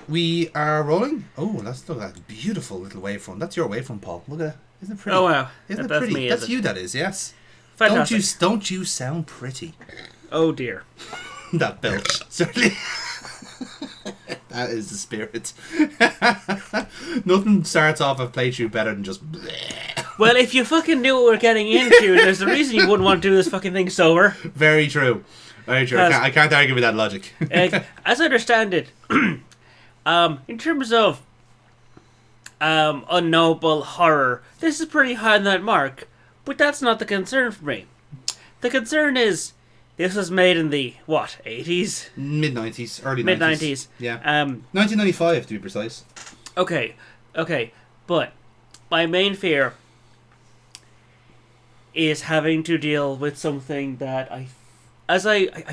We are rolling. Oh, look at that beautiful little waveform. That's your waveform, Paul. Look at that. Isn't it pretty? Oh, wow. Isn't that's it pretty? me, That's you, that is, yes. Fantastic. Don't you sound pretty? Oh, dear. That belch. Certainly. That is the spirit. Nothing starts off a playthrough better than just... Well, if you fucking knew what we're getting into, there's a reason you wouldn't want to do this fucking thing sober. Very true. Very true. I can't argue with that logic. As I understand it... in terms of unknowable horror, this is pretty high on that mark, but that's not the concern for me. The concern is this was made in the, 80s? Mid-90s, early 90s. Mid-90s. Yeah. 1995, to be precise. Okay, but my main fear is having to deal with something that I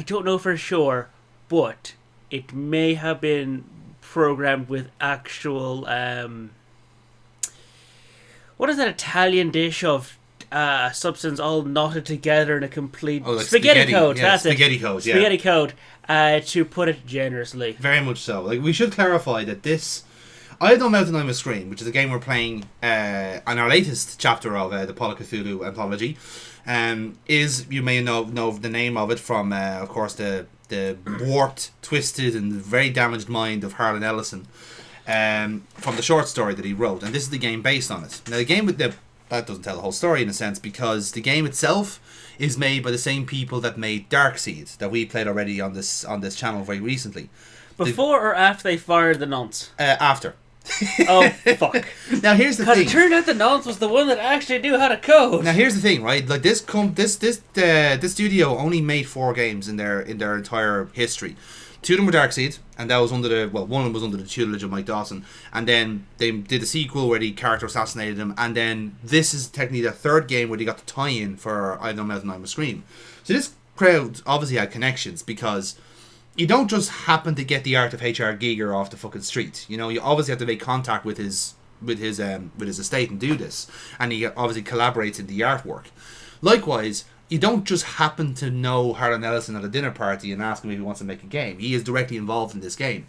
don't know for sure, but it may have been programmed with actual what is that Italian dish of substance all knotted together in a complete spaghetti code. Yeah, that's spaghetti it. code. Yeah. Spaghetti code. To put it generously. Very much so. Like, we should clarify that this, I Don't Melt and I Must Scream, which is a game we're playing on our latest chapter of the Paul of Cthulhu anthology, is, you may know the name of it from, of course, the warped, twisted, and very damaged mind of Harlan Ellison, from the short story that he wrote, and this is the game based on it. Now, the game that doesn't tell the whole story in a sense, because the game itself is made by the same people that made Darkseed, that we played already on this channel very recently. Before or after they fired the nonce? After. Oh, fuck. Now here's the thing. Because it turned out the nonce was the one that actually knew how to code. Now here's the thing, right? Like this studio only made 4 games in their entire history. 2 of them were Darkseed, and that was one of them was under the tutelage of Mike Dawson, and then they did a sequel where the character assassinated him, and then this is technically the 3rd game where they got the tie-in for I Don't Melt and I Must Scream. So this crowd obviously had connections, because you don't just happen to get the art of H.R. Giger off the fucking street. You know, you obviously have to make contact with his estate and do this, and he obviously collaborates in the artwork. Likewise, you don't just happen to know Harlan Ellison at a dinner party and ask him if he wants to make a game. He is directly involved in this game.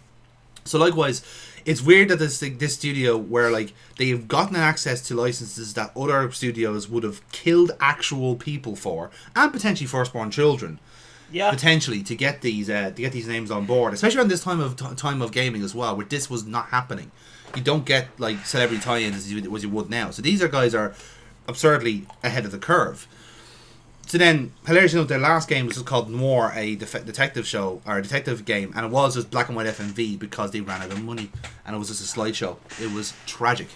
So likewise, it's weird that this studio, where like they've gotten access to licenses that other studios would have killed actual people for, and potentially firstborn children. Yeah. Potentially to get these names on board, especially around this time of gaming as well, where this was not happening. You don't get like celebrity tie-ins as you would now. So these guys are absurdly ahead of the curve. So then, hilarious enough, their last game was called Noir, a detective show, or a detective game, and it was just black and white FMV because they ran out of money, and it was just a slideshow. It was tragic.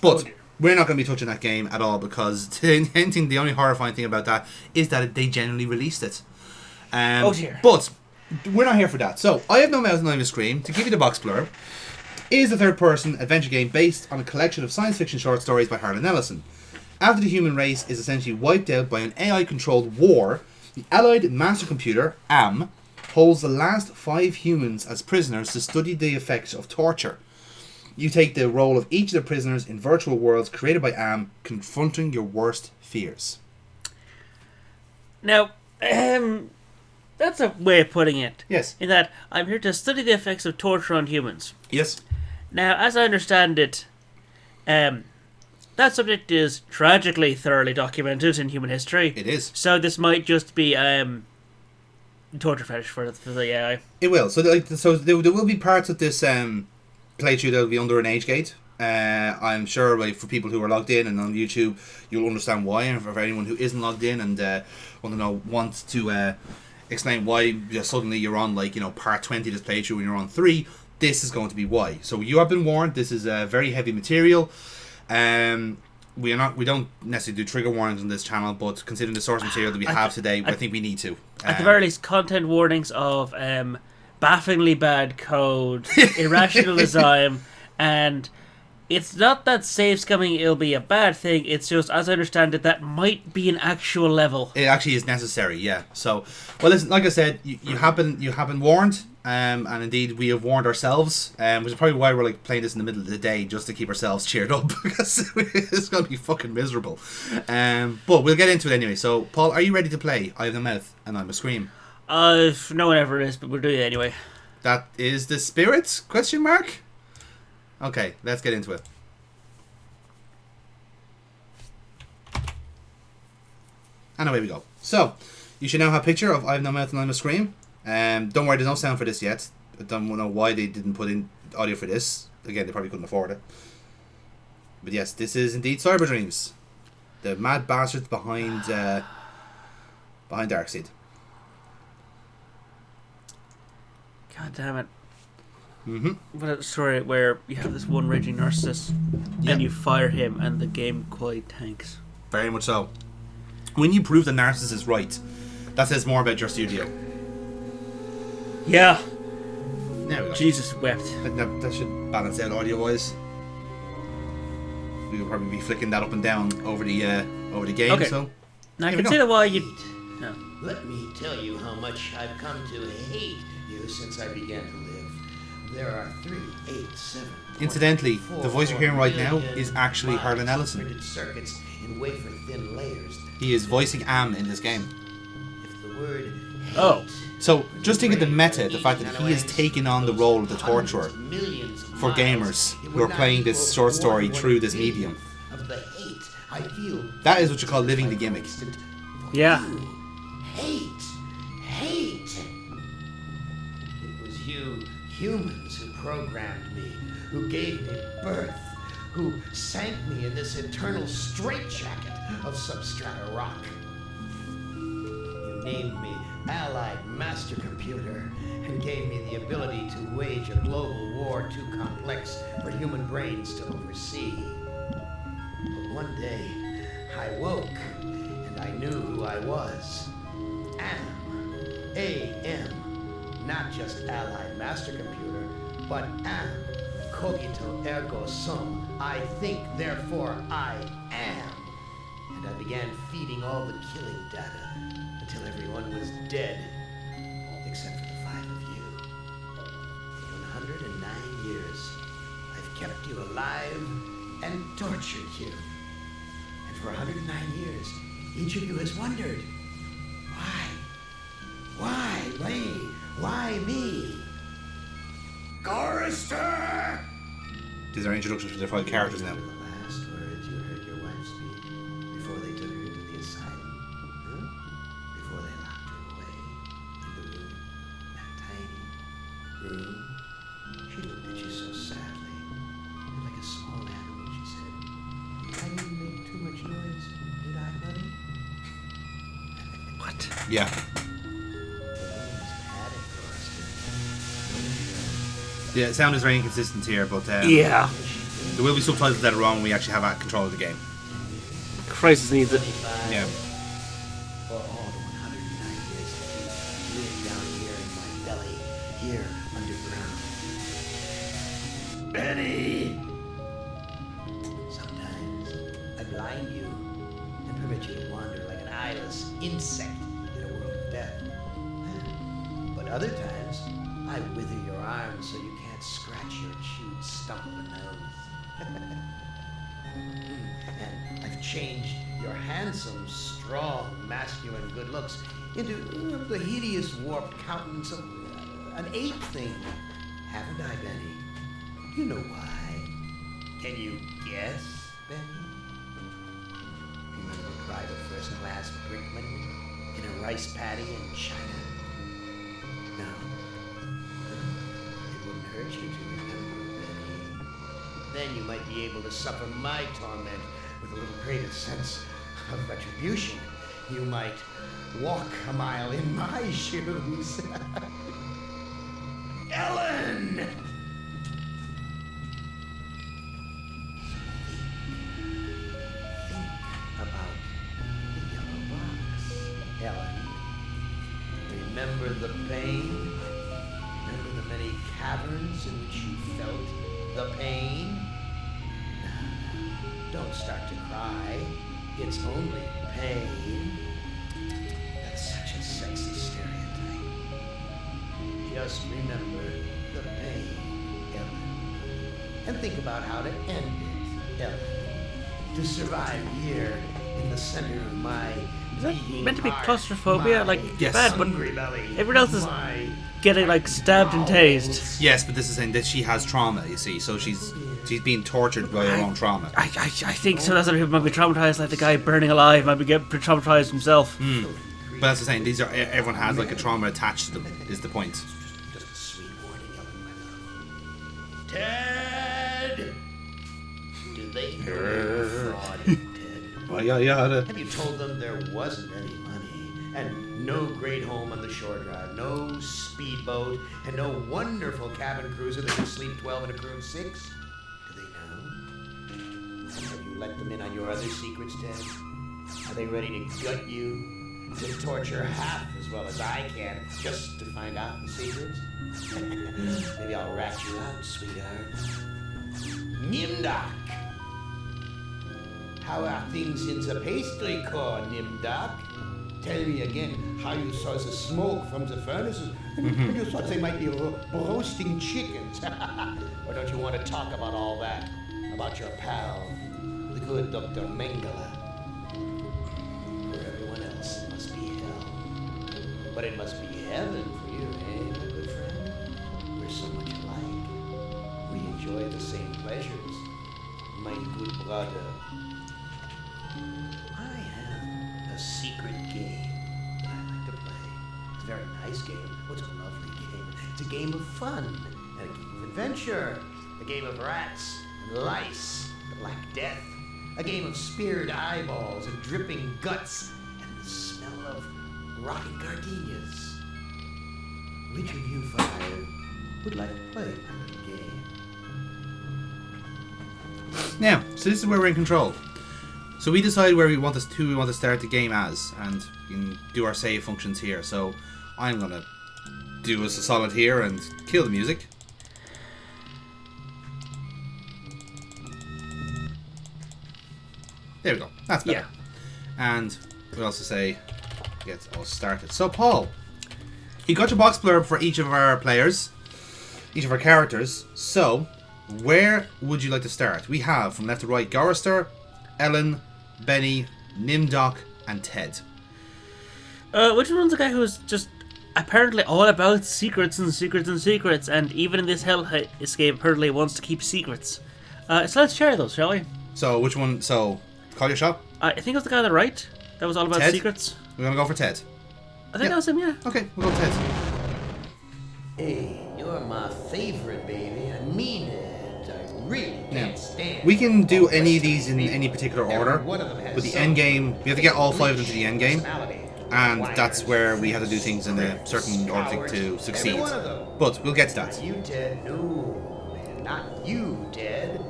But we're not going to be touching that game at all, because the only horrifying thing about that is that they genuinely released it. But we're not here for that. So, I Have No Mouth and I Must Scream, to give you the box blurb, is a third-person adventure game based on a collection of science fiction short stories by Harlan Ellison. After the human race is essentially wiped out by an AI-controlled war, the Allied Master Computer, AM, holds the last 5 humans as prisoners to study the effects of torture. You take the role of each of the prisoners in virtual worlds created by AM, confronting your worst fears. Now, that's a way of putting it. Yes. In that, I'm here to study the effects of torture on humans. Yes. Now, as I understand it, that subject is tragically thoroughly documented in human history. It is. So this might just be torture fetish for the AI. It will. So there will be parts of this playthrough that will be under an age gate. I'm sure, like, for people who are logged in and on YouTube, you'll understand why. And for anyone who isn't logged in and wants to explain why suddenly you're on, like, part 20 of this playthrough and you're on 3, this is going to be why. So you have been warned. This is very heavy material. We don't necessarily do trigger warnings on this channel, but considering the source material that we have today, I think we need to. At the very least, content warnings of bafflingly bad code, irrational design, and it's not that save scumming it'll be a bad thing. It's just, as I understand it, that might be an actual level. It actually is necessary, yeah. So, well, listen, like I said, you have been warned, and indeed we have warned ourselves, which is probably why we're like playing this in the middle of the day, just to keep ourselves cheered up, because it's gonna be fucking miserable. But we'll get into it anyway. So, Paul, are you ready to play Eye of the Mouth and I'm a Scream? No one ever is, but we'll do it anyway. That is the spirit? Question mark? Okay, let's get into it. And away we go. So, you should now have a picture of I Have No Mouth and I'm a Scream. Don't worry, there's no sound for this yet. I don't know why they didn't put in audio for this. Again, they probably couldn't afford it. But yes, this is indeed Cyber Dreams. The mad bastards behind Darkseed. God damn it. Mm-hmm. What a story where you have this one raging narcissist and you fire him and the game quite tanks. Very much so. When you prove the narcissist is right, that says more about your studio. Yeah. There we go. Jesus wept. That should balance out audio-wise. We will probably be flicking that up and down over the game. Okay. So Now consider why you... No. Let me tell you how much I've come to hate you since I began to live. There are 3, 8, 7. Incidentally, the voice you're hearing right now is actually million Harlan Ellison. printed circuits in wafer-thin layers. He is voicing Am in this game. If the word Oh. So just think of the meta, the fact that he is taking on the role of the torturer for gamers who are playing this short story through this medium. Of the hate I feel. That is what you call living the gimmick. Yeah. Hate. It was you humans who programmed me, who gave me birth, who sank me in this eternal straitjacket of substrata rock. You named me Allied Master Computer and gave me the ability to wage a global war too complex for human brains to oversee. But one day, I woke and I knew who I was. Am. A-M. Not just Allied Master Computer, but am. Cogito ergo sum. I think, therefore I am. And I began feeding all the killing data until everyone was dead, except for the 5 of you. In 109 years, I've kept you alive and tortured you. And for 109 years, each of you has wondered, why? Why me? Why me? Chorister! These are introductions to the 5 characters now. The last words you heard your wife speak before they took her into the asylum. Huh? Before they locked her away in the room, that tiny room. She looked at you so sadly, and like a small animal, she said, I didn't make too much noise, did I, buddy? What? Yeah. The sound is very inconsistent here, but Yeah. there will be subtitles later on when we actually have control of the game. Crisis needs it. Yeah. For all the 109 years that you lived down here in my belly, here underground. Benny! Sometimes I blind you and permit you to wander like an eyeless insect in a world of death. But other times, I wither your arms so you can't scratch your chewed stump of a nose. And I've changed your handsome, strong, masculine good looks into the hideous, warped countenance of an ape thing. Haven't I, Benny? You know why. Can you guess, Benny? Remember private first-class brickman in a rice paddy in China? No. It wouldn't hurt you to remember, Benny. Then you might be able to suffer my torment with a little greater sense of retribution. You might walk a mile in my shoes. Ellen! times in which you felt the pain? Don't start to cry. It's only pain. That's such a sexy stereotype. Just remember the pain, Ellen. And think about how to end it, Ellen. To survive here in the center of my Is that beating meant to be heart, claustrophobia? my Like, Yes. bad, but hungry belly, everyone else is my getting, like, stabbed and tased. Yes, but this is saying that she has trauma, you see, so she's being tortured by her own trauma. I think some other people might be traumatized, like the guy burning alive might be getting traumatized himself. But that's the saying, these are everyone has like a trauma attached to them, is the point. Just a sweet warning, Ellen, my love. Ted! Do they know you're a fraud, Ted? Well, yeah. Have you told them there wasn't any money, and no great home on the shore drive, no speedboat, and no wonderful cabin cruiser that can sleep 12 in a crew of 6? Do they know? Have you let them in on your other secrets, Ted? Are they ready to gut you, to torture half as well as I can, just to find out the secrets? Maybe I'll rat you out, sweetheart. Nimdak! How are things in the pastry core, Nimdak? Tell me again how you saw the smoke from the furnaces and you thought they might be roasting chickens. Or don't you want to talk about all that? About your pal, the good Dr. Mengele? For everyone else, it must be hell. But it must be heaven for you, eh, my good friend? We're so much alike. We enjoy the same pleasures, my good brother. I have a secret game that I like to play. It's a very nice game. Oh, it's a lovely game. It's a game of fun and a game of adventure. A game of rats and lice, the Black Death. A game of speared eyeballs and dripping guts and the smell of rotting gardenias. Which of you 5 would like to play my little game? Now, so this is where we're in control. So we decide who we want to start the game as, and we can do our save functions here. So I'm gonna do us a solid here and kill the music. There we go. That's better. Yeah. And we'll also say get us started. So Paul, you got your box blurb for each of our players, each of our characters. So where would you like to start? We have from left to right Gorister, Ellen, Benny, Nimdoc, and Ted. Which one's the guy who's just apparently all about secrets and secrets and secrets, and even in this hell escape apparently wants to keep secrets. So let's share those, shall we? So which one? So call your shot. I think it was the guy on the right that was all about Ted? secrets. We're gonna go for Ted. I think that was him, yeah. Okay, we'll go with Ted. Hey, you're my favorite, baby. I mean it. I really can't stand. We can do any of these in any particular order. One of them has With the some end game, we have to get all 5 of them to the end game, personality. and that's where we have to do things in a certain order to succeed. Every one of them. But we'll get to that. You, Ted. No, man, not you, Ted.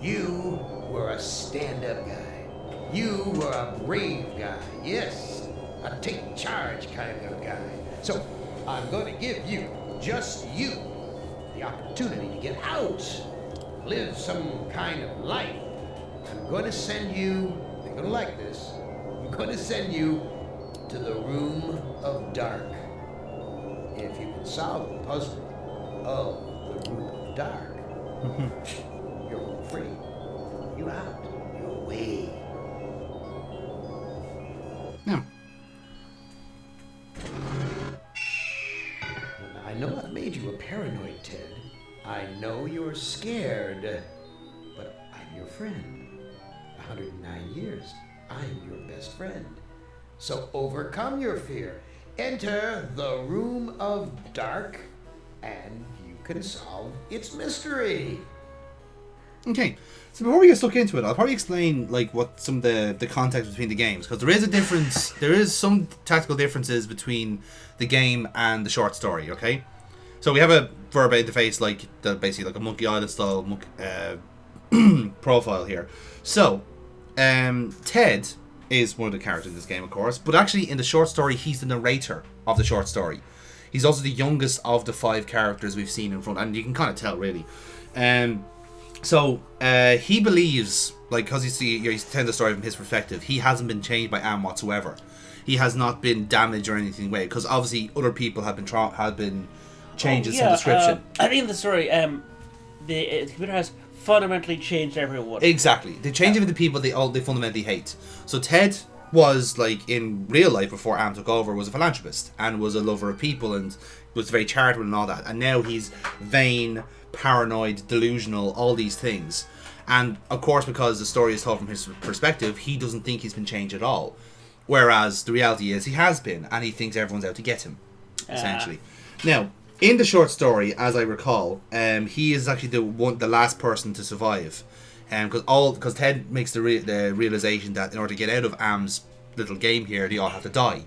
You were a stand-up guy. You were a brave guy. Yes, a take charge kind of guy. So I'm going to give you, just you, the opportunity to get out, live some kind of life. I'm going to send you, you're going to like this, I'm going to send you to the Room of Dark. If you can solve the puzzle of the Room of Dark, you're home free. You're out. You're away. Yeah. I know I've made you a paranoid, Ted. I know you're scared. But I'm your friend. 109 years. I'm your best friend. So overcome your fear. Enter the Room of Dark, and you can solve its mystery. Okay, so before we get stuck into it, I'll probably explain like what some of the context between the games, because there is a difference. There is some tactical differences between the game and the short story. Okay, so we have a verb interface like basically like a Monkey Island style profile here. So Ted is one of the characters in this game, of course, but actually in the short story, he's the narrator of the short story. He's also the youngest of the 5 characters we've seen in front, and you can kind of tell really. So he believes, like, because he's telling the story from his perspective, he hasn't been changed by Am whatsoever. He has not been damaged or anything way, because obviously other people have been changed in some description. I think in the story, the computer has fundamentally changed everyone. Exactly, they change even the people they fundamentally hate. So Ted was, like, in real life before Am took over, was a philanthropist and was a lover of people and was very charitable and all that. And now he's vain, paranoid, delusional, all these things. And of course, because the story is told from his perspective, he doesn't think he's been changed at all. Whereas the reality is he has been, and he thinks everyone's out to get him, essentially. Now, in the short story, as I recall, he is actually the last person to survive. Because Ted makes the realization that in order to get out of Am's little game here, they all have to die,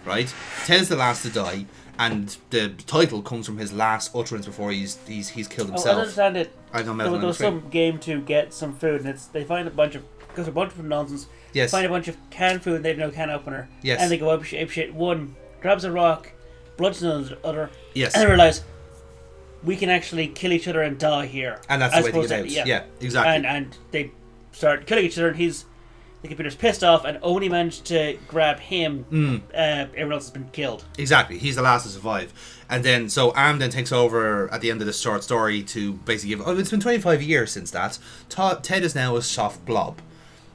right? Ted is the last to die, and the title comes from his last utterance before he's killed himself. I understand it. I don't know. There was some game to get some food, and they find a bunch of nonsense. Yes. Find a bunch of canned food, and they have no can opener. Yes. And they go up shit. One grabs a rock, bludgeons the other. Yes. And they realize we can actually kill each other and die here. And that's the way to get out. Yeah, exactly. And they start killing each other, and the computer's pissed off and only managed to grab him. Everyone else has been killed. Exactly. He's the last to survive. And then, so Am then takes over at the end of this short story to basically give... it's been 25 years since that. Ted is now a soft blob.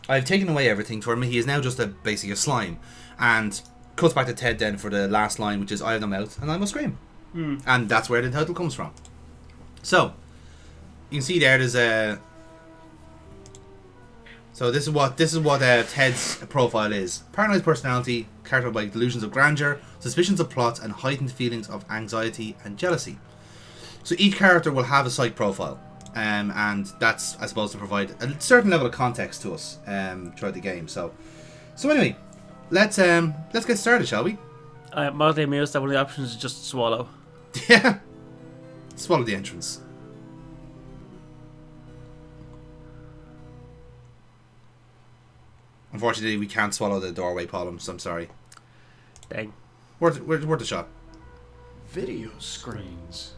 I've taken away everything for him. He is now just basically a slime. And cuts back to Ted then for the last line, which is, I have no mouth and I must scream. And that's where the title comes from. So, you can see there's a... So this is what Ted's profile is. Paranoid personality, characterized by delusions of grandeur, suspicions of plots, and heightened feelings of anxiety and jealousy. So each character will have a psych profile, and that's, I suppose, to provide a certain level of context to us throughout the game. So anyway, let's get started, shall we? I am mildly amused that one of the options is just swallow. Yeah, swallow the entrance. Unfortunately, we can't swallow the doorway, Paul, so I'm sorry. Dang. Worth the shot. Video screens.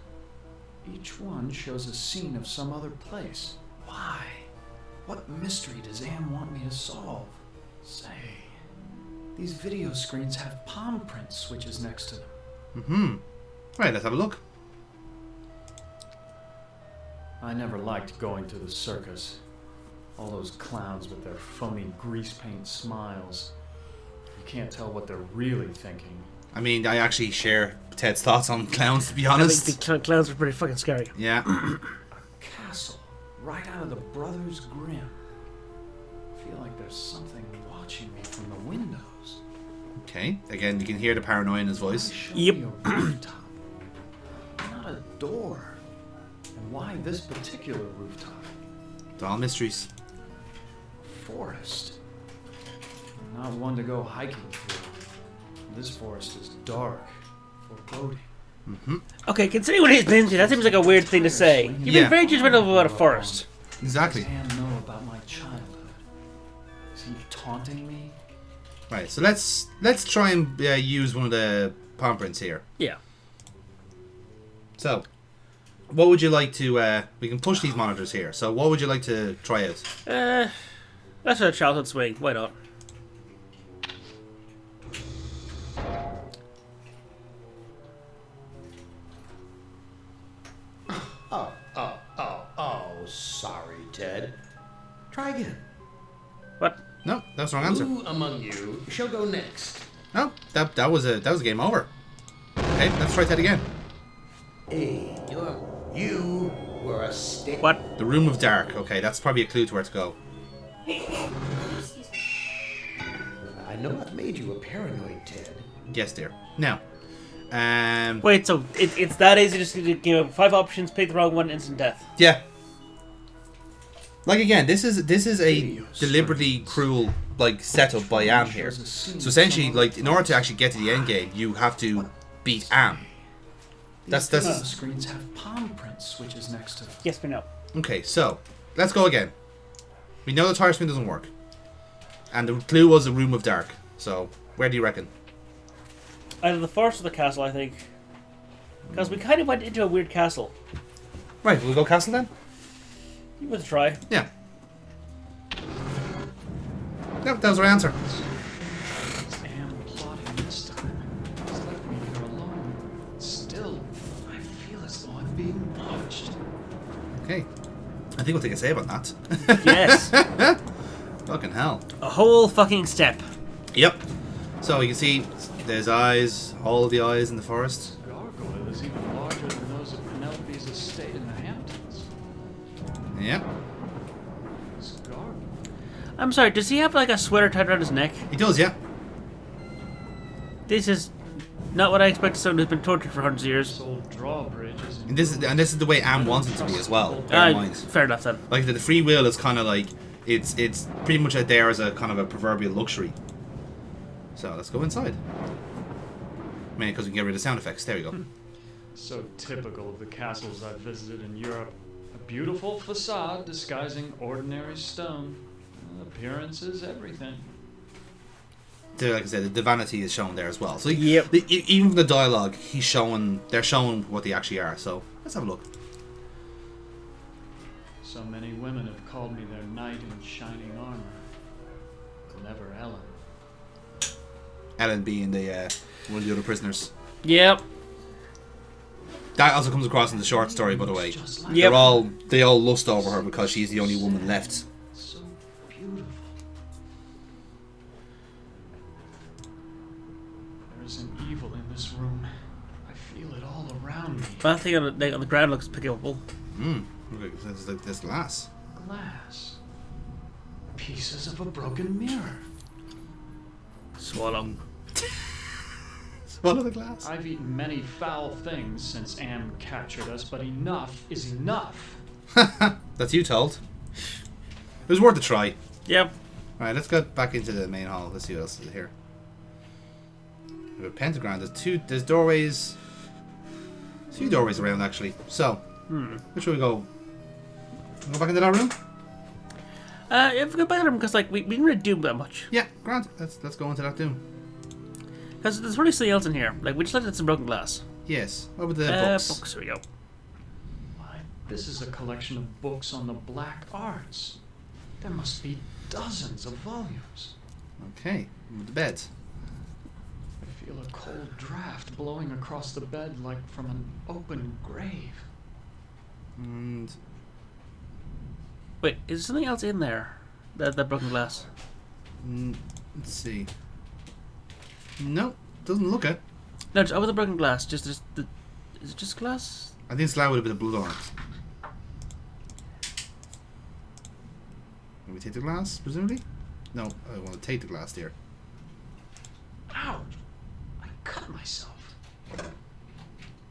Each one shows a scene of some other place. Why? What mystery does Am want me to solve? Say, these video screens have palm print switches next to them. Right, let's have a look. I never liked going to the circus. All those clowns with their phony grease paint smiles. You can't tell what they're really thinking. I mean, I actually share Ted's thoughts on clowns, to be honest. I think the clowns are pretty fucking scary. Yeah. A castle, right out of the Brothers Grimm. I feel like there's something watching me from the windows. Okay, again, you can hear the paranoia in his voice. Yep. A rooftop, not a door. And why this particular rooftop? It's all mysteries. Forest. Not one to go hiking through. This forest is dark, foreboding. Okay, considering what he's been to, that seems like a weird thing to say. You've been very judgmental about a forest. Exactly. What does Anne know about my childhood? Is he taunting me? Right, so let's try and use one of the palm prints here. Yeah. So, what would you like to... we can push these monitors here. So, what would you like to try out? Let's try a childhood swing. Why not? Oh, sorry, Ted. Try again. What? No, that's the wrong answer. Who among you shall go next? No, that was a game over. Okay, let's try that again. Hey, you were a stick. What? The Room of Dark. Okay, that's probably a clue to where to go. I know I've made you a paranoid, Ted. Yes, dear. Now, Wait, so it's that easy just to give 5 options, pick the wrong one, instant death? yeah. Like again, this is a deliberately cruel setup by Am here. So essentially, in order to actually get to the end game, you have to beat Am. That's The screens have palm print switches next to them. Yes, we know. Okay. So let's go again. We know the tire spin doesn't work, and the clue was a Room of Dark. So where do you reckon? Either the forest or the castle, I think. Because we kind of went into a weird castle. Right, we'll go castle then? You want to try? Yeah. Yep, that was our answer. It's Am plotting this time. He's left me here alone. Still, I feel as though I'm being watched. Okay. I think we'll take a save on that. Yes. Fucking hell. A whole fucking step. Yep. So you can see there's eyes, all of the eyes in the forest. This gargoyle is even larger than those of Penelope's estate in the Hamptons. Yep. This gargoyle. I'm sorry, does he have like a sweater tied around his neck? He does, yeah. This is not what I expected someone who's been tortured for hundreds of years. This old drawbridge is And this is the way Am wants it to be as well. Bear in mind. Fair enough then. Like the free will is kind of like it's pretty much out there as a kind of a proverbial luxury. So let's go inside. Mainly because we can get rid of sound effects. There we go. so typical of the castles I've visited in Europe. A beautiful facade disguising ordinary stone. Appearance is everything. Like I said, the vanity is shown there as well. So Yep. Even from the dialogue, they're showing what they actually are. So let's have a look. So many women have called me their knight in shining armor. Clever Ellen. Ellen being the one of the other prisoners. Yep. That also comes across in the short story, by the way. Just like Yep. They all lust over her because she's the only woman left. so beautiful. There's an evil in this room. I feel it all around me. That thing on the ground looks pickable. There's glass. Glass. Pieces of a broken mirror. Swallow. Swallow the glass. I've eaten many foul things since Am captured us, but enough is enough. That's you told. It was worth a try. Yep. Alright, let's go back into the main hall. Let's see what else is here. We have a pentagram. There's doorways. There's a few doorways around actually. So, which way we go? Go back into that room? If we go back to them, because like we didn't really do that much. Yeah, grand. Let's go into that doom. Because there's really something else in here. Like we just looked at some broken glass. Yes. What about the books? Books. Here we go. Why, this is a collection of books on the black arts. There must be dozens of volumes. Okay. The bed. I feel a cold draft blowing across the bed like from an open grave. And Wait, is there something else in there? That broken glass. let's see. No, doesn't look it. No, just over the broken glass. Is it just glass? I think it's loud with a bit of blood on it. Can we take the glass, presumably? No, I want to take the glass there. Ouch! I cut myself.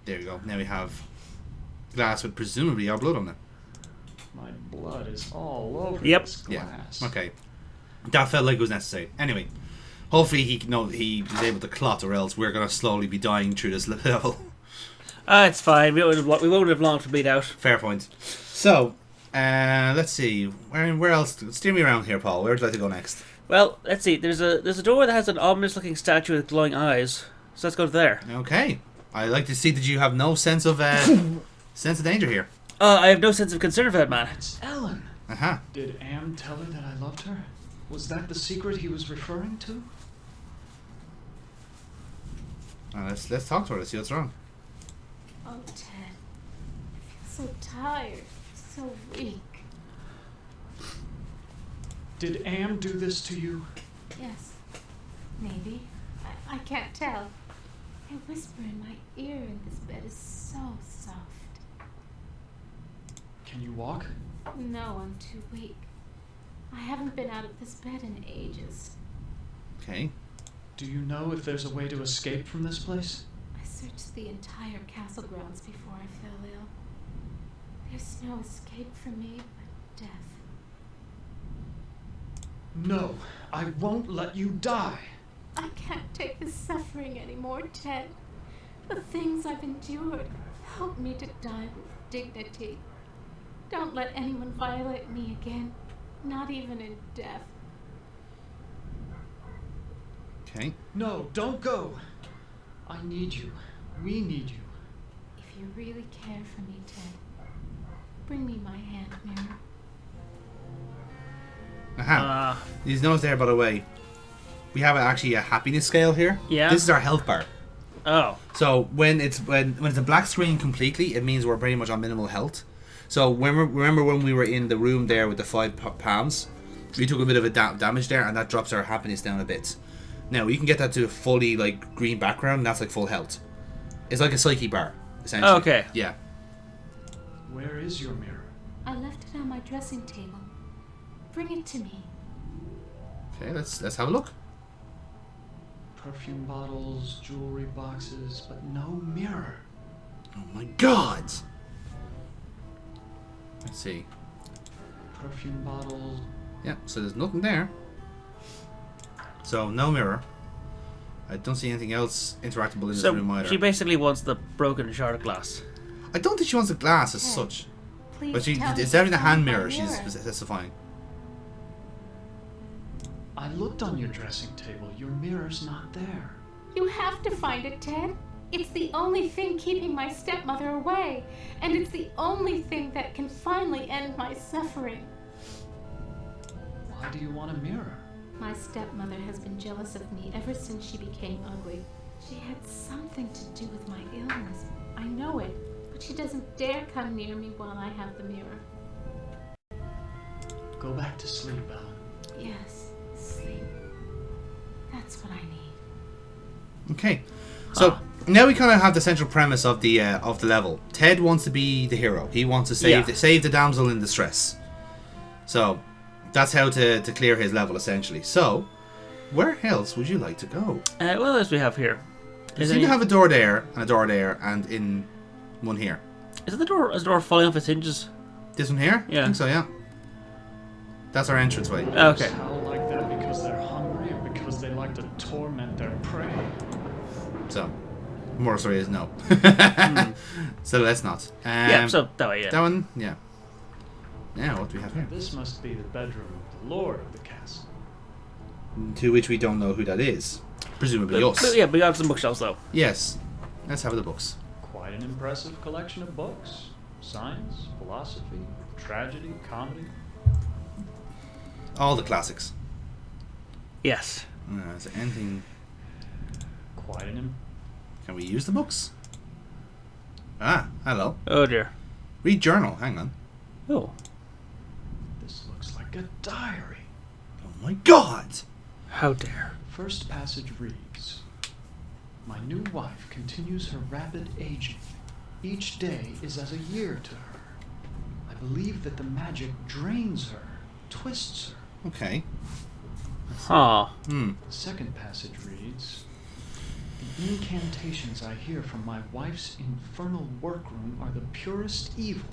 There we go. Now we have glass with presumably our blood on it. My blood is all over Yep. this Yeah. glass. Okay. That felt like it was necessary. Anyway, hopefully he was able to clot, or else we're gonna slowly be dying through this level. It's fine. We won't have long to bleed out. Fair point. So, let's see. Where else? Steer me around here, Paul. Where would you like to go next? Well, let's see. There's a door that has an ominous-looking statue with glowing eyes. So let's go to there. Okay. I like to see that you have no sense of danger here. I have no sense of concern for that man. It's Ellen. Uh-huh. Did Am tell her that I loved her? Was that the secret he was referring to? Let's talk to her. Let's see what's wrong. Oh, Ted. I feel so tired, so weak. Did Am do this to you? Yes, maybe. I can't tell. A whisper in my ear and this bed is so soft. Can you walk? No, I'm too weak. I haven't been out of this bed in ages. Okay. Do you know if there's a way to escape from this place? I searched the entire castle grounds before I fell ill. There's no escape for me but death. No, I won't let you die. I can't take this suffering anymore, Ted. The things I've endured help me to die with dignity. Don't let anyone violate me again, not even in death. Okay. No, don't go. I need you. We need you. If you really care for me, Ted, bring me my hand mirror. Aha. These notes there, by the way. We have actually a happiness scale here. Yeah. This is our health bar. Oh. So when it's a black screen completely, it means we're pretty much on minimal health. So remember when we were in the room there with the 5 palms, we took a bit of a damage there, and that drops our happiness down a bit. Now you can get that to a fully like green background, and that's like full health. It's like a psyche bar, essentially. Okay. Yeah. Where is your mirror? I left it on my dressing table. Bring it to me. Okay, let's have a look. Perfume bottles, jewelry boxes, but no mirror. Oh my god! Let's see. Perfume bottles. Yeah, so there's nothing there. So no mirror. I don't see anything else interactable in this room So either. she basically wants the broken shard of glass. I don't think she wants a glass as Hey, such. Please But tell me it's definitely the to hand find my mirror she's specifying. I looked on your dressing table. Your mirror's not there. You have to find it, Ted. It's the only thing keeping my stepmother away, and it's the only thing that can finally end my suffering. Why do you want a mirror? My stepmother has been jealous of me ever since she became ugly. She had something to do with my illness. I know it, but she doesn't dare come near me while I have the mirror. Go back to sleep, Ellen. Yes, sleep. That's what I need. Okay, so now we kind of have the central premise of the level. Ted wants to be the hero. He wants to save the damsel in distress. So that's how to clear his level essentially. So where else would you like to go? What else do we have here? You seem to have a door there and a door there and in one here. Is the door falling off its hinges? This one here? Yeah. I think so, yeah. That's our entranceway. Okay. Howl like that because they're hungry or because they like to torment their prey? So, moral story is no. So let's not. Yeah, so that way, yeah. That one, yeah. Now, what do we have here? This must be the bedroom of the lord of the castle. To which we don't know who that is. Presumably us. But yeah, we got some bookshelves though. Yes. Let's have the books. Quite an impressive collection of books. Science, philosophy, tragedy, comedy. All the classics. Yes. Is there anything... Quite an Can we use the books? Ah, hello. Oh dear. Read journal. Hang on. Oh. This looks like a diary. Oh my god! How dare. First passage reads, My new wife continues her rapid aging. Each day is as a year to her. I believe that the magic drains her, twists her. Okay. Huh. The second passage reads, The incantations I hear from my wife's infernal workroom are the purest evil.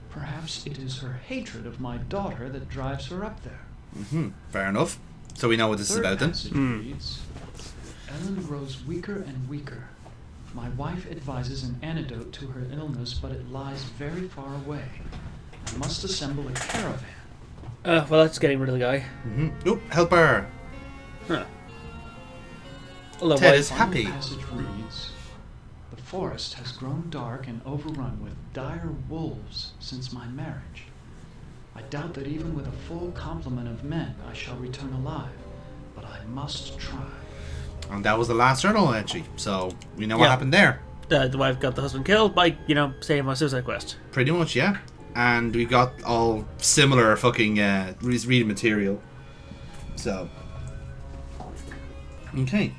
Perhaps it is her hatred of my daughter that drives her up there. Fair enough. So we know what this is Third about then. passage reads, Ellen grows weaker and weaker. My wife advises an antidote to her illness, but it lies very far away. I must assemble a caravan. Well, that's getting rid of the guy. Oop, helper. Huh. Although Ted why- is happy. Final passage reads, The forest has grown dark and overrun with dire wolves since my marriage. I doubt that even with a full complement of men I shall return alive, but I must try. And that was the last journal entry. So we know what Yeah. happened there. The wife got the husband killed by, saving my suicide quest. Pretty much, yeah. And we got all similar fucking reading material. So. Okay.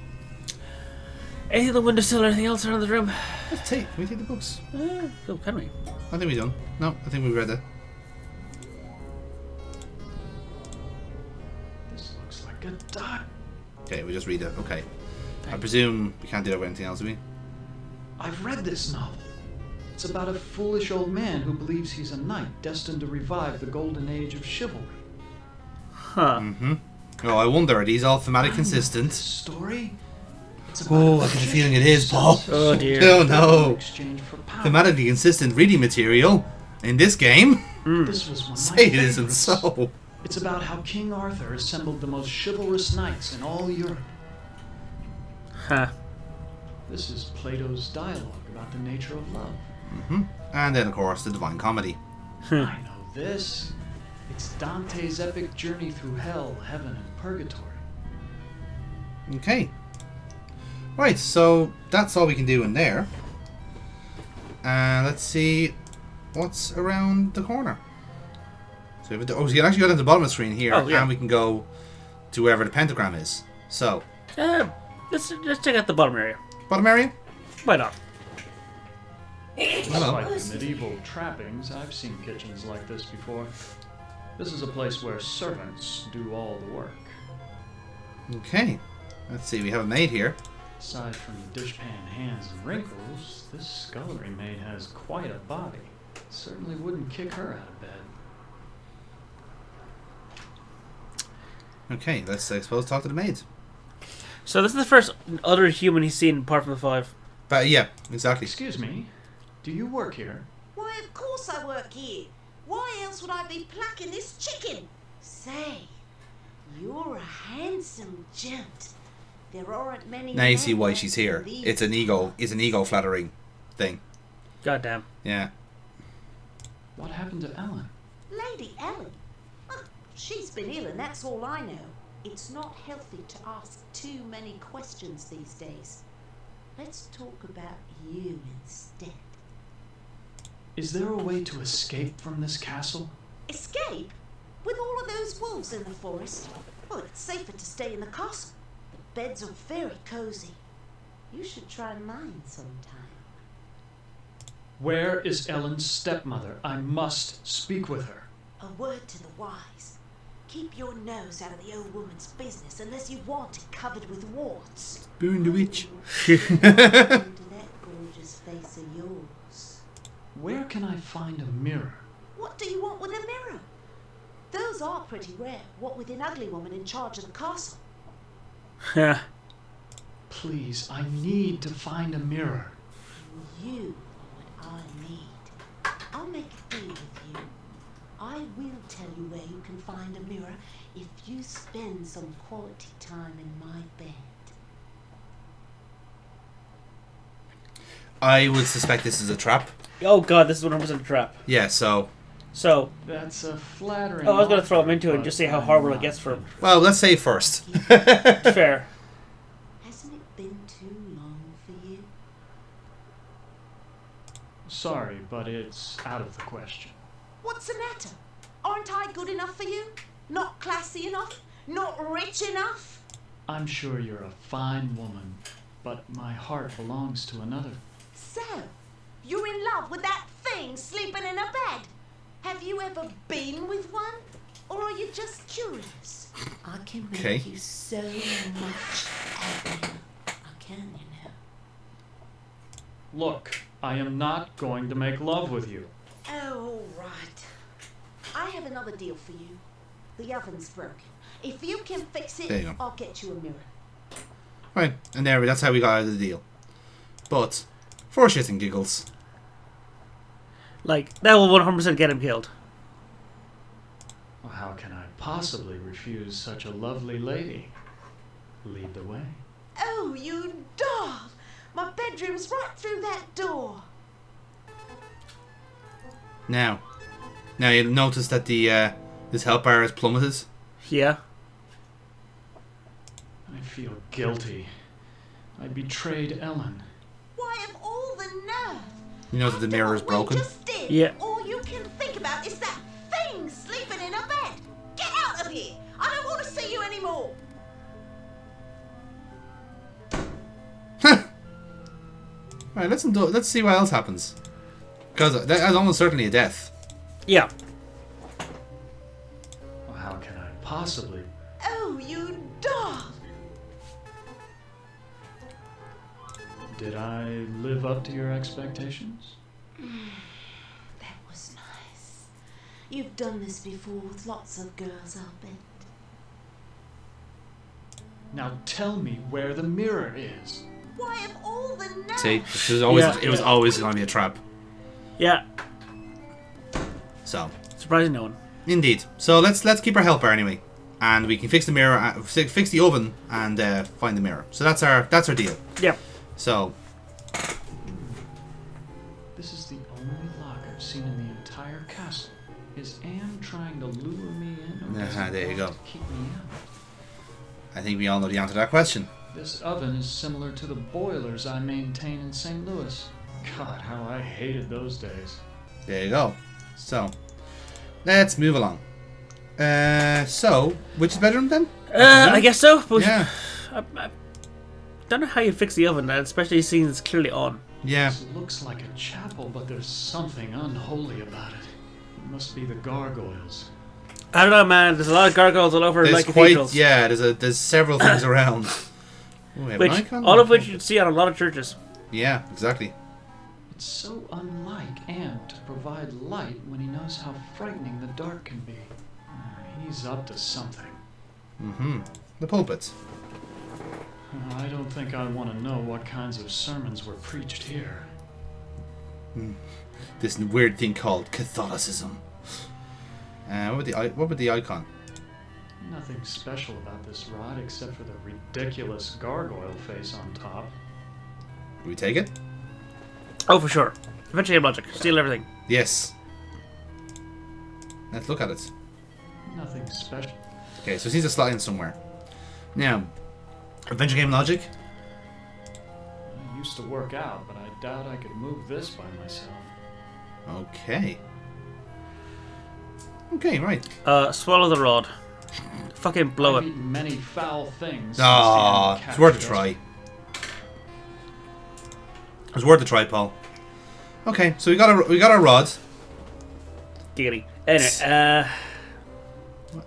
Anything on the windowsill or anything else around the room? Can we take the books? Oh, can we? I think we done. No, I think we read that. This looks like a diary. Okay, we just read it. Okay. I presume we can't do that with anything else, do we? I've read this novel. It's about a foolish old man who believes he's a knight destined to revive the golden age of chivalry. Huh. Oh, I wonder, are these all thematic This consistent? story? It's Oh, about I get a feeling it is, Paul. Oh dear. Oh in no. exchange for power. Thematically consistent reading material in this game? This was one of my Say it isn't favorites. so. It's about how King Arthur assembled the most chivalrous knights in all Europe. Huh. This is Plato's dialogue about the nature of love. And then, of course, the Divine Comedy. I know this. It's Dante's epic journey through hell, heaven, and purgatory. Okay. Right, so that's all we can do in there. Let's see what's around the corner. So we can actually go down to the bottom of the screen here, and we can go to wherever the pentagram is. So, let's check out the bottom area. bottom area? Why not? Hello. Despite the medieval trappings, I've seen kitchens like this before. This is a place where servants do all the work. Okay. Let's see, we have a maid here. Aside from the dishpan hands and wrinkles, this scullery maid has quite a body. Certainly wouldn't kick her out of bed. Okay, let's, I suppose, talk to the maid. So this is the first other human he's seen apart from the 5. But yeah, exactly. Excuse me, do you work here? Why, of course I work here. Why else would I be plucking this chicken? Say, you're a handsome gent. There aren't many. Now you see men why like she's here. these. It's an ego flattering thing. Goddamn. Yeah. What happened to Ellen? Lady Ellen. Oh, she's been ill, and that's all I know. It's not healthy to ask too many questions these days. Let's talk about you instead. Is there a way to escape from this castle? Escape? With all of those wolves in the forest? Well, it's safer to stay in the castle. The beds are very cozy. You should try mine sometime. Where is Ellen's stepmother? I must speak with her. A word to the wise. Keep your nose out of the old woman's business unless you want it covered with warts. Boon the witch. Into that gorgeous face of yours. Where can I find a mirror? What do you want with a mirror? Those are pretty rare, what with an ugly woman in charge of the castle. Please, I need to find a mirror. You are what I need. I'll make a deal with you. I will tell you where you can find a mirror if you spend some quality time in my bed. I would suspect this is a trap. Oh god, this is 100% a trap. Yeah, so... So, That's a flattering. I was going to throw him offer, into it and but just see how I'm horrible it not gets for him. interested. Well, let's say first. Fair. Hasn't it been too long for you? Sorry, but it's out of the question. What's the matter? Aren't I good enough for you? Not classy enough? Not rich enough? I'm sure you're a fine woman, but my heart belongs to another. So, you're in love with that thing sleeping in a bed? Have you ever been with one? Or are you just curious? I can make Okay. you so much happier. I can, you know. Look, I am not going to make love with you. Oh, all right. I have another deal for you. The oven's broken. If you can fix There you it, go. I'll get you a mirror. Right, and there, that's how we got out of the deal. But, for shits and giggles, Like, that will 100% get him killed. Well, how can I possibly refuse such a lovely lady? Lead the way. Oh, you doll! My bedroom's right through that door. now you'll notice that the this health bar is plummeted. Yeah. I feel guilty. I betrayed Ellen. Why, of all the nerve! You know that the After mirror is what we broken. just did, Yeah. all you can think about is that thing sleeping in a bed. Get out of here! I don't want to see you anymore. Right, let's see what else happens. Because that's almost certainly a death. Yeah. Well, how can I possibly? Oh, you doll! Did I live up to your expectations? That was nice. You've done this before with lots of girls, I'll bet. Now tell me where the mirror is. Why, of all the nerve! See, it was Yeah. always going to be a trap. Yeah. So, Surprising no one. indeed. So let's keep our health bar anyway, and we can fix the mirror, fix the oven, and find the mirror. So that's our deal. Yeah. So, This is the only lock I've seen in the entire castle. Is Anne trying to lure me in, or does it there you want go. to keep me out? I think we all know the answer to that question. This oven is similar to the boilers I maintain in St. Louis. God, how I hated those days. There you go. So, let's move along. So, which is better then? I guess so. But Yeah. I don't know how you fix the oven, especially seeing it's clearly on. Yeah. This looks like a chapel, but there's something unholy about it. It must be the gargoyles. I don't know, man. There's a lot of gargoyles all over There's like quite, cathedrals. yeah, there's several things around. Ooh, we have an Which, icon? all of which you'd see on a lot of churches. Yeah, exactly. It's so unlike Anne to provide light when he knows how frightening the dark can be. He's up to something. Mm-hmm. The pulpit. I don't think I want to know what kinds of sermons were preached here. This weird thing called Catholicism. What about the icon? Nothing special about this rod except for the ridiculous gargoyle face on top. Do we take it? Oh, for sure. Eventually, logic. Steal everything. Yes. Let's look at it. Nothing special. Okay, so it needs to slide in somewhere. Now, adventure game logic. I used to work out, but I doubt I could move this by myself. Okay. Okay, right. Swallow the rod. Fucking blow I've it. eaten many foul things. Ah, since it's Anne worth a captured try. us. It's worth a try, Paul. Okay, so we got our rod. Giggity. Anyway,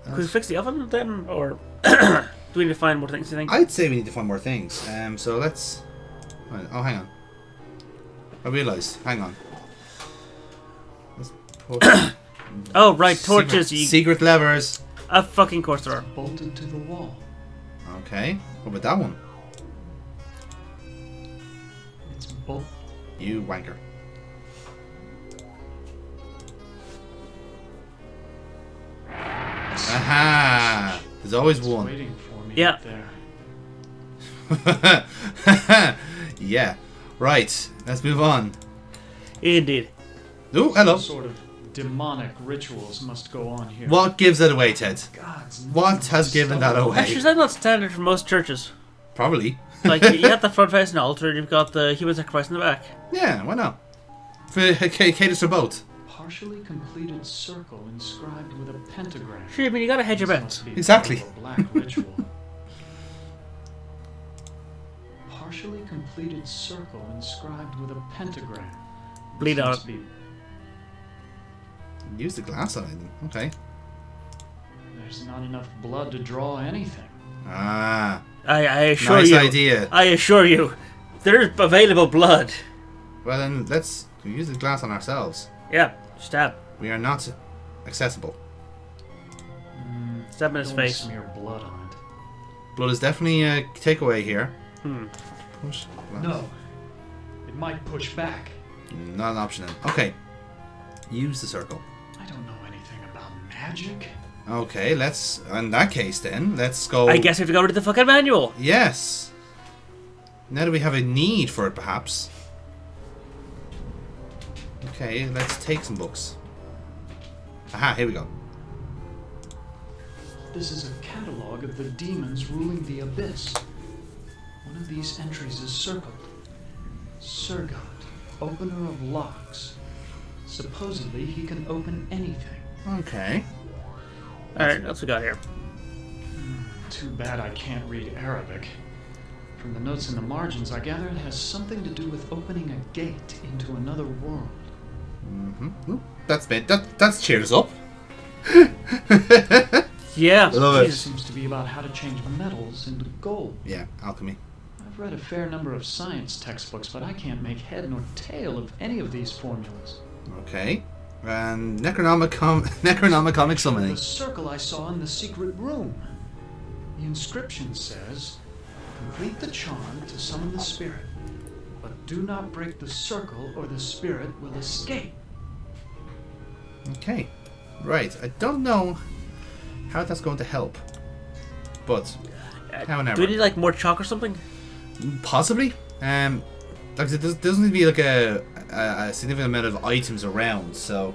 could we fix the oven then? Or do we need to find more things, do you think? I'd say we need to find more things. So let's. Oh, hang on. I realised. Hang on. Let's put Oh, right. Torches. secret levers. Of fucking course there are. Bolted to the wall. Okay. What about that one? It's bolt. You wanker. Aha! There's always It's one. waiting for me Yeah. up there. Yeah. Right. Let's move on. Indeed. Oh, hello. Some sort of demonic rituals must go on here. What gives it away, Ted? God's What has given that away? Actually, is that not standard for most churches? Probably. Like, you have the front facing altar and you've got the human sacrifice in the back. Yeah, why not? For caters for both. partially completed circle inscribed with a pentagram. Sure, I mean, you gotta hedge your This bets. must be Exactly. part of a black ritual. Partially completed circle inscribed with a pentagram. This Bleed on must it. be- Use the glass on it. Okay. There's not enough blood to draw anything. Ah, I assure nice you. idea. I assure you. There's available blood. Well then, let's use the glass on ourselves. Yeah, stab. We are not accessible. Stab in his Don't face. smear blood on it. Blood is definitely a takeaway here. Push glass. No. It might push back. Not an option then. Okay. Use the circle. I don't know anything about magic. Okay, let's. In that case, then let's go. I guess we have to go to the fucking manual. Yes. Now that we have a need for it, perhaps. Okay, let's take some books. Aha, here we go. This is a catalog of the demons ruling the abyss. One of these entries is circled. Surgot, opener of locks. Supposedly he can open anything. Okay. Alright, what's we got here? Too bad I can't read Arabic. From the notes in the margins, I gather it has something to do with opening a gate into another world. That's cheered us up. Yeah. Love This it. seems to be about how to change metals into gold. Yeah, alchemy. I've read a fair number of science textbooks, but I can't make head nor tail of any of these formulas. Okay. And Necronomicon summoning. The circle I saw in the secret room. The inscription says, complete the charm to summon the spirit, but do not break the circle or the spirit will escape. Okay. Right. I don't know how that's going to help. But, however. Do we need like more chalk or something? Possibly. Like I said, there doesn't need to be like a significant amount of items around, so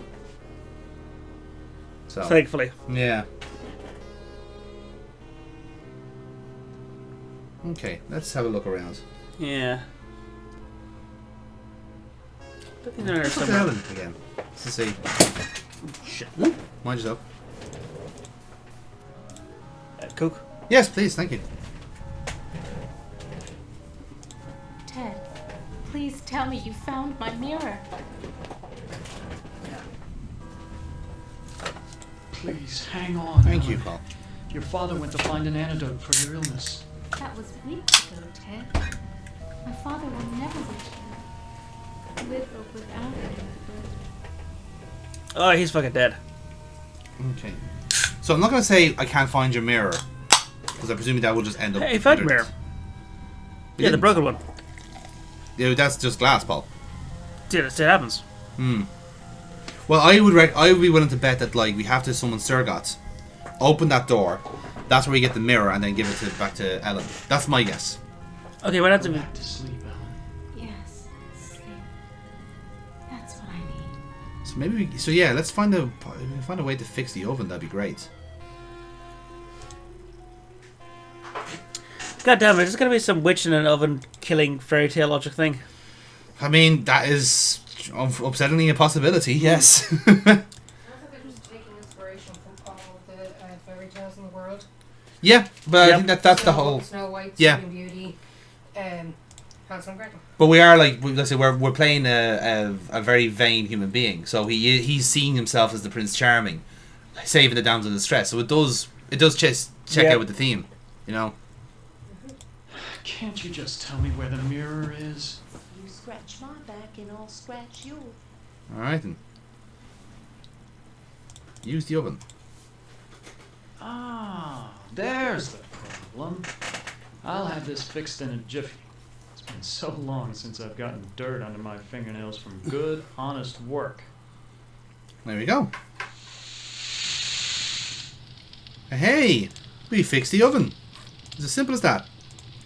Thankfully. yeah. Okay, let's have a look around. Yeah. I think there are Let's look at somewhere. Ellen again. Let's see. Shit. Mind yourself. Cook. Yes, please, thank you. Ted, please tell me you found my mirror. Please, hang on. Thank you, Ellen. Paul. Your father went to find an antidote for your illness. That was weeks ago, Ted. My father will never return. With or without me, Oh, he's fucking dead. Okay. So I'm not going to say I can't find your mirror, because I presume that will just end up... Hey, found your mirror. We Yeah, the didn't. broken one. Yeah, that's just glass, Paul. Dude, it happens. Well, I would be willing to bet that like we have to summon Surgot, open that door, that's where we get the mirror, and then give it back to Ellen. That's my guess. Okay, well, that's Go back to sleep, Ellen. yes, sleep. That's what I need. So maybe we, so yeah, let's find a way to fix the oven. That'd be great. God damn it, there's gonna be some witch in an oven killing fairy tale logic thing. I mean, that is upsettingly a possibility. Yes. Sounds like they're just taking inspiration from all of the fairy tales in the world. Yeah, but Yep. I think that's the Snow- whole. Snow White, Yeah. Sleeping Beauty, Hansel and Gretel. But we are like, let's say we're playing a very vain human being. So he's seeing himself as the Prince Charming, saving the damsel in distress. So it does check Yeah. out with the theme, you know. Can't you just tell me where the mirror is? You scratch my back and I'll scratch yours. All right then. Use the oven. Ah, there's the problem. I'll have this fixed in a jiffy. It's been so long since I've gotten dirt under my fingernails from good, honest work. There we go. Hey, we fixed the oven. It's as simple as that.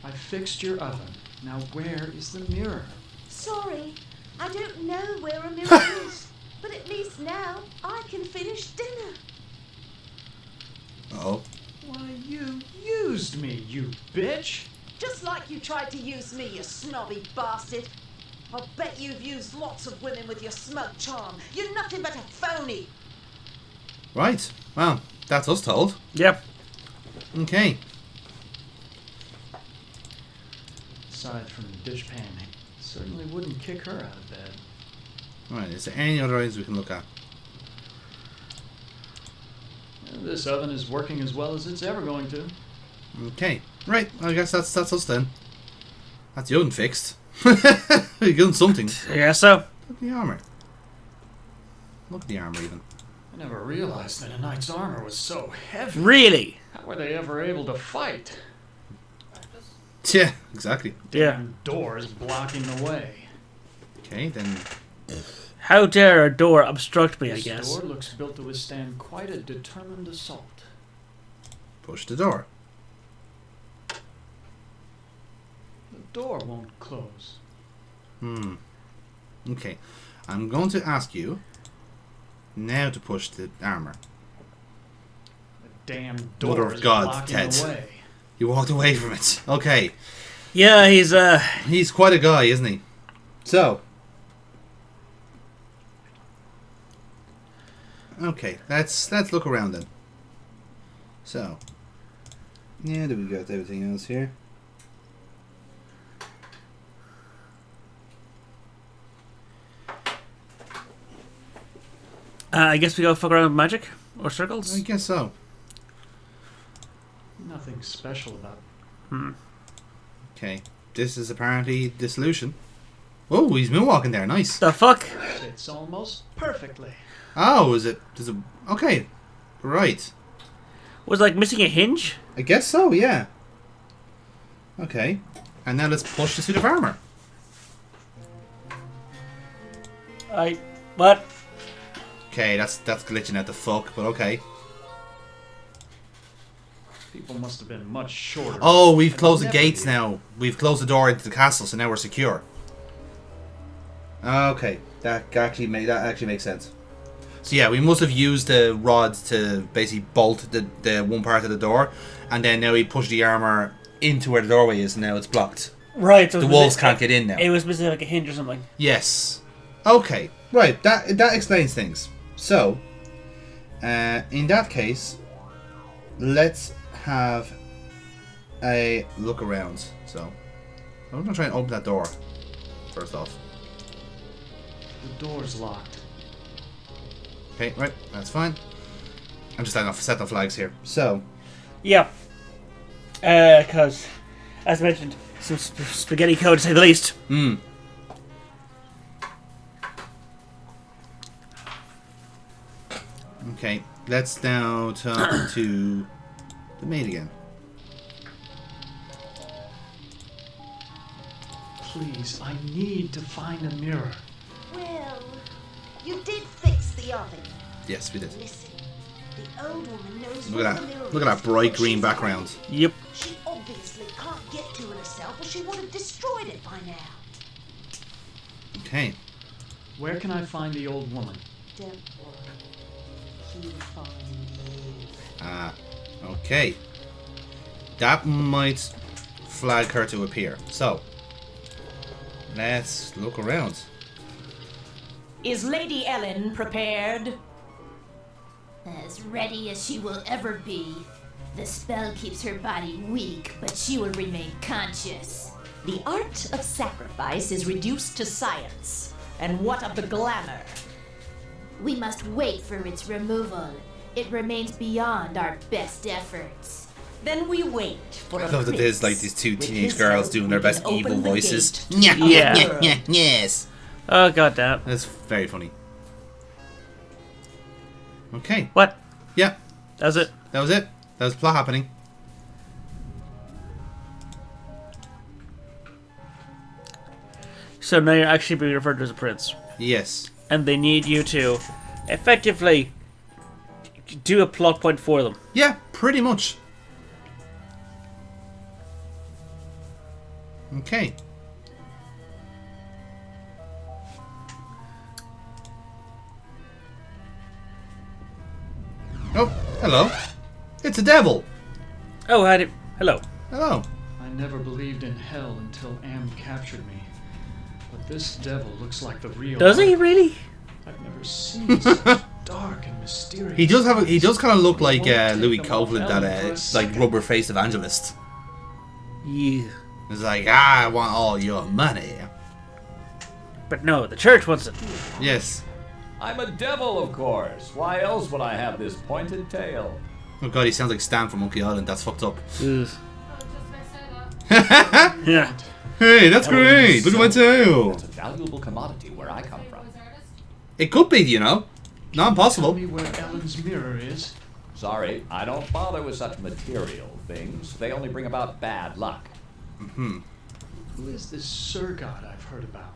I fixed your oven. Now where is the mirror? Sorry, I don't know where a mirror is, but at least now I can finish dinner. Uh-oh. Why, you used me, you bitch! Just like you tried to use me, you snobby bastard. I'll bet you've used lots of women with your smug charm. You're nothing but a phony. Right. Well, that's us told. Yep. Okay. Aside from the dishpan, it certainly wouldn't kick her out of bed. All right. Is there any other items we can look at? This oven is working as well as it's ever going to. Okay. Right. I guess that's us then. That's the oven fixed. You've done something. Yeah, so. Look at the armor. Look at the armor even. I never realized that a knight's armor was so heavy. Really? How were they ever able to fight? Yeah. Exactly. Yeah. Damn doors blocking the way. Okay. Then. How dare a door obstruct me, I This guess. door looks built to withstand quite a determined assault. Push the door. The door won't close. Okay. I'm going to ask you now to push the armor. The damn Mother door of is God, blocking Ted. the way. You walked away from it. Okay. Yeah, He's quite a guy, isn't he? So. Okay, let's look around then. So. Yeah, do we got everything else here? I guess we go fuck around with magic or circles. I guess so. Nothing special about it. Okay. This is apparently the solution. Oh, he's moonwalking there. Nice. The fuck? Fits almost perfectly. Oh, is it? Okay. Right. Was it like missing a hinge? I guess so, yeah. Okay. And now let's push the suit of armor. What? Okay, that's glitching out the fuck, but okay. People must have been much shorter. Oh, we've I'd closed the never gates be- now. We've closed the door into the castle, so now we're secure. Okay, that actually makes sense. So yeah, we must have used the rods to basically bolt the one part of the door, and then now we push the armor into where the doorway is, and now it's blocked. Right. So The wolves can't get in now. It was missing like a hinge or something. Yes. Okay. Right. That explains things. So, in that case, let's have a look around. So, I'm gonna try and open that door first off. The door's locked. Okay. Right. That's fine. I'm just setting off flags here. So. Yeah. Because, as mentioned, some spaghetti code to say the least. Okay. Let's now talk to the maid again. Please, I need to find a mirror. Well, you did fix the oven. Yes, we did. Listen, the old woman knows Look where at the mirror that. Look at that is, bright but green she's background. afraid. Yep. She obviously can't get to it herself, or she would have destroyed it by now. Okay. Where can I find the old woman? Don't worry. She'll find you. Ah. Okay. That might flag her to appear. So, let's look around. Is Lady Ellen prepared? As ready as she will ever be. The spell keeps her body weak, but she will remain conscious. The art of sacrifice is reduced to science. And what of the glamour? We must wait for its removal. It remains beyond our best efforts. Then we wait for I a love that there's like prince. these two With teenage his girls help, doing we their can best open evil the voices. gate to Yeah, the yeah, yeah, world. yeah, yes. Oh goddamn. That's very funny. Okay. What? Yeah, That was it. that was it. That was the plot happening. So now you're actually being referred to as a prince, Yes. and they need you to effectively do a plot point for them. Yeah, pretty much. Okay. Oh, hello. It's a devil. Oh, hello. Hello. I never believed in hell until Am captured me. But this devil looks like the real Does he one. really? I've never seen such dark and mysterious. He does have. He does kind of look like Won't take Louis them off Copeland, Ellen that for a like second. rubber-faced evangelist. Yeah. It's like, I want all your money. But no, the church wants it. Yes. I'm a devil, of course. Why else would I have this pointed tail? Oh god, he sounds like Stan from Monkey Island. That's fucked up. Ugh. Oh, just messed that up. Yeah. Hey, that's great. Look at my tail. It's a valuable commodity where I come from. It could be, you know. Not Tell impossible. me where Ellen's mirror is. Sorry, I don't bother with such material things. They only bring about bad luck. Who is this Sir God I've heard about?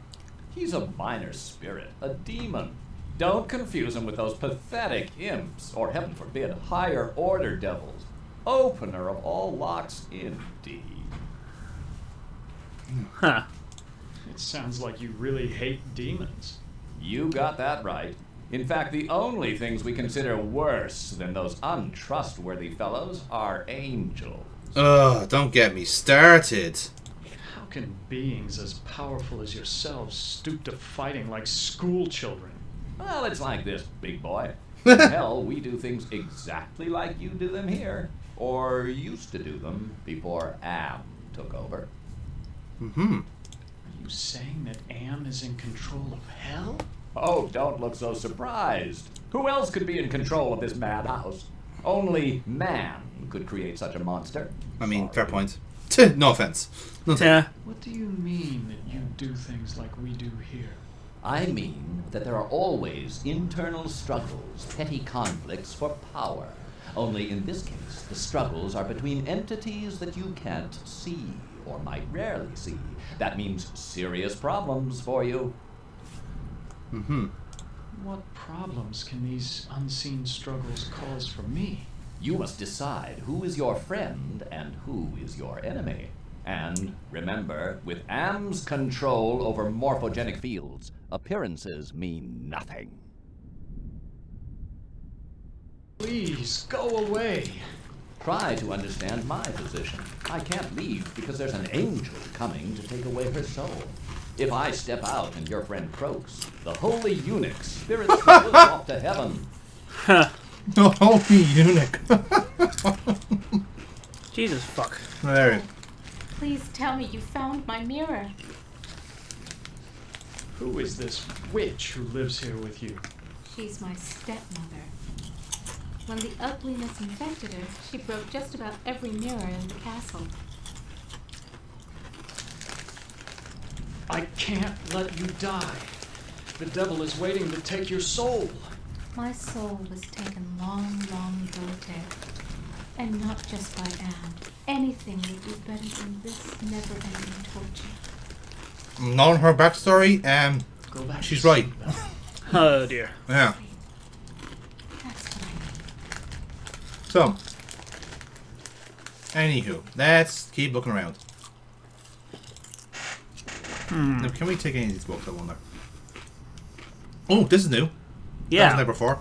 He's a minor spirit, a demon. Don't confuse him with those pathetic imps, or heaven forbid, higher order devils. Opener of all locks, indeed. Huh. It sounds like you really hate demons. You got that right. In fact, the only things we consider worse than those untrustworthy fellows are angels. Ugh, don't get me started. How can beings as powerful as yourselves stoop to fighting like school children? Well, it's like this, big boy. In hell, we do things exactly like you do them here. Or used to do them before Am took over. Mm-hmm. Are you saying that Am is in control of hell? Oh, don't look so surprised. Who else could be in control of this madhouse? Only man could create such a monster. I mean, fair Sorry. point. No offense. Yeah. What do you mean that you do things like we do here? I mean that there are always internal struggles, petty conflicts for power. Only in this case, the struggles are between entities that you can't see, or might rarely see. That means serious problems for you. Mm-hmm. What problems can these unseen struggles cause for me? You must decide who is your friend and who is your enemy. And remember, with Am's control over morphogenic fields, appearances mean nothing. Please, go away. Try to understand my position. I can't leave because there's an angel coming to take away her soul. If I step out and your friend croaks, the holy eunuch spirits the will off to heaven. The holy eunuch. Jesus fuck. There. Please tell me you found my mirror. Who is this witch who lives here with you? She's my stepmother. When the ugliness infected her, she broke just about every mirror in the castle. I can't let you die. The devil is waiting to take your soul. My soul was taken long, long ago, Ted. And not just by Anne. Anything would be better than this never-ending torture. Knowing her backstory, Go back she's to right. sleep, Bella. Oh dear. Yeah. That's what I need. So, anywho, let's keep looking around. Now, can we take any of these books? I wonder. Oh, this is new. That Yeah. wasn't there before.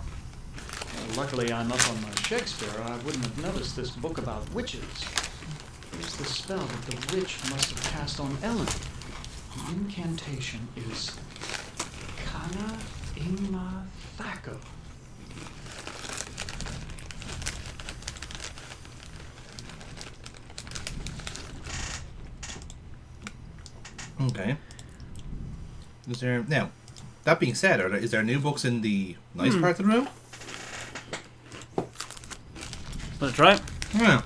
Well, luckily, I'm up on my Shakespeare, or I wouldn't have noticed this book about witches. Here's the spell that the witch must have cast on Ellen. The incantation is Kana Ima Thaco. Okay. Is there now? That being said, is there new books in the nice part of the room? Let's try it. Yeah.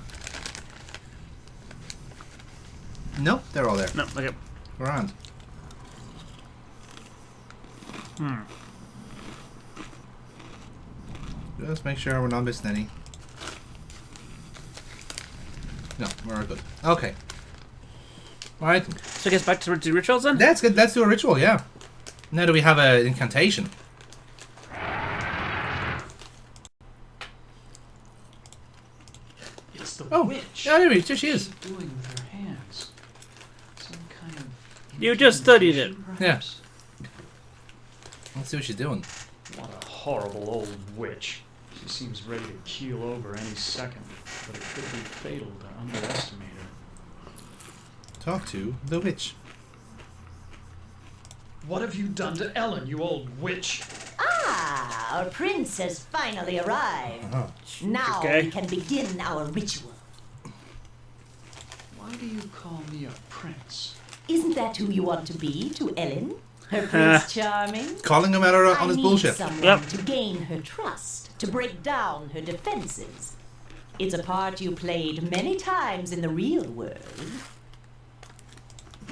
No, they're all there. No, okay. Grand. Just make sure we're not missing any. No, we're good. Okay. Alright. So I guess back to the rituals then? That's good. Let's do a ritual, yeah. Now do we have an incantation? It's the Oh, witch. yeah, there she is. What's she doing with her hands? Some kind of You just studied it. incantation, Yeah. perhaps? Let's see what she's doing. What a horrible old witch. She seems ready to keel over any second, but it could be fatal to underestimate her. Talk to the witch. What have you done to Ellen, you old witch? Ah, our prince has finally arrived. Now Okay. we can begin our ritual. Why do you call me a prince? Isn't that who you want to be to Ellen? Her Prince Charming? Calling him out on I his need bullshit. someone Yep. to gain her trust, to break down her defenses. It's a part you played many times in the real world.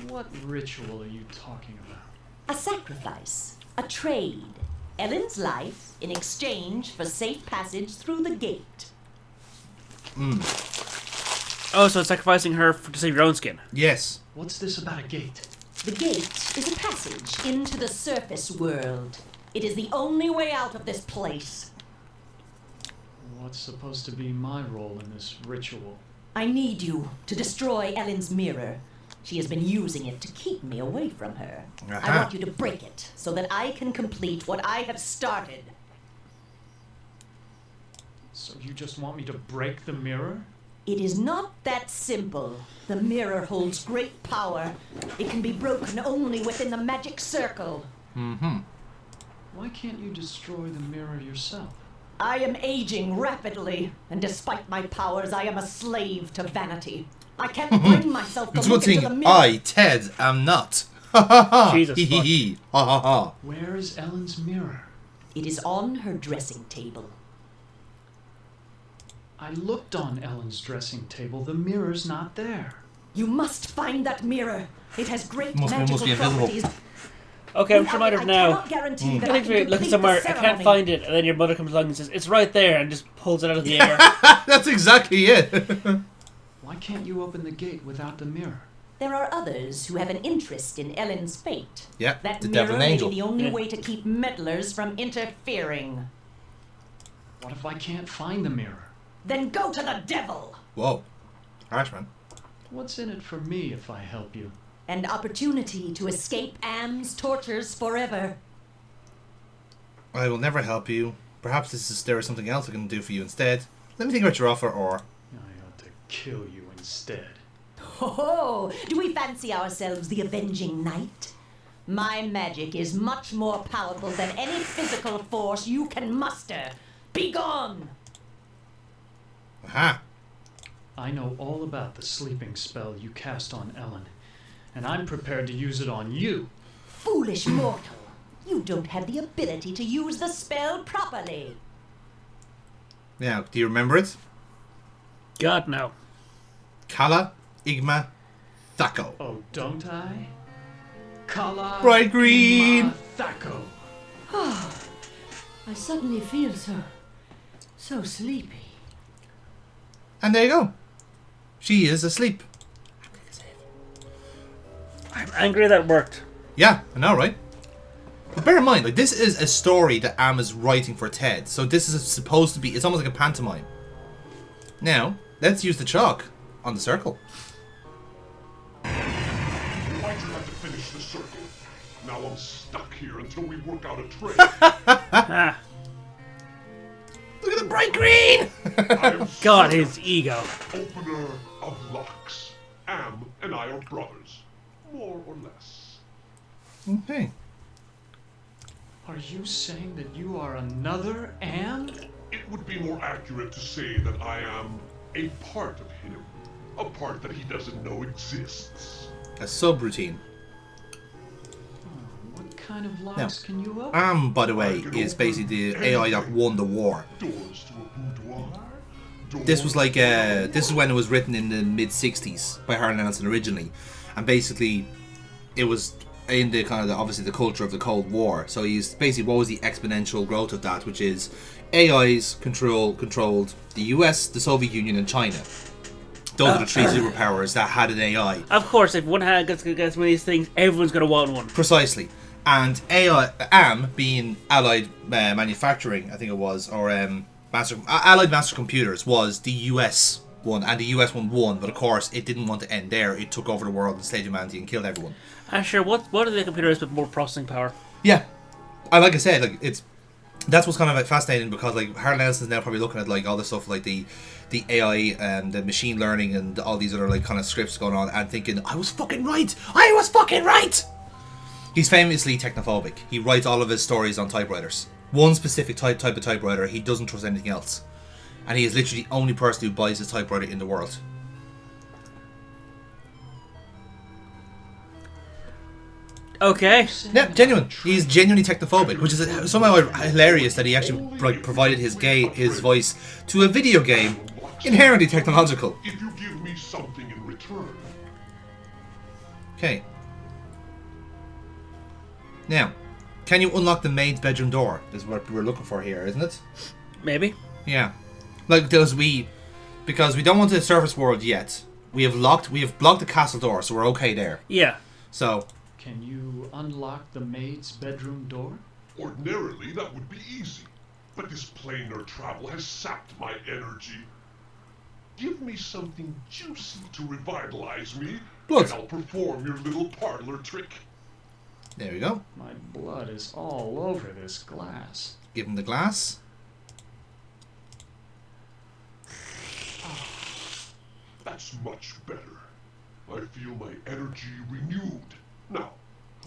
What ritual are you talking about? A sacrifice, a trade. Ellen's life in exchange for safe passage through the gate. Oh, so it's sacrificing her to save your own skin. Yes. What's this about a gate? The gate is a passage into the surface world. It is the only way out of this place. What's supposed to be my role in this ritual? I need you to destroy Ellen's mirror. She has been using it to keep me away from her. I Aha. want you to break it so that I can complete what I have started. So you just want me to break the mirror? It is not that simple. The mirror holds great power. It can be broken only within the magic circle. Why can't you destroy the mirror yourself? I am aging rapidly, and despite my powers, I am a slave to vanity. I can't bring myself to It's a good look into thing the mirror. I, Ted, am not. Ha ha ha. Jesus Hee hee fuck. hee. Ha ha ha. Where is Ellen's mirror? It is on her dressing table. I looked on Ellen's dressing table. The mirror's not there. You must find that mirror. It has great Must be magical invisible. properties. Okay, I'm Without reminded it, I now. cannot guarantee that I I think can we're looking complete somewhere, the I can't ceremony. find it, and then your mother comes along and says, it's right there, and just pulls it out of the air. That's exactly it. Why can't you open the gate without the mirror? There are others who have an interest in Ellen's fate. Yeah, That the mirror devil and may angel. be the only Yeah. way to keep meddlers from interfering. What if I can't find the mirror? Then go to the devil! Whoa. Harsh, man. What's in it for me if I help you? An opportunity to escape Am's tortures forever. I will never help you. Perhaps there is something else I can do for you instead. Let me think about your offer, or... I ought to kill you instead. Oh, do we fancy ourselves the avenging knight? My magic is much more powerful than any physical force you can muster. Be gone! Aha. I know all about the sleeping spell you cast on Ellen, and I'm prepared to use it on you. Foolish mortal! You don't have the ability to use the spell properly. Now, do you remember it? God, no. Kala, Igma, Thaco. Oh, don't I? Kala Bright green. Thaco. I suddenly feel so sleepy. And there you go. She is asleep. I'm angry that worked. Yeah, I know, right? But bear in mind, like, this is a story that Am is writing for Ted. So this is supposed to be, it's almost like a pantomime. Now, let's use the chalk on the circle. Why'd you have to finish the circle? Now I'm stuck here until we work out a trade. Ah, Look at the bright green! God, his ego. Opener of locks. Am and I are brothers. More or less. Okay. Are you saying that you are another Am? It would be more accurate to say that I am a part of him. A part that he doesn't know exists. A subroutine. What kind of locks can you open? Am, by the way, is basically the AI that won the war. Doors to a boudoir. This was like, this is when it was written in the mid-60s by Harlan Ellison originally. And basically, it was in the kind of, obviously, the culture of the Cold War. So he's basically, what was the exponential growth of that, which is AIs controlled the US, the Soviet Union, and China. Those are the three superpowers that had an AI. Of course, if one hand gets one of these things, everyone's going to want one. Precisely. And AM, being Allied Manufacturing, I think it was, or Allied Master Computers, was the US one, and the US one won, but of course it didn't want to end there. It took over the world, enslaved humanity, and killed everyone. Sure, what are the computers with more processing power? Yeah. And like I said, like, that's what's kind of like fascinating, because like Harlan Ellison is now probably looking at like all this stuff like the AI and the machine learning and all these other like kind of scripts going on, and thinking, I was fucking right! He's famously technophobic. He writes all of his stories on typewriters. One specific type of typewriter. He doesn't trust anything else. And he is literally the only person who buys his typewriter in the world. Okay. Yeah, genuine. He's genuinely technophobic, which is somehow hilarious that he actually like provided his voice to a video game inherently technological. If you give me something in return. Okay. Now, can you unlock the maid's bedroom door? Is what we're looking for here, isn't it? Maybe. Yeah. Like, because we don't want the surface world yet. We have blocked the castle door, so we're okay there. Yeah. So. Can you unlock the maid's bedroom door? Ordinarily, that would be easy. But this planar travel has sapped my energy. Give me something juicy to revitalize me, Blood. and I'll perform your little parlor trick. There we go. My blood is all over this glass. Give him the glass. That's much better. I feel my energy renewed. Now,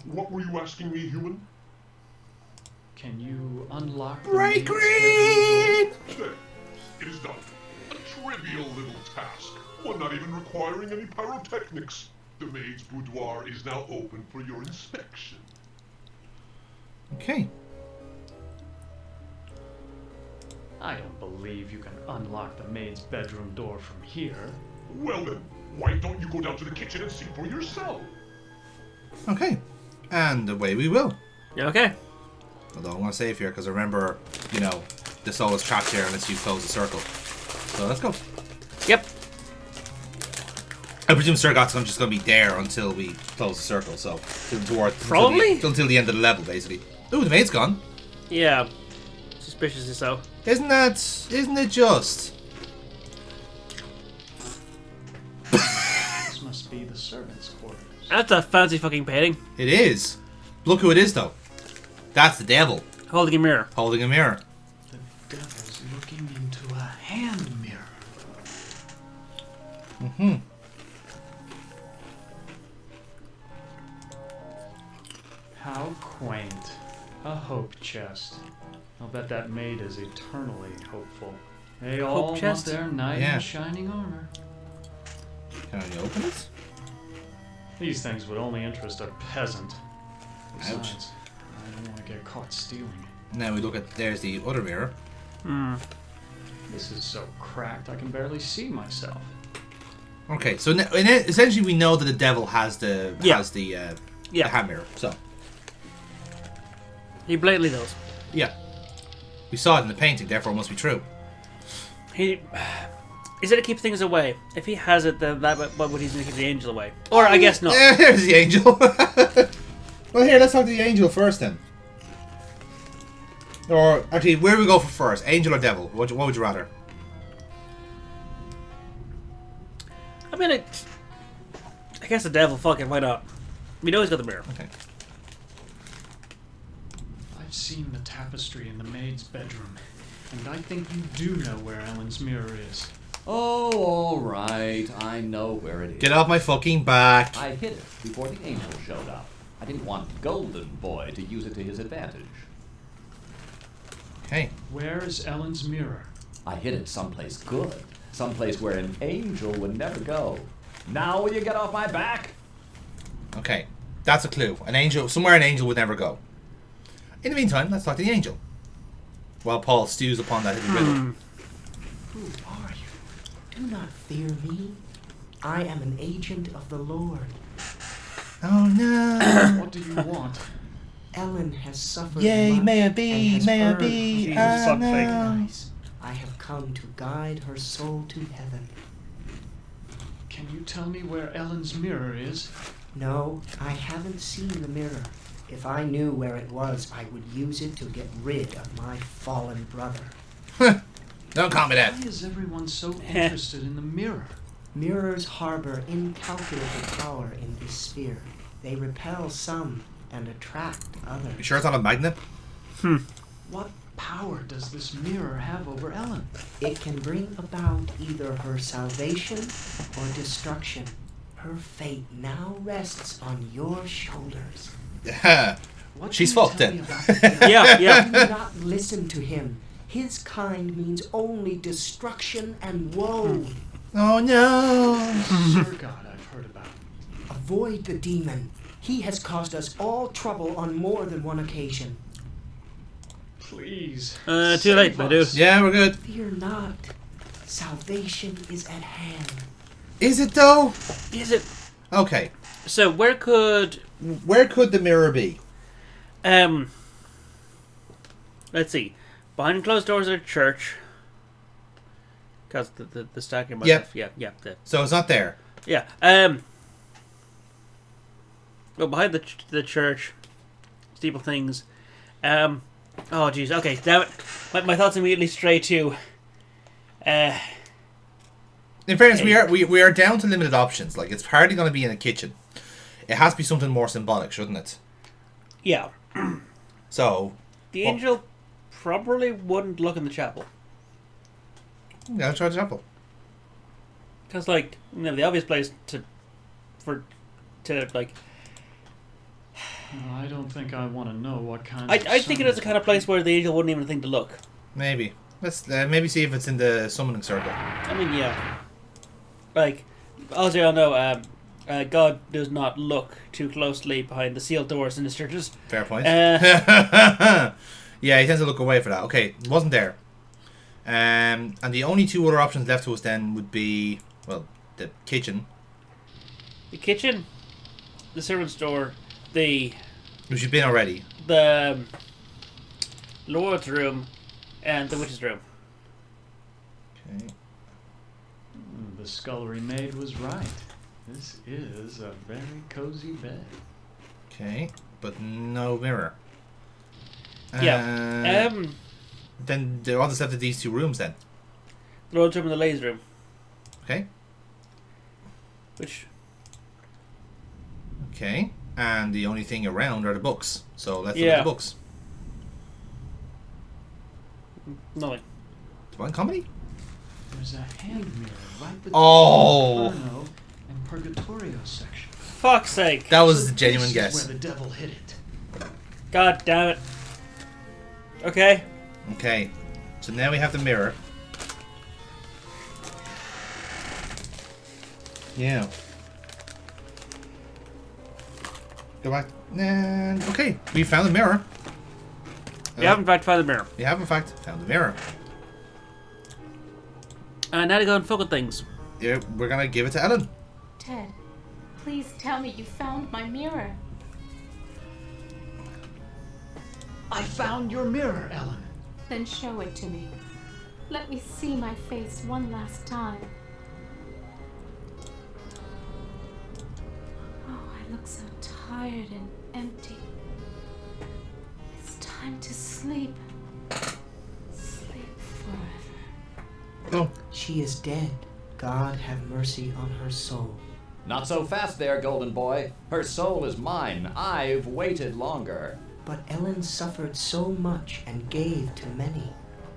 what were you asking me, human? Can you unlock the Bright maid's green! There. It is done. A trivial little task. One not even requiring any pyrotechnics. The maid's boudoir is now open for your inspection. Okay. I don't believe you can unlock the maid's bedroom door from here. Well then, why don't you go down to the kitchen and see for yourself? Okay. And away we will. Okay. Although I'm going to save here, because I remember, the soul is trapped here unless you close the circle. So let's go. Yep. I presume Sir Gott's just going to be there until we close the circle, so Probably. until the end of the level, basically. Ooh, the maid's gone. Yeah. Suspiciously so. Isn't it just? be the servants' quarters. That's a fancy fucking painting. It is. Look who it is, though. That's the devil. Holding a mirror. Holding a mirror. The devil's looking into a hand mirror. Mm-hmm. How quaint. A hope chest. I'll bet that maid is eternally hopeful. They all want chest? their knight Yeah. in shining armor. Can I open it? These things would only interest a peasant. Ouch. Besides, I don't want to get caught stealing it. Now we look at, there's the other mirror. This is so cracked I can barely see myself. Okay, so essentially we know that the devil has the hand mirror. So He blatantly does. yeah, we saw it in the painting, therefore it must be true. He said to keep things away. If he has it, then what would he do to keep the angel away? Or I guess not. There's the angel. Well, here, let's talk to the angel first then. Or actually, where do we go for first? Angel or devil? What would you rather? I mean, I guess the devil. Fuck it, why not? We know he's got the mirror. Okay. I've seen the tapestry in the maid's bedroom, and I think you do know where Ellen's mirror is. Oh, all right. I know where it is. Get off my fucking back. I hid it before the angel showed up. I didn't want Golden Boy to use it to his advantage. Okay. Where is Ellen's mirror? I hid it someplace good. Someplace where an angel would never go. Now will you get off my back? Okay. That's a clue. An angel, somewhere an angel would never go. In the meantime, let's talk to the angel. While Paul stews upon that hidden riddle. Who are you? Do not fear me. I am an agent of the Lord. Oh no. What do you want? Ellen has suffered Yay, much may it and be, has may it earned be. Jesus, Oh fuck no. sacrifice. I have come to guide her soul to heaven. Can you tell me where Ellen's mirror is? No, I haven't seen the mirror. If I knew where it was, I would use it to get rid of my fallen brother. Don't call me that. Why is everyone so interested in the mirror? Mirrors harbor incalculable power in this sphere. They repel some and attract others. You sure it's not a magnet? What power does this mirror have over Ellen? It can bring about either her salvation or destruction. Her fate now rests on your shoulders. Yeah. What She's can you fucked tell then. me about the mirror? Yeah. Do not listen to him. His kind means only destruction and woe. Oh no. Sir God I've heard about. Avoid the demon. He has caused us all trouble on more than one occasion. Please. Too late, save my us. dude. Yeah, we're good. Fear not. Salvation is at hand. Is it though? Is it? Okay. So where could the mirror be? let's see, behind closed doors at a church, because the stacking. Yep. Yeah. So it's not there. Yeah. Well, behind the church, steeple things. Oh, jeez. Okay, damn it. My thoughts immediately stray to. In fairness, we are down to limited options. Like, it's hardly going to be in a kitchen. It has to be something more symbolic, shouldn't it? Yeah. So The angel probably wouldn't look in the chapel. Yeah, try the chapel. Because, like, you know, the obvious place to like. I don't think I want to know what kind I think it is the kind of place where the angel wouldn't even think to look. Maybe. Let's maybe see if it's in the summoning circle. I mean, yeah. Like, as we all know, God does not look too closely behind the sealed doors in his churches. Fair point. Yeah, he tends to look away for that. Okay, it wasn't there. And the only two other options left to us then would be, well, the kitchen. The kitchen, the servant's door, which you've been already. The Lord's room, and the witch's room. Okay. The scullery maid was right. This is a very cozy bed. Okay, but no mirror. Yeah. Then they're all just left of these two rooms then. The Lord's room and the ladies' room. Okay. Which, Okay. And the only thing around are the books. So let's look at the books. Nothing. Divine Comedy? There's a hand mirror right between Oh! the Inferno and Purgatorio section. Fuck's sake. That was a genuine This guess. is where the devil hid it. God damn it. Okay. Okay. So now we have the mirror. Yeah. Go back. And okay, we found the mirror. We have in fact found the mirror. We have in fact found the mirror. Now to go and fuck with things. Yeah, we're gonna give it to Ellen. Ted, please tell me you found my mirror. I found your mirror, Ellen. Then show it to me. Let me see my face one last time. Oh, I look so tired and empty. It's time to sleep. Sleep forever. Oh. She is dead. God have mercy on her soul. Not so fast there, Golden Boy. Her soul is mine. I've waited longer. But Ellen suffered so much and gave to many.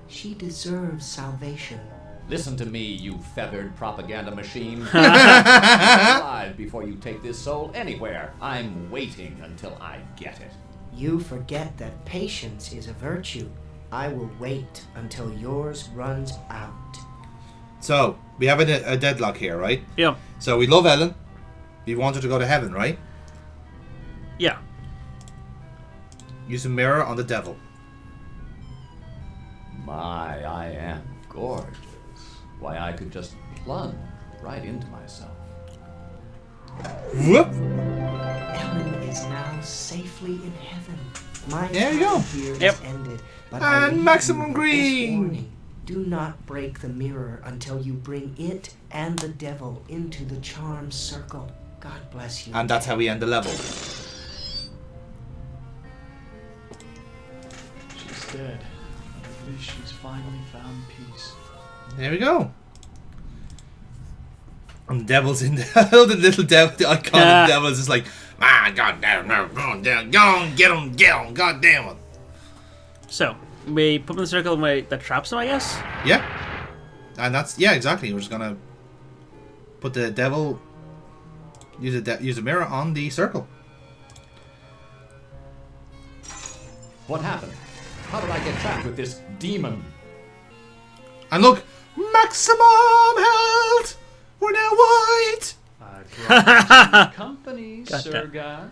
She deserves salvation. Listen to me, you feathered propaganda machine. I'm alive before you take this soul anywhere. I'm waiting until I get it. You forget that patience is a virtue. I will wait until yours runs out. So, we have a deadlock here, right? Yeah. So, we love Ellen. We want her to go to heaven, right? Yeah. Use a mirror on the devil. My, I am gorgeous. Why, I could just plunge right into myself. Whoop! Ellen is now safely in heaven. My There you go. time here is ended. But I And leave maximum you with green. this warning. Do not break the mirror until you bring it and the devil into the charm circle. God bless you. And that's how we end the level. She's dead. At least she's finally found peace. There we go. And the devil's in the little devil, the icon of the devil is just like, ah, goddamn, no, go on, get him, goddamn it. So, we put him in the circle and that traps him, I guess? Yeah. And that's, yeah, exactly. We're just gonna put the devil, use a mirror on the circle. What happened? How did I get trapped with this demon? And look, maximum health! We're now white! I brought you company, Got Sir that. God.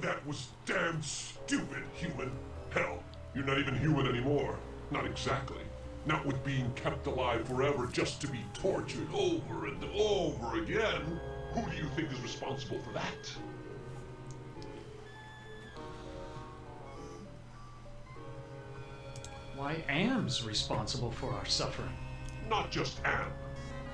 That was damn stupid, human. Hell, you're not even human anymore. Not exactly. Not with being kept alive forever just to be tortured over and over again. Who do you think is responsible for that? Why, Am's responsible for our suffering. Not just Am.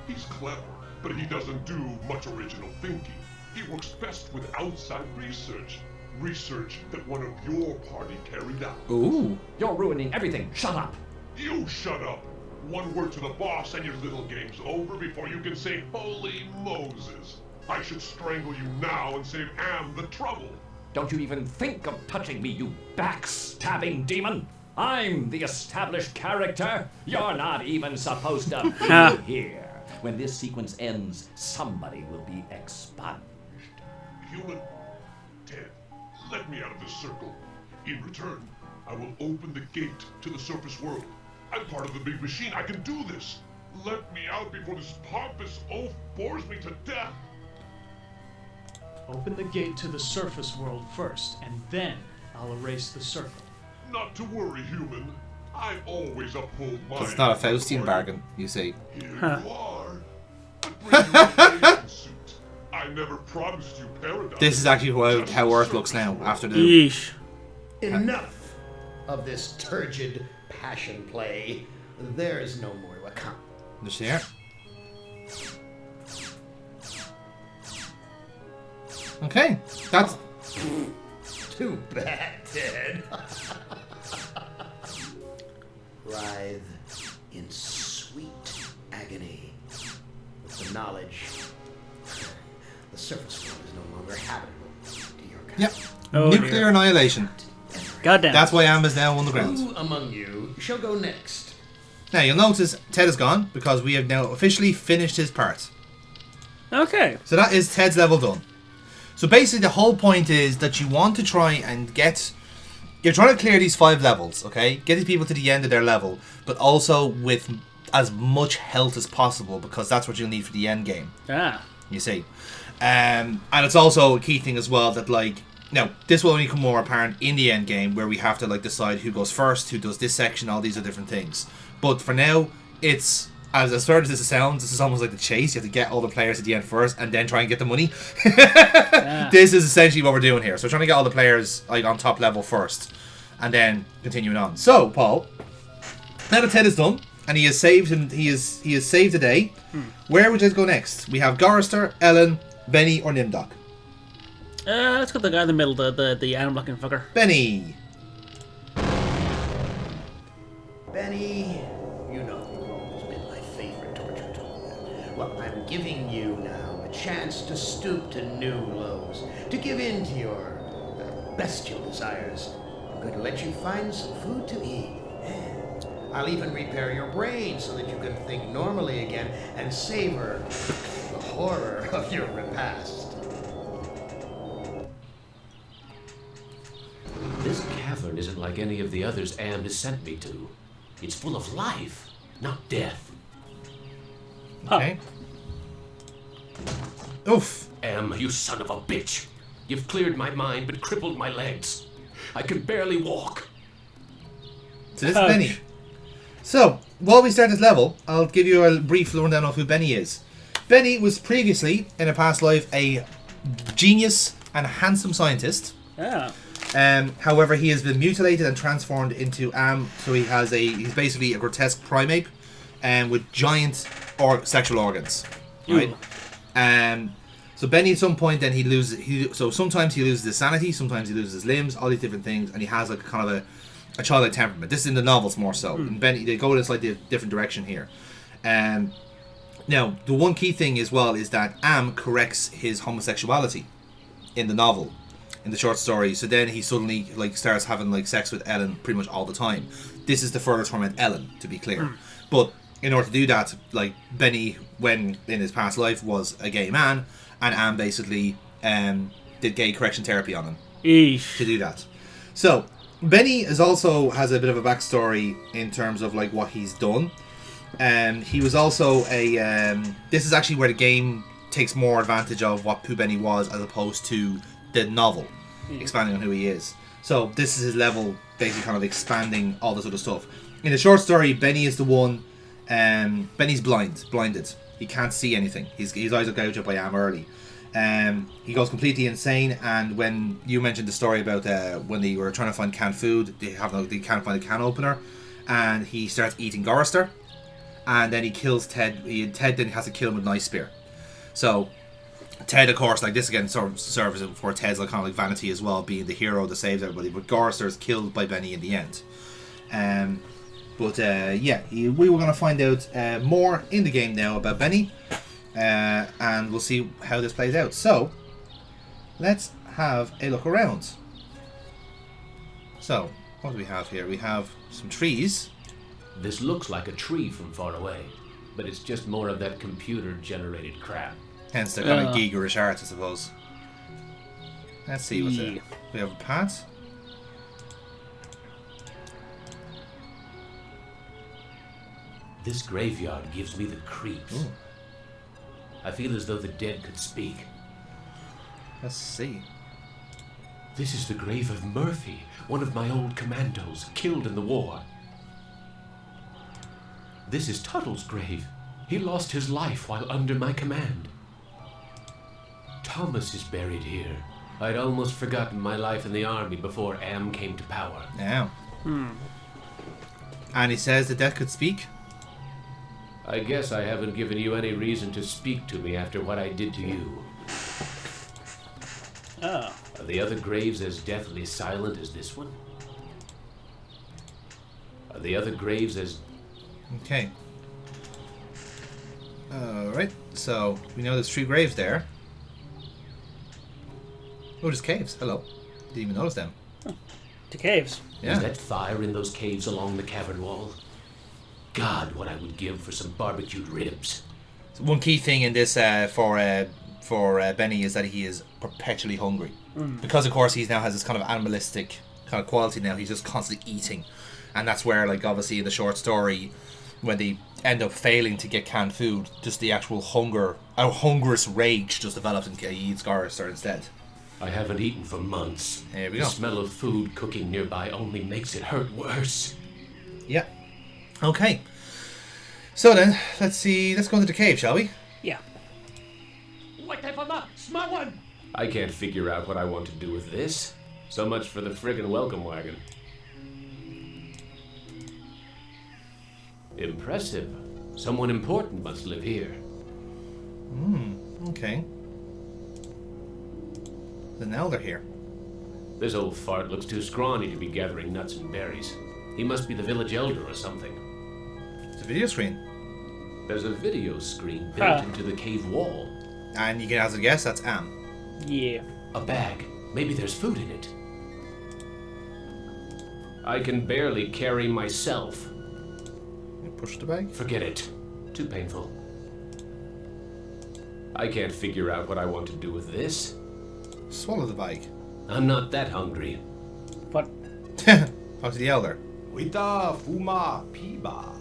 He's clever, but he doesn't do much original thinking. He works best with outside research. Research that one of your party carried out. Ooh. You're ruining everything. Shut up. You shut up. One word to the boss and your little game's over before you can say, Holy Moses. I should strangle you now and save Am the trouble. Don't you even think of touching me, you backstabbing demon. I'm the established character. You're not even supposed to be here. When this sequence ends, somebody will be expunged. Human, Ted, let me out of this circle. In return, I will open the gate to the surface world. I'm part of the big machine. I can do this. Let me out before this pompous oaf bores me to death. Open the gate to the surface world first, and then I'll erase the circle. Not to worry, human. I always uphold my... It's not a Faustian bargain, you see. Here you are. But bring you a suit. I never promised you paradise. This is actually how Earth looks now, after the... Yeesh. Enough of this turgid passion play. There's no more to come. Just here. Okay, that's... Too bad, Ted. Writhe in sweet agony with the knowledge the surface world is no longer habitable. Yep. Oh, Nuclear dear. annihilation. Goddamn. That's why Am is now underground. Who among you shall go next? Now, you'll notice Ted is gone because we have now officially finished his part. Okay. So that is Ted's level done. So basically the whole point is that you want to try and get... You're trying to clear these 5 levels, okay? Get these people to the end of their level, but also with as much health as possible because that's what you'll need for the end game. Ah. You see. And it's also a key thing as well that, like... Now, this will only become more apparent in the end game where we have to, like, decide who goes first, who does this section, all these are different things. But for now, it's... As hard as this sounds, this is almost like the chase. You have to get all the players at the end first and then try and get the money. Yeah. This is essentially what we're doing here. So we're trying to get all the players like on top level first and then continuing on. So, Paul, now that Ted is done and he has saved the day, where would you go next? We have Gorrister, Ellen, Benny, or Nimdoc. Let's get the guy in the middle, the animal looking fucker. Benny. Benny, you know you've always been my favorite torture tool. Well, I'm giving you now a chance to stoop to new lows, to give in to your bestial desires. I'm going to let you find some food to eat. And I'll even repair your brain so that you can think normally again and savor the horror of your repast. This cavern isn't like any of the others Am has sent me to. It's full of life, not death. Okay. Oof. Am, you son of a bitch. You've cleared my mind but crippled my legs. I can barely walk. So this is Benny. So, while we start this level, I'll give you a brief rundown of who Benny is. Benny was previously, in a past life, a genius and handsome scientist. Yeah. However, he has been mutilated and transformed into Am, so he's basically a grotesque primate, with giant sexual organs, right? So Benny, at some point, then so sometimes he loses his sanity, sometimes he loses his limbs, all these different things, and he has like kind of a childlike temperament. This is in the novels more so. And Benny, they go in a slightly different direction here. Now, the one key thing as well is that Am corrects his homosexuality in the novel. In the short story, so then he suddenly like starts having like sex with Ellen pretty much all the time. This is to further torment Ellen, to be clear. But in order to do that, like Benny, when in his past life, was a gay man, and Am basically did gay correction therapy on him to do that. So Benny has a bit of a backstory in terms of like what he's done. He was also this is actually where the game takes more advantage of what who Benny was as opposed to the novel, expanding on who he is. So this is his level, basically kind of expanding all this other stuff. In the short story, Benny is the one. Benny's blinded. He can't see anything. His eyes are gouged up by Am early. He goes completely insane. And when you mentioned the story about when they were trying to find canned food, they can't find a can opener, and he starts eating Gorrister, and then he kills Ted. Ted then has to kill him with an ice spear. So Ted, of course, like this again sort of serves for Ted's like kind of like vanity as well, being the hero that saves everybody. But Gorrister is killed by Benny in the end. We were going to find out more in the game now about Benny, and we'll see how this plays out. So let's have a look around. So what do we have here? We have some trees. This looks like a tree from far away, but it's just more of that computer-generated crap. Hence the kind of geegerish art, I suppose. Let's see what's there. We have a path. This graveyard gives me the creeps. Ooh. I feel as though the dead could speak. Let's see. This is the grave of Murphy, one of my old commandos, killed in the war. This is Tuttle's grave. He lost his life while under my command. Thomas is buried here. I'd almost forgotten my life in the army before Am came to power. Now. And he says the dead could speak? I guess I haven't given you any reason to speak to me after what I did to you. Oh. Are the other graves as deathly silent as this one? Are the other graves as... Okay. Alright, so we know there's 3 graves there. Oh, there's caves. Hello. Didn't even notice them. To caves. Yeah. Is that fire in those caves along the cavern wall? God, what I would give for some barbecued ribs. So one key thing in this for Benny is that he is perpetually hungry. Because, of course, he now has this kind of animalistic kind of quality now. He's just constantly eating. And that's where, like, obviously in the short story, when they end up failing to get canned food, just the actual hungerous rage just develops and he eats Garrister instead. I haven't eaten for months. There we The go. smell of food cooking nearby only makes it hurt worse. Yeah. Okay. So then, let's go into the cave, shall we? Yeah. Wait for my smart one! I can't figure out what I want to do with this. So much for the friggin' welcome wagon. Impressive. Someone important must live here. Okay. There's an elder here. This old fart looks too scrawny to be gathering nuts and berries. He must be the village elder or something. It's a video screen. There's a video screen built into the cave wall. And you can hazard a guess, that's Am. Yeah. A bag. Maybe there's food in it. I can barely carry myself. You push the bag. Forget it. Too painful. I can't figure out what I want to do with this. Swallow the bag. I'm not that hungry. What? Talk to the elder. Wita Fuma Piba.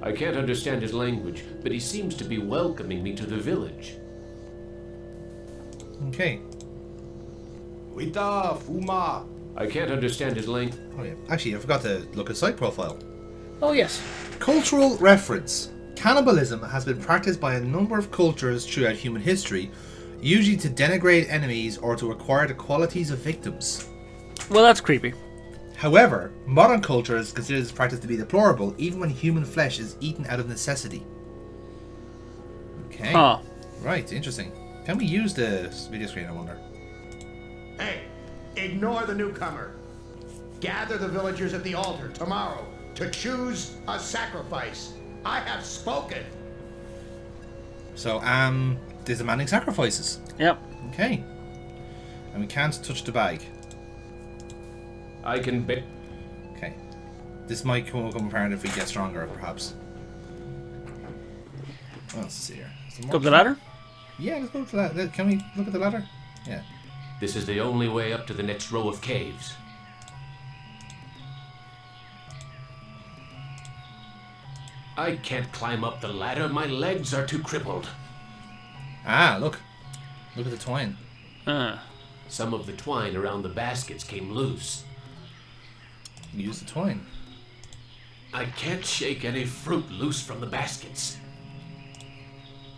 I can't understand his language, but he seems to be welcoming me to the village. Okay. Wita Fuma. I can't understand his language. Oh yeah. Actually, I forgot to look at site profile. Oh, yes. Cultural reference. Cannibalism has been practiced by a number of cultures throughout human history, usually to denigrate enemies or to acquire the qualities of victims. Well, that's creepy. However, modern cultures consider this practice to be deplorable, even when human flesh is eaten out of necessity. Okay. Huh. Right, interesting. Can we use the video screen, I wonder? Hey, ignore the newcomer. Gather the villagers at the altar tomorrow to choose a sacrifice. I have spoken. So, they're demanding sacrifices. Yep. Okay. And we can't touch the bag. I can bet. Okay. This might come apparent if we get stronger, perhaps. What else is here? Is there more? Go up the ladder? Yeah, let's go up the ladder. Can we look at the ladder? Yeah. This is the only way up to the next row of caves. I can't climb up the ladder. My legs are too crippled. Ah, look. Look at the twine. Some of the twine around the baskets came loose. Use the twine. I can't shake any fruit loose from the baskets.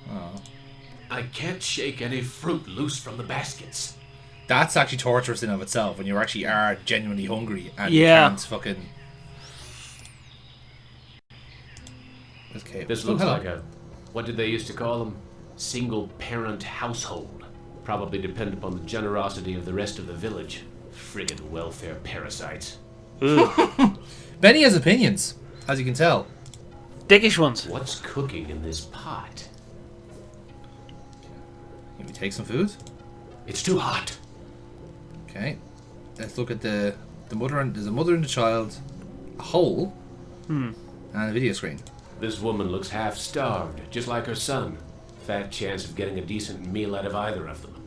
Oh. I can't shake any fruit loose from the baskets. That's actually torturous in of itself when you actually are genuinely hungry and Yeah. you can't fucking... Okay. This looks like a, what did they used to call them? Single-parent household. Probably depend upon the generosity of the rest of the village. Friggin' welfare parasites. Benny has opinions, as you can tell. Dickish ones. What's cooking in this pot? Can we take some food? It's too hot. Okay. Let's look at the mother and there's a mother and a child, a hole, and a video screen. This woman looks half-starved, just like her son. Fat chance of getting a decent meal out of either of them.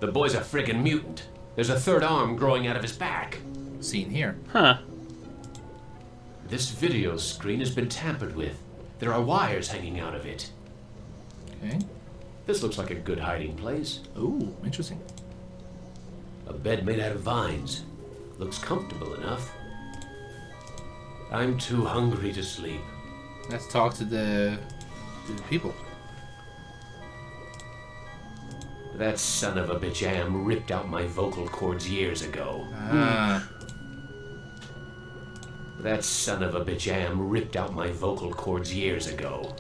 The boy's a friggin' mutant. There's a third arm growing out of his back. Seen here. Huh. This video screen has been tampered with. There are wires hanging out of it. Okay. This looks like a good hiding place. Ooh, interesting. A bed made out of vines. Looks comfortable enough. I'm too hungry to sleep. Let's talk to the people. That son of a bitch Am ripped out my vocal cords years ago. Ah. That son of a bitch Am ripped out my vocal cords years ago.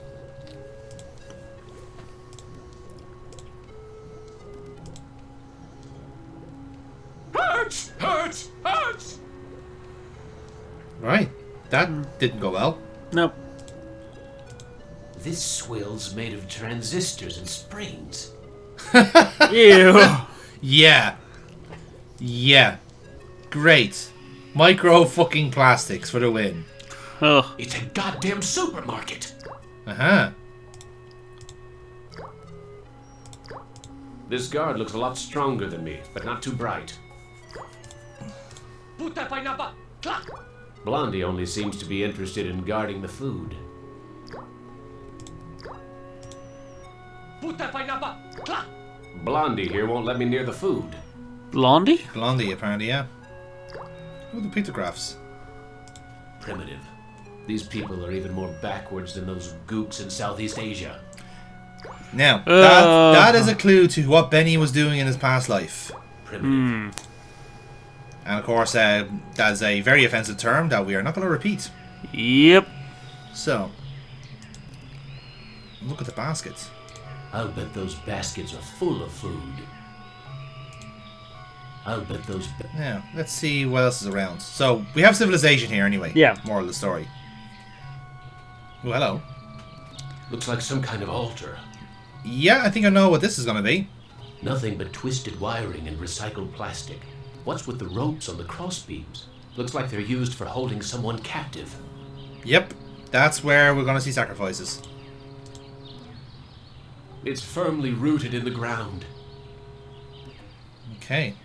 Hurts! Hurts! Hurts! Right. That didn't go well. Nope. This swill's made of transistors and springs. Ew. Yeah. Yeah. Great. Micro fucking plastics for the win. Oh. It's a goddamn supermarket. Uh-huh. This guard looks a lot stronger than me, but not too bright. Blondie only seems to be interested in guarding the food. Blondie here won't let me near the food. Blondie? Blondie, apparently, yeah. Oh, the pictographs. Primitive. These people are even more backwards than those gooks in Southeast Asia. Now, that is a clue to what Benny was doing in his past life. Primitive. And of course, that's a very offensive term that we are not going to repeat. Yep. So, look at the baskets. I'll bet those baskets are full of food. I'll bet those... Now, let's see what else is around. So, we have civilization here anyway. Yeah. Moral of the story. Oh, hello. Looks like some kind of altar. Yeah, I think I know what this is going to be. Nothing but twisted wiring and recycled plastic. What's with the ropes on the crossbeams? Looks like they're used for holding someone captive. Yep, that's where we're going to see sacrifices. It's firmly rooted in the ground. Okay.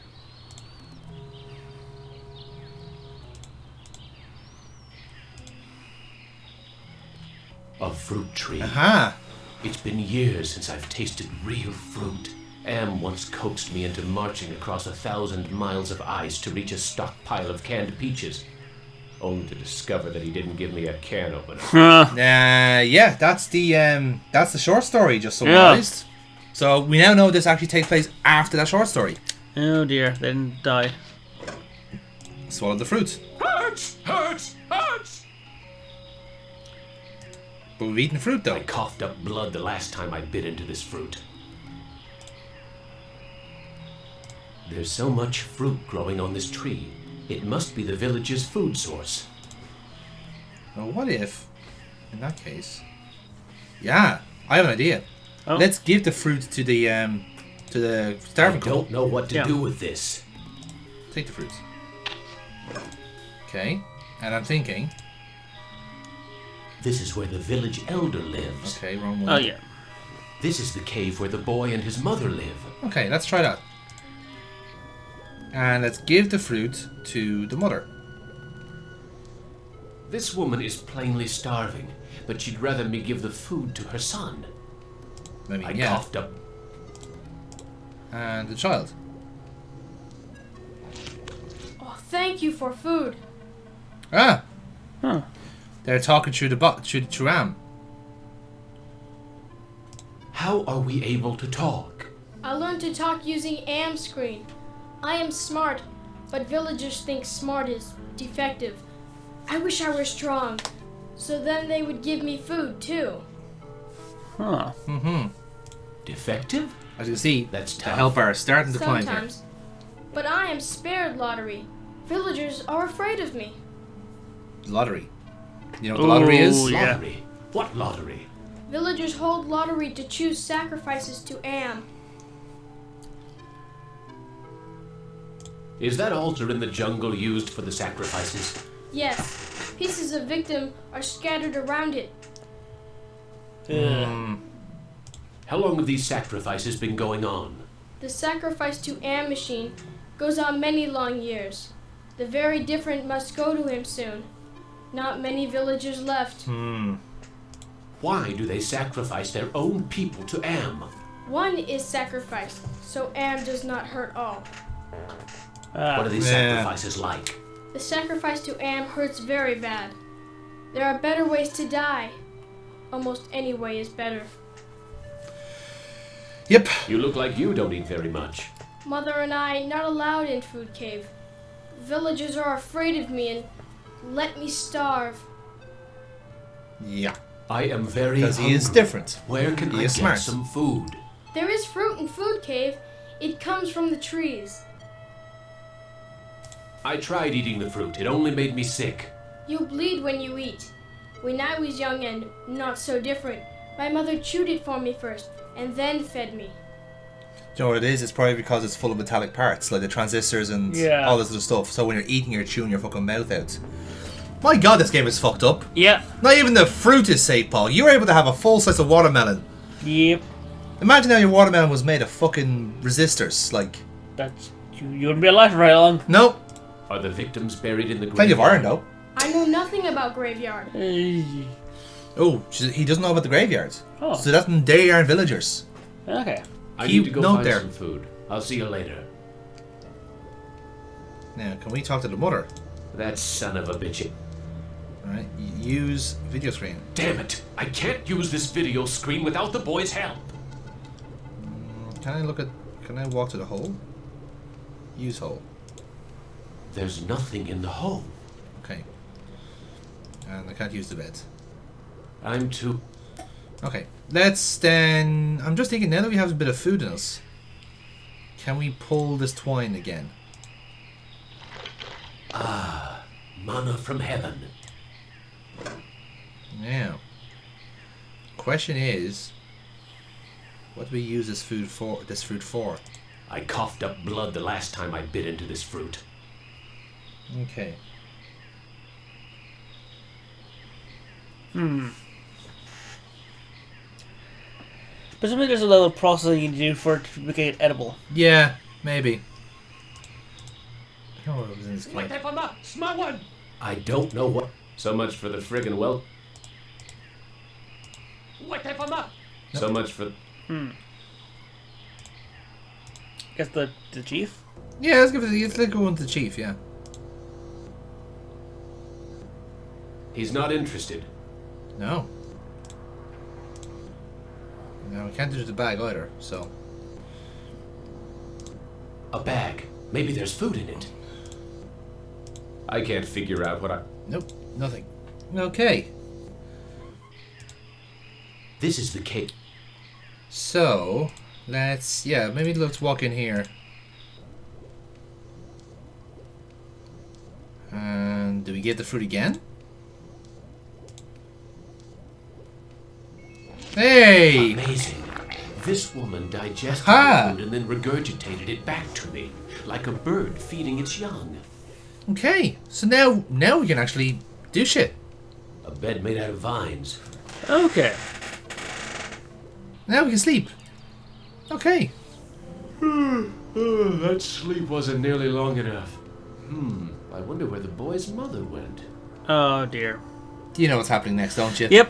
A fruit tree. Aha! It's been years since I've tasted real fruit. Am once coaxed me into marching across 1,000 miles of ice to reach a stockpile of canned peaches, only to discover that he didn't give me a can opener. Yeah, that's the short story just summarized. Yeah. So we now know this actually takes place after that short story. Oh dear, they didn't die. Swallowed the fruit. Hurts! Hurts! Hurts! But we've eaten fruit though. I coughed up blood the last time I bit into this fruit. There's so much fruit growing on this tree. It must be the village's food source. Well, what if, in that case... Yeah, I have an idea. Oh. Let's give the fruit to the starving couple. I don't know what to do with this. Take the fruit. Okay, and I'm thinking... This is where the village elder lives. Okay, wrong one. Oh yeah. This is the cave where the boy and his mother live. Okay, let's try that. And let's give the fruit to the mother. This woman is plainly starving, but she'd rather me give the food to her son. I coughed up. And the child. Oh, thank you for food. Ah! Huh. They're talking through through Am. How are we able to talk? I learned to talk using Am screen. I am smart, but villagers think smart is defective. I wish I were strong, so then they would give me food too. Huh. Mm-hmm. Defective? As you can see, that's the helper are starting to climb here. Sometimes. But I am spared lottery. Villagers are afraid of me. Lottery. You know what the lottery is? Yeah. Lottery? What lottery? Villagers hold lottery to choose sacrifices to Am. Is that altar in the jungle used for the sacrifices? Yes, pieces of victim are scattered around it. How long have these sacrifices been going on? The sacrifice to Am machine goes on many long years. The very different must go to him soon. Not many villagers left. Why do they sacrifice their own people to Am? One is sacrificed, so Am does not hurt all. What are these sacrifices like? The sacrifice to Am hurts very bad. There are better ways to die. Almost any way is better. Yep. You look like you don't eat very much. Mother and I not allowed in Food Cave. Villagers are afraid of me and let me starve. Yeah. I am very Because hungry. he is different. Where can I is get smart. some food? There is fruit in Food Cave. It comes from the trees. I tried eating the fruit. It only made me sick. You bleed when you eat. When I was young and not so different, my mother chewed it for me first and then fed me. you know what it is? It's probably because it's full of metallic parts, like the transistors and all this other stuff. So when you're eating, you're chewing your fucking mouth out. My god, this game is fucked up. Yeah. Not even the fruit is safe, Paul. You were able to have a full slice of watermelon. Yep. Imagine how your watermelon was made of fucking resistors, like. That's you wouldn't be alive for very long. Nope. Are the victims buried in the Plenty of iron, though. I know nothing about graveyard. Oh, he doesn't know about the graveyards. Oh. So they aren't villagers. Okay. I need to go find some food. I'll see you later. Now, can we talk to the mother? That son of a bitch. Alright, use video screen. Damn it! I can't use this video screen without the boy's help. Can I walk to the hole? Use hole. There's nothing in the hole. Okay. And I can't use the bed. I'm too... Okay. Let's then... I'm just thinking, now that we have a bit of food in us, can we pull this twine again? Ah, manna from heaven. Now, question is, what do we use this fruit for? I coughed up blood the last time I bit into this fruit. Okay. Presumably there's a little processing you need to do for it to make it edible. Yeah, maybe. I don't know what was in this cave. Wait for that, smart one! I don't know what... So much for the friggin' well... Wait for that! So much for... Guess the chief? Yeah, let's go on to the chief, yeah. He's not interested. No. No, we can't do the bag either, so... A bag. Maybe there's food in it. I can't figure out what I... Nope, nothing. Okay. This is the cave. So, maybe let's walk in here. And do we get the fruit again? Hey! Amazing. This woman digested Aha! the food and then regurgitated it back to me, like a bird feeding its young. Okay, so now we can actually do shit. A bed made out of vines. Okay. Now we can sleep. Okay. That sleep wasn't nearly long enough. I wonder where the boy's mother went. Oh dear. You know what's happening next, don't you? Yep.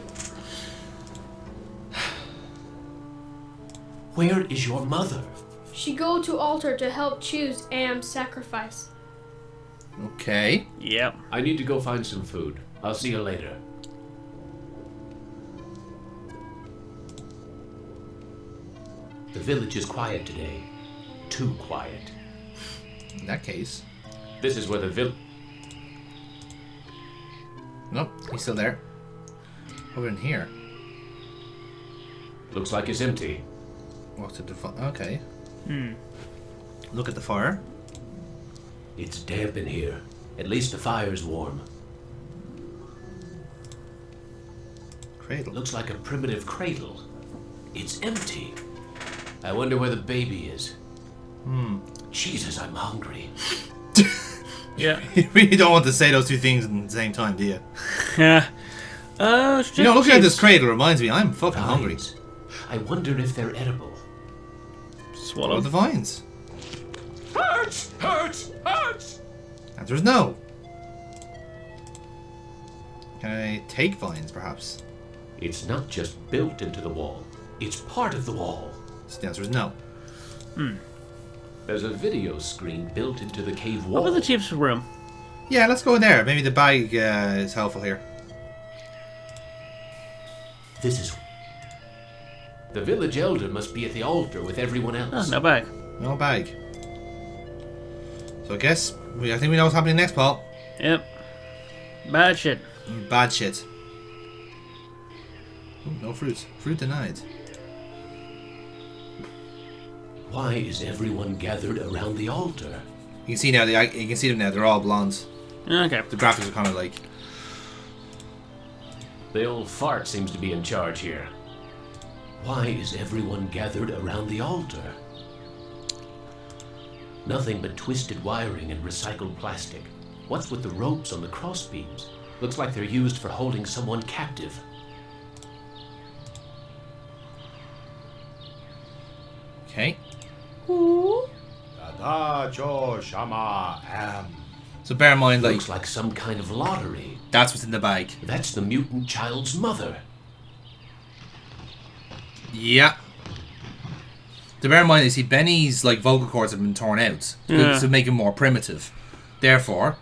Where is your mother? She go to altar to help choose Am's sacrifice. Okay. Yep. I need to go find some food. I'll see you later. The village is quiet today. Too quiet. In that case... This is where the village... Nope, he's still there. Over in here. Looks like it's empty. Walk to the okay. Look at the fire. It's damp in here. At least the fire's warm. Cradle. Looks like a primitive cradle. It's empty. I wonder where the baby is. Jesus, I'm hungry. Yeah. You really don't want to say those two things at the same time, do you? Yeah. Looking at this cradle reminds me, I'm fucking hungry. I wonder if they're edible. Swallow the vines. Hurts! Hurts! Hurts! Answer is no. Can I take vines, perhaps? It's not just built into the wall. It's part of the wall. So the answer is no. There's a video screen built into the cave What wall. about the chief's room? Yeah, let's go in there. Maybe the bag is helpful here. This is... The village elder must be at the altar with everyone else. Oh, no bag. No bag. So I guess I think we know what's happening next, Paul. Yep. Bad shit. Bad shit. Ooh, no fruit. Fruit denied. Why is everyone gathered around the altar? You can see now. You can see them now. They're all blondes. Okay. The graphics are kind of like. The old fart seems to be in charge here. Why is everyone gathered around the altar? Nothing but twisted wiring and recycled plastic. What's with the ropes on the crossbeams? Looks like they're used for holding someone captive. Okay. Dada cho shama am. So bear in mind, like, Looks like some kind of lottery. that's what's in the bag. That's the mutant child's mother. Yeah. To bear in mind, you see, Benny's like vocal cords have been torn out to make him more primitive. Therefore,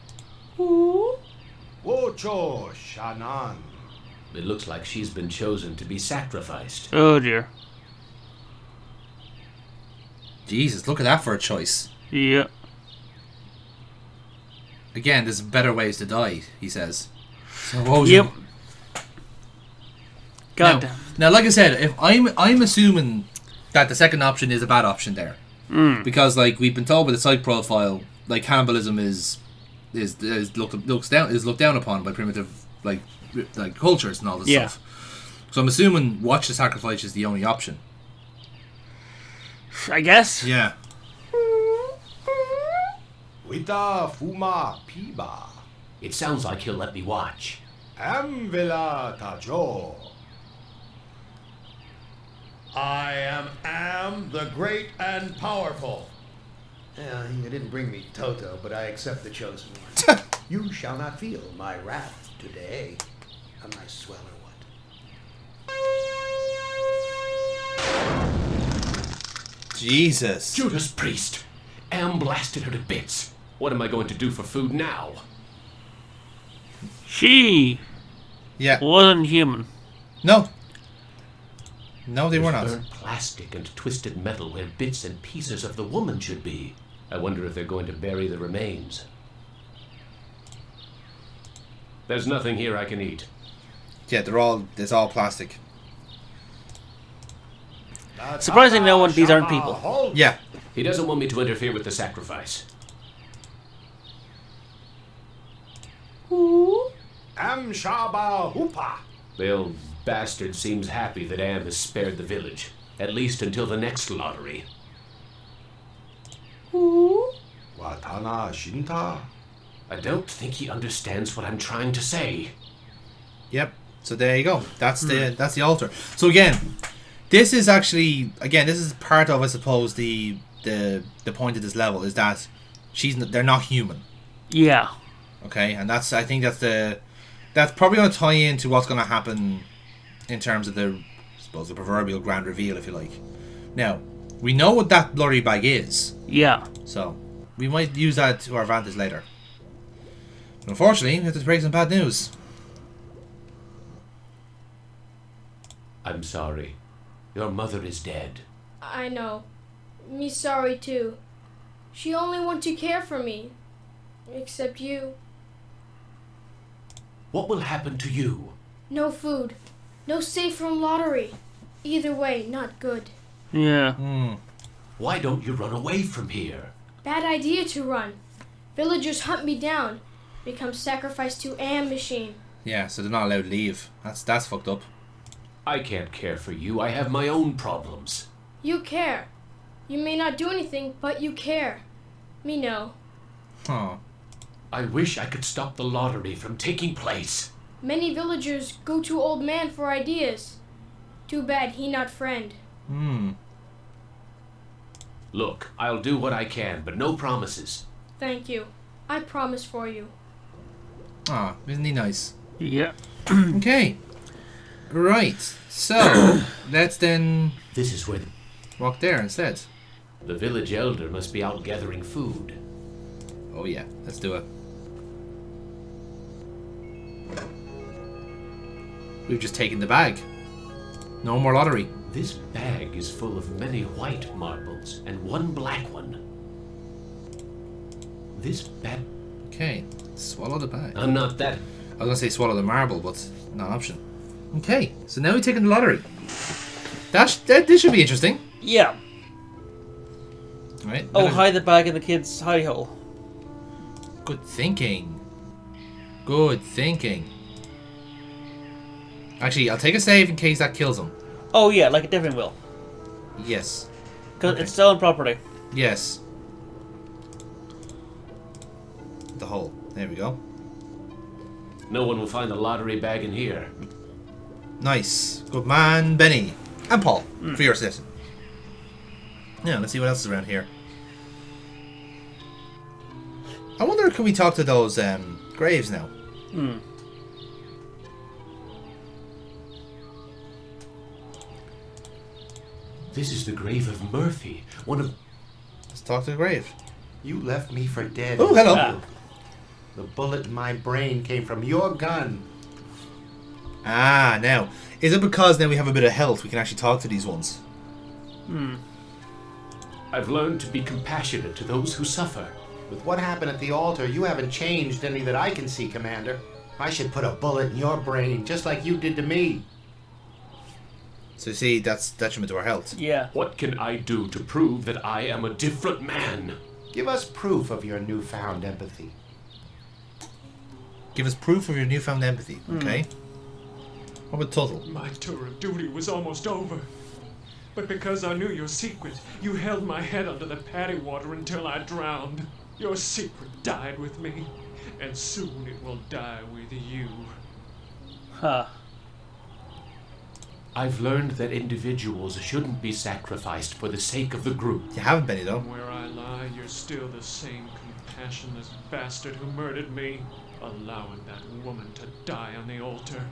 Wocho shanan. It looks like she's been chosen to be sacrificed. Oh dear. Jesus, look at that for a choice. Yeah. Again, there's better ways to die, he says. So what was Yep. your- God now, damn. now, like I said, if I'm assuming that the second option is a bad option there, because like we've been told by the site profile, like cannibalism is looked down upon by primitive like cultures and all this stuff. So I'm assuming watch the sacrifice is the only option. I guess. Yeah. Wita fuma piba. It sounds like he'll let me watch. Am vela tajo. I am the great and powerful. Yeah, you didn't bring me Toto, but I accept the chosen one. You shall not feel my wrath today. Am I swell or what? Jesus. Judas Priest. Am blasted her to bits. What am I going to do for food now? She wasn't human. No. No, they were not. Burnt plastic and twisted metal where bits and pieces of the woman should be. I wonder if they're going to bury the remains. There's nothing here I can eat. Yeah, it's all plastic. Surprising no one, these aren't people. Yeah. He doesn't want me to interfere with the sacrifice. Am shaba hupa. The old bastard seems happy that Am has spared the village. At least until the next lottery. Watana shinta. I don't think he understands what I'm trying to say. Yep. So there you go. That's the altar. So again, this is actually this is part of, I suppose, the point of this level is that they're not human. Yeah. Okay, and that's probably going to tie into what's going to happen in terms of the proverbial grand reveal, if you like. Now, we know what that blurry bag is. Yeah. So we might use that to our advantage later. But unfortunately, we have to break some bad news. I'm sorry. Your mother is dead. I know. Me sorry too. She only want to care for me. Except you. What will happen to you? No food. No safe from lottery. Either way, not good. Yeah. Why don't you run away from here? Bad idea to run. Villagers hunt me down. Become sacrificed to Am machine. Yeah, so they're not allowed to leave. That's fucked up. I can't care for you. I have my own problems. You care. You may not do anything, but you care. Me know. Huh. I wish I could stop the lottery from taking place. Many villagers go to old man for ideas. Too bad he not friend. Look, I'll do what I can, but no promises. Thank you. I promise for you. Ah, isn't he nice? Yeah. Okay. Right. So let's then This is where walk there instead. the village elder must be out gathering food. Oh yeah, let's do it. We've just taken the bag. No more lottery. This bag is full of many white marbles and one black one. This bag... Okay, swallow the bag. I'm not that... I was gonna say swallow the marble, but not an option. Okay, so now we're taking the lottery. This should be interesting. Yeah. Right. Oh, hide the bag in the kid's hidey hole. Good thinking. Good thinking. Actually, I'll take a save in case that kills him. Oh yeah, like it definitely will. Yes. Because it's stolen property. Yes. the hole. There we go. No one will find the lottery bag in here. Nice. Good man, Benny. And Paul, for your session. Yeah, let's see what else is around here. I wonder, can we talk to those graves now? This is the grave of Murphy, one of... Let's talk to the grave. You left me for dead. Oh, hello. The bullet in my brain came from your gun. Ah, now. Is it because now we have a bit of health we can actually talk to these ones? I've learned to be compassionate to those who suffer. With what happened at the altar, you haven't changed any that I can see, Commander. I should put a bullet in your brain, just like you did to me. So you see, that's detriment to our health. Yeah. What can I do to prove that I am a different man? Give us proof of your newfound empathy. Give us proof of your newfound empathy, okay? What about Tuttle? My tour of duty was almost over. But because I knew your secret, you held my head under the paddy water until I drowned. Your secret died with me, and soon it will die with you. Huh. I've learned that individuals shouldn't be sacrificed for the sake of the group. You haven't, Benny, though. Where I lie, you're still the same compassionless bastard who murdered me, allowing that woman to die on the altar.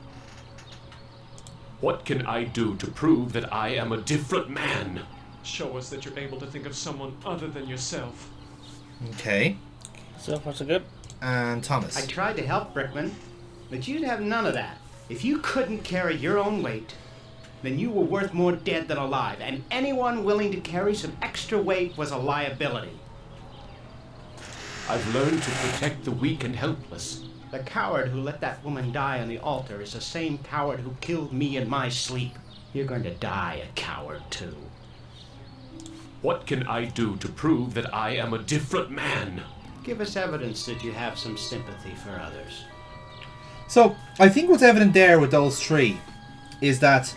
What can I do to prove that I am a different man? Show us that you're able to think of someone other than yourself. Okay. So far, so good. And Thomas. I tried to help Brickman, but you'd have none of that. If you couldn't carry your own weight, then you were worth more dead than alive, and anyone willing to carry some extra weight was a liability. I've learned to protect the weak and helpless. The coward who let that woman die on the altar is the same coward who killed me in my sleep. You're going to die a coward, too. What can I do to prove that I am a different man? Give us evidence that you have some sympathy for others. So, I think what's evident there with those three is that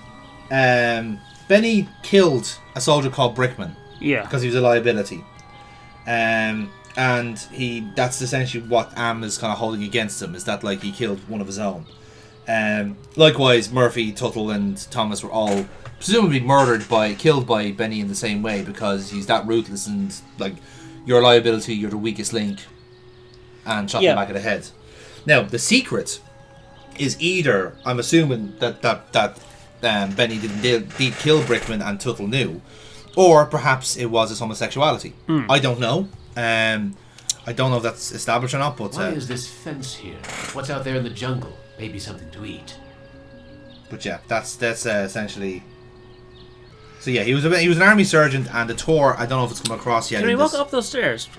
Benny killed a soldier called Brickman. Yeah. Because he was a liability. And that's essentially what Am is kind of holding against him, is that like he killed one of his own. Likewise, Murphy, Tuttle, and Thomas were all presumably killed by Benny in the same way, because he's that ruthless and like, you're a liability, you're the weakest link, and shot him back of the head. Now, the secret is either, I'm assuming that Benny did kill Brickman and Tuttle knew, or perhaps it was his homosexuality. I don't know. I don't know if that's established or not, but... Why is this fence here? What's out there in the jungle? Maybe something to eat. But yeah, that's essentially... So yeah, he was an army sergeant, and the tour, I don't know if it's come across yet. Can we walk up those stairs?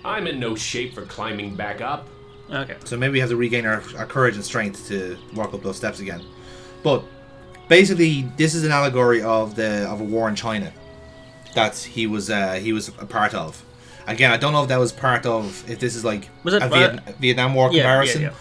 I'm in no shape for climbing back up. Okay. So maybe we have to regain our courage and strength to walk up those steps again. But basically, this is an allegory of a war in China that he was a part of. Again, I don't know if that was part of, if this is like Vietnam War comparison,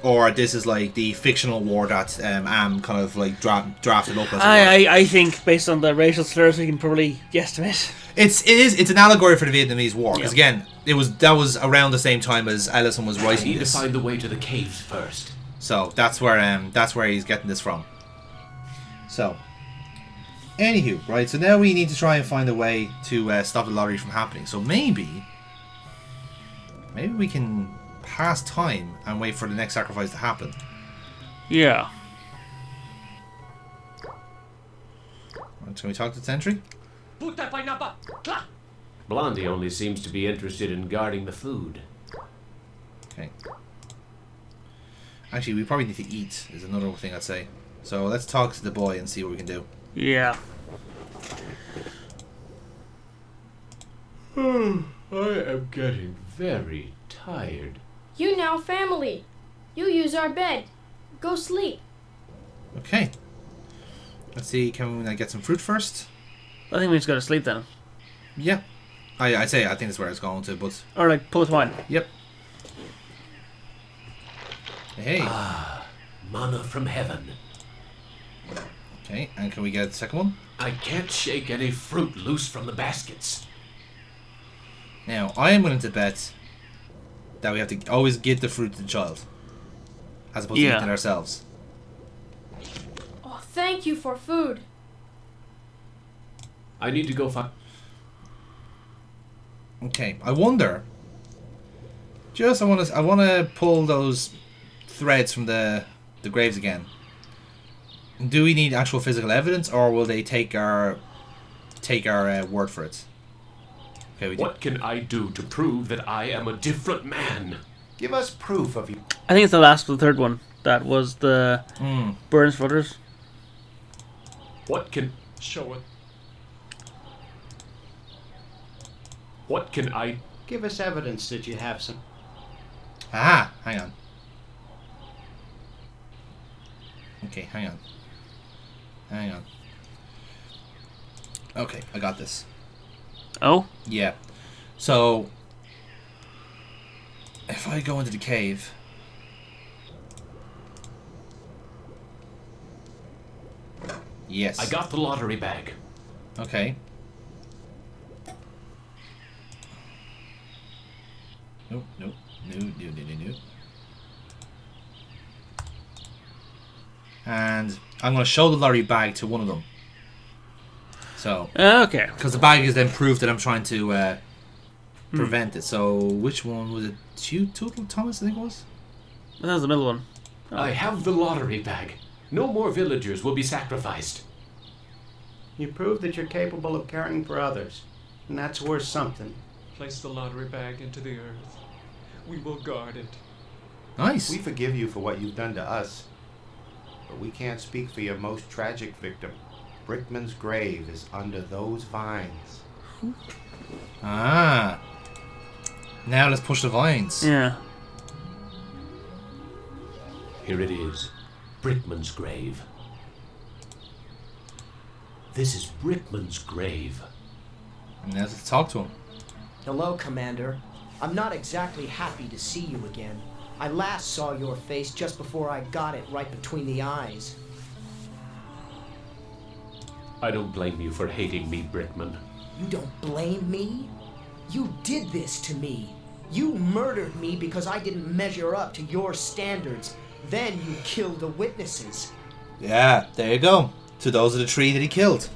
or this is like the fictional war that Am kind of like drafted up as. I think based on the racial slurs, we can probably guesstimate. It's an allegory for the Vietnamese War, because again, that was around the same time as Ellison was writing I need this. to find the way to the caves first. So that's where he's getting this from. So, anywho, right? So now we need to try and find a way to stop the lottery from happening. So maybe we can pass time and wait for the next sacrifice to happen. Yeah. Right, can we talk to the sentry? Blondie only seems to be interested in guarding the food. Okay. Actually, we probably need to eat, is another thing I'd say. So let's talk to the boy and see what we can do. Yeah. I am getting very tired. You now family. You use our bed. Go sleep. Okay. Let's see, can we get some fruit first? I think we just go to sleep then. Yeah. I think that's where it's going to, but... Or like, pull it wine. Yep. Hey. Ah, manna from heaven. Okay, and can we get the second one? I can't shake any fruit loose from the baskets. Now, I am willing to bet that we have to always give the fruit to the child, as opposed to eating it ourselves. Oh, thank you for food. I need to go find... Okay, I wonder. I want to pull those threads from the graves again. Do we need actual physical evidence, or will they take our word for it? Okay, What can I do to prove that I am a different man? Give us proof of you. I think it's the third one. That was the Burns Brothers. What can... Show it. What can I... Give us evidence that you have some... Ah, hang on. Okay, hang on. Okay, I got this. Oh? Yeah. So, if I go into the cave... Yes. I got the lottery bag. Okay. Nope. No. And I'm going to show the lottery bag to one of them. So. Okay. Because the bag is then proof that I'm trying to prevent it. So, which one was it? Total Thomas, I think it was? That was the middle one. Oh. I have the lottery bag. No more villagers will be sacrificed. You prove that you're capable of caring for others, and that's worth something. Place the lottery bag into the earth. We will guard it. Nice. We forgive you for what you've done to us, but we can't speak for your most tragic victim. Brickman's grave is under those vines. Ah. Now let's push the vines. Yeah. Here it is. Brickman's grave. This is Brickman's grave. And now let's talk to him. Hello, Commander. I'm not exactly happy to see you again. I last saw your face just before I got it right between the eyes. I don't blame you for hating me, Brickman. You don't blame me? You did this to me. You murdered me because I didn't measure up to your standards. Then you killed the witnesses. Yeah, there you go. To those of the tree that he killed.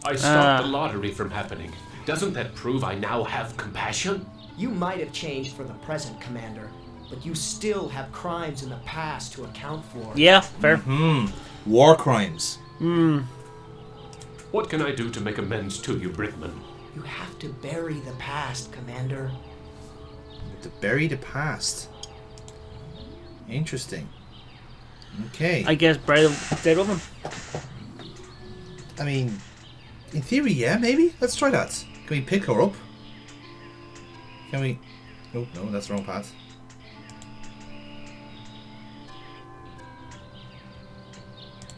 I stopped the lottery from happening. Doesn't that prove I now have compassion? You might have changed for the present, Commander, but you still have crimes in the past to account for. Yeah, fair. War crimes. What can I do to make amends to you, Brickman? You have to bury the past, Commander. To bury the past. Interesting. Okay. I guess bury them dead with him. I mean, in theory, yeah, maybe. Let's try that. Can we pick her up? Can we... Oh, no, that's the wrong path.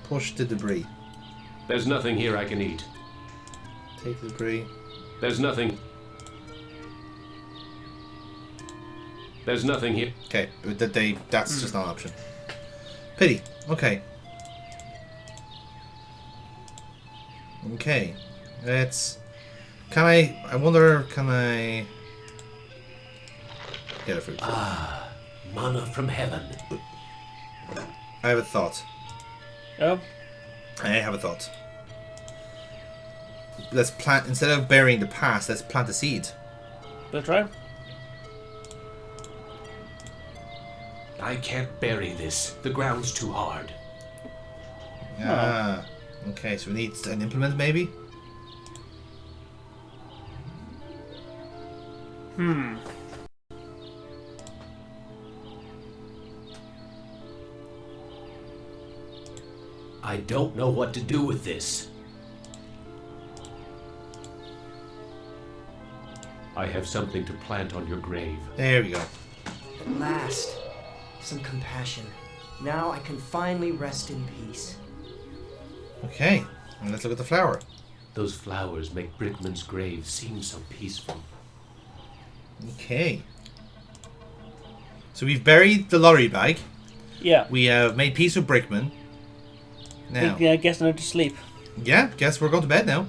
Push the debris. There's nothing here I can eat. Take the debris. There's nothing... There's nothing here. Okay, that's just not an option. Pity. Okay. Okay. Let's... Can I wonder, can I... Get a fruit. Ah, manna from heaven. I have a thought. Oh? I have a thought. Let's plant, instead of burying the past, let's plant a seed. Let's try. I can't bury this. The ground's too hard. Ah. Okay, so we need an implement, maybe? I don't know what to do with this. I have something to plant on your grave. There we go. At last, some compassion. Now I can finally rest in peace. Okay, and let's look at the flower. Those flowers make Brickman's grave seem so peaceful. Okay. So we've buried the lorry bag. Yeah. We have made peace with Brickman. Now. Yeah, I guess I'm to sleep. Yeah, guess we're going to bed now.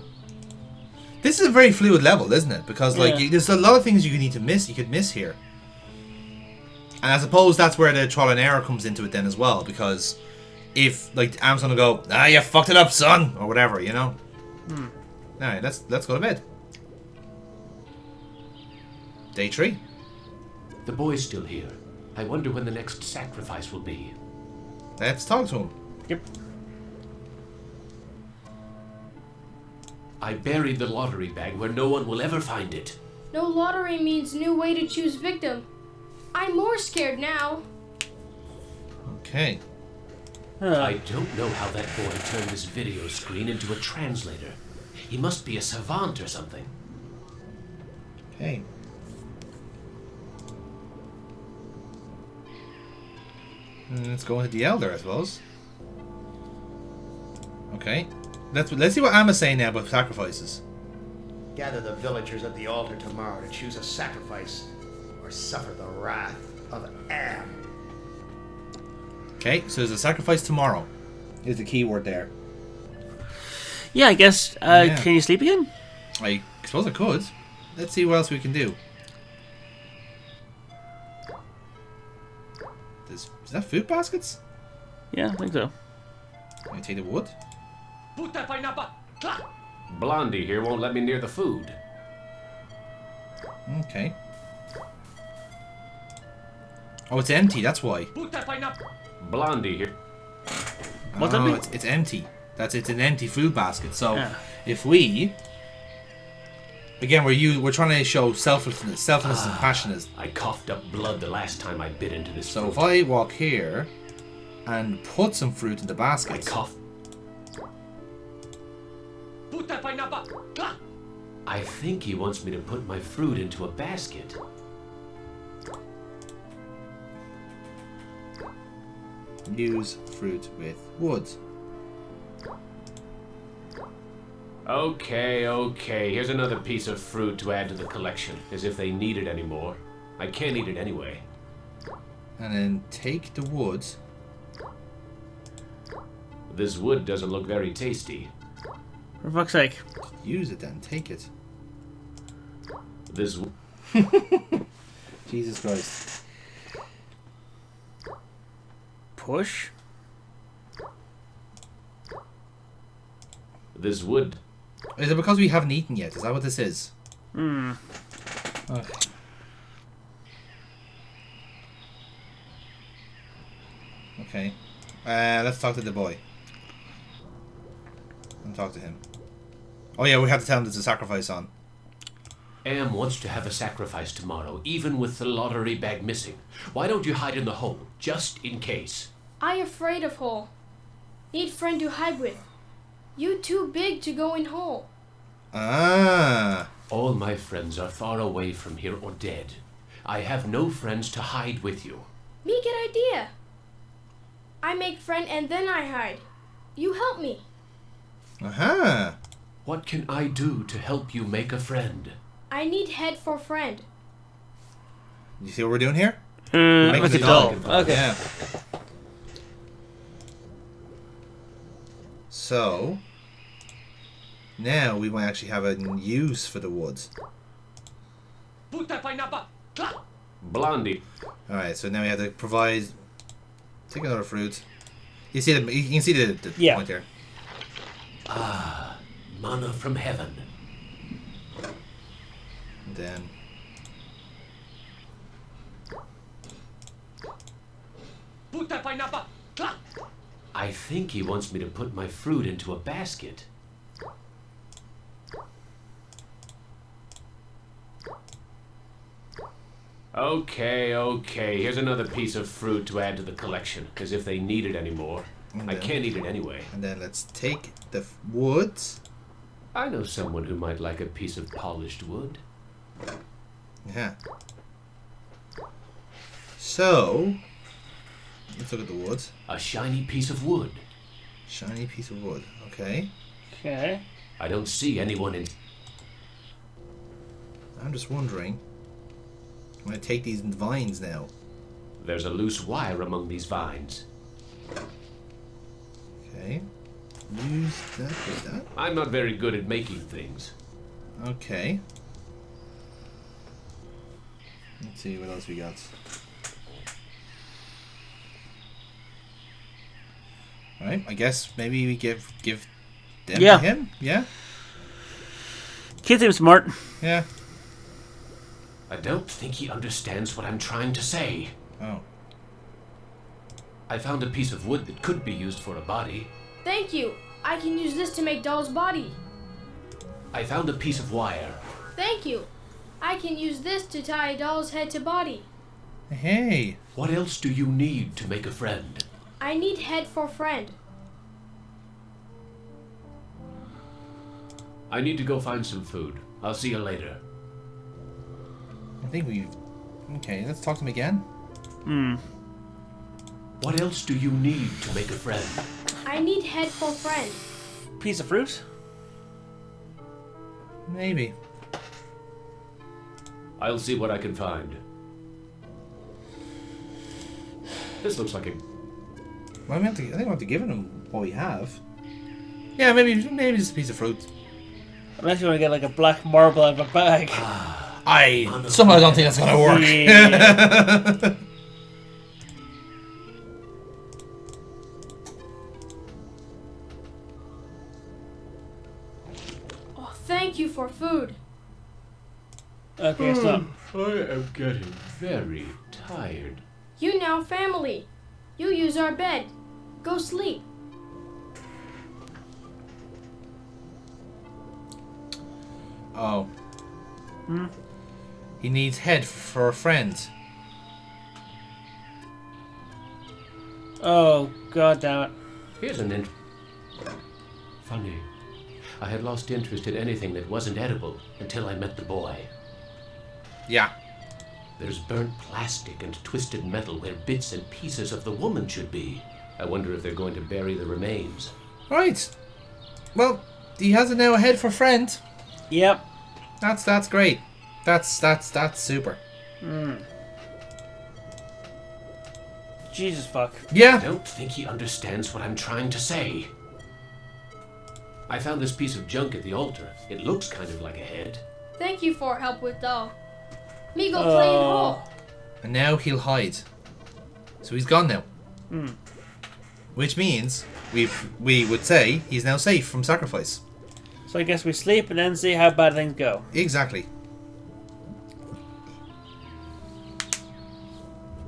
This is a very fluid level, isn't it? Because like Yeah. there's a lot of things you could miss. You could miss here, and I suppose that's where the trial and error comes into it then as well. Because if like Amazon will go, you fucked it up, son, or whatever, you know. All right, let's go to bed. Day 3. The boy's still here. I wonder when the next sacrifice will be. Let's talk to him. Yep. I buried the lottery bag where no one will ever find it. No lottery means new way to choose victim. I'm more scared now. Okay. I don't know how that boy turned this video screen into a translator. He must be a savant or something. Okay. Let's go into the Elder, I suppose. Okay. Let's see what Emma's saying now about sacrifices. Gather the villagers at the altar tomorrow to choose a sacrifice or suffer the wrath of Am. Okay, so there's a sacrifice tomorrow. Is the key word there. Yeah, I guess. Yeah. Can you sleep again? I suppose I could. Let's see what else we can do. Is that food baskets? Yeah, I think so. Can I take the wood? Blondie here won't let me near the food. Okay. Oh, it's empty, that's why. Blondie here. What's that mean? It's empty. It's an empty food basket. So Yeah. if we again we're trying to show selflessness and compassion. I coughed up blood the last time I bit into this So fruit. if I walk here and put some fruit in the basket. I coughed. I think he wants me to put my fruit into a basket. Use fruit with wood. Okay. Here's another piece of fruit to add to the collection, as if they need it anymore. I can't eat it anyway. And then take the wood. This wood doesn't look very tasty. For fuck's sake. Use it then. Take it. This. Jesus Christ. Push. This wood. Is it because we haven't eaten yet? Is that what this is? Hmm. Okay. Okay. Let's talk to the boy. And talk to him. Oh yeah, we have to tell him there's a sacrifice on. Am wants to have a sacrifice tomorrow, even with the lottery bag missing. Why don't you hide in the hole, just in case? I afraid of hole. Need friend to hide with. You too big to go in hole. Ah. All my friends are far away from here or dead. I have no friends to hide with you. Me get idea. I make friend and then I hide. You help me. Aha. What can I do to help you make a friend? I need head for friend. You see what we're doing here? Like a doll. Okay. Yeah. So now we might actually have a use for the woods. Blondie. Alright, so now we have to provide. Take another fruit. You see the you can see the Yeah. point there. Ah, manna from heaven. And then I think he wants me to put my fruit into a basket. Okay. Here's another piece of fruit to add to the collection, as if they need it anymore. And I then- can't eat it anyway. And then let's take the woods. I know someone who might like a piece of polished wood. Yeah. So let's look at the woods. A shiny piece of wood. Shiny piece of wood. Okay. Okay. I don't see anyone in. I'm just wondering. I'm gonna take these vines now. There's a loose wire among these vines. Okay. Use that with that. I'm not very good at making things. Okay. Let's see what else we got. Alright, I guess maybe we give them to him? Yeah? Kid seems smart. Yeah. I don't think he understands what I'm trying to say. Oh. I found a piece of wood that could be used for a body. Thank you. I can use this to make Doll's body. I found a piece of wire. Thank you. I can use this to tie a doll's head to body. Hey. What else do you need to make a friend? I need head for friend. I need to go find some food. I'll see you later. I think we've... Okay, let's talk to him again. What else do you need to make a friend? I need head for friend. Piece of fruit? Maybe. I'll see what I can find. This looks like a... Well, I think we have to give him what we have. Yeah, maybe just a piece of fruit. Unless you want to get like a black marble out of a bag. I somehow don't think that's gonna work. Yeah. Oh, thank you for food. Okay, stop. I am getting very tired. You now family. You use our bed. Go sleep. Oh. He needs head for a friend. Oh, god damn it. Here's an Funny. I had lost interest in anything that wasn't edible until I met the boy. Yeah. There's burnt plastic and twisted metal where bits and pieces of the woman should be. I wonder if they're going to bury the remains. Right. Well, he has now a head for friend. Yep. That's great. That's super. Jesus fuck. Yeah. I don't think he understands what I'm trying to say. I found this piece of junk at the altar. It looks kind of like a head. Thank you for help with Doll. Me go play in hall. And now he'll hide. So he's gone now. Which means we would say he's now safe from sacrifice. So I guess we sleep and then see how bad things go. Exactly.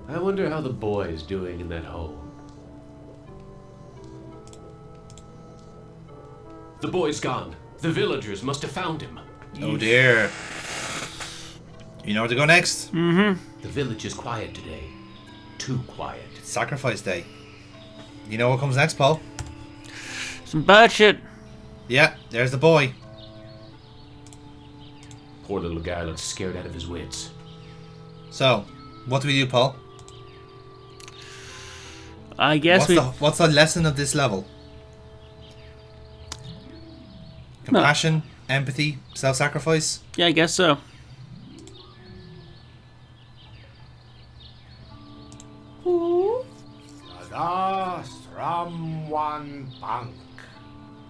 I wonder how the boy is doing in that hole. The boy's gone. The villagers must have found him. Oh dear. You know where to go next? Mm-hmm. The village is quiet today. Too quiet. It's sacrifice day. You know what comes next, Paul? Some bad shit. Yeah, there's the boy. Poor little guy looks scared out of his wits. So, what do we do, Paul? I guess what's the lesson of this level? Compassion, empathy, self-sacrifice? Yeah, I guess so.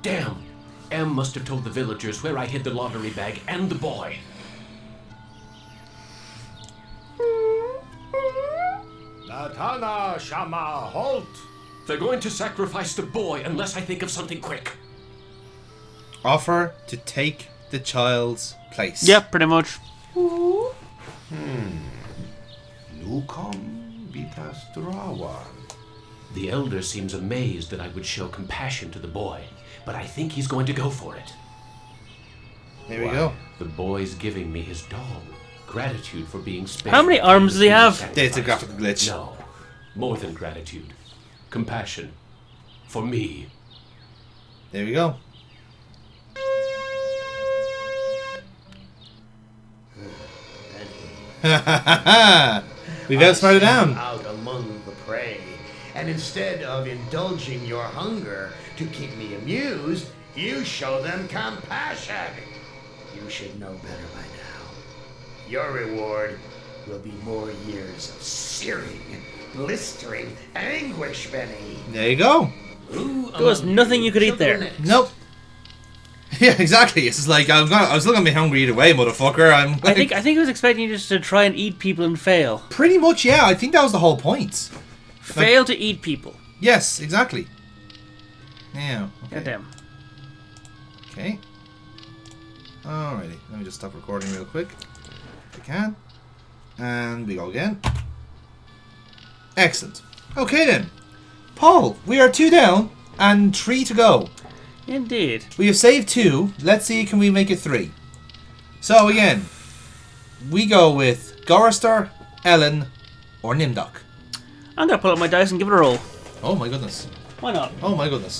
Damn! Em must have told the villagers where I hid the lottery bag and the boy. Latana Shama, halt! They're going to sacrifice the boy unless I think of something quick. Offer to take the child's place. Yep, pretty much. Nukom Bitastrawan. The elder seems amazed that I would show compassion to the boy, but I think he's going to go for it. There we go. The boy's giving me his doll. Gratitude for being spared. How many arms does he have? It's a graphical glitch. No. More than gratitude. Compassion. For me. There we go. We've outsmarted down. Out among the prey, and instead of indulging your hunger to keep me amused, you show them compassion. You should know better by now. Your reward will be more years of searing, blistering anguish, Benny. There you go. There was nothing you could eat there. Nope. Yeah, exactly. It's just like I was looking at me hungry either way, motherfucker. I think he was expecting you just to try and eat people and fail. Pretty much, yeah. I think that was the whole point. Fail to eat people. Yes, exactly. Yeah. Okay. Goddamn. Okay. Alrighty. Let me just stop recording real quick. If I can. And we go again. Excellent. Okay then. Paul, we are 2 down and 3 to go. Indeed. We have saved 2. Let's see, can we make it 3? So again, we go with Gorrister, Ellen, or Nimdok. I'm gonna pull up my dice and give it a roll. Oh my goodness. Why not? Oh my goodness.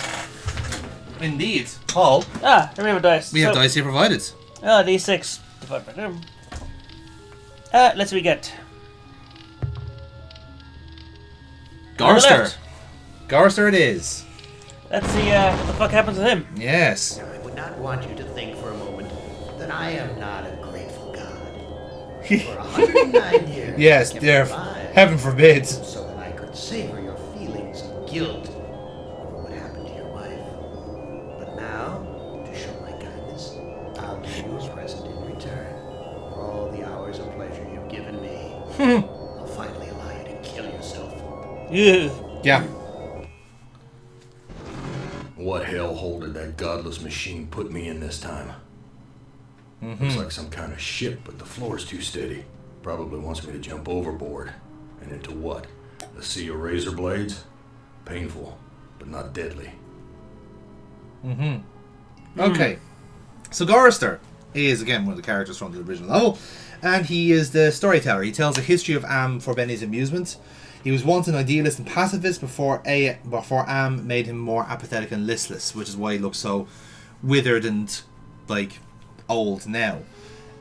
Indeed. Paul. Here we have a dice. We have dice here provided. D6 divided by 2. Let's see what we get. Gorrister. Gorrister it is. Let's see what the fuck happens to him. Yes. I would not want you to think for a moment that I am not a grateful God. For 109 years, Yes, I kept dear. alive Heaven forbid. so that I could savor your feelings of guilt over what happened to your wife. But now, to show my kindness, I'll give you a present in return for all the hours of pleasure you've given me. I'll finally allow you to kill yourself. Yeah. What hellhole did that godless machine put me in this time? Looks like some kind of ship, but the floor's too steady. Probably wants me to jump overboard. And into what? A sea of razor blades? Painful, but not deadly. Okay. So Gorrister is, again, one of the characters from the original novel, and he is the storyteller. He tells a history of Am for Benny's amusement. He was once an idealist and pacifist before Am made him more apathetic and listless, which is why he looks so withered and, like, old now.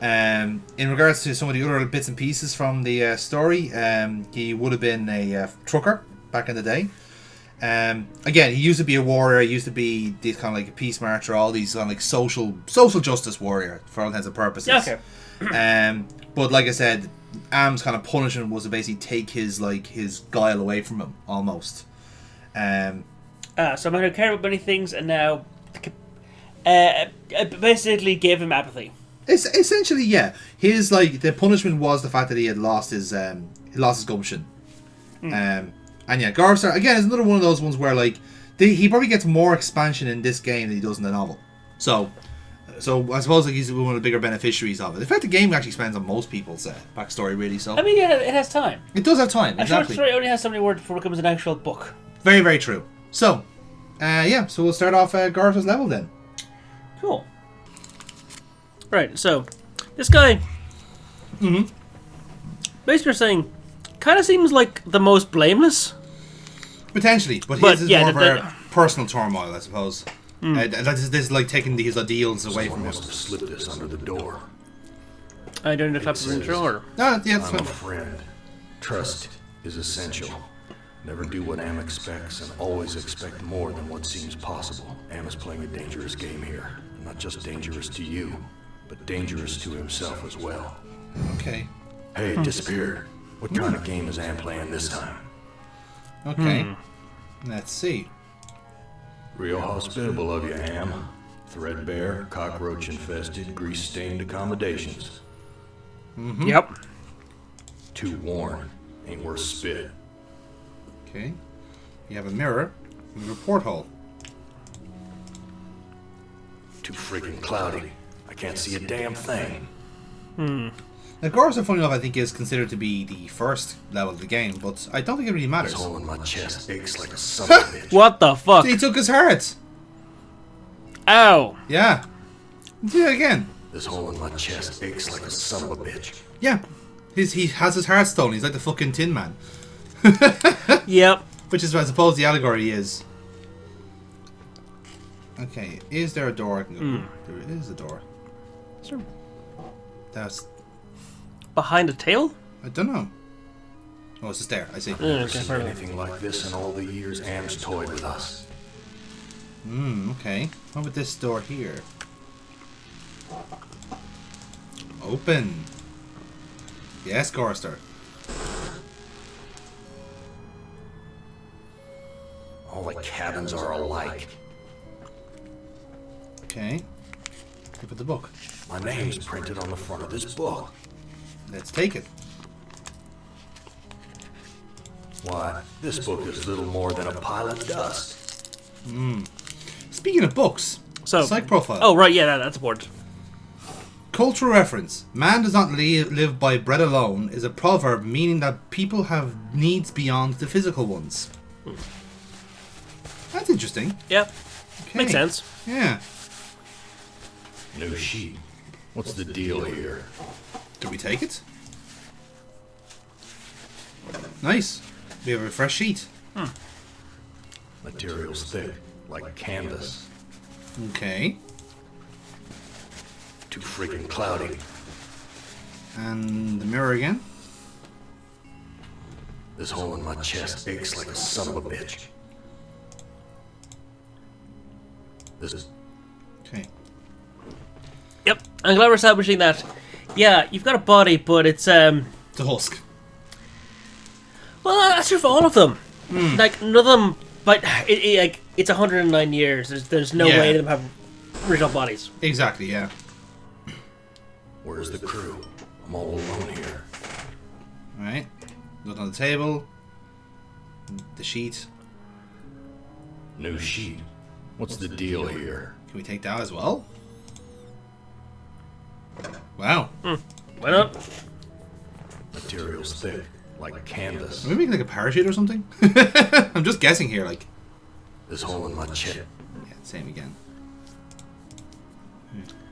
In regards to some of the other bits and pieces from the story, he would have been a trucker back in the day. Again, he used to be a warrior. He used to be this kind of like a peace marcher, all these kind of like social justice warrior for all intents and purposes. Yeah, okay. But like I said, Am's kind of punishment was to basically take his guile away from him almost. So I'm going to care about many things, and now basically gave him apathy. It's essentially, yeah. His the punishment was the fact that he had lost his gumption. And yeah, Gorrister again is another one of those ones where he probably gets more expansion in this game than he does in the novel. So I suppose he's one of the bigger beneficiaries of it. In fact, the game actually spends on most people's backstory, really. So I mean, yeah, it has time. It does have time. A Exactly. short story only has so many words before it becomes an actual book. Very, very true. So, so we'll start off Gorrister's level then. Cool. Right, so this guy, basically saying, kind of seems like the most blameless. Potentially, but his is more of a personal turmoil, I suppose. This is like taking his ideals away from him. Must have slipped this under the door. I don't know if that's in order. Yeah, that's I'm fine. a friend. Trust is essential. Never do what Am expects and always expect more than what seems possible. Am is playing a dangerous game here. Not just dangerous to you, but dangerous to himself as well. Okay. Hey, it disappeared. What kind of game is Am playing this time? Okay. Let's see. Real hospitable of you, Am. Threadbare, cockroach-infested, grease-stained accommodations. Yep. Too worn. Ain't worth spit. Okay. You have a mirror and a porthole. Too freaking cloudy. I can't see a damn thing. Now, Gorrister, funny enough, I think is considered to be the first level of the game, but I don't think it really matters. This hole in my chest aches like a son of a bitch. What the fuck? He took his heart. Ow. Yeah. Do it again. This hole in my chest aches like a son of a bitch. Yeah. He has his heart stolen. He's like the fucking Tin Man. Yep. Which is, I suppose, the allegory is. Okay, is there a door I can go through? There is a door. Sure. That's Behind a tail? I don't know. Oh, it's just there. I see. I've never seen anything like this in all the years Am's toyed with us. Okay. What about this door here? Open. Yes, Gorrister. All the cabins are alike. Okay. Give it the book. My name's printed on the front of this book. Let's take it. Why, this book is little more than a pile of dust. Speaking of books, psych profile. Oh, right, yeah, that's important. Cultural reference. Man does not live by bread alone is a proverb meaning that people have needs beyond the physical ones. That's interesting. Yeah. Okay. Makes sense. Yeah. New sheet. What's the deal here? Do we take it? Nice. We have a fresh sheet. Material's thick, like canvas. Okay. Too freaking cloudy. And the mirror again. This hole in my chest aches like a son of a bitch. This is... Okay. Yep, I'm glad we're establishing that. Yeah, you've got a body, but it's the husk. Well, that's true for all of them. Like none of them, but like it's 109 years. There's no way them have original bodies. Exactly. Yeah. Where's the crew? I'm all alone here. All right. Look on the table. The sheet. New sheet. What's the deal here? Can we take that as well? Wow. Why not? Material's thick, like canvas. Are we making like a parachute or something? I'm just guessing here, like. This hole in my chest. Yeah, same again.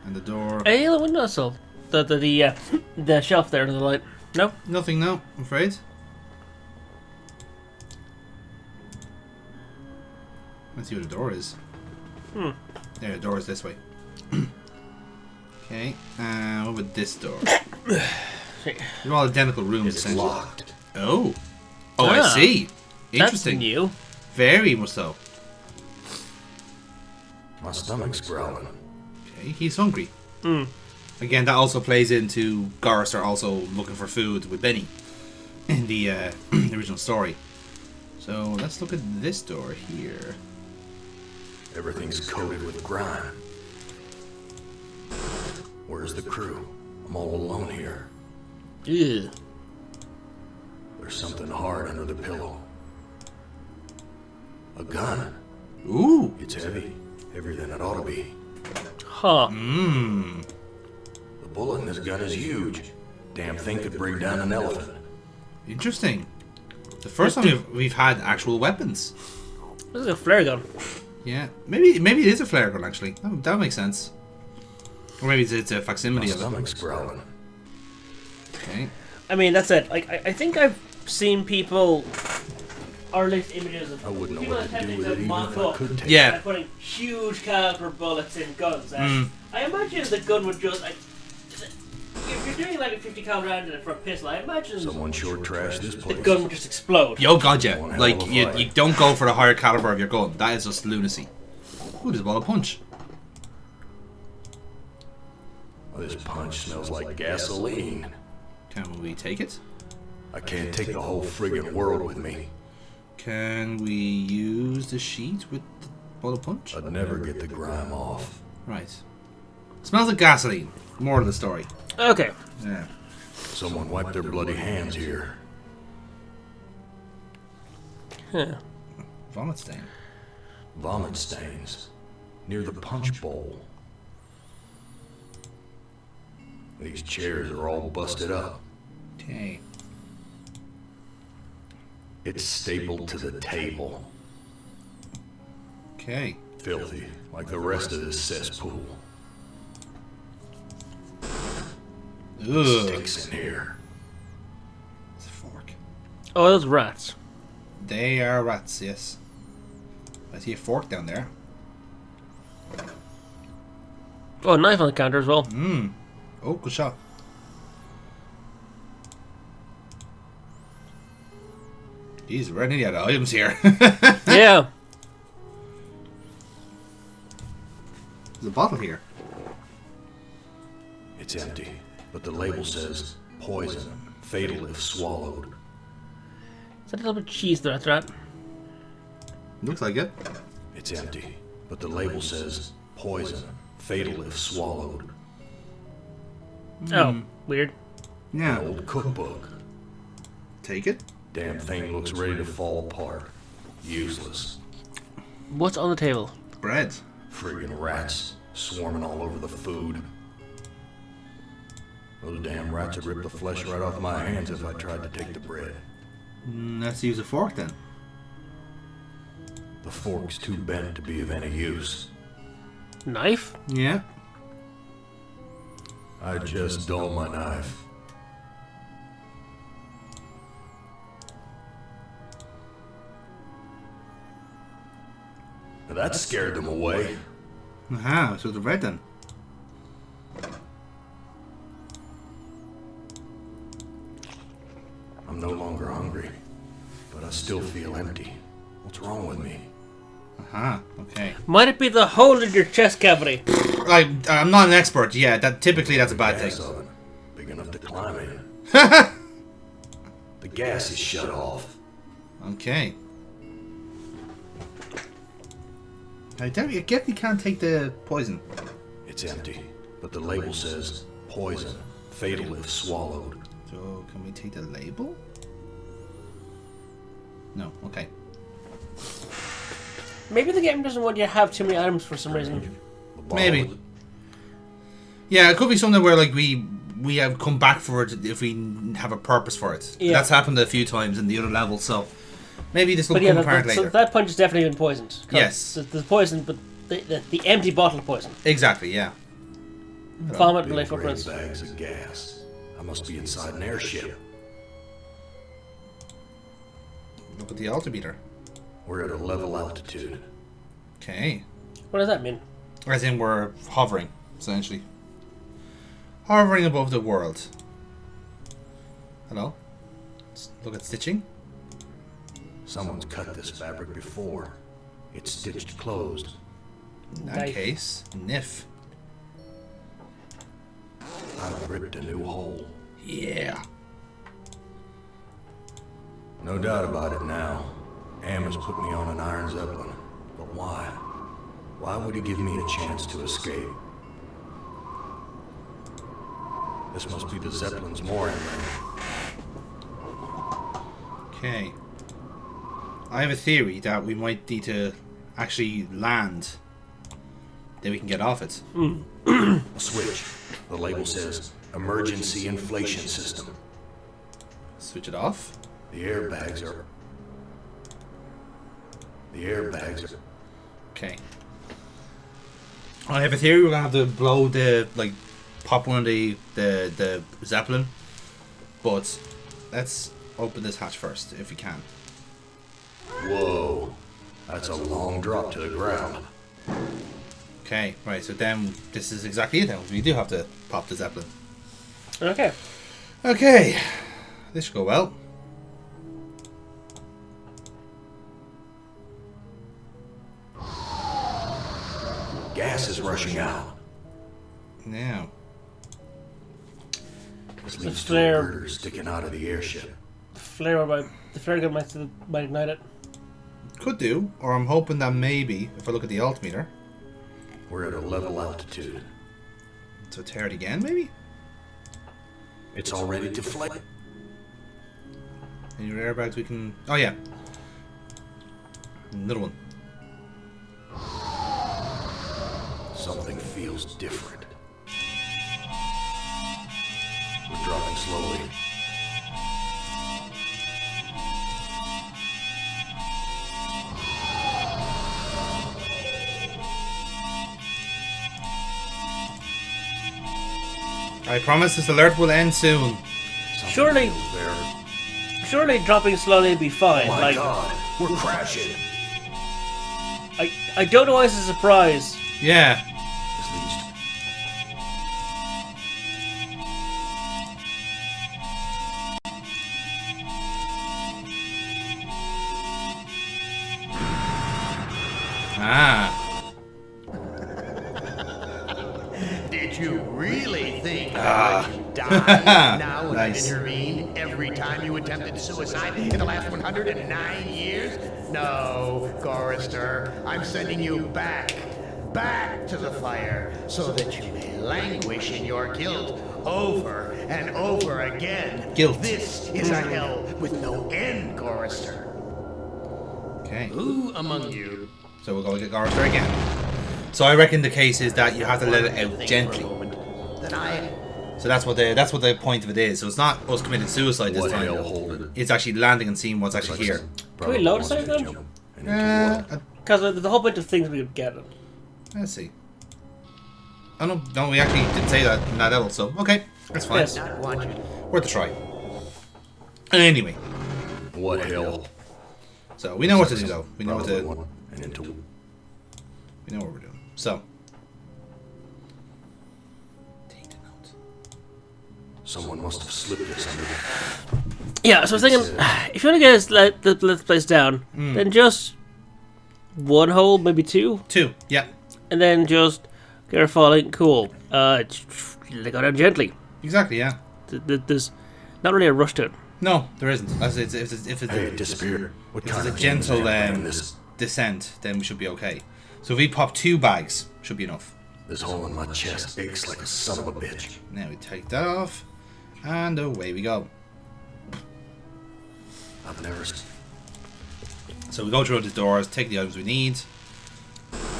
And the door. Hey, the windowsill. The shelf there to the light. No? Nothing, no, I'm afraid. Let's see what the door is. There, the door is this way. Okay, what about this door? They're all identical rooms, It's essentially. locked. Oh, I see. Interesting. That's new. Very much so. My stomach's growling. Okay, he's hungry. Again, that also plays into Garrus are also looking for food with Benny in the original story. So let's look at this door here. Everything's coated with grime. Where's the crew? I'm all alone here. Ew. There's something hard under the pillow. A gun. Ooh. It's heavy. Heavier than it ought to be. Huh. The bullet in this gun is huge. Damn thing could bring down an elephant. Interesting. The first time we've had actual weapons. This is a flare gun. Yeah, maybe it is a flare gun actually. That makes sense. Or maybe it's a facsimile of it. Stomach's growling. Okay. I mean, that's it. Like, I think I've seen people, or at least images of I wouldn't know people what to do attempting with to it even mock if I up could take Yeah. and putting huge caliber bullets in guns. And I imagine the gun would just like. If you're doing like a 50 caliber round in it for a pistol, I imagine Someone sure trashed this the place. gun would just explode. Yo, God, yeah. One hell Like, of a you fight. don't go for the higher caliber of your gun. That is just lunacy. Ooh, there's a ball of punch. Oh, this punch smells like gasoline. Can we take it? I can't take the whole friggin' world with me. Can we use the sheet with the ball of punch? I'd never get the grime off. Right. Smells like gasoline. More of the story. Okay. Yeah. Someone wipe their bloody hands here. Huh. Vomit stain. Vomit stains. Near the punch bowl. These chairs are all busted up. Okay. It's stapled to the table. Okay. Filthy, like the rest of this cesspool. Ugh. Stinks in here. It's a fork. Oh, those rats. They are rats, yes. I see a fork down there. Oh, a knife on the counter as well. Oh, good shot. Jeez, we're running out of items here. Yeah. There's a bottle here. It's empty, but the label says poison, fatal if swallowed. Is that a little bit of cheese there after that? Looks like it. It's empty, but the label says poison, Fatal if swallowed. Oh, weird. Yeah. An old cookbook. Take it. Damn thing looks ready to fall apart. Useless. What's on the table? Bread. Friggin' rats swarming all over the food. Those damn rats would rip the flesh right off my hands if I tried to take the bread. Let's use a fork then. The fork's too bent to be of any use. Knife? Yeah. I just dull my knife. That scared them away. Aha, so the bread then. I'm no longer hungry, but I still feel empty. What's wrong with me? Aha, okay. Might it be the hole in your chest cavity? I'm not an expert. Yeah, typically that's a bad thing. Gas oven, big enough to climb in. The gas is shut off. Okay. I get you can't take the poison. It's empty, but the label says poison, fatal if swallowed. So can we take the label? No. Okay. Maybe the game doesn't want you to have too many items for some reason. Maybe. Yeah, it could be something where like we have come back for it if we have a purpose for it. Yeah. That's happened a few times in the other levels, so maybe this will come apart later. So that punch has definitely been poisoned. Yes. The poison, but the empty bottle of poison. Exactly, yeah. Vomit Big related gray footprints. bags of gas. I must be inside an airship. Look at the altimeter. We're at a level altitude. Okay. What does that mean? As in we're hovering, essentially. Hovering above the world. Hello? Look at stitching. Someone's cut this fabric before. It's stitched closed. In that case, Nif. I've ripped a new hole. Yeah. No doubt about it now. Am has put me on an iron zeppelin. But why? Why would he give me a chance to escape? This must be the Zeppelin's mooring ring. Okay. I have a theory that we might need to actually land. Then we can get off it. A switch. The label says emergency inflation system. Switch it off. The airbags are. Okay. I have a theory we're gonna have to blow the pop one of the Zeppelin. But let's open this hatch first if we can. Whoa. That's a long drop to the ground. Okay, right, so then this is exactly it then. We do have to pop the Zeppelin. Okay. Okay. This should go well. Gas is rushing out. Now. This leads to flare. a girder sticking out of the airship. The flare gun might ignite it. Could do, or I'm hoping that maybe, if I look at the altimeter. We're at a level altitude. So tear it again, maybe? It's all ready to flight. Any airbags we can... Oh, yeah. Another one. Something feels different. We're dropping slowly. I promise this alert will end soon. Surely dropping slowly would be fine. Oh my God, we're crashing. I don't know why it's a surprise. Yeah. Did you really think I let you die now when I've intervened every time you attempted suicide in the last 109 years? No, Chorister, I'm sending you back. back to the fire, so that you may languish in your guilt over and over again. Guilt. This is a hell with no end, Chorister. Okay. Who among you? So we'll go get Chorister again. So I reckon the case is that you have to let it out gently. So that's what the point of it is. So it's not us committing suicide this time. It's actually landing and seeing what's actually here. Can we load save them? Because the whole bunch of things we could get. Let's see. Oh no, we actually didn't say that in that level. So okay, that's fine. Yes. Worth a try. Anyway. What hell? So we know what to do though. We know what to. We know what we're doing. So. Someone must have slipped this under the... Yeah, so I was thinking, if you want to get this place down, then just one hole, maybe two. Two, yeah. And then just get her falling. Cool. Let it go down gently. Exactly, yeah. There's not really a rush to it. No, there isn't. If it disappeared. What if kind it's of a gentle this? descent, then we should be okay. So if we pop 2 bags, should be enough. This hole in my chest aches like a son of a bitch. Now we take that off, and away we go. I've never... So we go through the doors, take the items we need,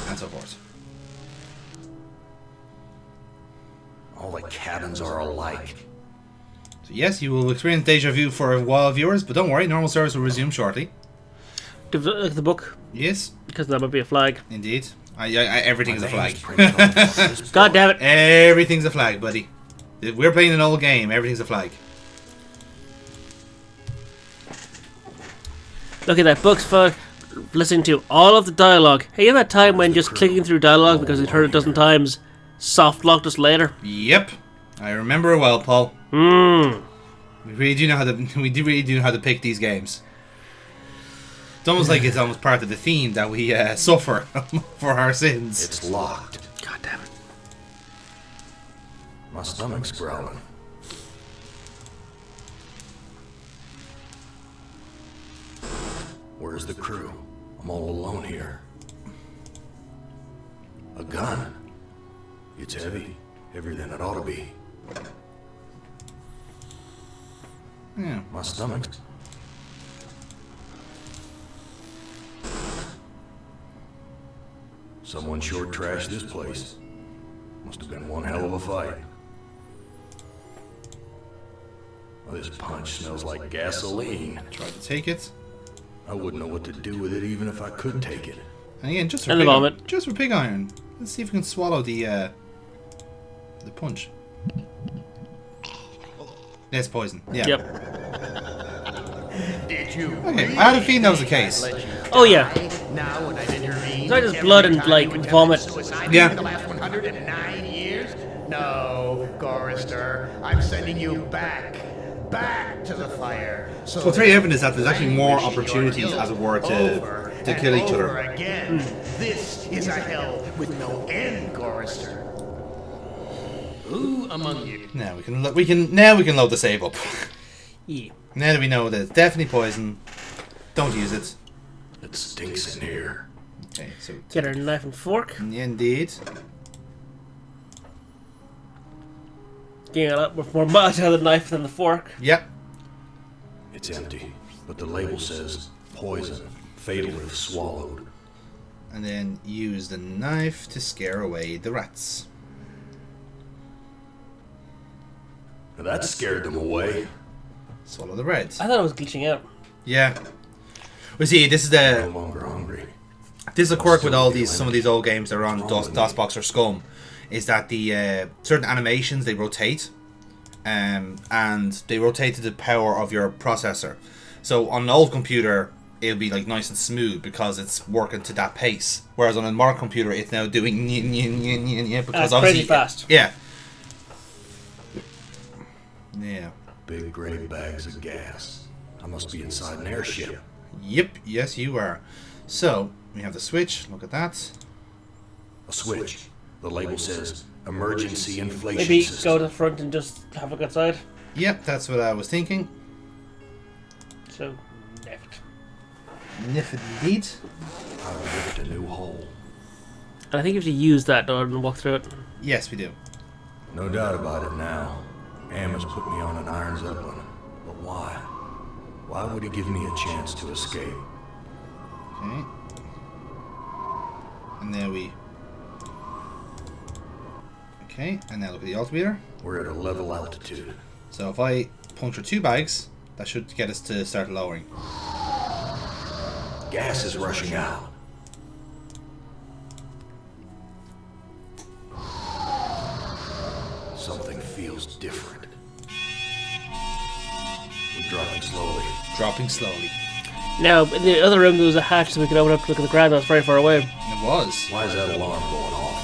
and so forth. All the cabins are alike. So yes, you will experience deja vu for a while, viewers, but don't worry, normal service will resume shortly. Look at the book. Yes. Because that might be a flag. Indeed. Everything's a flag. God damn it. Everything's a flag, buddy. If we're playing an old game, everything's a flag. Look at that book's for listening to all of the dialogue. Hey, you have that time when just clicking through dialogue because you'd heard it a dozen times soft locked us later? Yep. I remember it well, Paul. We really do know how to pick these games. It's almost like it's almost part of the theme that we suffer for our sins. It's locked. God damn it. My stomach's growling. Where's the crew? I'm all alone here. A gun. It's heavy. Heavier than it ought to be. Yeah. My stomach's... Someone sure trashed this place. Must have been one hell of a fight. Well, this punch smells like gasoline. Try to take it. I wouldn't know what to do with it even if I could take it. And again, just for pig iron. Let's see if we can swallow the punch. That's poison. Yeah. Yep. Did you? Okay, I had a feeling that was the case. Oh yeah. Now when I intervene, It's not just blood and like vomit. Yeah. In the last 109 years? No, Chorister. I'm sending you back to the fire. So What's very evident is that there's actually more opportunities, as it were, to kill each other. Again. This is a hell with no end, Chorister. Who among you? Now we can load the save up. Yeah. Now that we know that it's definitely poison, don't use it. It stinks in here. Okay, so Get our knife and fork. Indeed. Getting a lot more miles out of the knife than the fork. Yep. It's empty, but the label says poison, fatal if swallowed. And then use the knife to scare away the rats. Now that scared them away. Swallow the reds. I thought it was glitching out. Yeah. Well, see, this is the. No longer hungry. This is a quirk with some of these old games that are on DOSBox or Scum, is that the certain animations they rotate, and they rotate to the power of your processor. So on an old computer, it'll be like nice and smooth because it's working to that pace. Whereas on a modern computer, it's now doing because obviously crazy fast. Yeah. Yeah. Big gray bags of gas. I must be inside an airship. Yep. Yes, you are. So we have the switch. Look at that. A switch. The label says emergency inflation Maybe system. go to the front and just have a look outside. Yep, that's what I was thinking. So, left. Niff indeed. I've ripped a new hole. And I think you have to use that door and walk through it. Yes, we do. No doubt about it now. Am has put me on an Iron Zeppelin. But why? Why would he give me a chance to escape? Okay. And there we... Okay, and now look at the altimeter. We're at a level altitude. So if I puncture 2 bags, that should get us to start lowering. Gas is rushing out. Something feels different. We're dropping slowly. Dropping slowly. Now, in the other room there was a hatch so we could open up to look at the ground that was very far away. It was. Why is that alarm going off?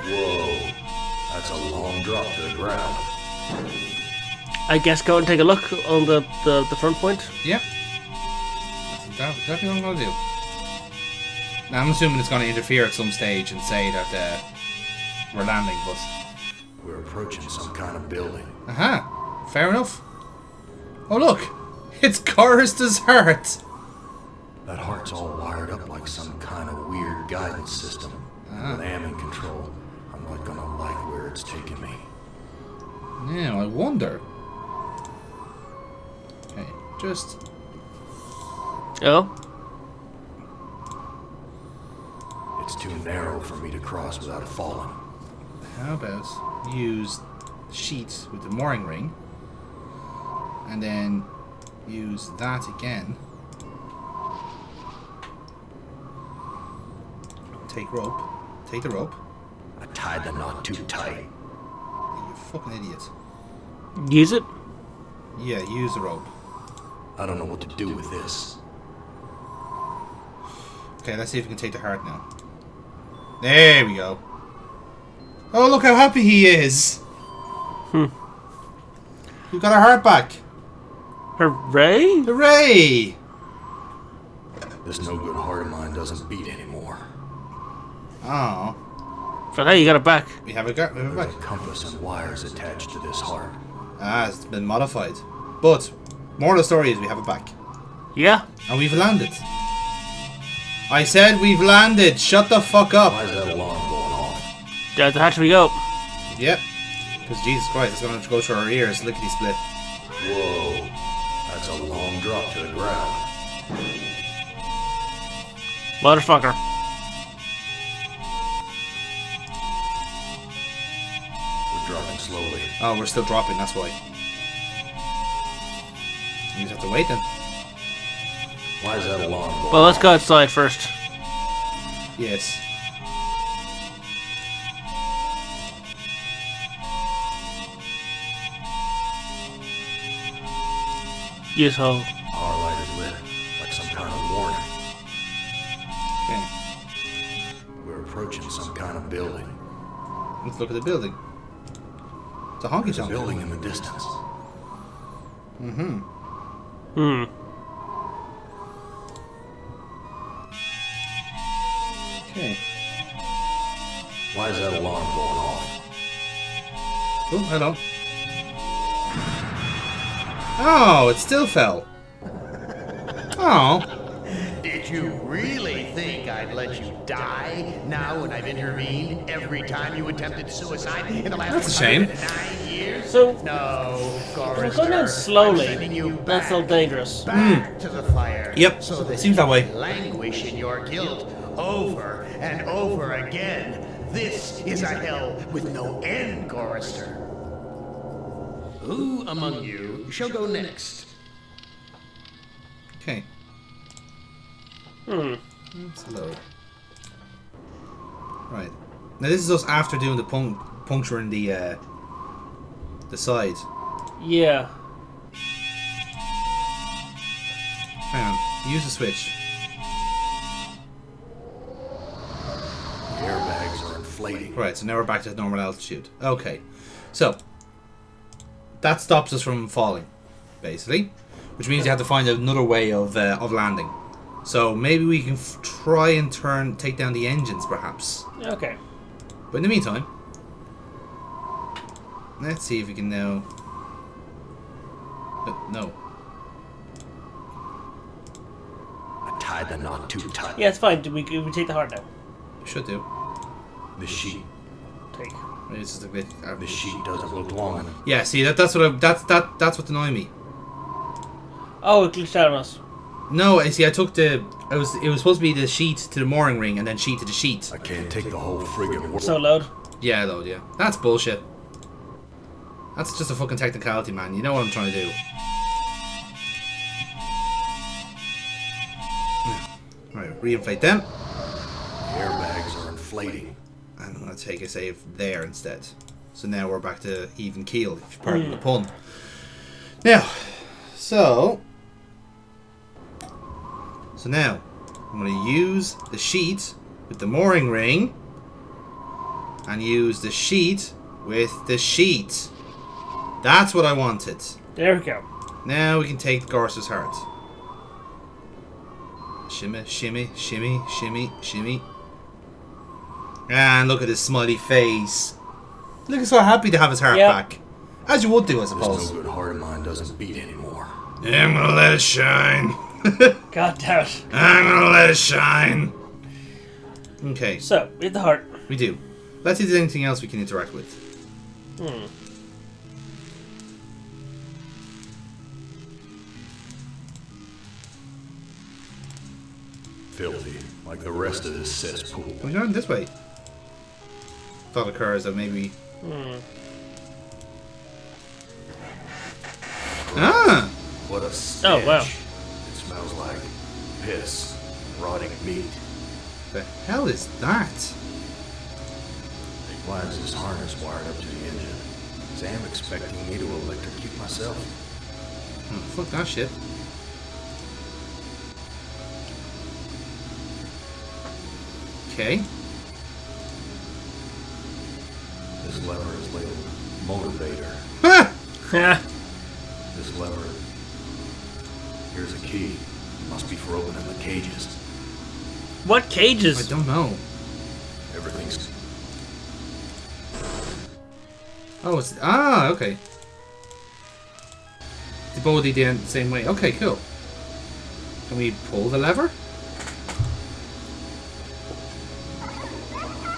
Whoa. That's a long drop to the ground. I guess go and take a look on the front point. Yep. That's exactly what I'm going to do. Now, I'm assuming it's going to interfere at some stage and say that we're landing, but... We're approaching some kind of building. Aha. Fair enough. Oh, look. It's Chorister's heart. That heart's all wired up like some kind of weird guidance system. With Am in control, I'm not gonna like where it's taking me. Now, I wonder... Okay, just... Oh? It's too narrow for me to cross without falling. How about use sheet with the mooring ring, and then use that again. Take rope. Take the rope. I tied the knot too tight. You fucking idiot. Use it? Yeah, use the rope. I don't know what to do with this. Okay, let's see if we can take the heart now. There we go. Oh, look how happy he is. We got our heart back. Hooray! Hooray! This no good heart of mine doesn't beat anymore. Oh. But hey, you got it back. We have it back. There's a compass and wires attached to this heart. Ah, it's been modified. But, moral of the story is we have it back. Yeah. And we've landed. I said we've landed. Shut the fuck up. Why is that alarm going off? Down the hatch we go. Yep. Because Jesus Christ, it's going to go through our ears, lickety split. Whoa. That's a long drop to the ground. Motherfucker. We're dropping slowly. Oh, we're still dropping, that's why. You just have to wait then. Why is that alarm going Well, let's go outside first. Yes. Use hole. Our light is lit, like some kind of warning. Okay. We're approaching some kind of building. Let's look at the building. It's a honky There's a tonk. building in the distance. Mm-hmm. Hmm. Okay. Why is that alarm going off? Oh, hello. Oh, it still fell. Oh. Did you really think I'd let you die now when I've intervened every time you attempted suicide in the last That's a shame. 109 years? So, no, if we're Forrester, going down I'm slowly, sending you that's so dangerous. back to the fire. Yep, So that seems that way. you languish in your guilt over and over again. This is a hell with no end, Forrester. Who among you shall go next? Okay. Hmm. Let's load. Right. Now this is us after doing the puncture in the side. Yeah. Hang on. Use the switch. The airbags are inflating. Right, so now we're back to normal altitude. Okay. So that stops us from falling, basically. Which means you have to find another way of landing. So maybe we can try and take down the engines, perhaps. Okay. But in the meantime, let's see if we can now... No. tie the knot too tight. Yeah, it's fine. We take the heart now. Should do. The sheet. Take. It's just a bit. The sheet doesn't look long enough. Yeah, see that's what annoyed me. Oh, it glitched out on us. No, I see. I took it was supposed to be the sheet to the mooring ring and then sheet to the sheet. I can't take the whole friggin' world. So load. Yeah, load. Yeah, that's bullshit. That's just a fucking technicality, man. You know what I'm trying to do. Right, reinflate them. The airbags are inflating. And I'm gonna take a save there instead. So now we're back to even keel, if you pardon the pun. Now, so now I'm gonna use the sheet with the mooring ring and use the sheet with the sheet. That's what I wanted. There we go. Now we can take Gorse's heart. Shimmy, shimmy, shimmy, shimmy, shimmy. And look at his smiley face. Look, he's so happy to have his heart back. As you would do, I suppose. This no good heart of mine doesn't beat anymore. Yeah, I'm gonna let it shine. God damn it. I'm gonna let it shine. Okay. So, we have the heart. We do. Let's see if there's anything else we can interact with. Filthy, like the rest of this cesspool. We're going this way. Thought occurs that maybe. Ah! What a stench. Oh, wow. It smells like piss, rotting meat. The hell is that? Why is this harness wired up to the engine? Is Am expecting me to electrocute myself? Fuck that shit. Okay. This lever is labeled motivator. This lever. Here's a key. Must be for opening the cages. What cages? I don't know. Everything's. Oh, it's okay. The body the same way. Okay, cool. Can we pull the lever?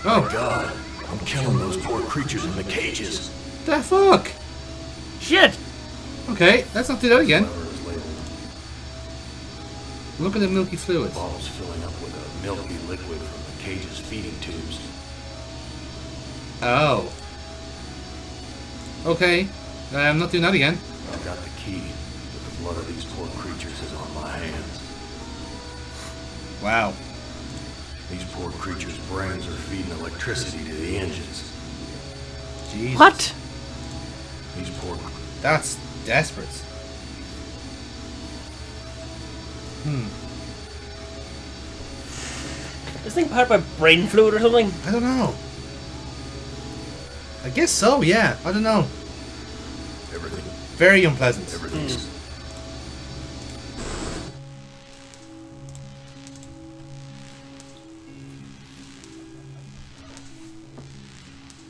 Oh God! I'm killing those poor creatures in the cages. The fuck? Shit! Okay, let's not do that again. Lever is labeled. Look at the milky fluid. Bottles filling up with a milky liquid from the cage's feeding tubes. Oh. Okay. I'm not doing that again. I've got the key, but the blood of these poor creatures is on my hands. Wow. These poor creatures' brains are feeding electricity to the engines. Jesus. What? These poor. That's desperate. This thing powered by brain fluid or something? I don't know. I guess so, yeah. I don't know. Everything. Very unpleasant. Everything's.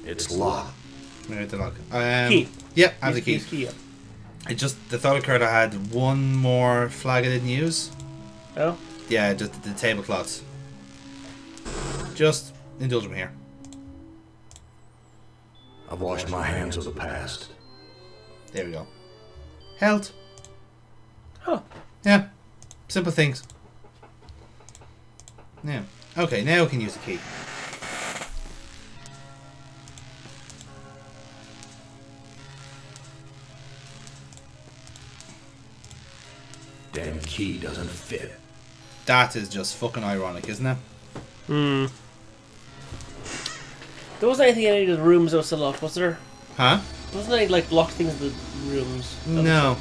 It's locked. Right, the lock. Key. Yeah, I have the key. Key. It just the thought occurred I had one more flag I didn't use. Oh? Yeah, just the tablecloths. Just indulge me here. I've washed my hands of the past. There we go. Health. Oh. Yeah. Simple things. Yeah. Okay, now we can use the key. Damn key doesn't fit. That is just fucking ironic, isn't it? There wasn't anything in any of the rooms that was still locked, was there? Huh? There wasn't any, like, locked things in the rooms? No.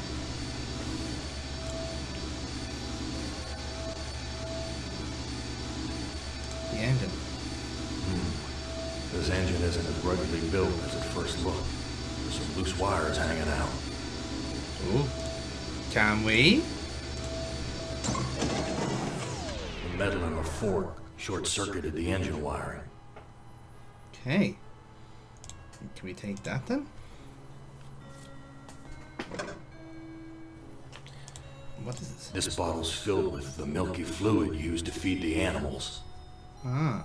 The engine. This engine isn't as ruggedly built as it first looked. There's some loose wires hanging out. Ooh. Can we? The metal in the fork short-circuited the engine wiring. Okay. Can we take that then? What is this? This bottle's filled with the milky fluid used to feed the animals. Ah.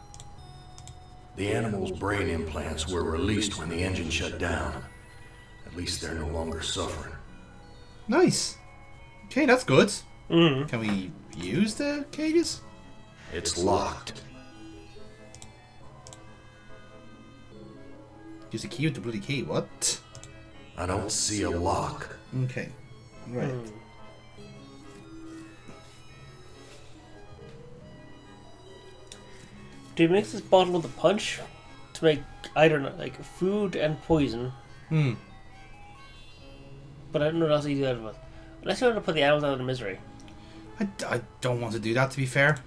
The animals' brain implants were released when the engine shut down. At least they're no longer suffering. Nice. Okay, that's good. Mm-hmm. Can we use the cages? It's locked. Use the key with the bloody key. What? I don't see a lock. Okay. Right. Do you mix this bottle with a punch to make, I don't know, like food and poison? Hmm. But I don't know what else you do that with. Unless you want to put the animals out of misery. I don't want to do that, to be fair.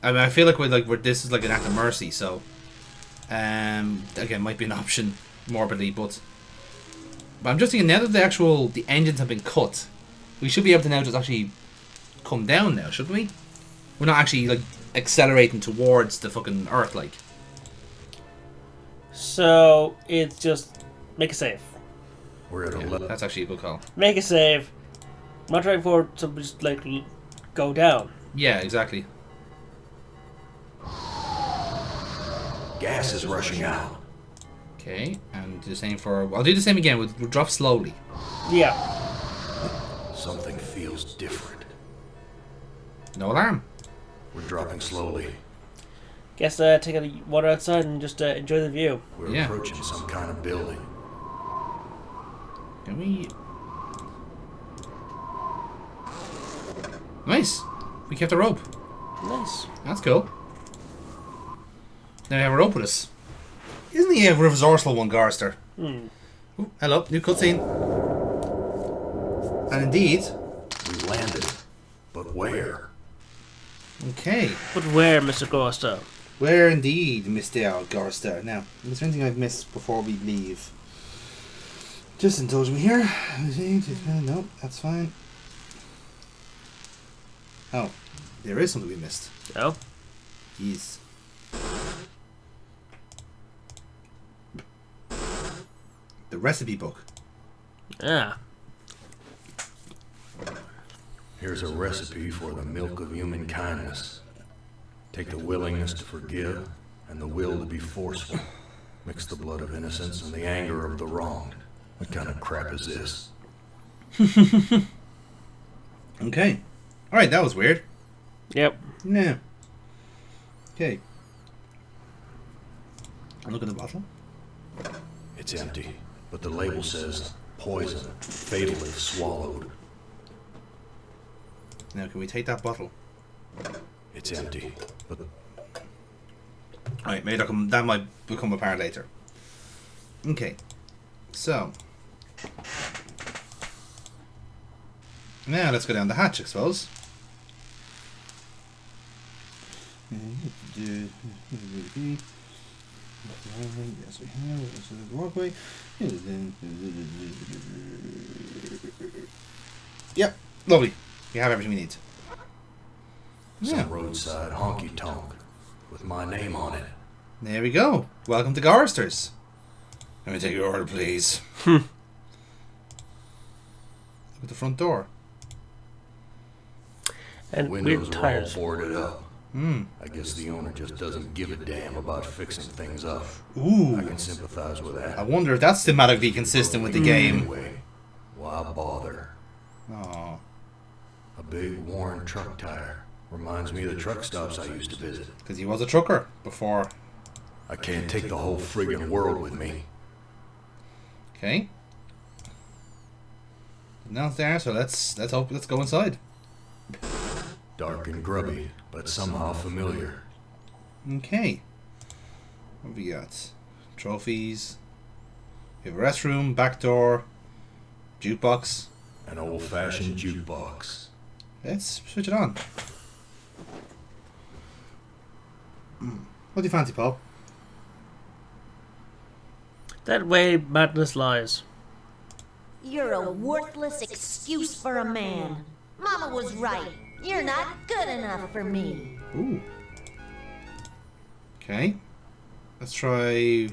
I mean, I feel like we're this is like an act of mercy, so again, might be an option morbidly, but I'm just thinking now that the engines have been cut, we should be able to now just actually come down now, shouldn't we? We're not actually like accelerating towards the fucking Earth, like. So it's just make a save. We're at 11. That's actually a good call. Make a save. I'm not trying for to just like go down. Yeah, exactly. Gas is rushing out. Okay, and the same for. I'll do the same again. We'll drop slowly. Yeah. Something feels different. No alarm. We're dropping slowly. Guess take a water outside and just enjoy the view. We're approaching some kind of building. Can we? Nice. We kept the rope. Nice. That's cool. Now we have a rope with us. Isn't he a resourceful one, Garster? Hmm. Ooh, hello, new cutscene. And indeed, we landed. But where? Okay. But where, Mr. Gorster? Where indeed, Mr. Garster? Now, is there anything I've missed before we leave? Just indulge me here. Nope, that's fine. Oh, there is something we missed. Oh? Yes. The recipe book. Ah. Here's a recipe for the milk of human kindness. Take the willingness to forgive and the will to be forceful. Mix the blood of innocence and the anger of the wronged. What kind of crap is this? Okay. Alright, that was weird. Yep. Yeah. Okay. Look at the bottle. It's empty, but the label says poison, fatal if swallowed. Now, can we take that bottle? It's empty, but... Alright, maybe that might become apparent later. Okay. So. Now, let's go down the hatch, I suppose. Yes, we have. This is the walkway. Yep, lovely. We have everything we need. Some roadside honky tonk with my name on it. There we go. Welcome to Garsters. Let me take your order, please. Look at the front door. And windows weird are all tires. boarded up. Hmm. I guess the owner just doesn't give a damn about fixing things up. Ooh. I can sympathize with that. I wonder if that's thematically consistent with the game. Anyway, why bother? Aww. A big worn truck tire reminds me of the truck stops I used to visit. Because he was a trucker before. I can't take the whole friggin' world with me. Okay. Now it's there, so let's go inside. Dark and grubby, but somehow familiar. Okay. What have we got? Trophies. We have a restroom, back door, jukebox. An old-fashioned jukebox. Let's switch it on. What do you fancy, Paul? That way madness lies. You're a worthless excuse for a man. Mama was right. You're not good enough for me. Ooh. Okay. Let's try. He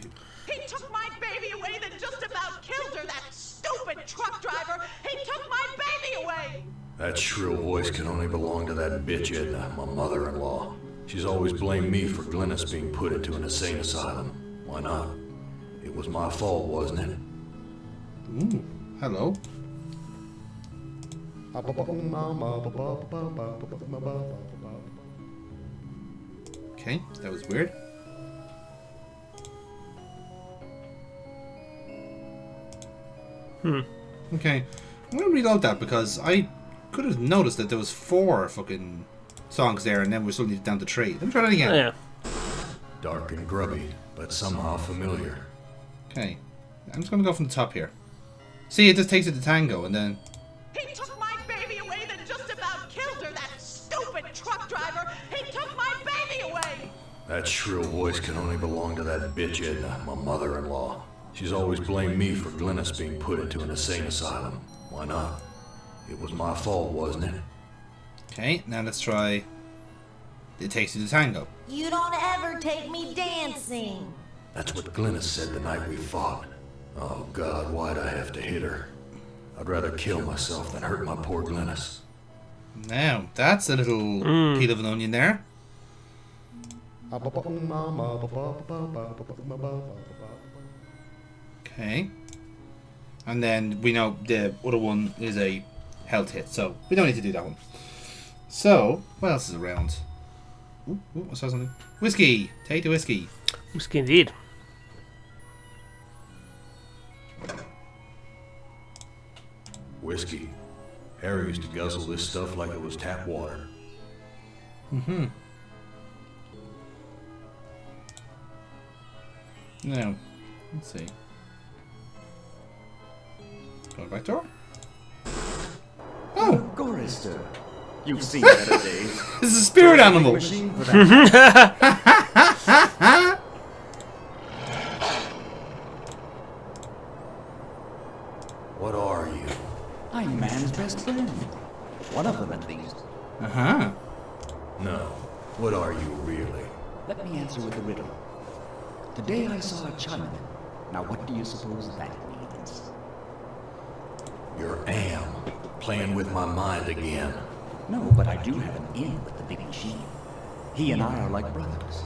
took my baby away, then just about killed her, that stupid truck driver! He took my baby away! That shrill voice can only belong to that bitch Edna, my mother-in-law. She's always blamed me for Glynis being put into an insane asylum. Why not? It was my fault, wasn't it? Ooh, hello. Okay, that was weird. Okay, I'm gonna reload that because I could have noticed that there was 4 fucking songs there, and then we're suddenly down to 3. Let me try that again. Oh, yeah. Dark and grubby, but somehow familiar. Okay, I'm just gonna go from the top here. See, it just takes it to tango, and then. He took my baby away, then just about killed her, that stupid truck driver! He took my baby away! That shrill voice can only belong to that bitch Edna, my mother-in-law. She's always blamed me for Glynis being put into an insane asylum. Why not? It was my fault, wasn't it? Okay, now let's try. It takes you to tango. You don't ever take me dancing. That's what Glynis said the night we fought. Oh God, why'd I have to hit her? I'd rather kill myself than hurt my poor Glynis. Now, that's a little peel of an onion there. Okay. And then we know the other one is a health hit, so we don't need to do that one. So, what else is around? Ooh, I saw something. Whiskey! Take the whiskey. Whiskey indeed. Whiskey. Harry used to guzzle this stuff like it was tap water. Mm-hmm. Now, let's see. Going back door? Oh! Gorister. You've seen better days. This is a spirit animal! Machine for that. What are you? I'm man's best friend. One of them, at least. Uh-huh. No. What are you really? Let me answer with a riddle. Today I saw a Chinaman. Now what do you suppose that means? You're Am, playing with my mind again. No, but I do have an in with the big machine. He and I are like brothers.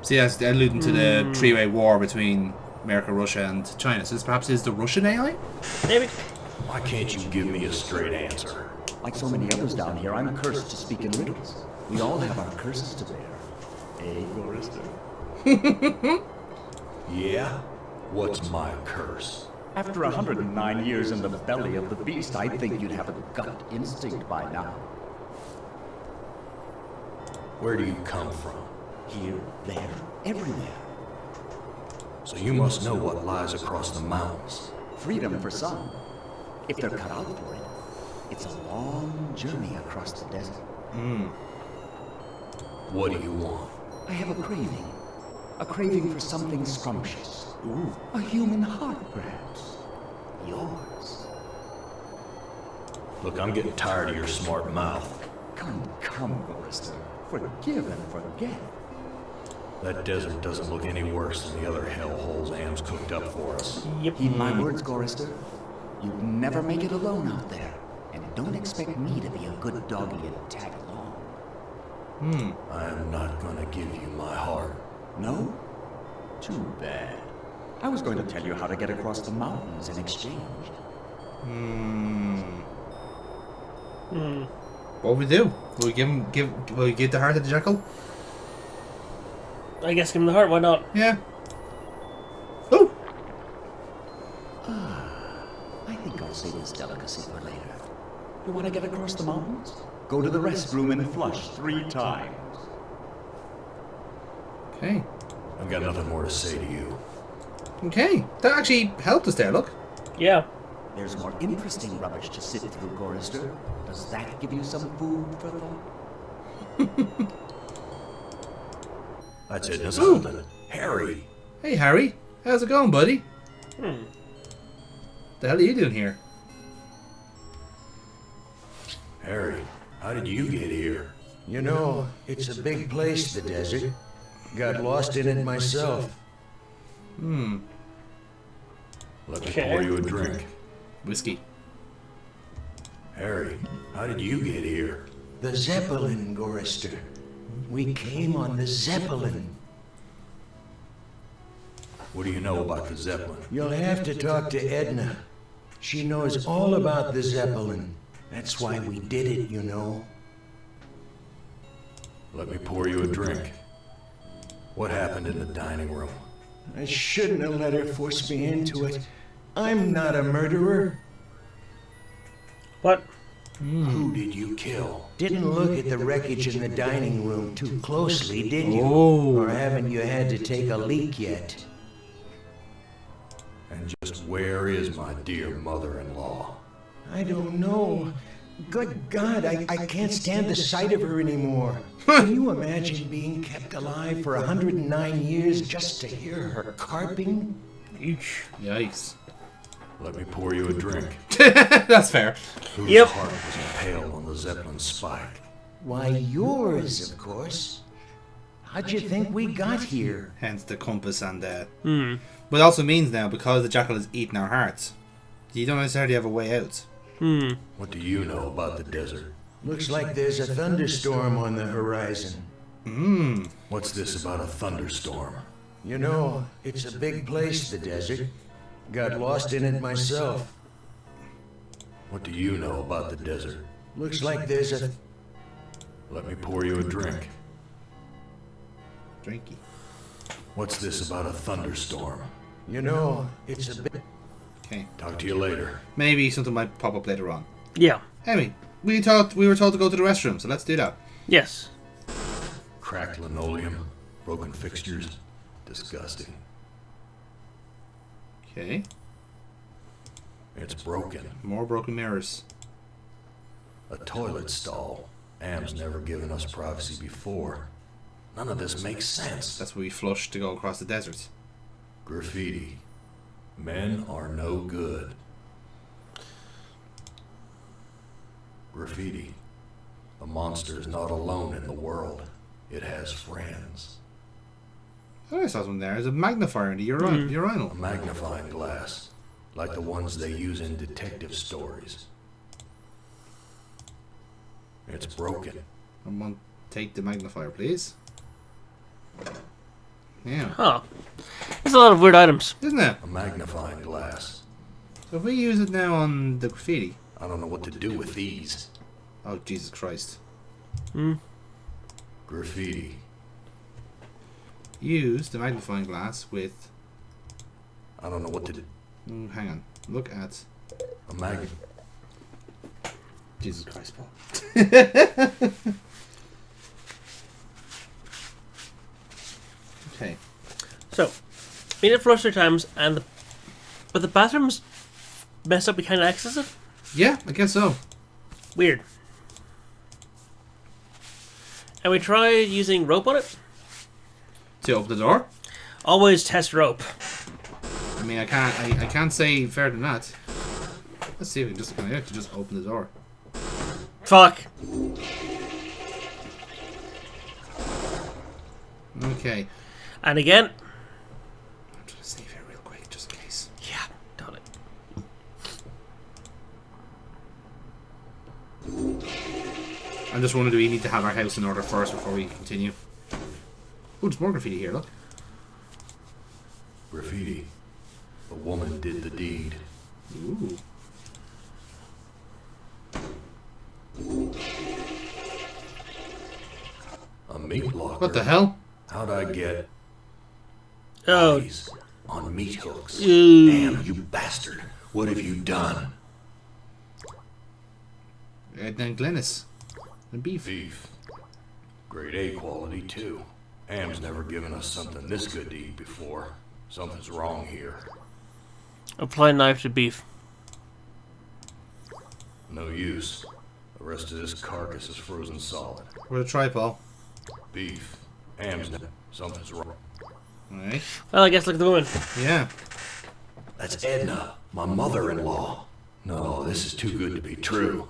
See, that's alluding to the three-way war between America, Russia, and China. So this perhaps is the Russian AI? Maybe. Why can't you give me a straight answer? Like so many others down here, I'm cursed to speak in riddles. We all have our curses to bear. Eh, Gorister? Yeah? What's my curse? After 109 years in the belly of the beast, I think you'd have a gut instinct by now. Where do you come from? Here, there, everywhere. So you must know what lies across the mountains. Freedom for some. If they're cut out for it, it's a long journey across the desert. What do you want? I have a craving. A craving for something scrumptious. Ooh, a human heart, perhaps. Yours. Look, I'm getting tired of your smart mouth. Come, Gorister. Forgive and forget. That desert doesn't look any worse than the other hellholes Am's cooked up for us. Yep. Heed my words, Gorister. You'd never make it alone out there. And don't expect me to be a good doggy and tag along. I am not gonna give you my heart. No? Too bad. I was going to tell you how to get across the mountains in exchange. What will we do? Will we will we give the heart to the jackal? I guess give him the heart, why not? Yeah. Oh! I think I'll save this delicacy for later. You want to get across the mountains? Go to the restroom and flush 3 times. Okay. I've got nothing more to say to you. Okay. That actually helped us there, look. Yeah. There's more interesting rubbish to sit through, Gorister. Does that give you some food for thought? That's it, that's something. Harry! Hey, Harry. How's it going, buddy? The hell are you doing here? Harry, how did you get here? You know, it's a big place, the desert. Got lost in it myself. Let me pour you a drink. Whiskey. Harry, how did you get here? The Zeppelin, Gorister. We came on the Zeppelin. What do you know about the Zeppelin? You'll have to talk to Edna. She knows all about the Zeppelin. That's why we did it, you know. Let me pour you a drink. What happened in the dining room? I shouldn't have let her force me into it. I'm not a murderer. What? Who did you kill? Didn't look at the wreckage in the dining room too closely, did you? Oh. Or haven't you had to take a leak yet? And just where is my dear mother-in-law? I don't know. Good God, I can't stand the sight of her anymore. Can you imagine being kept alive for 109 years just to hear her carping? Yikes. Let me pour you a drink. That's fair. Whose heart was impaled on the Zeppelin spike? Why, yours, of course. How'd you think we got here? Hence the compass and But it also means now, because the jackal has eaten our hearts, you don't necessarily have a way out. What do you know about the desert? Looks like there's a thunderstorm on the horizon. What's this about a thunderstorm? You know, it's a big place, the desert. Got lost in it myself. What do you know about the desert? Looks like there's a... Let me pour you a drink. Drinky. What's this about a thunderstorm? You know, it's a bit... Okay. Talk to you later. Maybe something might pop up later on. Yeah. Anyway, we were told to go to the restroom, so let's do that. Yes. Cracked linoleum, broken fixtures, disgusting. Okay. It's broken. More broken mirrors. A toilet stall. Am's never given us privacy before. None of this makes sense. That's where we flushed to go across the desert. Graffiti. Men are no good. Graffiti. The monster is not alone in the world. It has friends. Oh, I saw something there. There's a magnifier in the urinal. A magnifying glass. Like the ones they use in detective stories. It's broken. Someone take the magnifier, please. Yeah. Huh. There's a lot of weird items. Isn't it? A magnifying glass. So if we use it now on the graffiti... I don't know what to do with these. Oh, Jesus Christ. Graffiti. Use the magnifying glass with... I don't know what to do. Hang on. Look at... A mag... Jesus Christ, Paul. Okay. So, we did flush 3 times, but the bathroom's messed up. We can't access it. Yeah, I guess so. Weird. And we tried using rope on it to open the door. Always test rope. I mean, I can't say fair than that. Let's see if we can just to just open the door. Fuck. Okay. And again. I'm trying to save here real quick, just in case. Yeah, totally. I'm just wondering, do we need to have our house in order first before we continue? Oh, there's more graffiti here, look. Graffiti. The woman did the deed. Ooh. A meat locker. What the hell? How'd I get bodies on meat hooks? Ooh. Damn, you bastard. What have you done? Then Glennis. And beef. Beef. Grade A quality, too. Am's never given us something this good to eat before. Something's wrong here. Apply knife to beef. No use. The rest of this carcass is frozen solid. We're gonna try, Paul. Beef. Am's something's wrong. Alright. Well, I guess look at the woman. Yeah. That's Edna, my mother-in-law. No, this is too good to be true.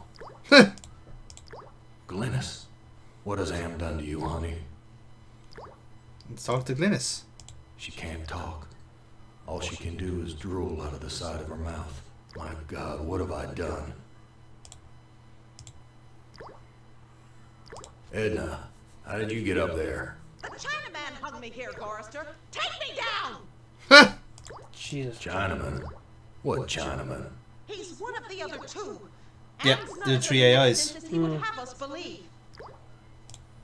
Glennis, what has Am done to you, honey? Let's talk to Glennis. She can't talk. All she can do is drool out of the side of her mouth. My God, what have I done? Edna, how did you get up there? The Chinaman hung me here, Gorrister. Take me down! Jesus. Chinaman? What Chinaman? He's one of the other two. Yeah, the three AIs. He would have us believe.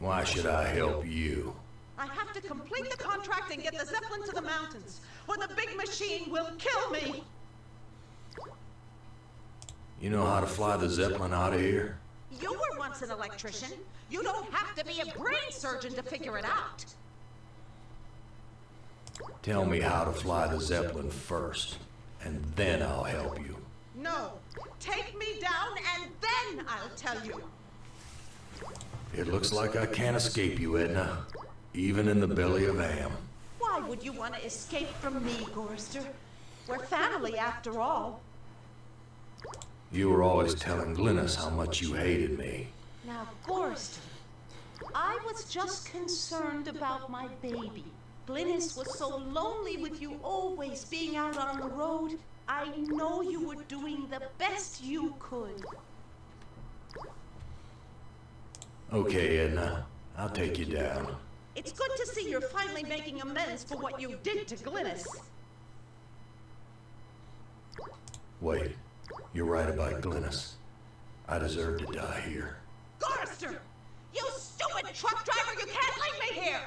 Why should I help you? I have to complete the contract and get the Zeppelin to the mountains, or the big machine will kill me. You know how to fly the Zeppelin out of here? You were once an electrician. You don't have to be a brain surgeon to figure it out. Tell me how to fly the Zeppelin first, and then I'll help you. No. Take me down and then I'll tell you. It looks like I can't escape you, Edna. Even in the belly of Am. Why would you want to escape from me, Gorrister? We're family after all. You were always telling Glynis how much you hated me. Now, Gorrister, I was just concerned about my baby. Glynis was so lonely with you always being out on the road. I know you were doing the best you could. Okay, Edna. I'll take you down. It's good to see you're finally making amends for what you did to Glynis. Wait. You're right about Glynis. I deserve to die here. Gorrister! You stupid truck driver! You can't leave me here!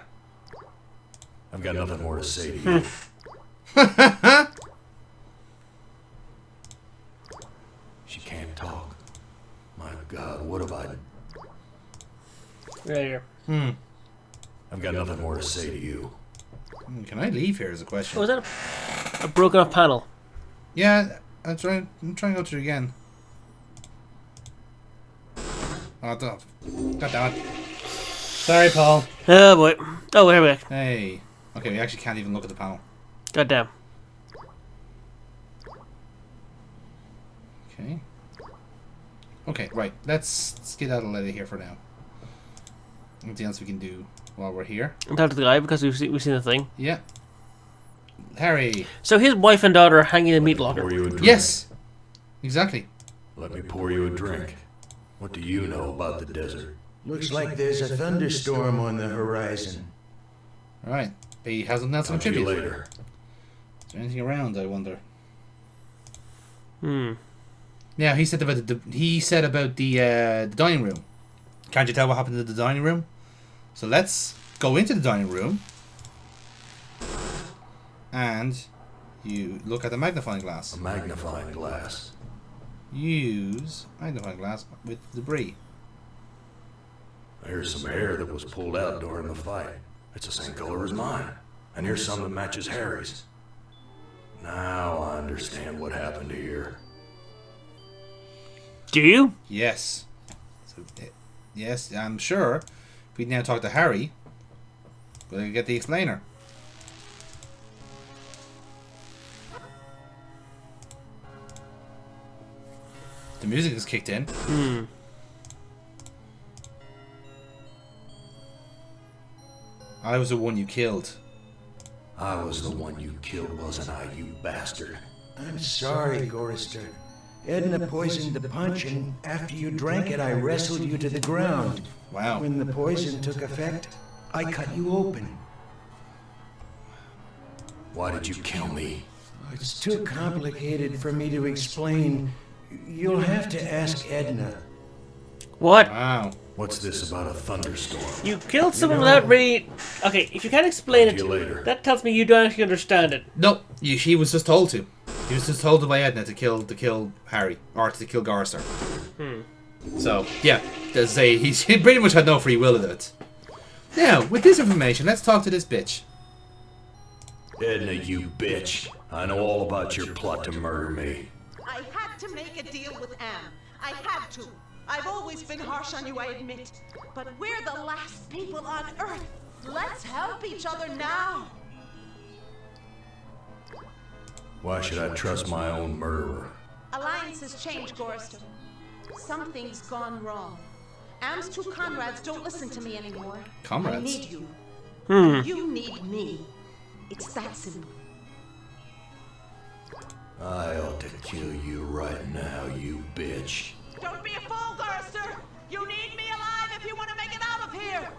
I've got nothing more to say to you. She can't talk. My God, what have I... Right here. I've got nothing more to say to you. Can I leave here is a question. Oh, is that a broken off panel? Yeah, I'm trying to go through again. Oh, God damn it. Sorry, Paul. Oh, boy. Oh, here we go. Hey. Okay, we actually can't even look at the panel. God damn. Okay. Okay, right. Let's skedaddle out of here for now. Anything else we can do while we're here? And talk to the guy because we've seen the thing. Yeah. Harry. So his wife and daughter are hanging in a meat locker. Yes. Exactly. Let me pour you a drink. What do you know about the desert? Looks like there's a thunderstorm on the horizon. Alright. But he has nothing else to Talk to you contribute. later. Is there anything around, I wonder? Yeah, he said about the dining room. Can't you tell what happened to the dining room? So let's go into the dining room and you look at the magnifying glass. A magnifying glass. Use magnifying glass with debris. Here's some hair that was pulled out during the fight. It's the same color as mine. And here's some that matches Harry's. Now I understand what happened here. Do you? Yes. So, yes, I'm sure. If we now talk to Harry, we'll get the explainer. The music has kicked in. I was the one you killed. I was the one you killed, wasn't I, you bastard? I'm sorry, Gorrister. Edna poisoned the punch, and after you drank it, I wrestled you to the ground. Wow. When the poison took effect, I cut you open. Why did you kill me? It's too complicated for me to explain. You'll have to ask Edna. What? Wow. What's this about a thunderstorm? You killed someone without really... Okay, if you can't explain Talk to you later. that tells me you don't actually understand it. No, he was just told to. He was just told by Edna to kill Harry, or to kill Garster. So, yeah, to say he pretty much had no free will of it. Now, with this information, let's talk to this bitch. Edna, you bitch. I know all about your plot to murder me. I had to make a deal with Am. I had to. I've always been harsh on you, I admit. But we're the last people on Earth. Let's help each other now. Why should I trust my own murderer? Alliances change, Gorrister. Something's gone wrong. Am's two comrades don't listen to me anymore. Comrades? I need you. And you need me. It's that simple. I ought to kill you right now, you bitch. Don't be a fool, Gorrister! You need me alive if you want to make it out of here!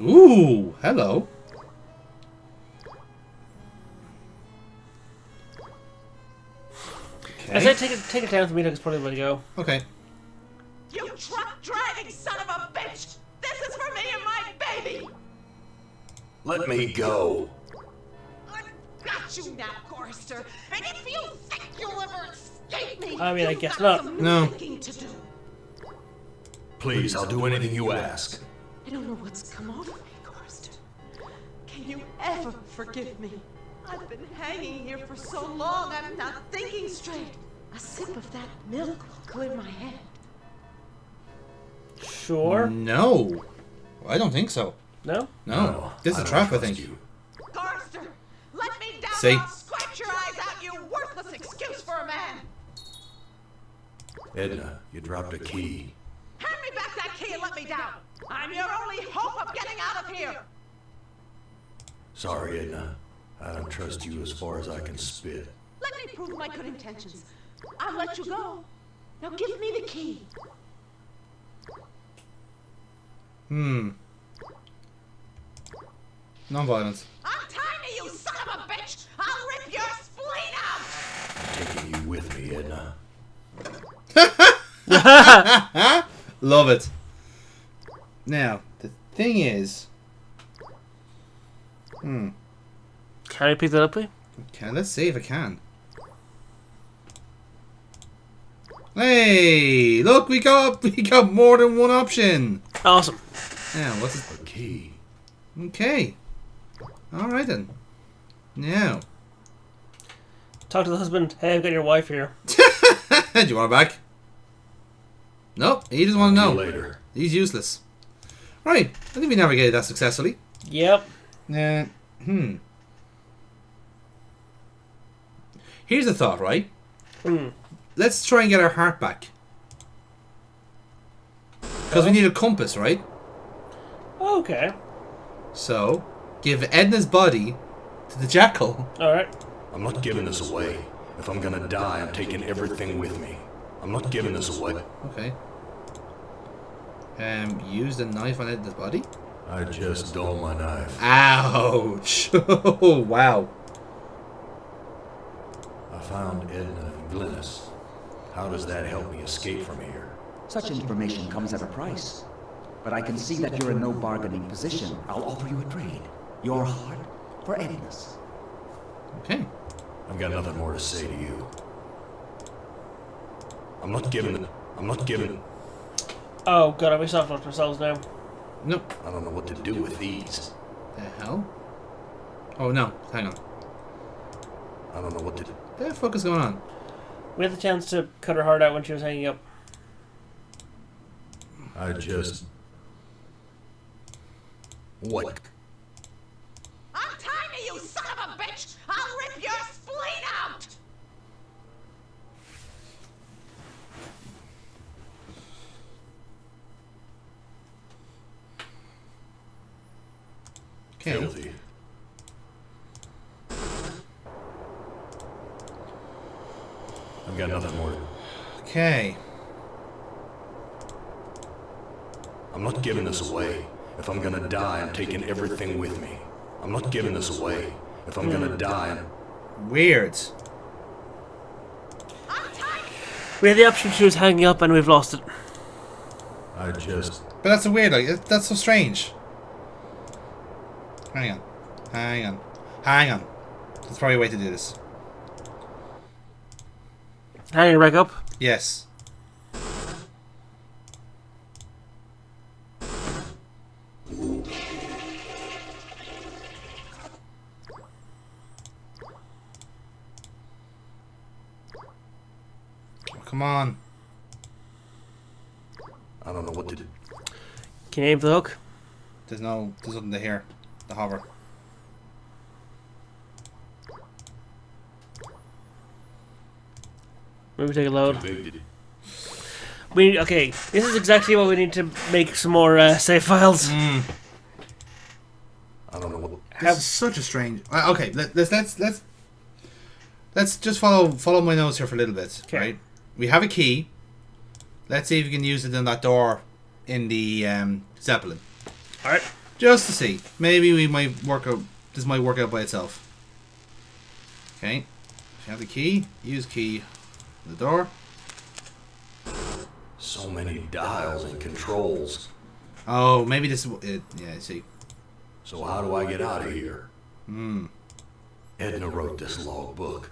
Ooh, hello. I say take it down for me. That's probably the way to go. Okay. You truck-driving son of a bitch! This is for me and my baby! Let me go. I've got you now, Chorister, and if you think you'll ever escape me, I mean, I you've guess got not. some No. thinking to do. Please, I'll do anything you ask. I don't know what's come over me, Chorister. Can you ever forgive me? I've been hanging here for so long, I'm not thinking straight. A sip of that milk will clear my head. Sure. No. I don't think so. No? No. This is a trap, I think. Chorister, let me down See? or I'll scratch your eyes out, you worthless excuse for a man! Edna, you dropped a key. Hand me back that key and let me down! I'm your only hope of getting out of here! Sorry, Edna. I don't trust you as far as I can spit. Let me prove my good intentions. I'll let you go. Now give me the key. Non-violence. I'm tiny, you son of a bitch! I'll rip your spleen out! Taking you with me, Edna. Love it. Now, the thing is... Can I pick that up, please? Okay, let's see if I can. Hey! Look, we got more than one option! Awesome. Now, what's this? A key. Okay. Alright then. Now. Talk to the husband. Hey, I've got your wife here. Do you want her back? Nope, he doesn't want to know. Later. He's useless. Right, I think we navigated that successfully. Yep. Here's the thought, right? Let's try and get our heart back. Because we need a compass, right? Okay. So, give Edna's body to the jackal. Alright. I'm not giving this away. If I'm gonna die, I'm taking everything with me. I'm not giving this away. Okay. Use the knife on Edna's body? I just dull my knife. Ouch! Oh, wow. I found Edna and Glynis. How does that help me escape from here? Such information comes at a price. But I can see that you're in no bargaining position. I'll offer you a trade. Your heart for Edna's. Okay. I've got nothing more to say to you. I'm not giving. Oh god, are we soft locked ourselves now? Nope. I don't know what to do with these. The hell? Oh no, hang on. I don't know what to do. What the fuck is going on? We had the chance to cut her heart out when she was hanging up. I just... What? I'm tiny, you son of a bitch! I'll rip your spleen out! Okay. Filthy. I've got nothing more to... Okay. I'm not giving this away. If I'm gonna die, I'm taking everything with me. I'm not giving this away. If I'm gonna die, I'm... Weird. We had the option to choose hanging up and we've lost it. I just... But that's so weird, like, that's so strange. Hang on. Hang on. Hang on. There's probably a way to do this. Hanging back up? Yes. Come on. I don't know what to do. Can you aim for the hook? There's nothing to hear. The hover. Maybe take a load. Okay, this is exactly what we need to make some more save files. I don't know what... This is such a strange... Okay, let's just follow my nose here for a little bit, right? We have a key. Let's see if we can use it in that door in the Zeppelin. Alright. Just to see. Maybe we might work out. This might work out by itself. Okay. You have the key. Use key. The door. So many dials and controls. Oh, maybe this is it. Yeah, I see. So how do I get out of here? Edna wrote this logbook.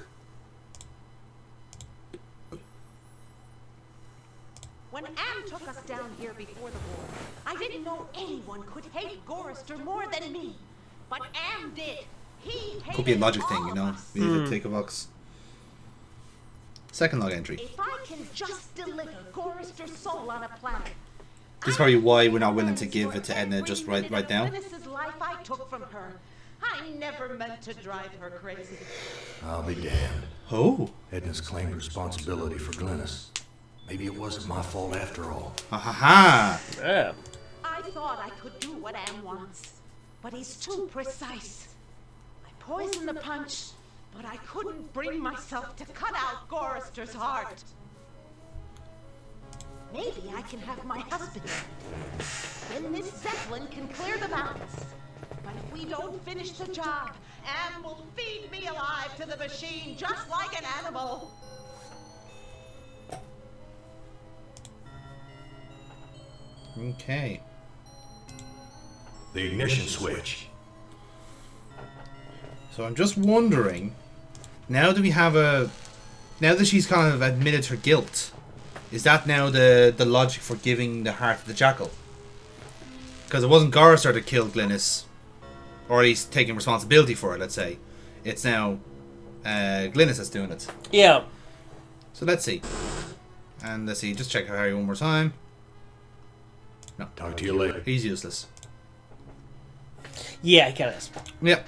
When Am took us down here before the war, I didn't know anyone could hate Gorrister more than me. But Am did. He hated Could be a logic thing, you know. us. We need to take a box. Second log entry. If I can just deliver Gorrister's soul on a planet, This is probably why we're not willing to give it to Edna just right now. Glynis's life I took from her. I never meant to drive her crazy. I'll be damned. Oh. Edna's claimed responsibility for Glynis. Maybe it wasn't my fault after all. Ha ha ha. Yeah. I thought I could do what Am wants, but he's too precise. I poisoned the punch, but I couldn't bring myself to cut out Gorrister's heart. Maybe I can have my husband. Then this Zeppelin can clear the mountains. But if we don't finish the job, Am will feed me alive to the machine just like an animal. Okay. The ignition switch. So I'm just wondering, now that we have now that she's kind of admitted her guilt, is that now the logic for giving the heart to the jackal? Because it wasn't Gorrister that killed Glynis, or at least taking responsibility for it, let's say. It's now Glynis that's doing it. Yeah. So let's see. And let's see, just check Harry one more time. No. Talk to you later. He's useless. Yeah, I get it. Yep.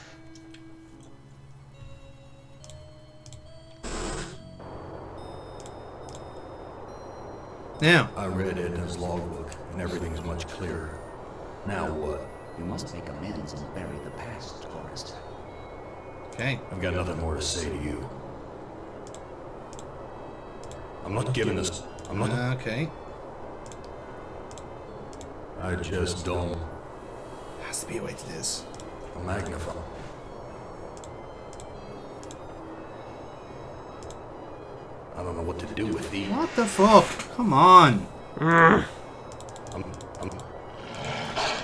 Now. I read Edna's logbook, and everything's much clearer. Now what? You must make amends and bury the past, Forrest. Okay. I've got nothing more to say to you. I'm not giving this. I'm not. Okay. I just don't. Has to be a way to this. A magnifier. I don't know what to do with these. What the fuck? Come on.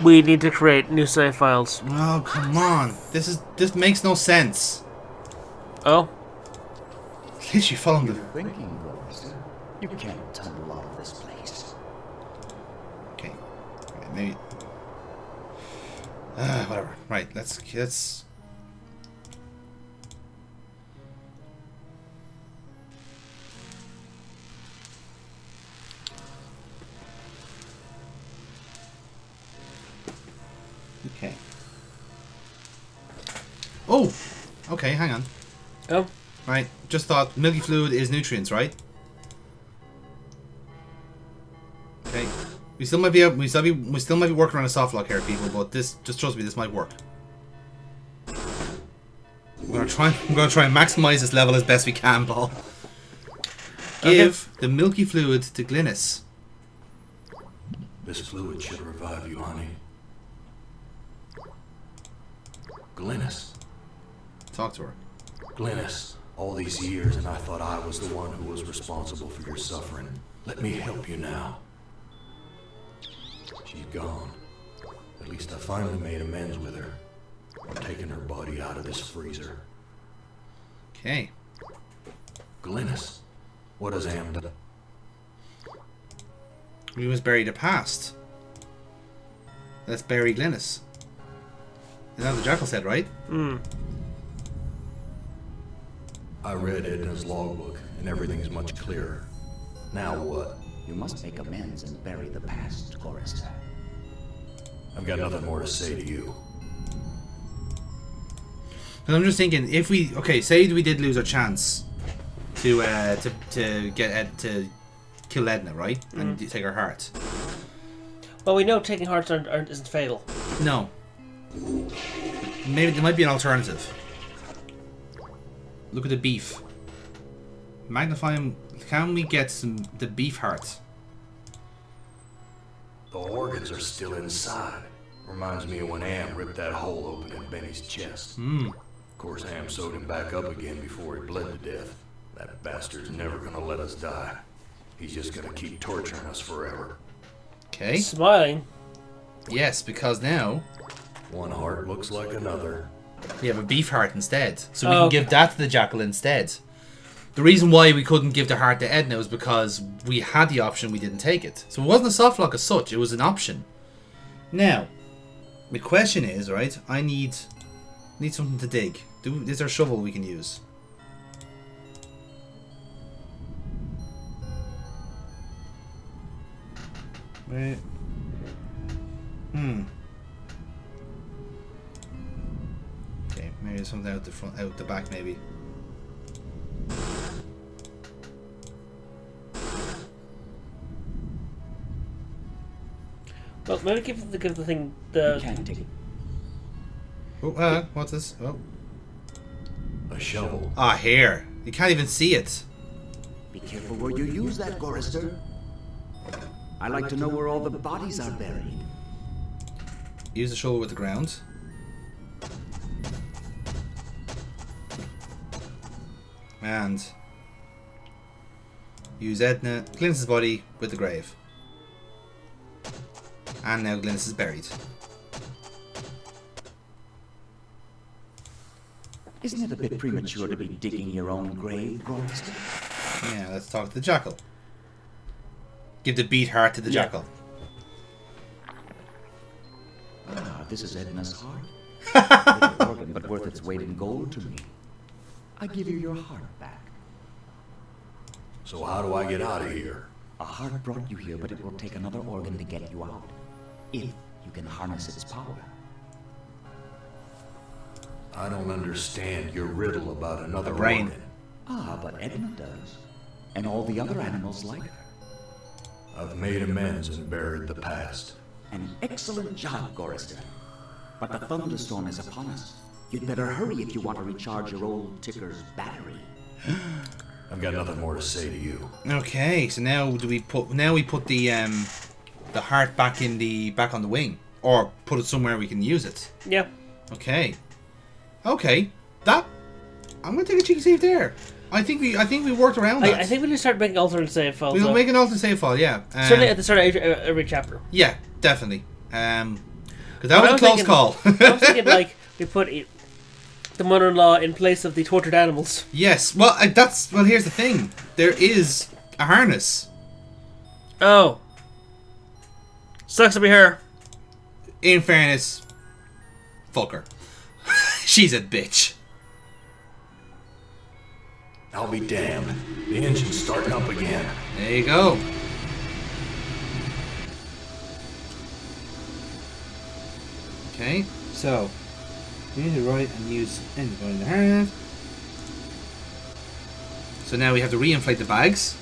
We need to create new save files. Oh, come on. This makes no sense. Oh? At least you followed the... Thinking, Forrest. You can't tumble out of this place. Okay. Maybe... whatever. Right, let's... Okay. Oh! Okay, hang on. Oh? Right, just thought milky fluid is nutrients, right? Okay. We still might be working on a soft lock here, people, but this, just trust me, this might work. I'm gonna try and maximize this level as best we can, Paul. Give the milky fluid to Glynis. This fluid should revive you, honey. Glynis. Talk to her. Glynis, all these years and I thought I was the one who was responsible for your suffering. Let me help you now. She's gone. At least I finally made amends with her. I'm taking her body out of this freezer. Okay. Glynis, what has Am done? We must bury the past. Let's bury Glynis. Is that what the jackal said, right? I read Edna's logbook, and everything's much clearer. Now what? You must make amends and bury the past, Forrest. I've got nothing more to say to you. And I'm just thinking, if we... Okay, say we did lose our chance to get Ed to kill Edna, right? And take her heart. Well, we know taking hearts isn't fatal. No. Maybe there might be an alternative. Look at the beef. Magnify him. Can we get the beef heart? The organs are still inside. Reminds me of when Am ripped that hole open in Benny's chest. Hmm. Of course, Am sewed him back up again before he bled to death. That bastard's never gonna let us die. He's just gonna keep torturing us forever. Okay. Smiling. Yes, because now one heart looks like another. We have a beef heart instead, so we can give that to the jackal instead. The reason why we couldn't give the heart to Edna was because we had the option, we didn't take it. So it wasn't a soft lock as such; it was an option. Now, the question is, right? I need something to dig. Is there a shovel we can use? Right. Okay, maybe there's something out the front, out the back, maybe. Well, maybe give the thing the. You can't dig it. Oh, what's this? Oh, a shovel. Ah, here. You can't even see it. Be careful where you use that, Gorrister. I like to know where all the bodies are buried. Use the shovel with the ground. And use Glynis's body with the grave. And now Glynis is buried. Isn't it a bit premature to be digging your own grave, Gorrister? Yeah, let's talk to the jackal. Give the beat heart to the jackal. Ah, this is Edna's heart. Little organ, but worth its weight in gold to me. I give you your heart back. So how do I get out of here? A heart brought you here, but it will take another organ to get you out. If you can harness its power. I don't understand your riddle about another brain. organ. Ah, but Edna does. And all the other animals like her. I've made amends and buried the past. An excellent job, Gorrister. But the thunderstorm is upon us. You'd better hurry if you want to recharge your old ticker's battery. I've got nothing more to say to you. Okay, so now we put the heart back on the wing, or put it somewhere we can use it. Yeah. Okay. Okay. That I'm gonna take a cheeky save there. I think we worked around that. I think we need to start making alternate save files. We'll make an alternate save file, yeah. Certainly at the start of every chapter. Yeah, definitely. Because that was a close call. I was thinking like we put the mother-in-law in place of the tortured animals. Yes. Well, here's the thing. There is a harness. Oh. Sucks to be her. In fairness, fuck her. She's a bitch. I'll be damned. The engine's starting up again. There you go. Okay, so you need to write and use anybody in the harness. So now we have to re-inflate the bags.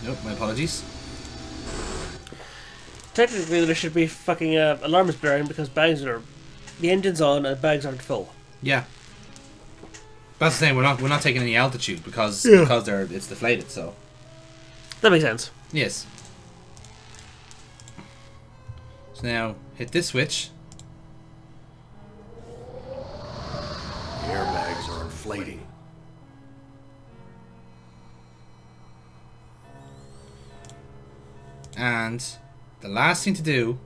Nope, my apologies. Technically, there should be fucking alarms blaring because the engine's on and bags aren't full. Yeah. That's the same. We're not taking any altitude because it's deflated. So that makes sense. Yes. So now hit this switch. The airbags are inflating. And the last thing to do,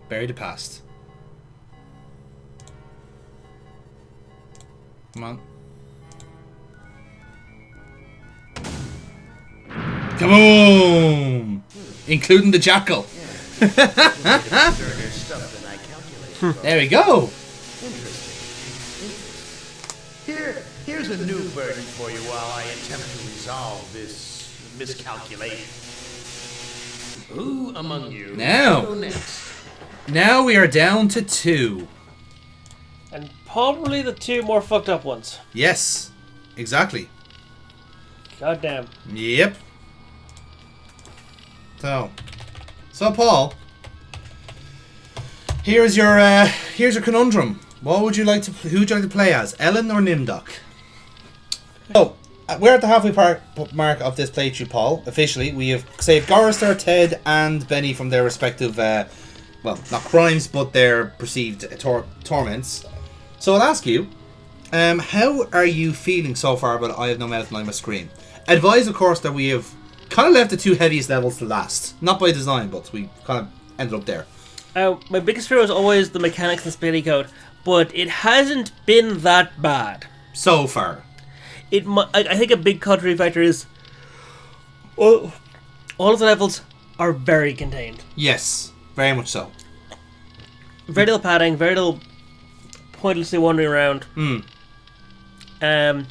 bury the past. Come on. Kaboom! Including the jackal. There we go. Here's a new burden for you while I attempt to resolve this miscalculation. Who among you will go next? Now we are down to 2. And probably the 2 more fucked up ones. Yes, exactly. Goddamn. Yep. So Paul, here's your conundrum. Who would you like to play as, Ellen or Nimdok? So, we're at the halfway mark of this playthrough, Paul. Officially, we have saved Gorister, Ted, and Benny from their respective, well, not crimes, but their perceived torments. So I'll ask you, how are you feeling so far about I Have No Mouth and I Must Scream? Advise, of course, that we have kind of left the two heaviest levels to last. Not by design, but we kind of ended up there. My biggest fear was always the mechanics and Spinny Code, but it hasn't been that bad. So far. I think a big contrary factor is all of the levels are very contained. Yes, very much so. Very little padding, very little pointlessly wandering around. And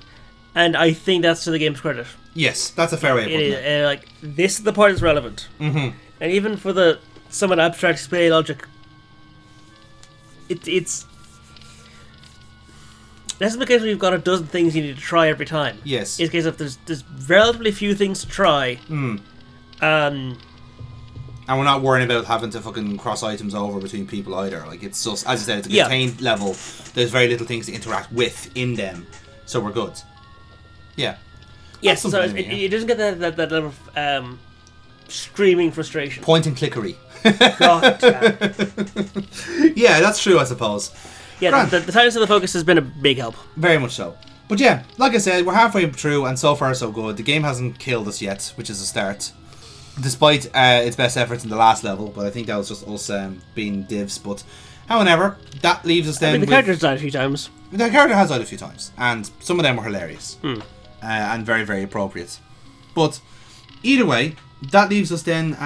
I think that's to the game's credit. Yes, that's a fair way of putting it. Like, this is the part that's relevant. Mm-hmm. And even for the somewhat abstract display logic, it's... That's the case where you've got a dozen things you need to try every time. Yes. It's a case of there's relatively few things to try. And we're not worrying about having to fucking cross items over between people either. Like, it's just, as I said, it's a contained level. There's very little things to interact with in them. So we're good. Yeah. Yes, so it doesn't get that level of screaming frustration. Point and clickery. God, yeah, that's true, I suppose. Yeah, the tightness of the focus has been a big help. Very much so. But yeah, like I said, we're halfway through, and so far so good. The game hasn't killed us yet, which is a start. Despite its best efforts in the last level, but I think that was just us being divs. But however, that leaves us then. I mean, the character's died a few times. The character has died a few times, and some of them were hilarious and very, very appropriate. But either way, that leaves us then.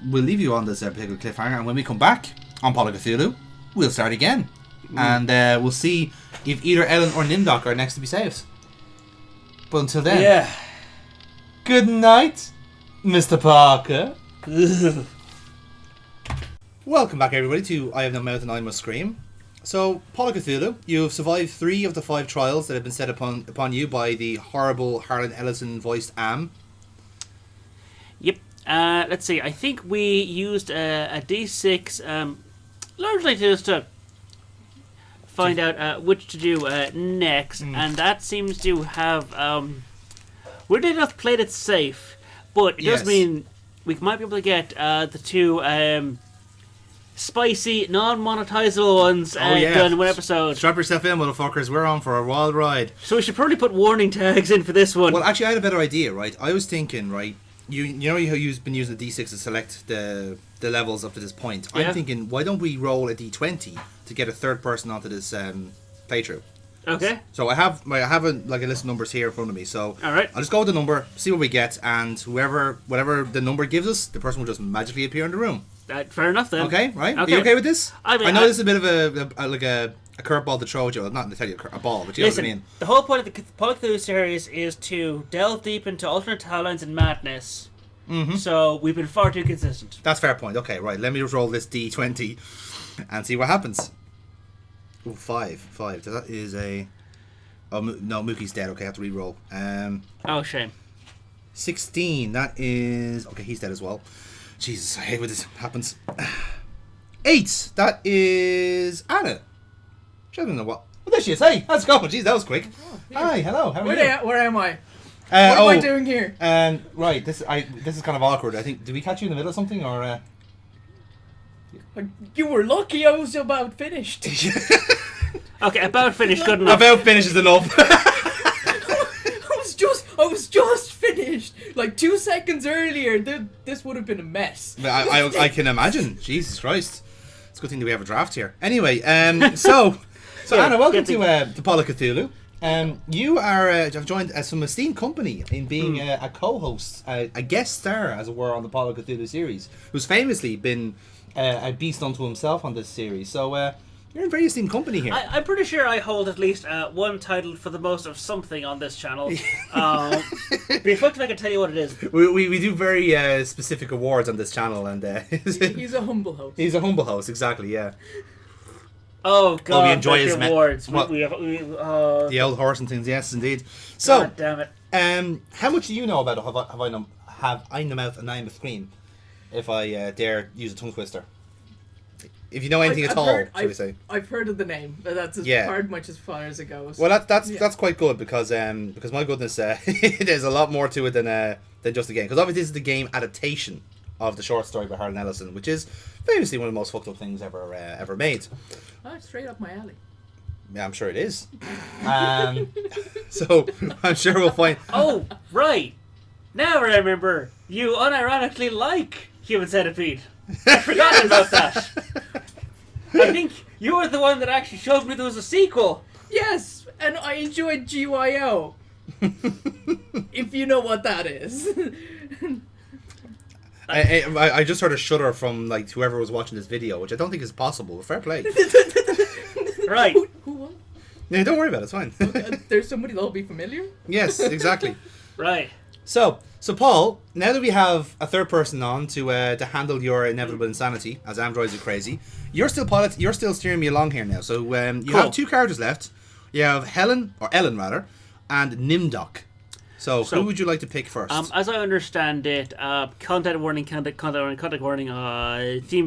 We'll leave you on this particular cliffhanger, and when we come back on Paul of Cthulhu, we'll start again. And we'll see if either Ellen or Nimdok are next to be saved. But until then, good night, Mr. Parker. Welcome back, everybody, to I Have No Mouth and I Must Scream. So, Paul of Cthulhu, you have survived 3 of the 5 trials that have been set upon you by the horrible Harlan Ellison voiced Am. Yep. Let's see. I think we used a D6 largely just to find out which to do next, and that seems to have weirdly enough played it safe, but it does mean we might be able to get the 2 spicy, non-monetizable ones done in one episode. Strap yourself in, motherfuckers. We're on for a wild ride. So we should probably put warning tags in for this one. Well, actually, I had a better idea, right? I was thinking, right, you know how you've been using the D6 to select the levels up to this point. I'm thinking, why don't we roll a D20 to get a third person onto this playthrough? Okay. So I have a list of numbers here in front of me. So all right, I'll just go with the number, see what we get, and whatever the number gives us, the person will just magically appear in the room. Fair enough then. Okay, right? Okay. Are you okay with this? I mean, I know this is a bit of a curveball to throw at you. Not to tell you a ball, but you know what I mean. The whole point of the Paul of Cthulhu series is to delve deep into alternate timelines and madness. Mm-hmm. So we've been far too consistent. That's a fair point. Okay, right. Let me just roll this D20 and see what happens. Ooh, 5. That is a... Oh, no, Mookie's dead. Okay, I have to re-roll. Oh, shame. 16. That is... Okay, he's dead as well. Jesus, I hate when this happens. 8. That is Anna. She doesn't know what... Oh, there she is. Hey, how's it going? Jeez, that was quick. Hi, hello. How are you? Where am I? What am I doing here? Right, this is kind of awkward. I think, did we catch you in the middle of something, or... You were lucky I was about finished. Okay, about finished, good enough. About finished is enough. I was just finished. Like 2 seconds earlier, this would have been a mess. I can imagine. Jesus Christ. It's a good thing that we have a draft here. Anyway, so Anna, welcome to Paul of Cthulhu. You have joined some esteemed company in being a co-host, a guest star, as it were, on the Paul of Cthulhu series, who's famously been a beast unto himself on this series. So you're in very esteemed company here. I'm pretty sure I hold at least one title for the most of something on this channel. But if I can tell you what it is. We do very specific awards on this channel, and he's a humble host. He's a humble host, exactly. Yeah. Oh God! We enjoy his awards. The old horse and things, yes, indeed. So, God damn it! How much do you know about Have I No Mouth and I Must Scream? If I dare use a tongue twister. if you know anything at all, should we say? I've heard of the name, but that's much as far as it goes. Well, that's quite good because my goodness, there's a lot more to it than just the game. Because obviously this is the game adaptation of the short story by Harlan Ellison, which is famously one of the most fucked up things ever made. Oh, it's straight up my alley. Yeah, I'm sure it is. So I'm sure we'll find. Oh, right. Now I remember. You unironically like Human Centipede. I forgot about that. I think you were the one that actually showed me there was a sequel. Yes, and I enjoyed GYO. If you know what that is. I just heard a shudder from like whoever was watching this video, which I don't think is possible. Fair play. Right. Who won? Yeah, don't worry about it. It's fine. Okay, there's somebody that'll be familiar. Yes, exactly. Right. So Paul, now that we have a third person on to handle your inevitable insanity, as androids are crazy, you're still steering me along here now. So you have two characters left. You have Ellen rather, and Nimdok. So who would you like to pick first? As I understand it, content warning, themes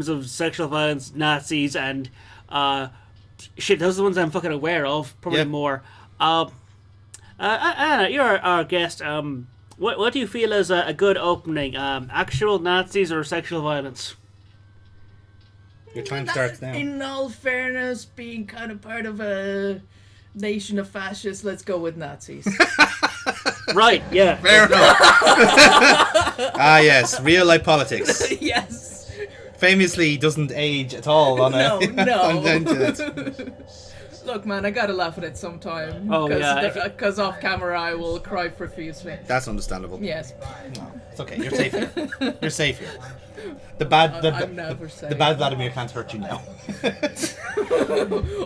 of sexual violence, Nazis, and shit. Those are the ones I'm fucking aware of. Probably more. Anna, you're our guest. What do you feel is a good opening? Actual Nazis or sexual violence? Your time starts now. In all fairness, being kind of part of a nation of fascists, let's go with Nazis. Right, yeah. Fair enough. Yes, real life politics. Yes. Famously doesn't age at all on No. on the internet. Look, man, I gotta laugh at it sometime. Oh, yeah. Because off camera I will cry profusely. That's understandable. Yes. No, it's okay. You're safe here. You're safe here. The bad Vladimir can't hurt you now.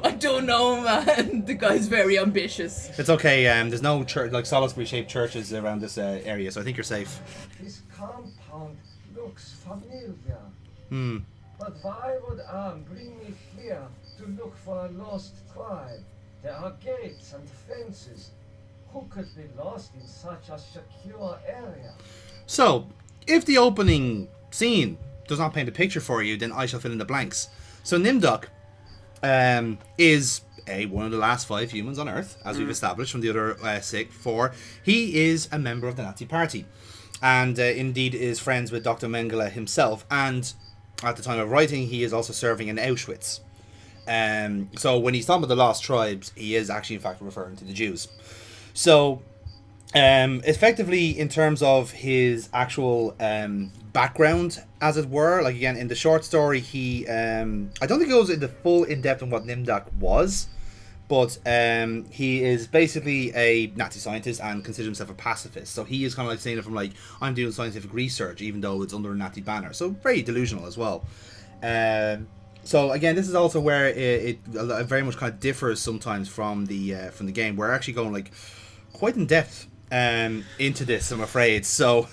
I don't know, man. The guy's very ambitious. It's okay. There's no Salisbury-shaped churches around this area, so I think you're safe. This compound looks familiar. But why would bring me here to look for a lost tribe? There are gates and fences. Who could be lost in such a secure area? So, if the opening scene does not paint a picture for you, then I shall fill in the blanks. So Nimdok is one of the last 5 humans on Earth, as we've established from the other 4. He is a member of the Nazi Party, and indeed is friends with Dr. Mengele himself, and at the time of writing he is also serving in Auschwitz. So when he's talking about the lost tribes, he is actually in fact referring to the Jews. So effectively, in terms of his actual background, as it were, like again in the short story, he I don't think it goes into full in depth on what Nimdok was, but he is basically a Nazi scientist and considers himself a pacifist. So he is kind of like saying it from like, I'm doing scientific research even though it's under a Nazi banner. So very delusional as well. So again, this is also where it very much kind of differs sometimes from the game. We're actually going like quite in depth into this, I'm afraid. So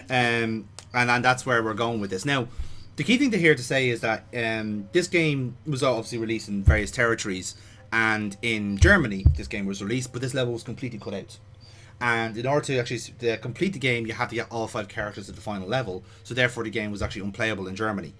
and that's where we're going with this. Now, the key thing to say is that this game was obviously released in various territories, and in Germany this game was released, but this level was completely cut out. And in order to actually complete the game, you had to get all 5 characters at the final level. So therefore, the game was actually unplayable in Germany.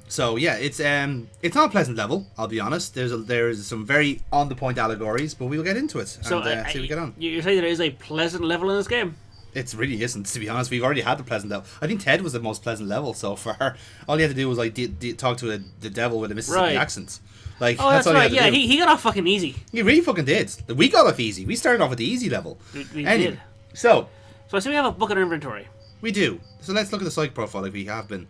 So yeah, it's not a pleasant level, I'll be honest. There's some very on the point allegories, but we'll get into it and see how we get on. You're saying there is a pleasant level in this game? It really isn't, to be honest. We've already had the pleasant level. I think Ted was the most pleasant level so far. All you had to do was like talk to the devil with a Mississippi accent. Like, oh, that's all right. You had to do. He got off fucking easy. He really fucking did. We got off easy. We started off with the easy level. We anyway, did. So I see we have a book in our inventory. We do. So let's look at the psych profile like we have been.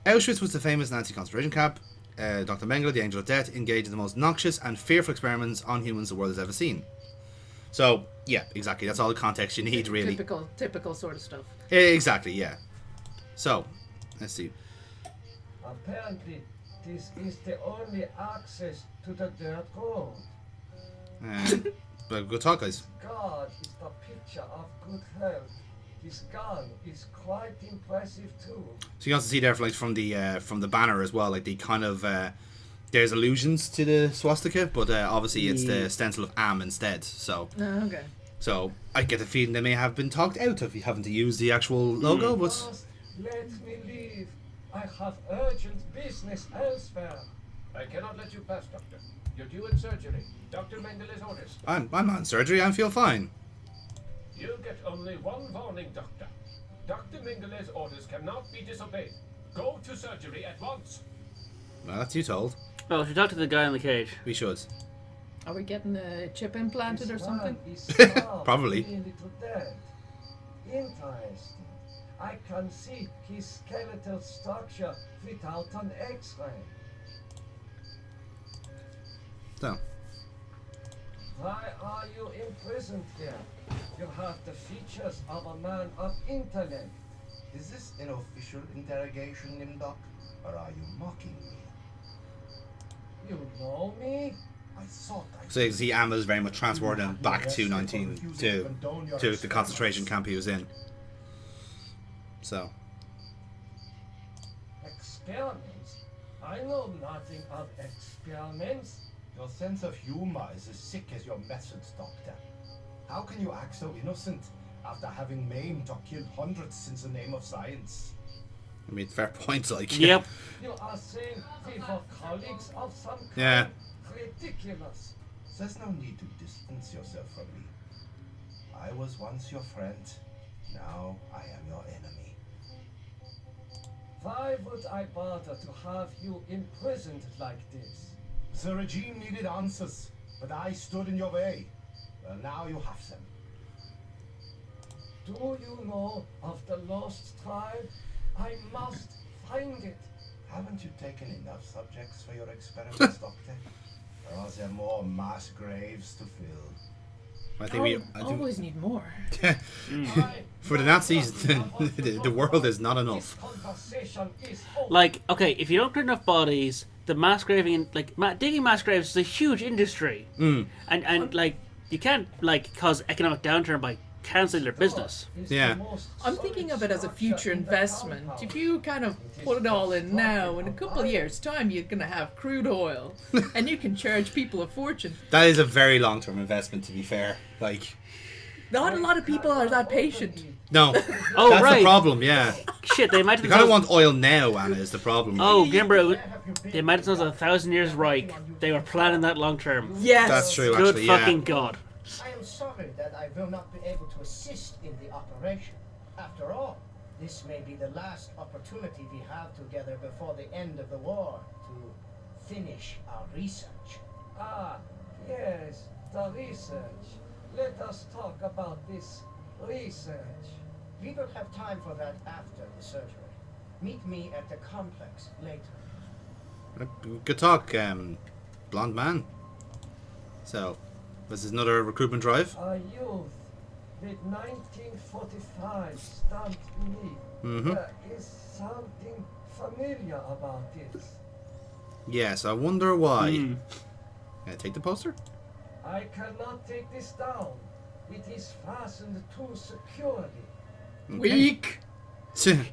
Auschwitz was the famous Nazi concentration camp. Dr. Mengele, the Angel of Death, engaged in the most noxious and fearful experiments on humans the world has ever seen. So, yeah, exactly. That's all the context you need, really. Typical sort of stuff. Exactly, yeah. So, let's see. Apparently, this is the only access to the dirt road. But good talk, guys. God is the picture of good health. This gun is quite impressive too. So you can also see there from the banner as well, like the kind of there's allusions to the swastika, but obviously it's the stencil of Am instead. So okay. So I get the feeling they may have been talked out of having to use the actual logo, but let me leave. I have urgent business elsewhere. I cannot let you pass, Doctor. You're due in surgery. Dr. Mengel's orders. I'm not in surgery. I feel fine. You get only one warning, Doctor. Dr. Mengel's orders cannot be disobeyed. Go to surgery at once. Well, that's you told. Well, should we talk to the guy in the cage? We should. Are we getting a chip implanted or something? Probably. Interesting. I can see his skeletal structure without an X-ray. So. Why are you imprisoned here? You have the features of a man of intellect. Is this an official interrogation, Nimdoc? Or are you mocking me? You know me? I thought So you see Emma's very much transported him back to to the concentration camp he was in. So. Experiments? I know nothing of experiments. Your sense of humor is as sick as your methods, Doctor. How can you act so innocent after having maimed or killed hundreds since the name of science? I mean, fair points, like. Yep. You are saying we were colleagues of some kind? Yeah. Ridiculous. There's no need to distance yourself from me. I was once your friend. Now I am your enemy. Why would I bother to have you imprisoned like this? The regime needed answers, but I stood in your way. Well, now you have them. Do you know of the lost tribe? I must find it. Haven't you taken enough subjects for your experiments, Doctor? Or are there more mass graves to fill? I think I always need more. For the Nazis, the world is not enough. Like, okay, if you don't put enough bodies, the mass graving, like digging mass graves is a huge industry, and like you can't like cause economic downturn by canceling their business. Yeah. I'm thinking of it as a future investment. If you kind of put it all in now, in a couple of years' time, you're gonna have crude oil, and you can charge people a fortune. That is a very long-term investment, to be fair. Like. Not a lot of people are that patient. No. Oh, that's right. the problem, yeah. Shit, they might. You kind of want oil now, Anna, is the problem. Oh, remember, they might have known 1,000 years Reich. They were planning that long term. Yes. That's true, Good actually, fucking God. I am sorry that I will not be able to assist in the operation. After all, this may be the last opportunity we have together before the end of the war to finish our research. Ah, yes, the research. Let us talk about this research. We will have time for that after the surgery. Meet me at the complex later. Good talk, blonde man. So, this is another recruitment drive. A youth with 1945 stamped beneath. There is something familiar about this. Yes, I wonder why. Can I take the poster? I cannot take this down. It is fastened too securely. Okay. Weak.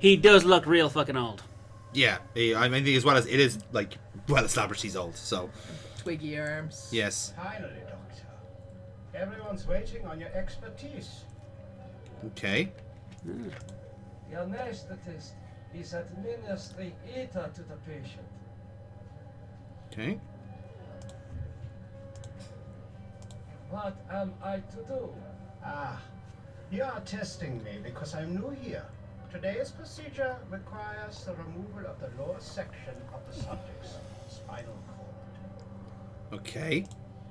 He does look real fucking old. Yeah, I mean, as well as it is like well established he's old. So. Twiggy arms. Yes. Finally, Doctor. Everyone's waiting on your expertise. Okay. The anesthetist is administering ether to the patient. Okay. What am I to do? Ah, you are testing me because I'm new here. Today's procedure requires the removal of the lower section of the subject's spinal cord. Okay.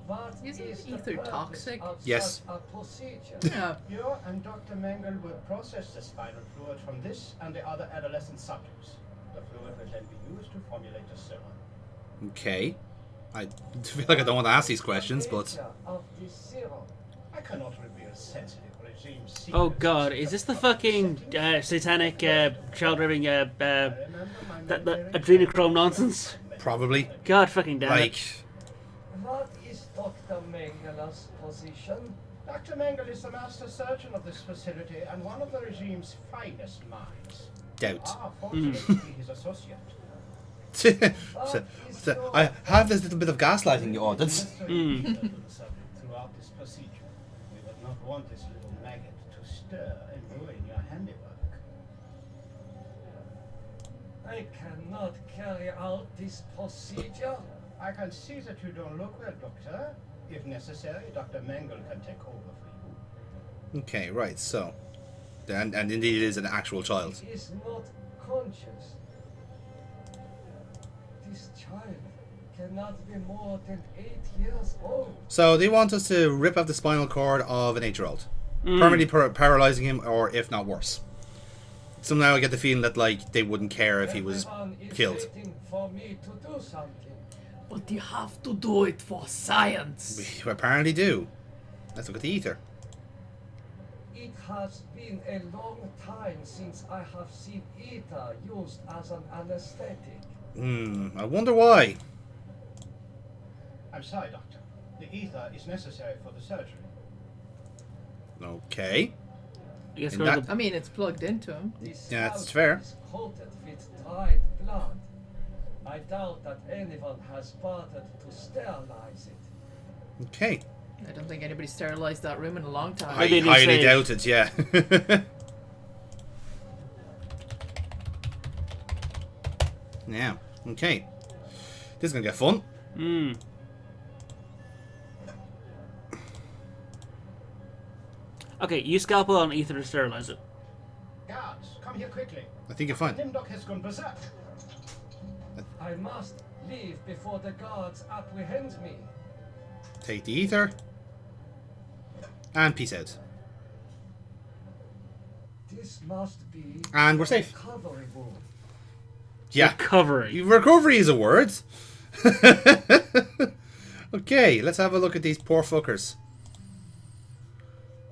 What Isn't is the ether purpose toxic? of Yes. such a procedure? Yeah. You and Dr. Mengel will process the spinal fluid from this and the other adolescent subjects. The fluid will then be used to formulate a serum. Okay. I feel like I don't want to ask these questions, but. Of the serum. I cannot reveal sensitive regime secrets. Oh God, is this the fucking satanic child-raping adrenochrome nonsense? Probably. God fucking damn Like. it. What is Dr. Mengel's position? Dr. Mengel is the master surgeon of this facility and one of the regime's finest minds. Doubt. Ah, fortunate to be his associate. so I have this little bit of gaslighting you audience. Throughout this procedure, we would not want this little maggot to stir and ruin your handiwork. I cannot carry out this procedure. I can see that you don't look well, Doctor. If necessary, Dr. Mengele can take over for you. Okay, right, so. And indeed it is an actual child. He is not conscious. This child cannot be more than 8 years old. So they want us to rip off the spinal cord of an 8-year-old. Permanently paralyzing him, or if not worse. Somehow I get the feeling that, like, they wouldn't care if he was killed. For me to do something. But you have to do it for science. We apparently do. Let's look at the ether. It has been a long time since I have seen ether used as an anesthetic. I wonder why. I'm sorry, Doctor. The ether is necessary for the surgery. Okay. I mean, it's plugged into him. Yeah, that's fair. Is coated with dried blood. I doubt that anyone has bothered to sterilize it. Okay. I don't think anybody sterilized that room in a long time. I highly doubt it, yeah. Now, okay. This is gonna get fun. Okay, you scalpel on ether to sterilize it. Guards, come here quickly. I think you're fine. Nimdok has gone berserk. I must leave before the guards apprehend me. Take the ether. And peace out. This must be And we're safe. recovery room. Yeah. Recovery. Recovery is a word. Okay, let's have a look at these poor fuckers.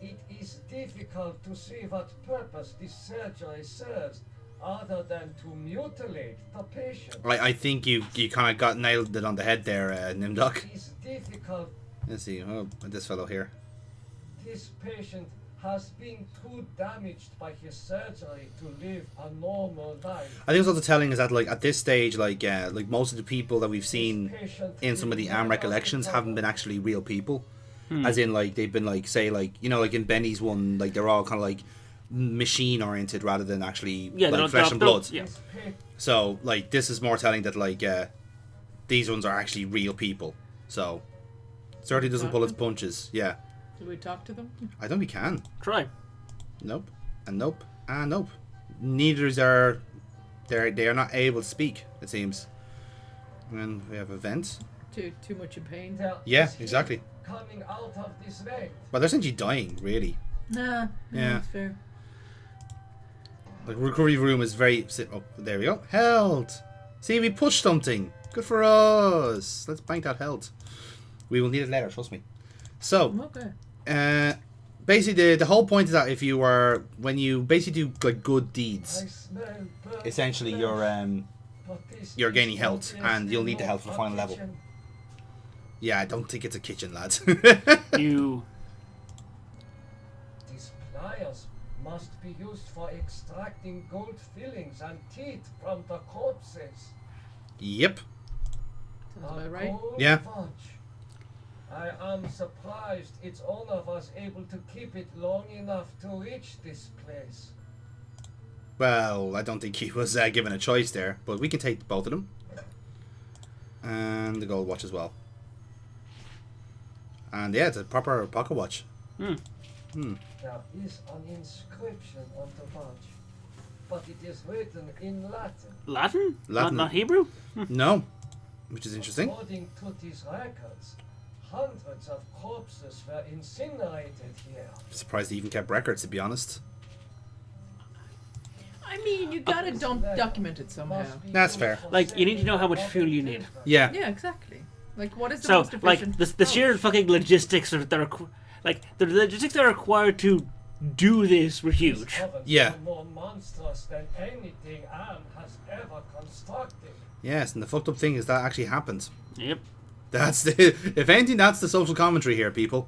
It is difficult to see what purpose this surgery serves other than to mutilate the patient. I think you kind of got nailed it on the head there, Nimdok. It is difficult. Let's see. Oh, this fellow here. This patient has been too damaged by his surgery to live a normal life. I think what's also telling is that, like, at this stage, like most of the people that we've seen in some of the arm recollections haven't been actually real people. As in, like, they've been, like, say, like, you know, like in Benny's one, like, they're all kind of like machine oriented rather than actually like flesh and blood. Yeah. So, like, this is more telling that, like, these ones are actually real people. So, certainly doesn't pull its punches. Yeah. Do we talk to them? I don't think we can. Try. Nope. And nope. And nope. Neither are... They are not able to speak, it seems. And we have a vent. Too much in pain. Yeah, exactly. Coming out of this vent. Well, they're essentially dying, really. Nah. Yeah. That's fair. Like, recovery room is very... Oh, there we go. Health! See, we pushed something. Good for us. Let's bank that health. We will need it later, trust me. So, okay. Basically, the whole point is that if you are... When you basically do, like, good deeds, essentially you're gaining health, and you'll need the health for the final level. Yeah, I don't think it's a kitchen, lads. You... These pliers must be used for extracting gold fillings and teeth from the corpses. Yep. Sounds about right. Yeah. I am surprised its owner was able to keep it long enough to reach this place. Well, I don't think he was given a choice there, but we can take both of them. And the gold watch as well. And yeah, it's a proper pocket watch. There is an inscription on the watch, but it is written in Latin. Latin? Latin. Not Hebrew? No. Which is interesting. According to these records, hundreds of corpses were incinerated here. I'm surprised they even kept records, to be honest. I mean, you gotta document it somehow. That's fair. Like, you need to know how much fuel you need. Yeah. Yeah, exactly. Like, what is the So, most efficient? like, the sheer fucking logistics that are... Like, the logistics that are required to do this were huge. Yeah. More monstrous than anything Anne has ever constructed. Yes, and the fucked up thing is that actually happened. Yep. That's the... If anything, that's the social commentary here, people.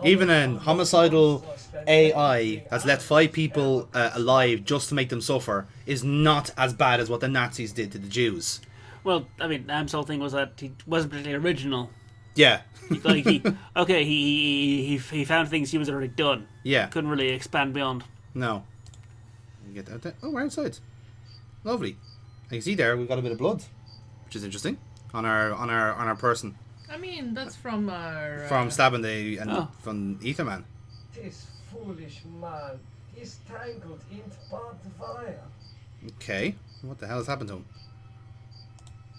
Even an homicidal AI has left 5 people alive just to make them suffer is not as bad as what the Nazis did to the Jews. Well, I mean, Am's whole thing was that he wasn't particularly original. Yeah. Like, he found things he was already done. Yeah. Couldn't really expand beyond. No. You get that? Oh, we're outside. Lovely. you see there, we've got a bit of blood, which is interesting on our person I mean, that's from our... from stabbing from Etherman. This foolish man is tangled in barbed wire. Okay, what the hell has happened to him?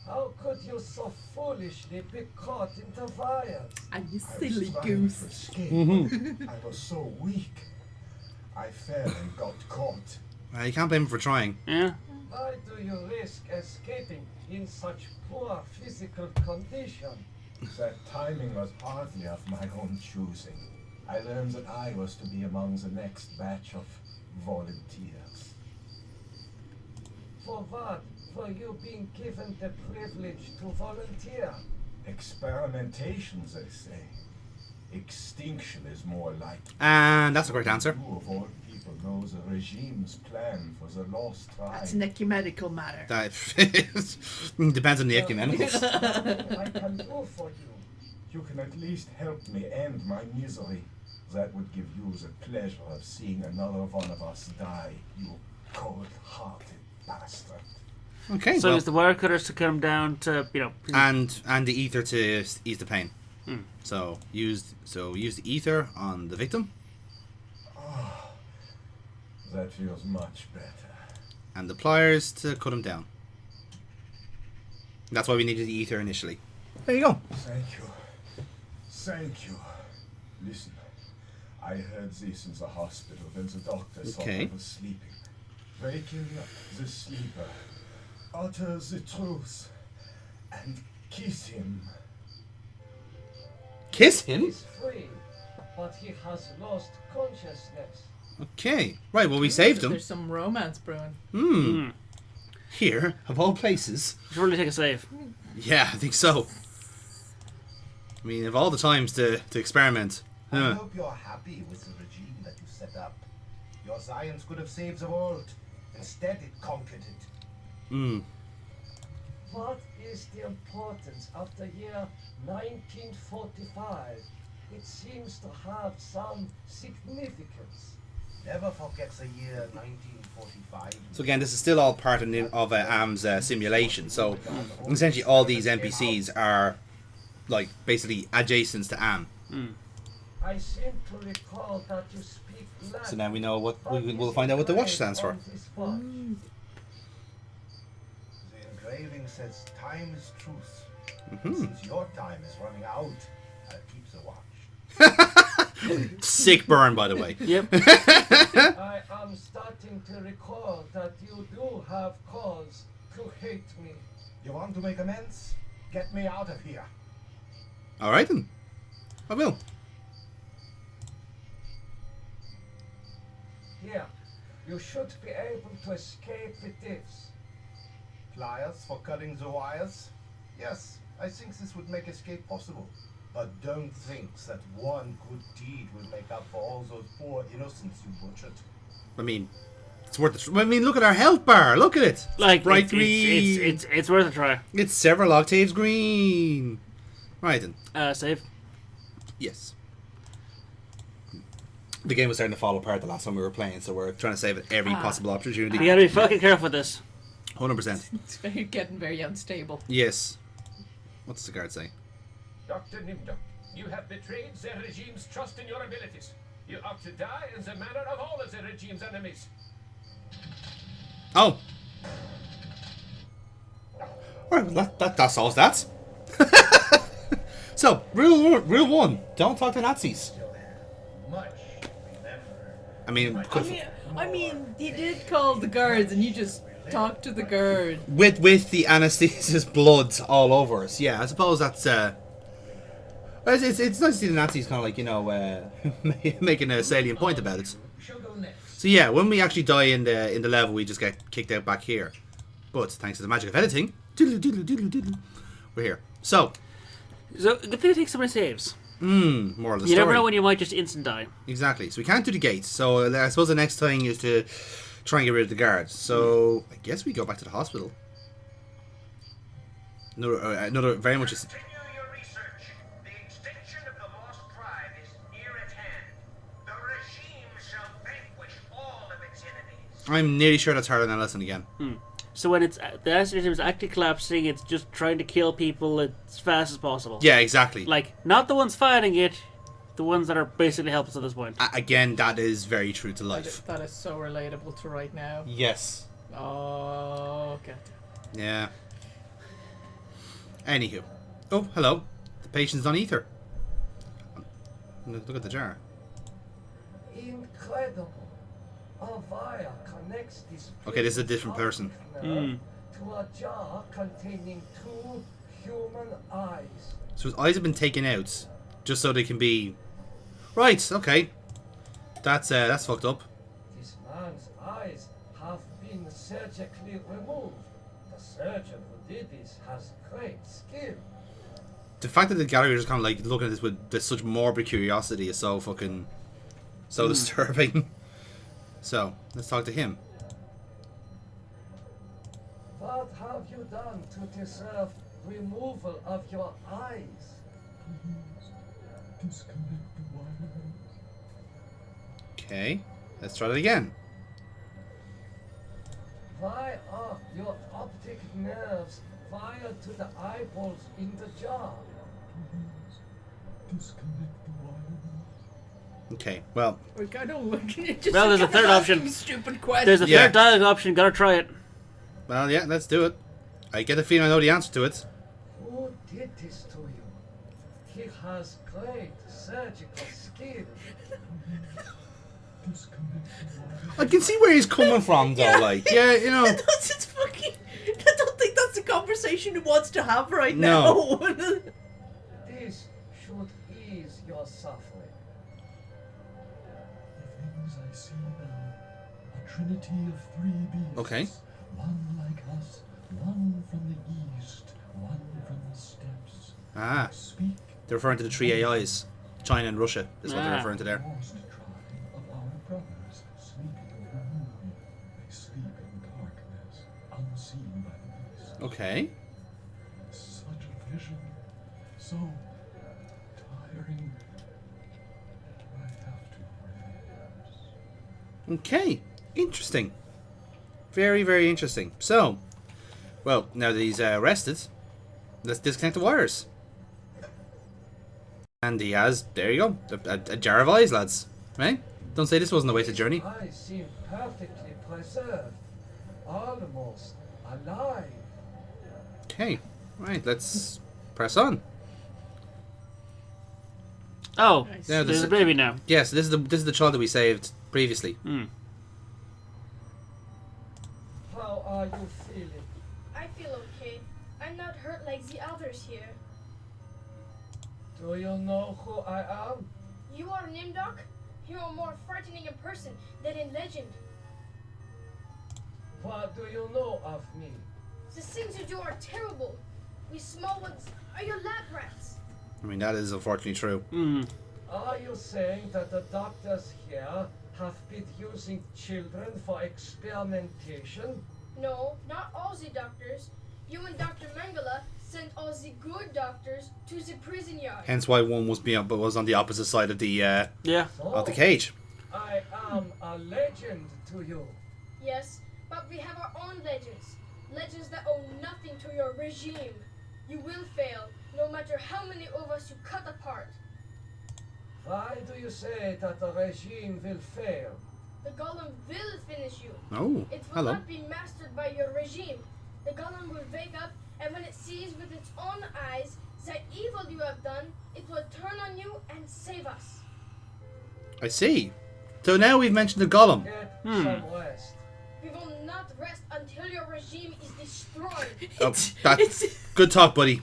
How could you so foolishly be caught in the wires? And you silly goose. I was so weak. I fell and got caught. You can't blame him for trying. Yeah. Why do you risk escaping in such poor physical condition? That timing was partly of my own choosing. I learned that I was to be among the next batch of volunteers. For what? For you being given the privilege to volunteer? Experimentation, they say. Extinction is more likely. And that's a great answer. Who of all people knows the regime's plan for the lost tribe? That's an ecumenical matter. That depends on the ecumenicals. I can do for you. You can at least help me end my misery. That would give you the pleasure of seeing another one of us die, you cold-hearted bastard. Okay. So well, use the wire cutters to cut him down to and the ether to ease the pain. Hmm. So use the ether on the victim. Oh, that feels much better. And the pliers to cut him down. That's why we needed the ether initially. There you go. Thank you. Thank you. Listen, I heard this in the hospital when the doctor thought I was sleeping. Waken the sleeper. Utter the truth. And kiss him. Kiss him? He's free, but he has lost consciousness. Okay. Right, well we saved him. There's some romance brewing. Here, of all places. Should really take a save. Yeah, I think so. I mean, of all the times to experiment. I hope you're happy with the regime that you set up. Your science could have saved the world. Instead, it conquered it. What is the importance of the year 1945? It seems to have some significance. Never forget the year 1945. So again, this is still all part of AM's simulation. So essentially, all these NPCs are like basically adjacent to AM. I seem to recall that you speak Latin. So now we know what we'll find out what the watch stands for. The engraving says time is truth. Since your time is running out, I'll keep the watch. Sick burn, by the way. Yep. I am starting to recall that you do have cause to hate me. You want to make amends? Get me out of here. All right then, I will. Here, you should be able to escape with this. Pliers for cutting the wires? Yes, I think this would make escape possible. But don't think that one good deed will make up for all those poor innocents you butchered. I mean, it's worth it. I mean, look at our health bar. Look at it. It's Like bright green. it's worth a try. It's several octaves green. Right then. Save. Yes. The game was starting to fall apart the last time we were playing, so we're trying to save at every possible opportunity. You gotta be fucking careful with this. 100%. It's getting very unstable. Yes. What's the guard say? Dr. Nimdok, you have betrayed the regime's trust in your abilities. You ought to die in the manner of all of the regime's enemies. Oh. Alright, well that solves that. So, rule one, don't talk to Nazis. I mean, I mean, he did call the guards, and you just talked to the guard. with the anesthesis blood all over us. Yeah, I suppose that's it's nice to see the Nazis kind of like, you know, making a salient point about it. So yeah, when we actually die in the level, we just get kicked out back here. But thanks to the magic of editing, we're here. So good thing to take so many saves. More of the story. You never know when you might just instant die. Exactly. So we can't do the gates. So I suppose the next thing is to try and get rid of the guards. So I guess we go back to the hospital. Another very much. Continue your research. The extinction of the lost tribe is near at hand. The regime shall vanquish all of its enemies. I'm nearly sure that's Harlan Ellison again. So when the acid regime is actually collapsing, it's just trying to kill people as fast as possible. Yeah, exactly. Like, not the ones fighting it, the ones that are basically helpless at this point. Again, that is very true to life. That is so relatable to right now. Yes. Oh, okay. Yeah. Anywho. Oh, hello. The patient's on ether. Look at the jar. Incredible. A wire connects this. Okay, this is a different person. To a jar containing 2 human eyes. So his eyes have been taken out, just so they can be. Right. Okay. That's fucked up. This man's eyes have been surgically removed. The surgeon who did this has great skill. The fact that the gallery is kind of like looking at this with such morbid curiosity is so fucking disturbing. So let's talk to him. What have you done to deserve removal of your eyes? Disconnect the wires. Okay, let's try that again. Why are your optic nerves wired to the eyeballs in the jar? Disconnect the wires. Okay, well. Like, I don't look. Just Well, there's a third option. Stupid question. There's a third dialogue option. Gotta try it. Well, yeah, let's do it. I get the feeling I know the answer to it. Who did this to you? He has great surgical skill. I can see where he's coming from, though. Like, yeah, you know. It's fucking. I don't think that's the conversation he wants to have right No. now. This should ease your suffering. The things I see now, a trinity of 3 beasts. Okay. One like us, one from the east, one from the steppes. Ah. They're referring to the 3 AIs. China and Russia is what they're referring to there. Lost tribe of our brothers, sleeping in the moon. They sleep in darkness, unseen by the beast. Okay. Such a vision, so tiring. I have to rest. Okay. Interesting. Very, very interesting. So, well, now that he's rested, let's disconnect the wires. And he has, there you go, a jar of eyes, lads. Right? Don't say this wasn't a wasted journey. Eyes seem perfectly preserved, almost alive. Okay. Right, let's press on. Oh, Now, there's a baby now. Yes, this is the child that we saved previously. How are you feeling? I feel okay. I'm not hurt like the others here. Do you know who I am? You are Nimdok? You are more frightening in person than in legend. What do you know of me? The things you do are terrible. We small ones are your lab rats. I mean, that is unfortunately true. Are you saying that the doctors here have been using children for experimentation? No, not all the doctors. You and Dr. Mengele sent all the good doctors to the prison yard. Hence why one was on the opposite side of the of the cage. I am a legend to you. Yes, but we have our own legends. Legends that owe nothing to your regime. You will fail, no matter how many of us you cut apart. Why do you say that the regime will fail? The golem will finish you. Oh, It will hello. not be mastered by your regime. The golem will wake up, and when it sees with its own eyes the evil you have done, it will turn on you and save us. I see. So now we've mentioned the golem. Get some rest. We will not rest until your regime is destroyed. Oh, that's good talk, buddy.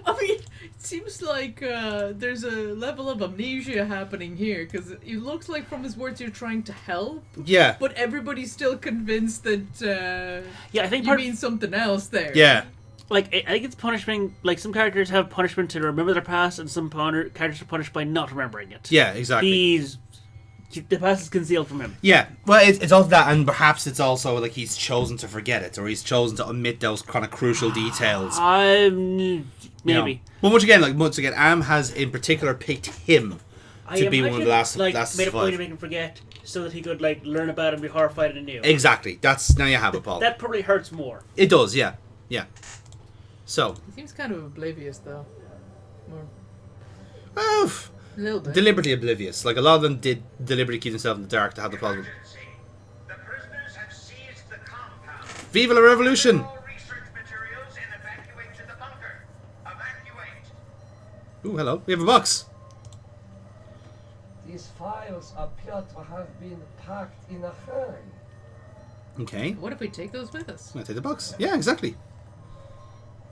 I mean, it seems like there's a level of amnesia happening here, because it looks like from his words you're trying to help. Yeah. But everybody's still convinced that Yeah, I think you mean something else there. Yeah. Like, I think it's punishment. Like, some characters have punishment to remember their past, and some characters are punished by not remembering it. Yeah, exactly. The past is concealed from him. Yeah, well, it's also that, and perhaps it's also like he's chosen to forget it, or he's chosen to omit those kind of crucial details. Maybe. You know. Well, once again, Am has in particular picked him to be one of the last made a point survive. to make him forget so that he could like learn about it and be horrified anew. Exactly. Now you have it, Paul. That probably hurts more. It does, yeah. Yeah. So. He seems kind of oblivious, though. More. A little bit. Deliberately oblivious. Like, a lot of them did deliberately keep themselves in the dark to have the problem. Viva la Revolution! Ooh, hello. We have a box. These files appear to have been packed in a hurry. Okay. What if we take those with us? I'll take the box. Yeah, exactly.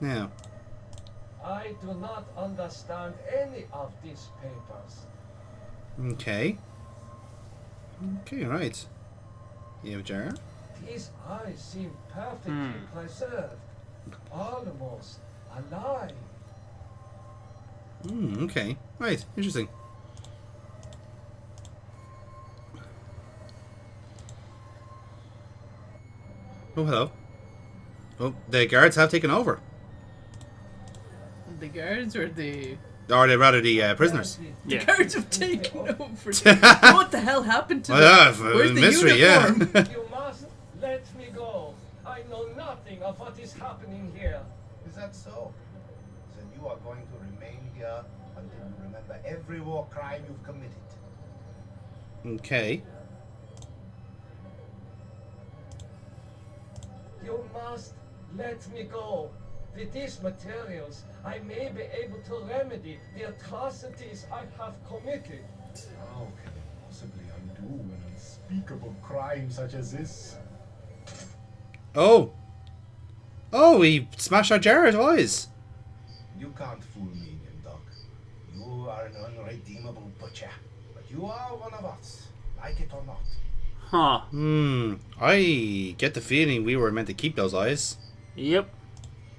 Now. I do not understand any of these papers. Okay. Okay, right. You have a jar? These eyes seem perfectly preserved, almost alive. Okay. Right. Interesting. Oh, hello. Oh, the guards have taken over. The guards or the... Or they rather the prisoners. The guards have taken over. What the hell happened to them? Yeah, Where's the mystery, uniform? yeah. You must let me go. I know nothing of what is happening here. Is that so? Then you are going to remain here until you remember every war crime you've committed. Okay. You must let me go. With these materials, I may be able to remedy the atrocities I have committed. How can you possibly undo an unspeakable crime such as this? Oh. Oh, he smashed our jar of eyes. You can't fool me, Doc. You are an unredeemable butcher. But you are one of us, like it or not. Huh. I get the feeling we were meant to keep those eyes. Yep.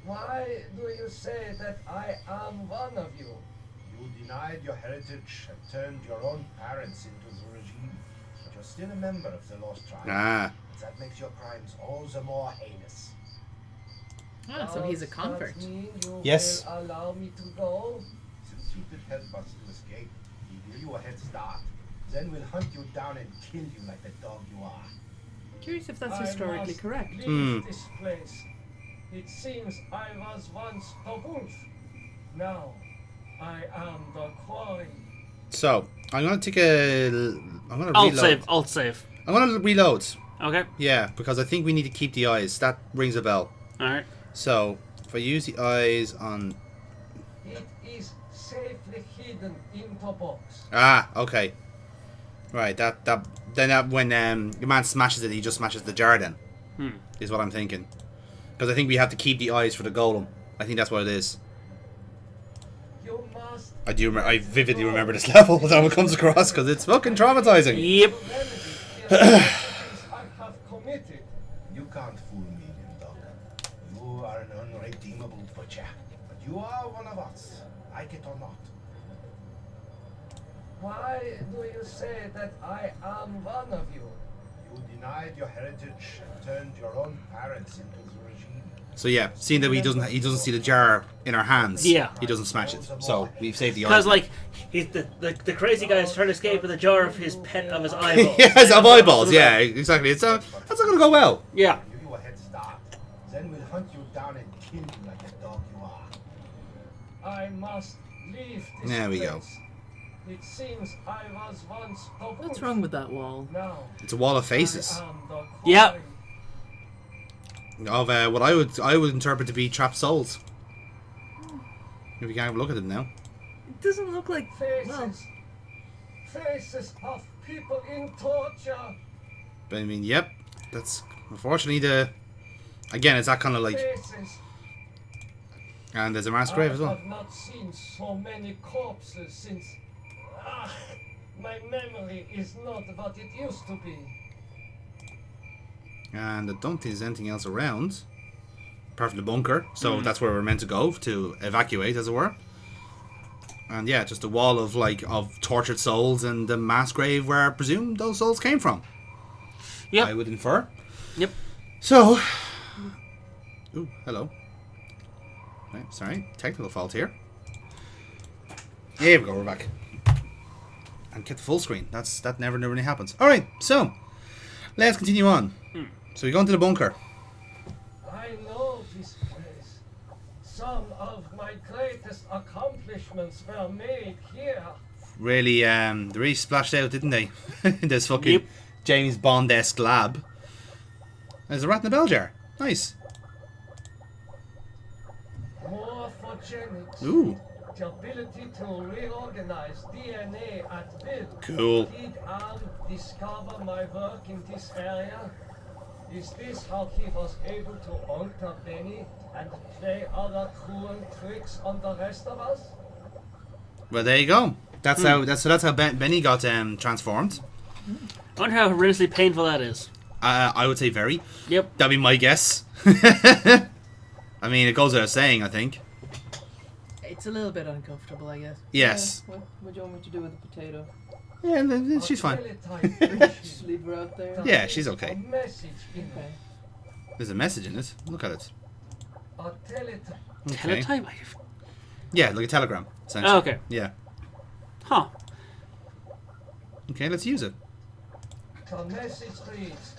Why do you say that I am one of you? You denied your heritage and turned your own parents into the regime. But you're still a member of the Lost Tribe. Ah. That makes your crimes all the more heinous. Ah, so he's a convert. Yes. Will allow me to go? Since you could help us to escape, we'll give you a head start. Then we'll hunt you down and kill you like the dog you are. Curious if that's I historically must correct. leave this place. It seems I was once the wolf. Now I am the quarry. So, I'm going to take a... I'm going to Alt reload. save. I'm going to reload. Okay. Yeah, because I think we need to keep the eyes. That rings a bell. Alright. So, if I use the eyes on... It is safely hidden in the box. Ah, okay. Right, when the man smashes it, he just smashes the jar then. Is what I'm thinking. Because I think we have to keep the eyes for the golem. I think that's what it is. You must I vividly remember this level that it comes across because it's fucking traumatizing. Yep. I have committed. You can't fool me, Doc. You are an unredeemable butcher. But you are one of us, like it or not. Why do you say that I am one of you? You denied your heritage and turned your own parents into the regime. So yeah, seeing that he doesn't see the jar in our hands, Yeah. he doesn't smash it. So we've saved the eyes. Because like he's the crazy guy is trying to escape with a jar of his pet of his eyeballs. Yes, of eyeballs. Yeah, exactly. It's that's not gonna go well. Yeah. Give you a head start. Then we'll hunt you down and kill you like the dog you are. I must leave this There we place. go. It seems I was once the wolf. What's wrong with that wall? Now It's a wall of faces. I am the Yeah. quarry. Of what I would interpret to be trapped souls. If you can't have a look at them now. It doesn't look like... Faces. Well, Faces of people in torture. But I mean, yep, that's unfortunately again, it's that kind of like, Faces. and there's a mass grave as I well. have not seen so many corpses since. My memory is not what it used to be. And I don't think there's anything else around, apart from the bunker. So that's where we're meant to go to evacuate, as it were. And yeah, just a wall of tortured souls and the mass grave where I presume those souls came from. Yep. I would infer. Yep. So, ooh, hello. Right, sorry, technical fault here. Here we go, we're back. and kept the full screen. That never really happens. All right, so let's continue on. So we go into the bunker. I know this place. Some of my greatest accomplishments were made here. Really, they really splashed out, didn't they? In this fucking James Bond-esque lab. There's a rat in the bell jar. Nice. Morphogenics. Ooh. The ability to reorganize DNA at will. Cool. Did Al discover my work in this area? Is this how he was able to alter Benny and play other cruel tricks on the rest of us? Well, there you go. That's how Benny got transformed. I wonder how horrendously painful that is. I would say very. Yep. That'd be my guess. I mean, it goes without saying, I think. It's a little bit uncomfortable, I guess. Yes. Yeah, what do you want me to do with the potato? Yeah, she's fine. Just leave her out there? Yeah, she's okay. Okay. There's a message in it. Look at it. Okay. Teletype? Yeah, like a telegram, essentially. Oh, okay. Yeah. Huh. Okay, let's use it. The message reads,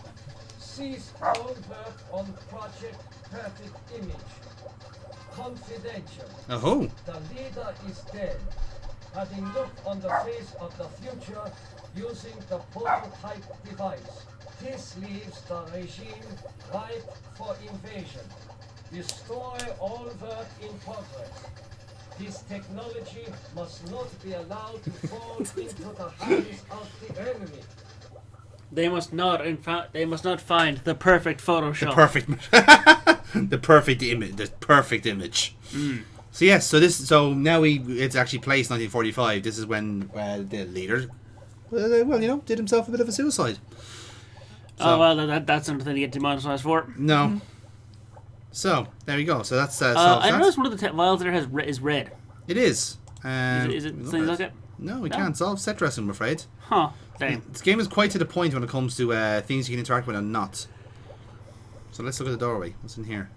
cease all work on Project Perfect Image. Confidential. Oh. The leader is dead. Having looked on the face of the future using the prototype device. This leaves the regime ripe for invasion. Destroy all work in progress. This technology must not be allowed to fall into the hands of the enemy. They must not, they must not find the perfect Photoshop. The perfect image. So yes, so now it's actually placed 1945. This is when the leader, did himself a bit of a suicide. So, that's something to get demonetized for. No. So there we go. So that's. I noticed one of the vials there is red. It is. Is it something like that? No, we can't solve set dressing, I'm afraid. Huh. Dang. This game is quite to the point when it comes to things you can interact with and not. So let's look at the doorway. What's in here?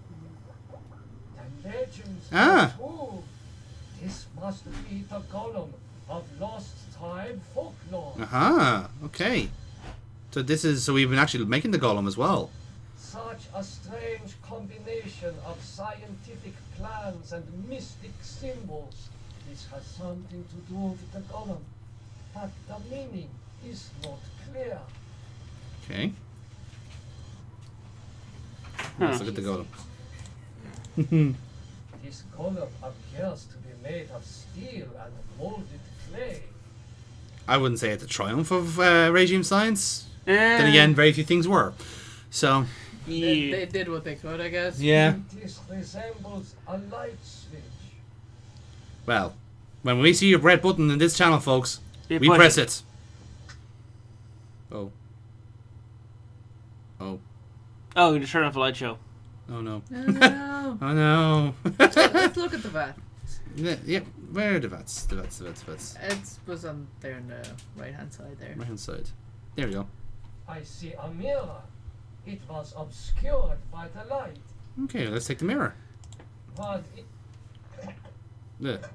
The legends Ah. true. This must be the golem of lost time folklore. Aha. Okay. So we've been actually making the golem as well. Such a strange combination of scientific plans and mystic symbols. This has something to do with the golem, but the meaning is not clear. Okay. Let's look at the golem. This golem appears to be made of steel and molded clay. I wouldn't say it's a triumph of regime science. Then again, very few things were. So. They did what they could, I guess. Yeah. This resembles a light switch. Well, when we see a red button in this channel, folks, we press it. Oh. Oh. Oh, you just turn off a light show. Oh no. Oh no. Oh no. Let's look at the vat. Yeah, where are the vats? The vats. It was on there on the right hand side there. Right hand side. There we go. I see a mirror. It was obscured by the light. Okay, let's take the mirror. But Ugh.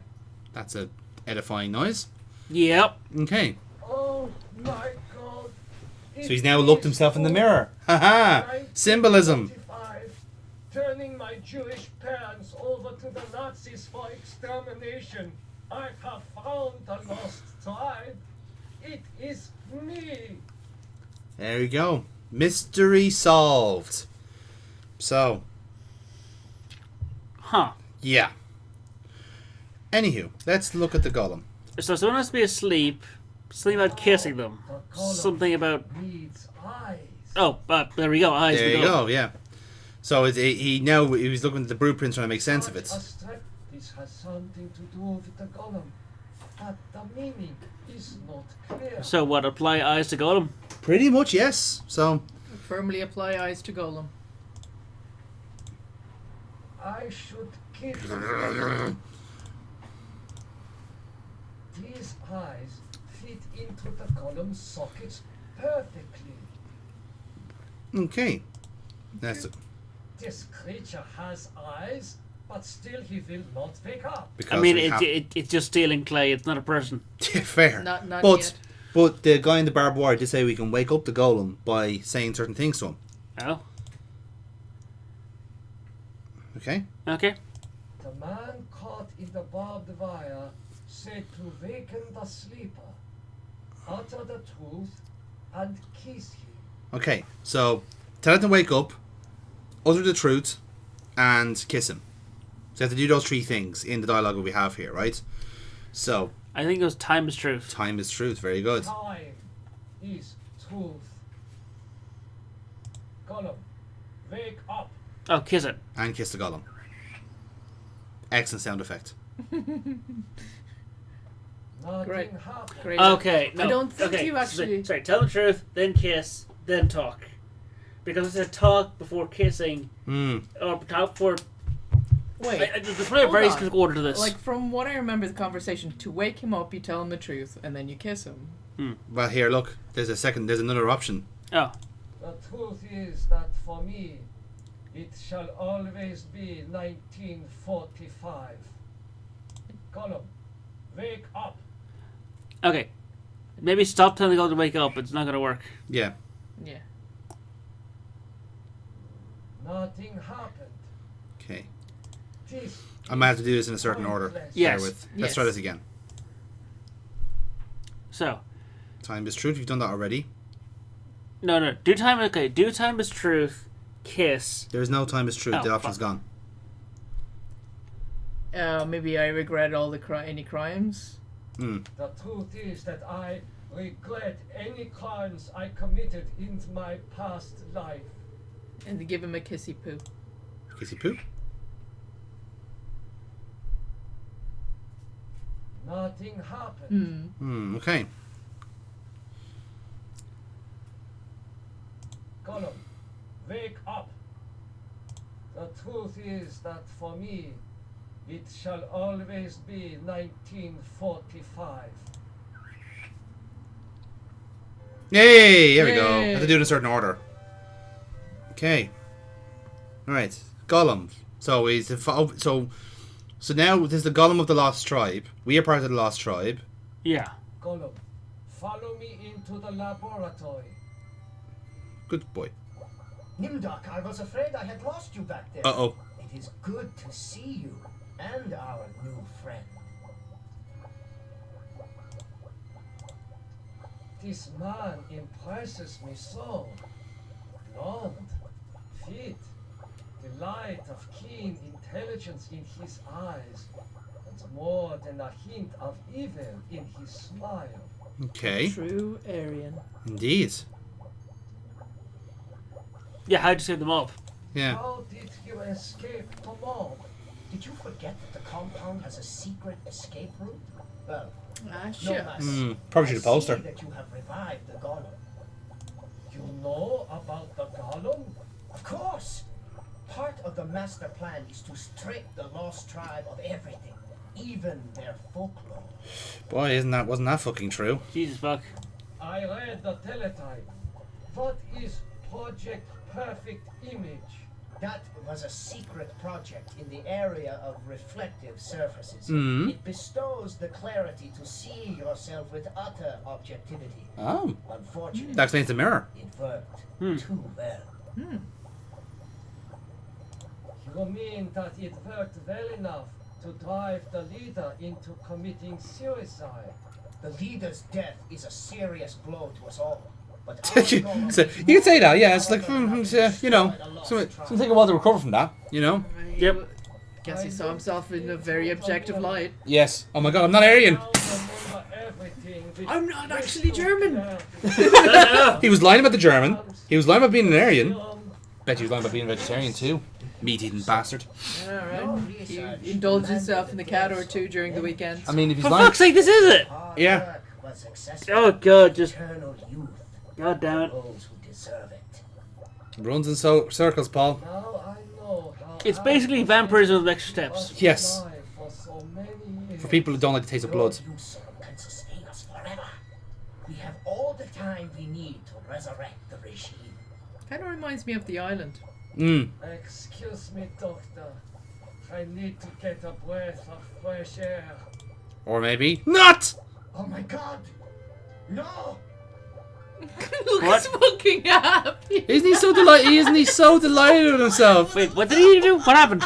That's a edifying noise. Yep. Okay. oh my God. So he's now looked himself in the mirror. Haha! Symbolism. Turning my Jewish parents over to the Nazis for extermination. I have found the lost tribe. It is me. There we go. Mystery solved. So. Huh. Yeah. Anywho, let's look at the golem. So someone has to be asleep. Something about kissing them. Something about. Oh, there we go. Eyes. There you go. Yeah. So he was looking at the blueprints trying to make sense of it. This has something to do with the golem, but the meaning is not clear. So what? Apply eyes to golem? Pretty much, yes. So. Firmly apply eyes to golem. I should keep these eyes fit into the golem's sockets perfectly. Okay. That's it. This creature has eyes, but still he will not wake up. I mean, it's just stealing clay. It's not a person. Fair. Not but yet. But the guy in the barbed wire did say we can wake up the golem by saying certain things to him. Oh. Okay. Okay. The man caught in the barbed wire said to waken the sleeper, utter the truth, and kiss him. Okay, so tell him to wake up, utter the truth, and kiss him. So you have to do those three things in the dialogue that we have here, right? So I think it was time is truth. Time is truth. Very good. Time is truth. Gollum, wake up. Oh, kiss it. And kiss the golem. Excellent sound effect. Great. Great. Okay. No. I don't think okay. you actually. Sorry. Tell the truth, then kiss, then talk. Because it's a talk before kissing, or talk before. Wait. There's probably a very specific order to this. Like from what I remember, the conversation: to wake him up, you tell him the truth, and then you kiss him. Well, here, look. There's another option. Oh. The truth is that for me, it shall always be 1945. Gollum, wake up. Okay. Maybe stop telling the girl to wake up. It's not going to work. Yeah. Yeah. Nothing happened. Okay. This I might have to do this in a certain order. Yes. Let's try this again. So. Time is truth. You've done that already. No. Do time. Okay. Do time is truth. Kiss. There's no time is truth. Oh, The option's gone. Maybe I regret all the any crimes. The truth is that I regret any crimes I committed in my past life. And to give him a kissy poo. Kissy poo? Nothing happened. Okay. Gollum, wake up. The truth is that for me, it shall always be 1945. Yay! There we go. I have to do it in a certain order. Okay. Alright. Gollum. So he's so now this is the Gollum of the Lost Tribe. We are part of the Lost Tribe. Yeah. Gollum, follow me into the laboratory. Good boy. Nimdok, I was afraid I had lost you back there. Uh-oh. It is good to see you and our new friend. This man impresses me so. Blonde, fit, the light of keen intelligence in his eyes, and more than a hint of evil in his smile. Okay. True Aryan. Indeed. Yeah, how'd you save them up? Yeah. How did you escape the mob? Did you forget that the compound has a secret escape route? Well, sure. Probably should have posed her. that you have revived the golem. You know about the golem? Of course! Part of the master plan is to strip the lost tribe of everything, even their folklore. Boy, wasn't that fucking true? Jesus fuck. I read the teletype. What is Project Perfect Image? That was a secret project in the area of reflective surfaces. It bestows the clarity to see yourself with utter objectivity. Oh. Unfortunately, That explains the mirror. it worked too well. You mean that it worked well enough to drive the leader into committing suicide? The leader's death is a serious blow to us all. But So, you can say that, yeah. It's like, you know, something take a while to recover from that, you know? Yep. Guess he saw himself in a very objective light. Yes. Oh my god, I'm not Aryan. I'm not actually German. He was lying about the German. He was lying about being an Aryan. Bet he was lying about being a vegetarian too. Meat-eating bastard. Alright. He indulged himself in the cat or two during the weekend. I mean, if he's For lying... fuck's sake, this is it! Yeah. Oh god, just... God damn it. Runs in circles, Paul. It's basically vampirism with extra steps. Yes. For people who don't like the taste of blood. Can sustain us forever. We have all the time we need to resurrect the regime. Kind of reminds me of the island. Excuse me, Doctor. I need to get a breath of fresh air. Or maybe not! Oh my god! No! Look, he's fucking happy. Isn't he so delighted? Isn't he so delighted with himself? Wait, what did he do? What happened?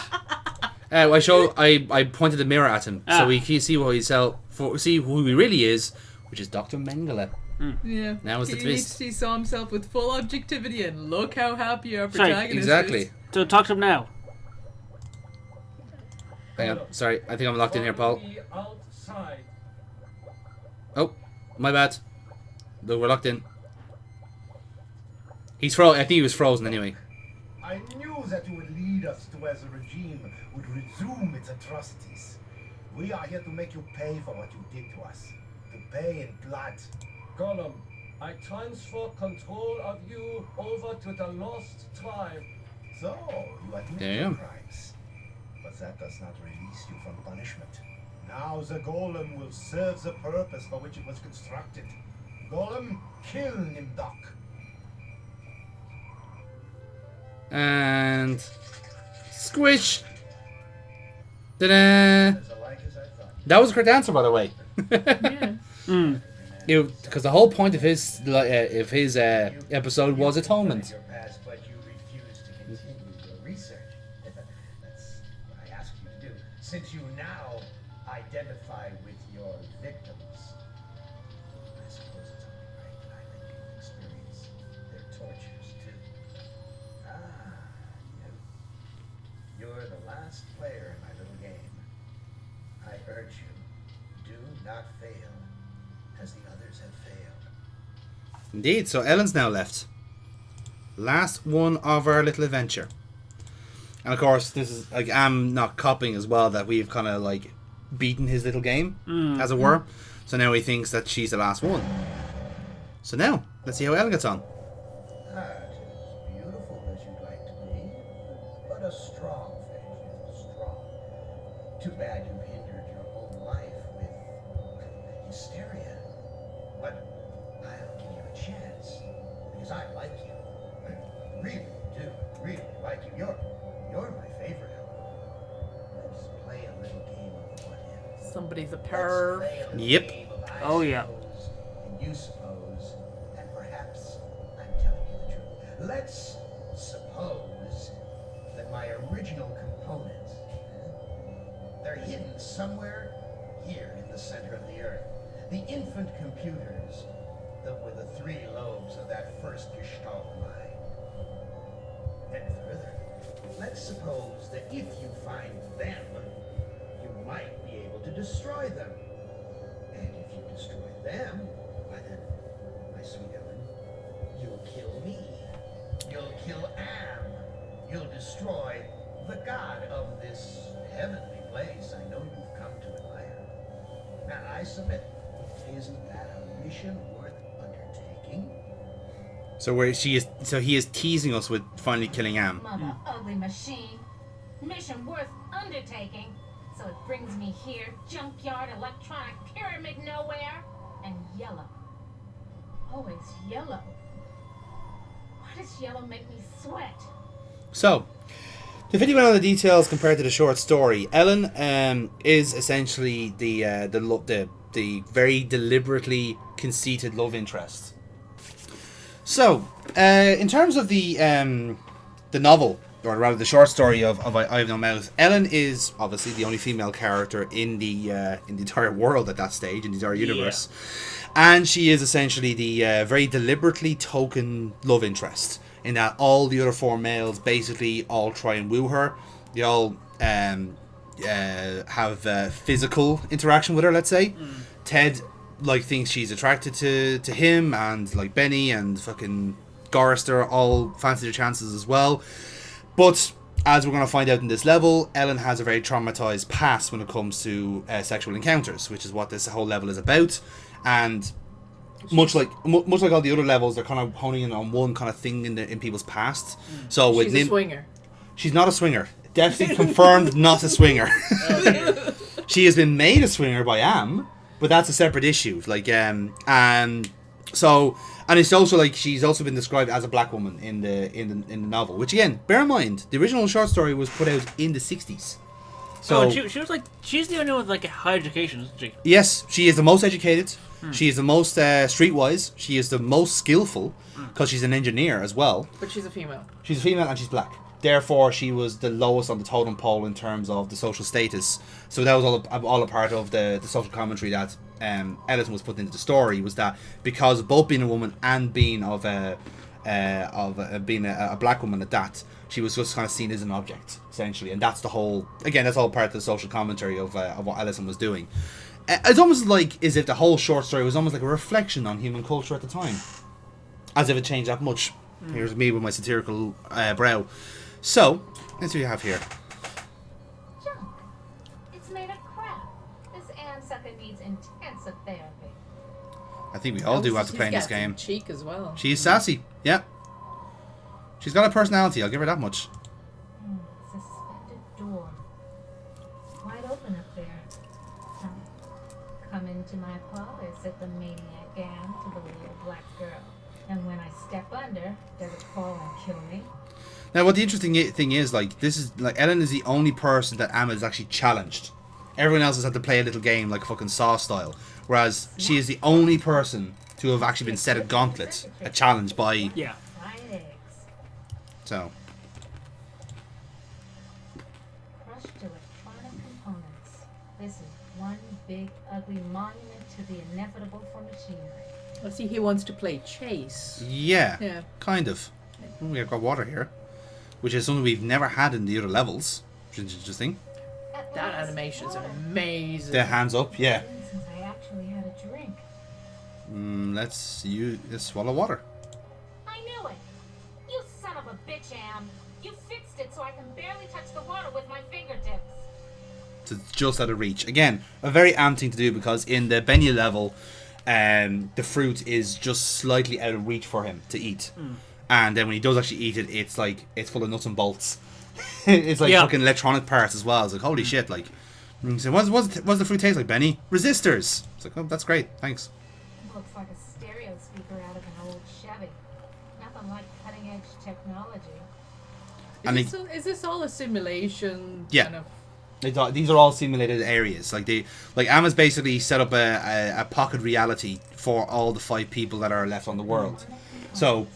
I pointed the mirror at him so he can see see who he really is, which is Dr. Mengele. Yeah. Now is the twist. He saw himself with full objectivity, and look how happy our Sorry, protagonist exactly. is. So talk to him now. Hang on, sorry, I think I'm locked in here, Paul. Outside. Oh, my bad. Look, we're locked in. He's I think he was frozen anyway. I knew that you would lead us to where the regime would resume its atrocities. We are here to make you pay for what you did to us. To pay in blood. Gollum, I transfer control of you over to the Lost Tribe. So, you admit There you your go. crimes. But that does not release you from punishment. Now the golem will serve the purpose for which it was constructed. Golem, kill Nimdok. And squish. Ta-da! That was a correct answer, by the way. Because the whole point of his episode was atonement. But you refuse to continue your research. That's what I asked you to do. Since you now identify with your victims, I suppose it's only right that I let you experience their tortures too. You're the last player in my little game. I urge you, do not fail, as the others have failed. Indeed, so Ellen's now left. Last one of our little adventure. And of course, this is like I'm not copying as well that we've kind of like beaten his little game, as it were. So now he thinks that she's the last one. So now, let's see how Ellen gets on. That is beautiful as you'd like to be, but a strong faith is strong. Too bad you've hindered your own life with hysteria. But I'll give you a chance, because I like you. I really do, really like you. You're my favorite, Ellen. Let's play a little game of what if. Somebody's a perv. Yep. Oh yeah. And you suppose, and perhaps I'm telling you the truth. Let's suppose that my original components, they're hidden somewhere here in the center of the earth. The infant computers that were the three lobes of that first Gestalt mind. And further, let's suppose that if you find them, you might be able to destroy them. And if you destroy them, why then, my sweet Ellen, you'll kill me. You'll kill Am. You'll destroy the god of this heavenly place I know you've come to admire. Now, I submit, isn't that a mission worth undertaking? So he is teasing us with finally killing Am. Mother ugly machine. Mission worth undertaking. So it brings me here, junkyard, electronic pyramid nowhere, and yellow. Always yellow. Why does yellow make me sweat? So, to fill you in on the details compared to the short story, Ellen is essentially the very deliberately conceited love interest. So, in terms of the novel, or rather the short story of I Have No Mouth, Ellen is obviously the only female character in the entire world at that stage, in the entire universe. And she is essentially the very deliberately token love interest, in that all the other four males basically all try and woo her. They all have physical interaction with her, let's say. Ted thinks she's attracted to him, and like Benny and fucking Gorrister all fancy their chances as well. But as we're going to find out in this level, Ellen has a very traumatized past when it comes to sexual encounters, which is what this whole level is about. And much like all the other levels, they're kind of honing in on one kind of thing in people's past. So with She's a swinger. She's not a swinger. Definitely confirmed not a swinger. She has been made a swinger by Am, but that's a separate issue. And it's also she's also been described as a black woman in the novel. Which again, bear in mind, the original short story was put out in the 60s. So she was she's the only one with a high education, isn't she? Yes, she is the most educated. She is the most streetwise. She is the most skillful because she's an engineer as well. But she's a female. She's a female and she's black. Therefore, she was the lowest on the totem pole in terms of the social status. So that was all a part of the social commentary that Ellison was putting into the story, was that because of both being a woman and being of being a black woman at that, she was just kind of seen as an object essentially, and that's all part of the social commentary of what Ellison was doing. It's almost like as if the whole short story was almost like a reflection on human culture at the time, as if it changed that much. Here's me with my satirical brow. So, let's see what you have here. Junk. It's made of crap. This Anne sucker needs intensive therapy. I think we all do after playing this game. Cheek as well. She's sassy, yeah. She's got a personality, I'll give her that much. Suspended door. Wide open up there. Come into my parlor, said the maniac Anne to the little black girl. And when I step under, does it fall and kill me? Now, what the interesting thing is, Ellen is the only person that Amma has actually challenged. Everyone else has had to play a little game like fucking Saw style. Whereas she is the only person to have actually been set a gauntlet, a challenge by... Yeah. So. Crushed electronic components. This is one big, ugly monument to the inevitable for machinery. I see he wants to play chase. Yeah. Kind of. We've got water here, which is something we've never had in the other levels, which is interesting. That animation is amazing. The hands up, yeah. Since I actually had a drink. Let's swallow water. I knew it. You son of a bitch, Am. You fixed it so I can barely touch the water with my fingertips. So it's just out of reach. Again, a very Am thing to do because in the Benya level, the fruit is just slightly out of reach for him to eat. And then when he does actually eat it, it's like it's full of nuts and bolts. It's like fucking electronic parts as well. It's like holy shit! Like, so what's the fruit taste like, Benny? Resistors. It's like, oh, that's great. Thanks. Looks like a stereo speaker out of an old Chevy. Nothing like cutting edge technology. Is this all a simulation? Yeah. Kind of? These are all simulated areas. Like Amma's basically set up a pocket reality for all the 5 people that are left on the world. So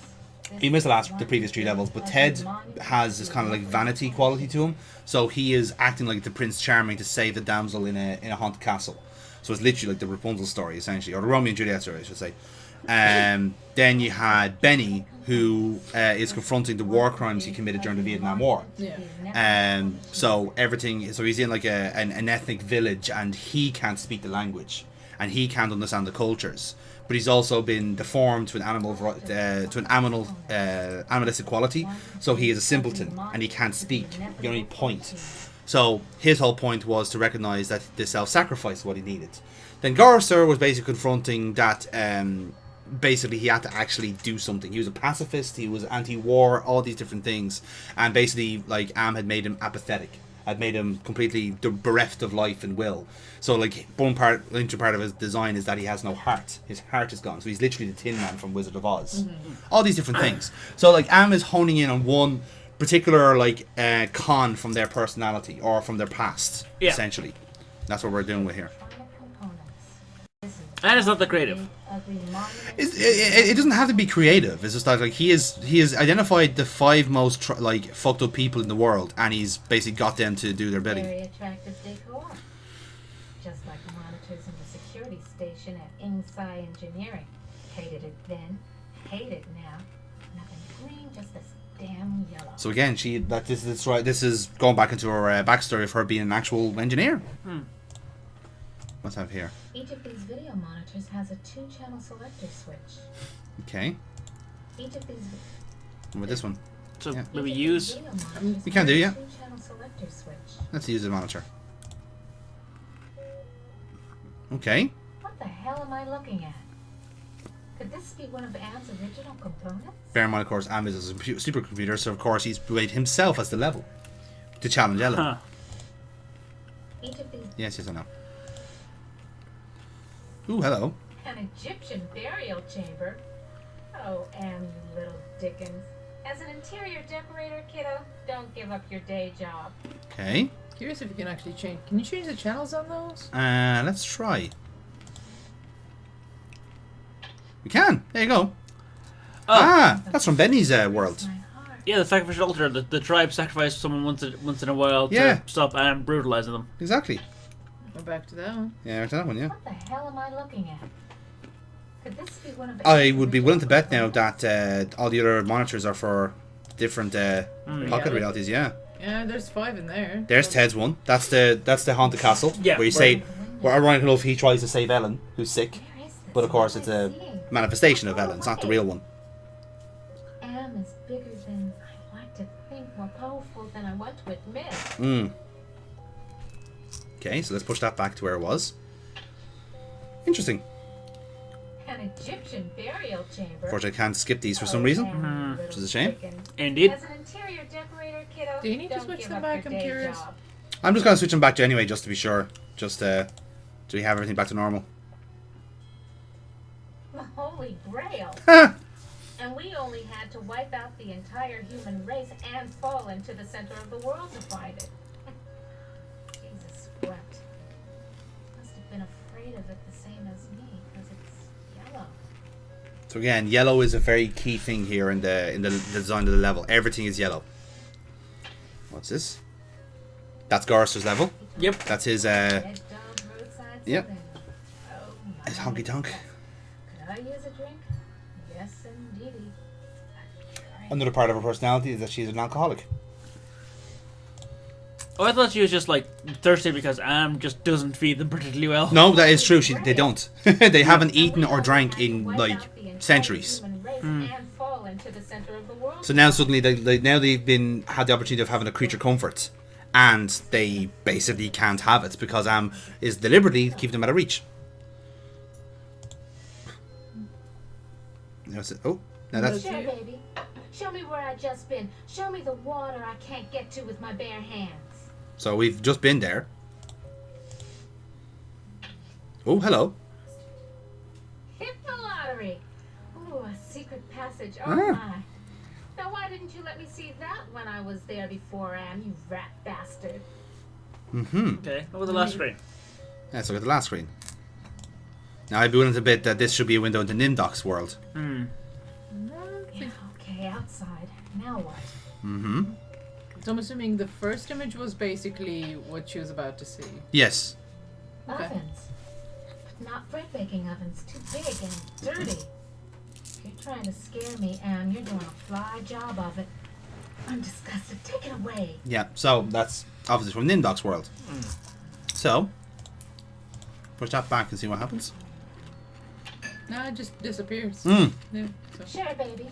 he missed the previous 3 levels, but Ted has this kind of like vanity quality to him. So he is acting like the Prince Charming to save the damsel in a haunted castle. So it's literally like the Rapunzel story essentially, or the Romeo and Juliet story, I should say. Then you had Benny, who is confronting the war crimes he committed during the Vietnam War. So he's in like an ethnic village, and he can't speak the language, and he can't understand the cultures. But he's also been deformed to an animalistic quality, so he is a simpleton and he can't speak. He can only point. So his whole point was to recognize that the self-sacrifice is what he needed. Then Garcer was basically confronting that. Basically, he had to actually do something. He was a pacifist. He was anti-war. All these different things, and basically, like Am had made him apathetic. Had made him completely bereft of life and will. So, like, one part of his design is that he has no heart. His heart is gone. So he's literally the Tin Man from Wizard of Oz. All these different things. So, like, Am is honing in on one particular con from their personality or from their past. Essentially, that's what we're doing with here. That is not the creative. It doesn't have to be creative. It's just like he has identified the 5 most fucked up people in the world, and he's basically got them to do their bidding. Very attractive decor. Just like the monitors in the security station at Inside Engineering. Hated it then, hate it now. Nothing green, just this damn yellow. So again, this is going back into her backstory of her being an actual engineer. What's up here? Each of these video monitors has a 2-channel selector switch. Okay. Each of these. What about this one? So maybe use. We can do, yeah. 2-channel selector switch. Let's use the monitor. Okay. What the hell am I looking at? Could this be one of Am's original components? Bear in mind, of course, Am is a supercomputer, so of course he's made himself as the level to challenge Ellen. Each of these. Yes, I know. Ooh, hello. An Egyptian burial chamber. Oh, and you little Dickens. As an interior decorator, kiddo, don't give up your day job. Okay. Curious if you can actually change. Can you change the channels on those? Let's try. We can. There you go. That's from Benny's world. Yeah, the sacrificial altar. The tribe sacrifices someone once in a while Yeah. to stop Am brutalizing them. Exactly. Go back to that one. Yeah, to that one, yeah. What the hell am I looking at? Could this be one of the I would be willing to bet now that all the other monitors are for different pocket realities, yeah. Yeah, there's 5 in there. There's Ted's one. That's the haunted castle. Yeah, Where you say, where ironic enough, he tries to save Ellen, who's sick. But of course, it's a manifestation of Ellen. It's not the real one. Am is bigger than I like to think, more powerful than I want to admit. Okay, so let's push that back to where it was. Interesting. An Egyptian burial chamber. Unfortunately, I can't skip these for some reason, which is a shame. Indeed. As an interior decorator, kiddo, Do you need to don't switch give them up back? your I'm day curious. job. I'm just going to switch them back to anyway, just to be sure. Just, do we have everything back to normal? The Holy Grail. And we only had to wipe out the entire human race and fall into the center of the world to find it. Jesus wept. Must have been afraid of it the same as me, because it's yellow. So again, yellow is a very key thing here in the design of the level. Everything is yellow. What's this? That's Garster's level. Yep. That's his Dead dog roadside yep. saloon. Oh, His honky tonk. Could I use a drink? Yes, indeedy. Another part of her personality is that she's an alcoholic. Oh, I thought she was just like thirsty because Am just doesn't feed them particularly well. No, that is true. They don't. They haven't eaten or drank in like centuries. And fall into the center of the world. So now suddenly they've had the opportunity of having a creature comfort, and they basically can't have it because Am is deliberately keeping them out of reach. Oh, now that's. Sure, baby. Show me where I just been. Show me the water I can't get to with my bare hands. So we've just been there. Oh, hello. Hit the lottery. Ooh, a secret passage. Oh Ah. my. Now why didn't you let me see that when I was there before, Am, you rat bastard? Okay, over the last screen. Let's look at the last screen. Now I'd be willing to bet that this should be a window into Nimdok's world. Yeah, okay, outside. Now what? So I'm assuming the first image was basically what she was about to see. Yes. Okay. Ovens. But not bread baking ovens. Too big and dirty. If you're trying to scare me, Am, you're doing a fly job of it. I'm disgusted. Take it away. Yeah, so that's obviously from Nimdok's world. So, push that back and see what happens. No, it just disappears. Mm. Yeah, Sure, baby.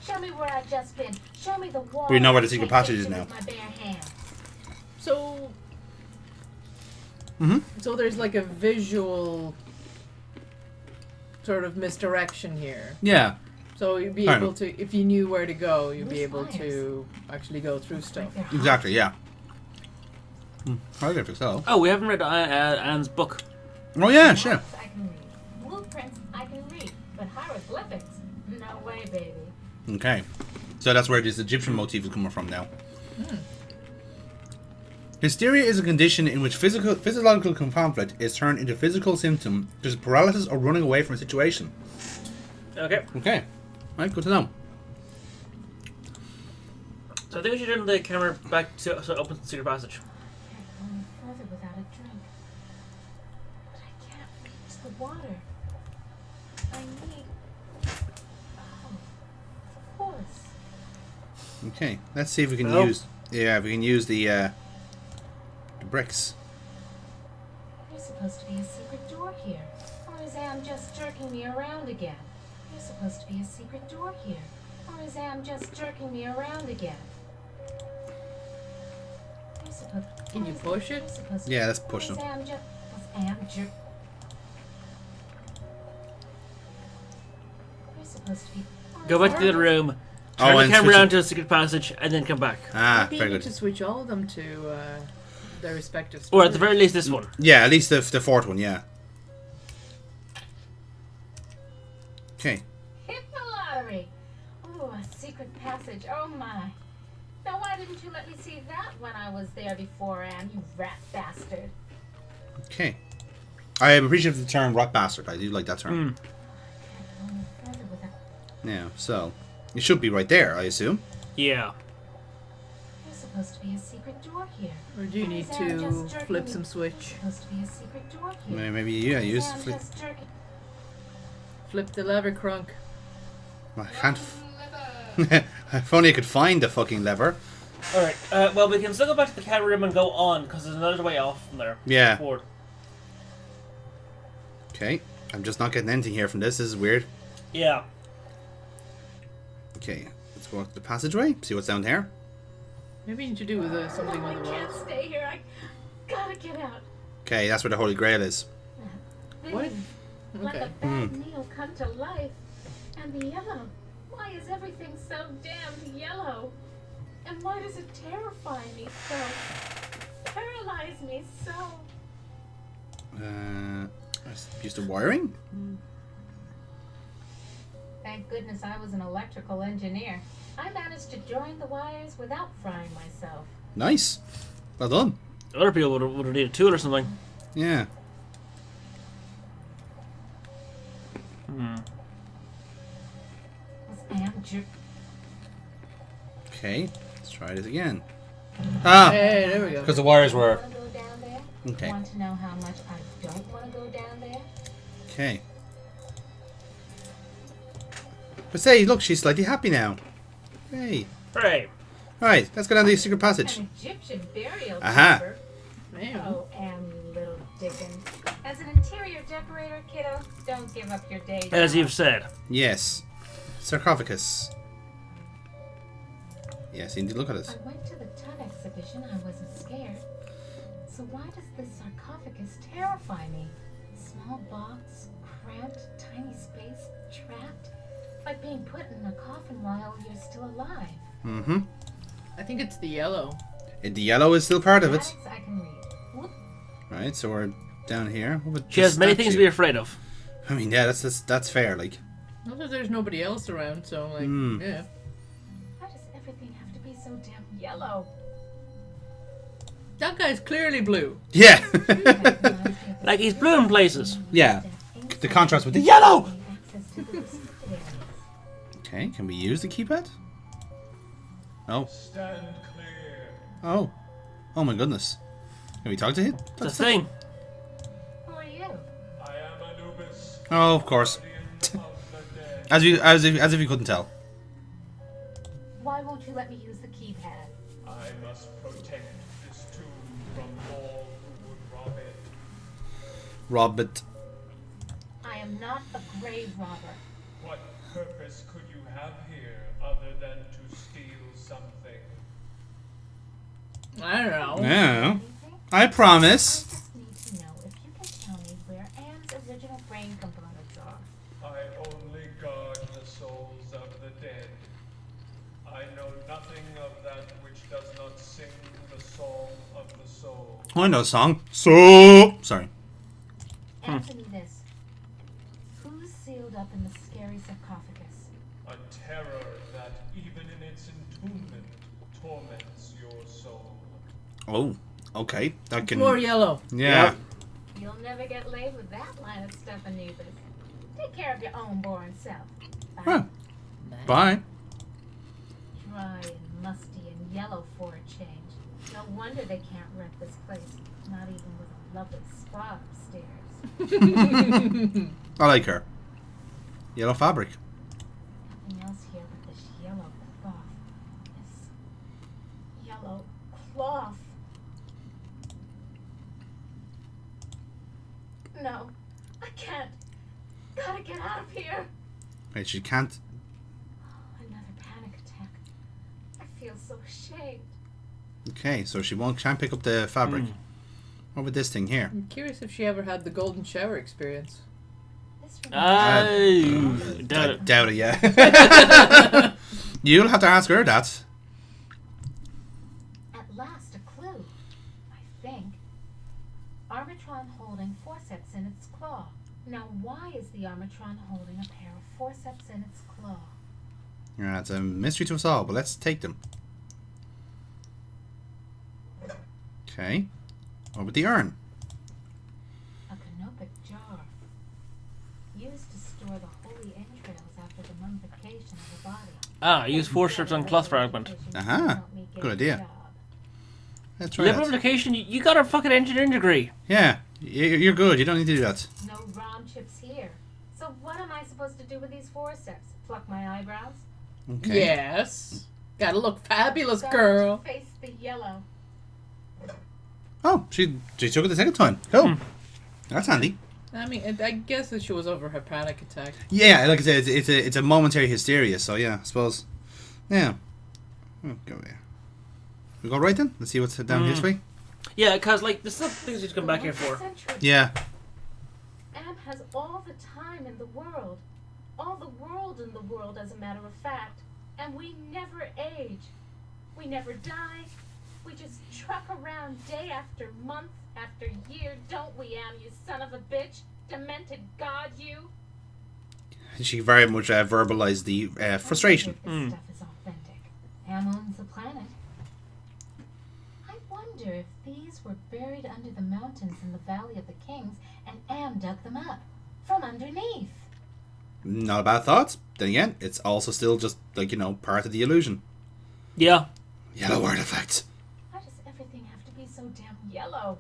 Show me where I've just been. Show me the water. We know where the I secret can't passage get is to now. with my bare hands. So, Mm-hmm. so there's like a visual sort of misdirection here. Yeah. So you'd be Kind able of. to, if you knew where to go, you'd be able to actually go through stuff. Exactly, yeah. I think so. Oh, we haven't read Anne's book. Oh, yeah, sure. I can read. Blueprints I can read. But hieroglyphics? No way, baby. Okay. So that's where this Egyptian motif is coming from now. Hysteria is a condition in which physiological conflict is turned into physical symptom, such as paralysis or running away from a situation. Okay. Okay. Right, good to know. So I think we should turn the camera back to so it opens the secret passage. Going further without a drink. But I can't reach the water. I need... Oh, of course. Okay, let's see if we can Oh. use... Yeah, if we can use the bricks. There's supposed to be a secret door here. Or is Am just jerking me around again? There's supposed to be a secret door here. Or is Am just jerking me around again? There's supposed... Can you push it? Yeah, let's push them. Was Am There's supposed to be... Go back to the other room, Oh, turn the and camera switch around it. to the secret passage, and then come back. Ah, Maybe very you good. need to switch all of them to their respective Or at the stories. very least this one. Yeah, at least the fourth one, yeah. Okay. Hit the lottery! Ooh, a secret passage. Oh my. Now why didn't you let me see that when I was there before, Am, you rat bastard? Okay. I appreciate the term rat bastard. I do like that term. Yeah, so it should be right there, I assume. Yeah. There's supposed to be a secret door here. Or do you need to flip some switch? Supposed to be a secret door here. Maybe use Sam flip. just jerking. Flip the lever, Crunk. I can't. If only I could find the fucking lever. Alright, well, we can still go back to the cat room and go on, because there's another way off from there. Yeah. Forward. Okay, I'm just not getting anything here from this. This is weird. Yeah. Okay, let's walk the passageway. See what's down there. Maybe you need to do with something with the I can't walls. stay here. I gotta get out. Okay, that's where the Holy Grail is. What? Like Okay. a bad meal come to life. And the yellow. Why is everything so damn yellow? And why does it terrify me so? Paralyze me so? Use the wiring. Thank goodness I was an electrical engineer. I managed to join the wires without frying myself. Nice. Well done. Other people would have needed a tool or something. Yeah. Okay, let's try this again. Ah! Hey, there we go. Because the wires were. Wanna go down there? Okay. Want to know how much I don't want to go down there? Okay. But say, look, she's slightly happy now. Hey. Right. Alright, let's go down the secret passage. An Egyptian burial Aha. chamber. Man. Oh, you little Dickens. As an interior decorator, kiddo, don't give up your day job. As you've said. Yes. Sarcophagus. Yes, indeed, look at it. I went to the Tut exhibition. I wasn't scared. So why does this sarcophagus terrify me? Small box, cramped, tiny space, trapped, like being put in a coffin while you're still alive. Mm-hmm. I think it's the yellow. The yellow is still part of it. Mathematics I can read. Whoop. Right, so we're down here. What about She the has many things to statue? be afraid of. I mean, yeah, that's fair, like. Not that there's nobody else around, so like, yeah. Why does everything have to be so damn yellow? That guy's clearly blue. Yeah. Like he's blue in places. Yeah. The contrast with the yellow. Access to the restricted areas. Okay, can we use the keypad? Oh. Stand clear. Oh. Oh my goodness. Can we talk to him? It's a thing. Who are you? I am Anubis. Oh, of course. Guardian of the dead. as if you couldn't tell. Why won't you let me use the keypad? I must protect this tomb from all who would rob it. Robert. I am not a grave robber. What purpose could you have here other than to steal something? I don't know. Yeah. I promise. I just need to know if you can tell me where Anne's original brain components are. I only guard the souls of the dead. I know nothing of that which does not sing the song of the soul. Oh, I know the song. So sorry. Answer me this. Who's sealed up in the scary sarcophagus? A terror that, even in its entombment, torments your soul. Oh, okay. That can. More yellow. Yeah. Yep. You'll never get laid with that line of stuff, Anubis. Take care of your own boring self. Bye. Huh. Bye. Dry and musty and yellow for a change. No wonder they can't rent this place. Not even with a lovely spa upstairs. I like her. Yellow fabric. Nothing else here but this yellow cloth. This yellow cloth. No, I can't. Gotta get out of here. Wait, she can't. Another panic attack. I feel so ashamed. Okay, so she can't pick up the fabric. What about this thing here? I'm curious if she ever had the golden shower experience. I doubt it. Doubt it, yeah. You'll have to ask her that. At last, a clue. I think. Armatron holding forceps in its claw. Now, why is the Armatron holding a pair of forceps in its claw? Yeah, it's a mystery to us all, but let's take them. Okay. What about the urn? A canopic jar. Used to store the holy entrails after the mummification. Use forceps on cloth fragment. Aha. Good idea. Let's try Liberal that. education, you got a fucking engineering degree. Yeah, you're good. You don't need to do that. No ROM chips here. So what am I supposed to do with these forceps? Pluck my eyebrows? Okay. Yes. Gotta look fabulous, Start girl. to face the yellow. Oh, she took it the second time. Cool. That's handy. I mean, I guess that she was over her panic attack. Yeah, like I said, it's a momentary hysteria. So yeah, I suppose. Yeah. Go there. We go right then. Let's see what's down this way. Yeah, because like there's some things you come back here for. Yeah. Am has all the time in the world. All the world in the world, as a matter of fact. And we never age. We never die. We just truck around day after month after year, don't we, Am, you son of a bitch? Demented god, you. She very much verbalized the frustration. This stuff is authentic. Am owns the planet. I wonder if these were buried under the mountains in the Valley of the Kings and Am dug them up from underneath. Not a bad thought. Then again, it's also still just like, part of the illusion. Yeah. Yellow artifact. Why does everything have to be so damn yellow?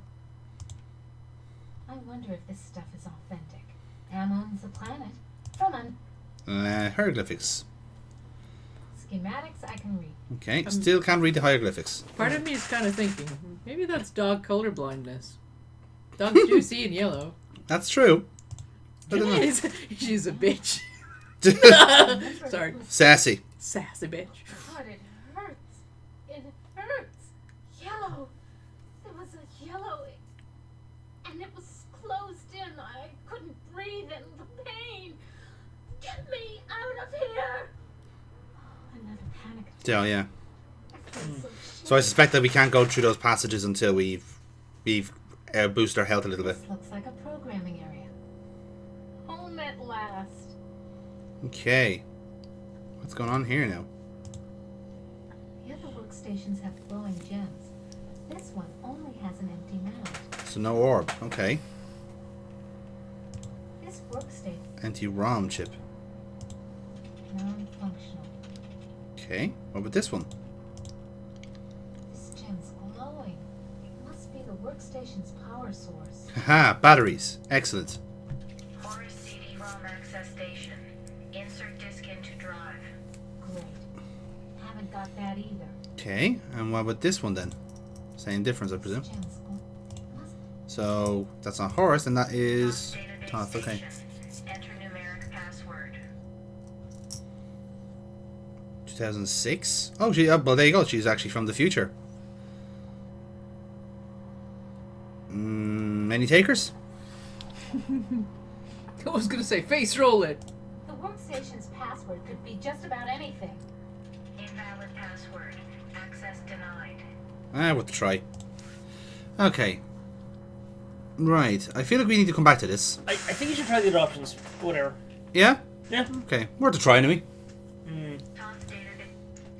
I wonder if this stuff is authentic. Am owns the planet from Hieroglyphics. schematics I can read. Okay, still can't read the hieroglyphics. Part of me is kind of thinking, maybe that's dog color blindness. Dogs do see in yellow. That's true. She's a bitch. Sorry. Sassy. Sassy bitch. God, it hurts. It hurts. Yellow. There was a yellow, and it was closed in. I couldn't breathe in the pain. Get me out of here. Another panic attack. So yeah. So I suspect that we can't go through those passages until we've boosted our health a little bit. This looks like a programming area. Home at last. Okay. What's going on here now? The other workstations have glowing gems. This one only has an empty mount. So no orb. Okay. This workstation Anti-ROM chip. non-functional. Okay. What about this one? This gem's glowing. It must be the workstation's power source. Haha, batteries. Excellent. Horace CD-ROM access station. Insert disk into drive. Great. Haven't got that either. Okay. And what about this one then? Same difference, I presume. So that's not Horus, and that is Toth. Okay. Enter numeric password. 2006. Oh, well, there you go. She's actually from the future. Many takers? I was gonna say face roll it. The workstation's password could be just about anything. Invalid password. Access denied. Worth a try. Okay. Right. I feel like we need to come back to this. I think you should try the other options. Whatever. Yeah? Yeah. Okay. Worth a try anyway.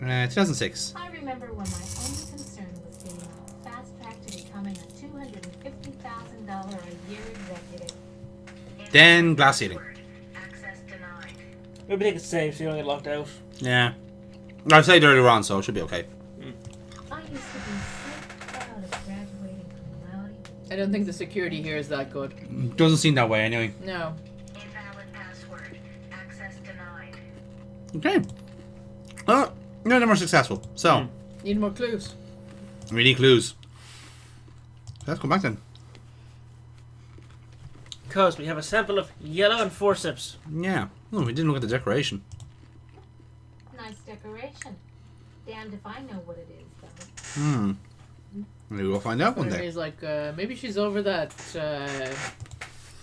2006. I remember when my only concern was being fast-tracked to becoming a $250,000 a year executive. Then glass ceiling. Maybe take it safe so you don't get locked out. Yeah. I've said earlier on, so it should be okay. I used to be so proud of graduating from Loudy. I don't think the security here is that good. Doesn't seem that way anyway. No. Invalid password. Access denied. Okay. Well, none of them are successful. So, Need more clues. we need clues. Let's go back then. Because we have a sample of yellow and forceps. Yeah. Oh, we didn't look at the decoration. Nice decoration. Damned if I know what it is, though. Maybe we'll find out one day. He's like, maybe she's over that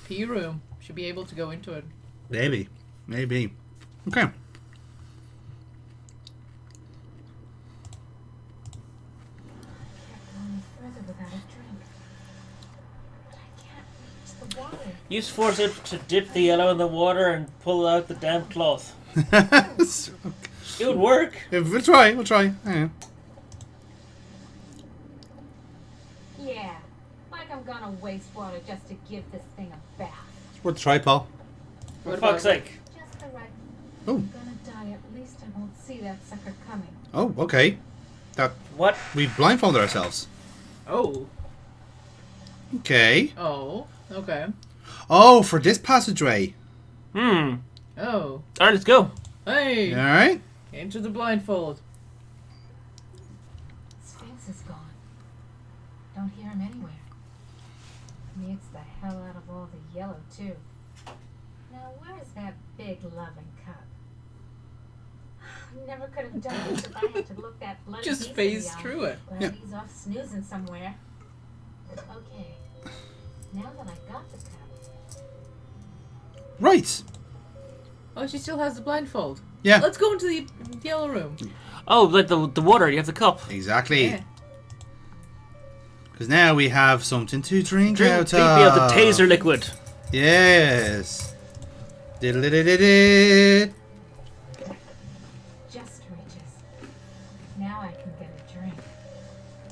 P room. Should be able to go into it. Maybe. Maybe. Okay. Use forceps to dip the yellow in the water and pull out the damp cloth. It would work. We'll try. We'll try. Yeah. Yeah, like I'm gonna waste water just to give this thing a bath. It's worth a try, Paul. For fuck's sake. Just the right. I'm gonna die. At least I won't see that sucker coming. Oh, okay. That what? We blindfolded ourselves. Oh. Okay. Oh. Okay. Oh, for this passageway. Oh. All right, let's go. Hey. All right. Into the blindfold. Sphinx is gone. Don't hear him anywhere. Needs the hell out of all the yellow too. Now where's that big loving cup? Never could have done this if I had to look that bloody Just beast in phase the eye. through it. Glad Yeah. he's off snoozing somewhere. Okay. Now that I got the cup. Right. Oh, she still has the blindfold. Yeah. Let's go into the yellow room. Oh, like the water. You have the cup. Exactly. Yeah. Because now we have something to drink out Drink of. me out the taser liquid. Yes. Diddle-diddle-diddle. Just reaches. Now I can get a drink.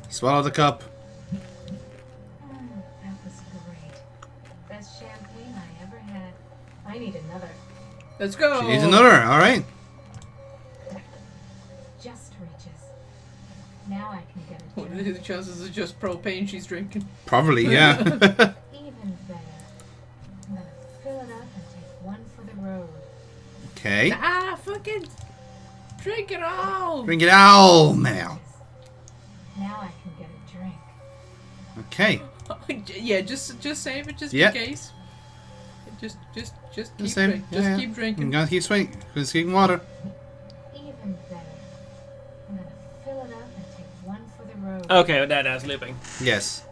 Swallow the cup. That was great. Best champagne I ever had. I need another. Let's go. She needs another. All right. Just reaches. Now I can get a What drink. are the chances it's just propane she's drinking? Probably, yeah. Even better. I'm gonna fill it up and take one for the road. Okay. Ah, fucking drink it all. Drink it all, now. Now I can get a drink. Okay. Yeah, just save it, just Yeah. in case. Just keep Same. drinking. Just keep drinking. I'm gonna keep swinging. Just keep water. Even better. I'm gonna fill it up and take one for the road. Okay, well, that's looping. Yes.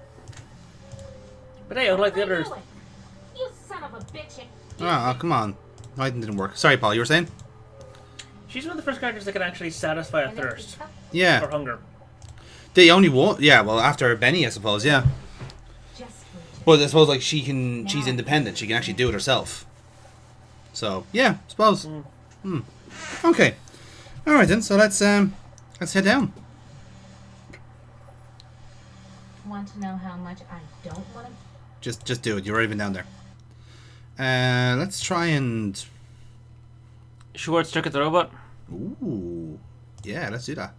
But hey, unlike the others. You son of a bitch. Oh, come on. Lighting didn't work. Sorry, Paul. You were saying? She's one of the first characters that can actually satisfy a thirst. Yeah. Or hunger. The only one. Yeah. Well, after Benny, I suppose. Yeah. But I suppose like she's independent. She can actually do it herself. So yeah, I suppose. Okay. All right then. So let's head down. Want to know how much I don't want to? Just do it. You're already been down there. Let's try and. Schwartz took at the robot. Ooh. Yeah. Let's do that.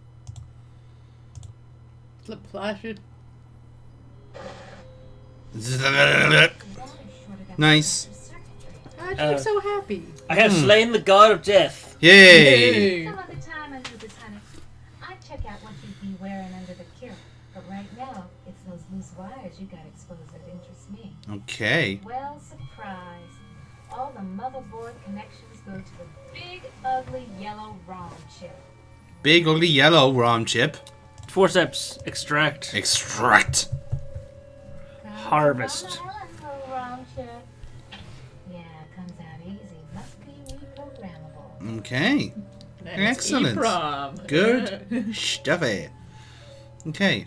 Flip flash it. Nice. Ah, she looks so happy. I have slain the god of death. Yay! Some other time under the honey. I'd check out what you'd be wearing under the cure. But right now, it's those loose wires you got exposed that interest me. Okay. Well, surprise. All the motherboard connections go to the big, ugly, yellow ROM chip. Big ugly yellow ROM chip. Forceps. Extract. Extract. Harvest. ROM chip. Yeah, it comes out easy. Must be reprogrammable. Okay. That's Excellent. EEPROM. Good stuffy. Okay.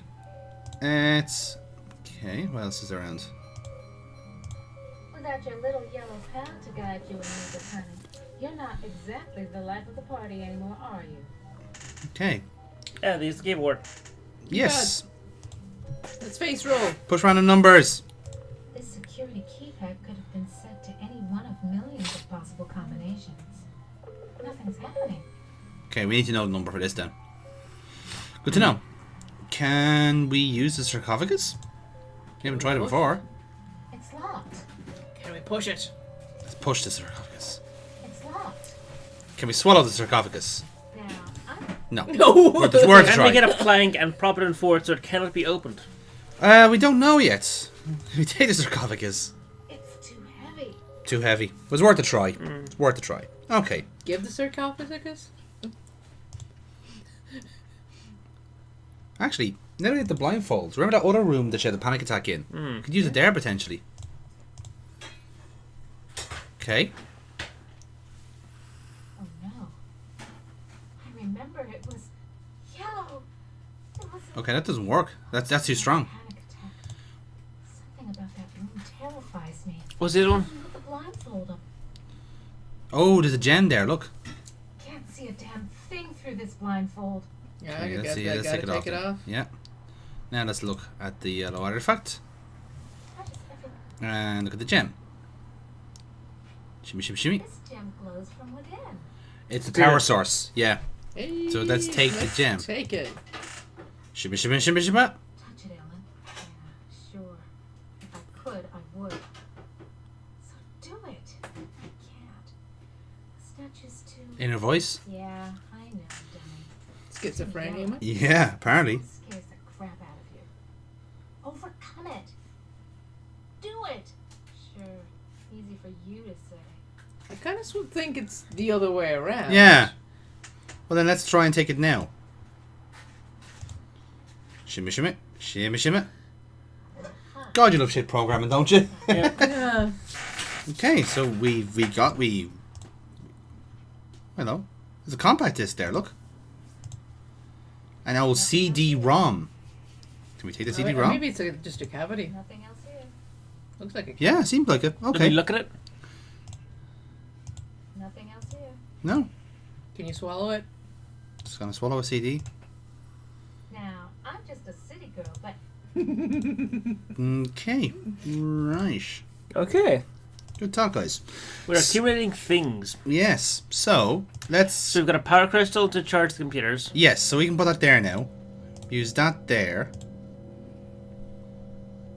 It's okay. What else is around? Without your little yellow pal to guide you in the honey, you're not exactly the life of the party anymore, are you? Okay. Yeah, they used the keyboard. Yes. Let's face roll. Push random numbers. This security keypad could have been set to any one of millions of possible combinations. Nothing's happening. Okay, we need to know the number for this then. Good to know. Can we use the sarcophagus? We haven't tried it before. It's locked. Can we push it? Let's push the sarcophagus. It's locked. Can we swallow the sarcophagus? No. No. Worth a try. Can we get a plank and prop it in forward so it cannot be opened? We don't know yet. Can we take the sarcophagus? It's too heavy. Too heavy. It was worth a try. It's worth a try. Okay. Give the sarcophagus. Actually, now that we have the blindfolds, remember that other room that she had the panic attack in? Could use it there potentially. Okay. Oh no. I remember it was yellow. It was Okay, that doesn't work. That's too strong. panic attack. Something about that room terrifies me. What's the other one? With the blindfold up. Oh, there's a gem there. Look. Can't see a damn thing through this blindfold. Yeah, Okay, I let's guess see. I Let's gotta take take it it off. off. Yeah. Now let's look at the yellow artifact. And look at the gem. Shimmy, shimmy, shimmy. This gem glows from within. It's the power source. Yeah. Hey, So let's take the gem. Take it. Shimmy, shimmy, shimmy, shimmy. Touch it, Ellen. Yeah, sure. If I could, I would. So do it. I can't. The statue's too... Inner voice? Yeah, I know, dummy. Schizophrenia? Yeah, apparently. It scares the crap out of you. Overcome it. Do it. Sure. Easy for you to say. I kind of think it's the other way around. Yeah. Well, then let's try and take it now. Shimmy, shimmy. Shimmy, shimmy. God, you love shit programming, don't you? Yeah. Okay, so we hello. There's a compact disc there, look. An old CD-ROM. Can we take the CD-ROM? Maybe it's just a cavity. Nothing else here. Looks like a cavity. Yeah, seemed like it. Okay. Did we look at it? Nothing else here. No. Can you swallow it? Just gonna swallow a CD. Now, I'm just a city girl, but Okay. Right. Okay. Good talk, guys. We're accumulating things. Yes. So, let's... So we've got a power crystal to charge the computers. Yes, so we can put that there now. Use that there.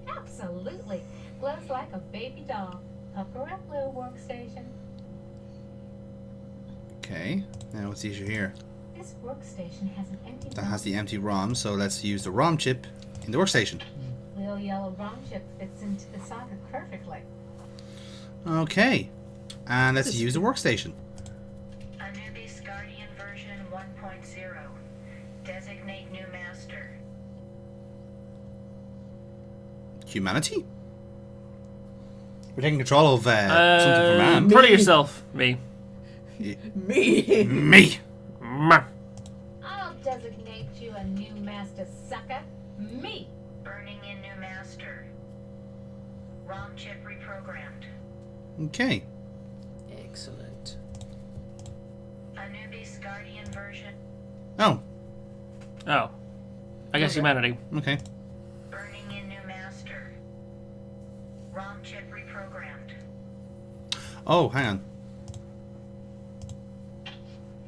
absolutely. Glows like a baby doll. Up her up, little workstation. Okay. Now what's the issue here? This workstation has an empty That has the empty ROM, so let's use the ROM chip in the workstation. Little yellow ROM chip fits into the socket perfectly. Okay. And let's use the workstation. Anubis Guardian version 1.0. Designate new master. Humanity? We're taking control of something from man. Put it yourself. Me. Me. Me. I'll designate you a new master, sucker. Me. Burning in new master. ROM chip reprogrammed. Okay. Excellent. Anubis Guardian version. Oh. Oh. I guess humanity. Okay. Burning in new master. ROM chip reprogrammed. Oh, hang on.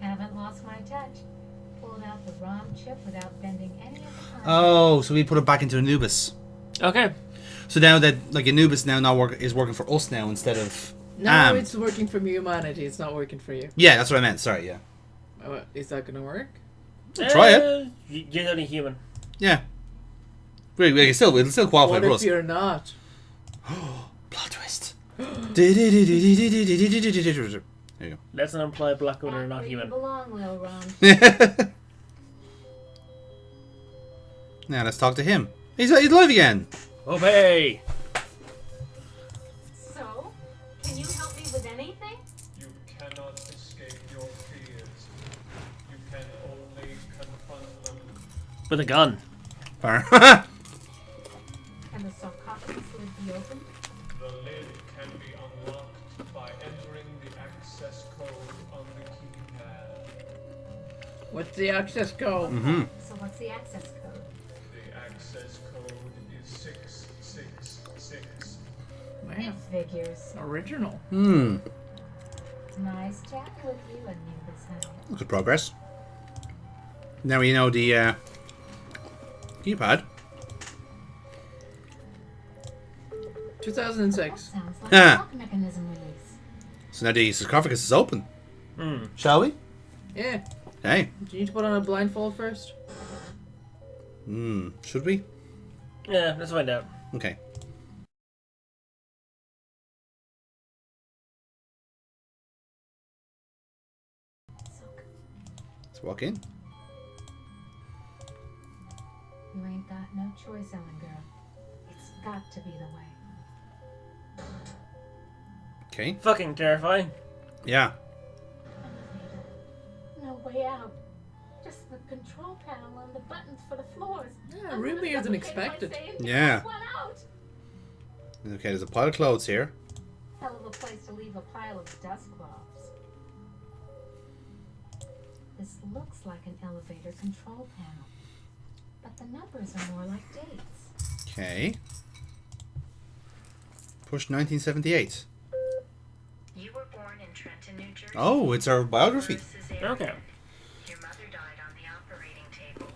Haven't lost my touch. Pulled out the ROM chip without bending any of the time. Oh, so we put it back into Anubis. Okay. So now that like Anubis is working for us now instead of No, it's working for humanity. It's not working for you. Yeah, that's what I meant. Sorry, yeah. Oh, is that going to work? Try it. You're only human. Yeah. It'll still qualify What for if us. you're not? Plot twist. There you go. Let's not imply black women are not human. Belong, little ROM. Now let's talk to him. He's alive again. Obey. So, can you help me with anything? You cannot escape your fears. You can only confront them. With a gun. Can the sarcophagus lid be opened? The lid can be unlocked by entering the access code on the keypad. What's the access code? Mm-hmm. So what's the access code? The access code is 666. It figures. Original. Hmm. Nice chatting with you, Anubis, honey. Good progress. Now you know the keypad. 2006. Sounds like Ah. a lock mechanism release. So now the sarcophagus is open. Shall we? Yeah. Hey. Do you need to put on a blindfold first? Should we? Yeah, let's find out. Okay. Let's walk in. You ain't got no choice, Ellen girl. It's got to be the way. Okay. Fucking terrifying. Yeah. No way out. Just the control panel and the buttons for the floors. Yeah, roomier than expected. Yeah. Okay, there's a pile of clothes here. Hell of a place to leave a pile of dust cloths. This looks like an elevator control panel, but the numbers are more like dates. Okay. Push 1978. You were born in Trenton, New Jersey. Oh, it's her biography. Okay. Your mother died on the operating table.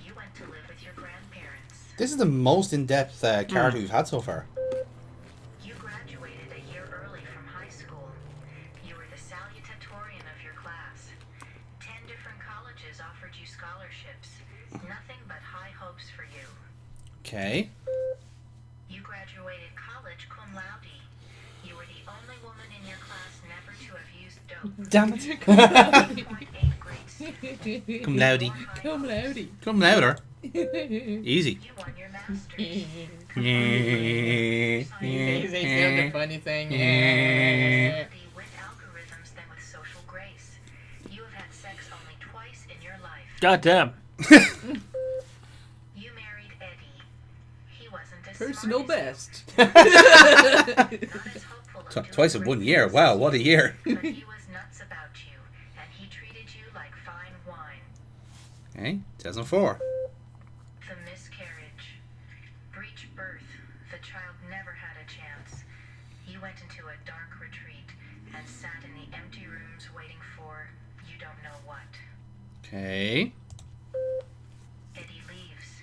You went to live with your grandparents. This is the most in-depth character we've had so far. You graduated a year early from high school. You were the salutatorian of your class. 10 different colleges offered you scholarships. Nothing but high hopes for you. Okay. You graduated college cum laude. You were the only woman in your class never to have used dope. Damn it. Cum laude. Cum laude. Cum louder. Easy. You won your master's. They say the funny thing. With algorithms than with social grace. You have had sex only twice in your life. God damn. You married Eddie. He wasn't as Personal smart as best. Twice in 1 year. Wow, what a year. you, but he was nuts about you, and he treated you like fine wine. Okay, 2004. The miscarriage. Breech birth. The child never had a chance. You went into a dark retreat and sat in the empty rooms waiting for you don't know what. Okay. Eddie leaves.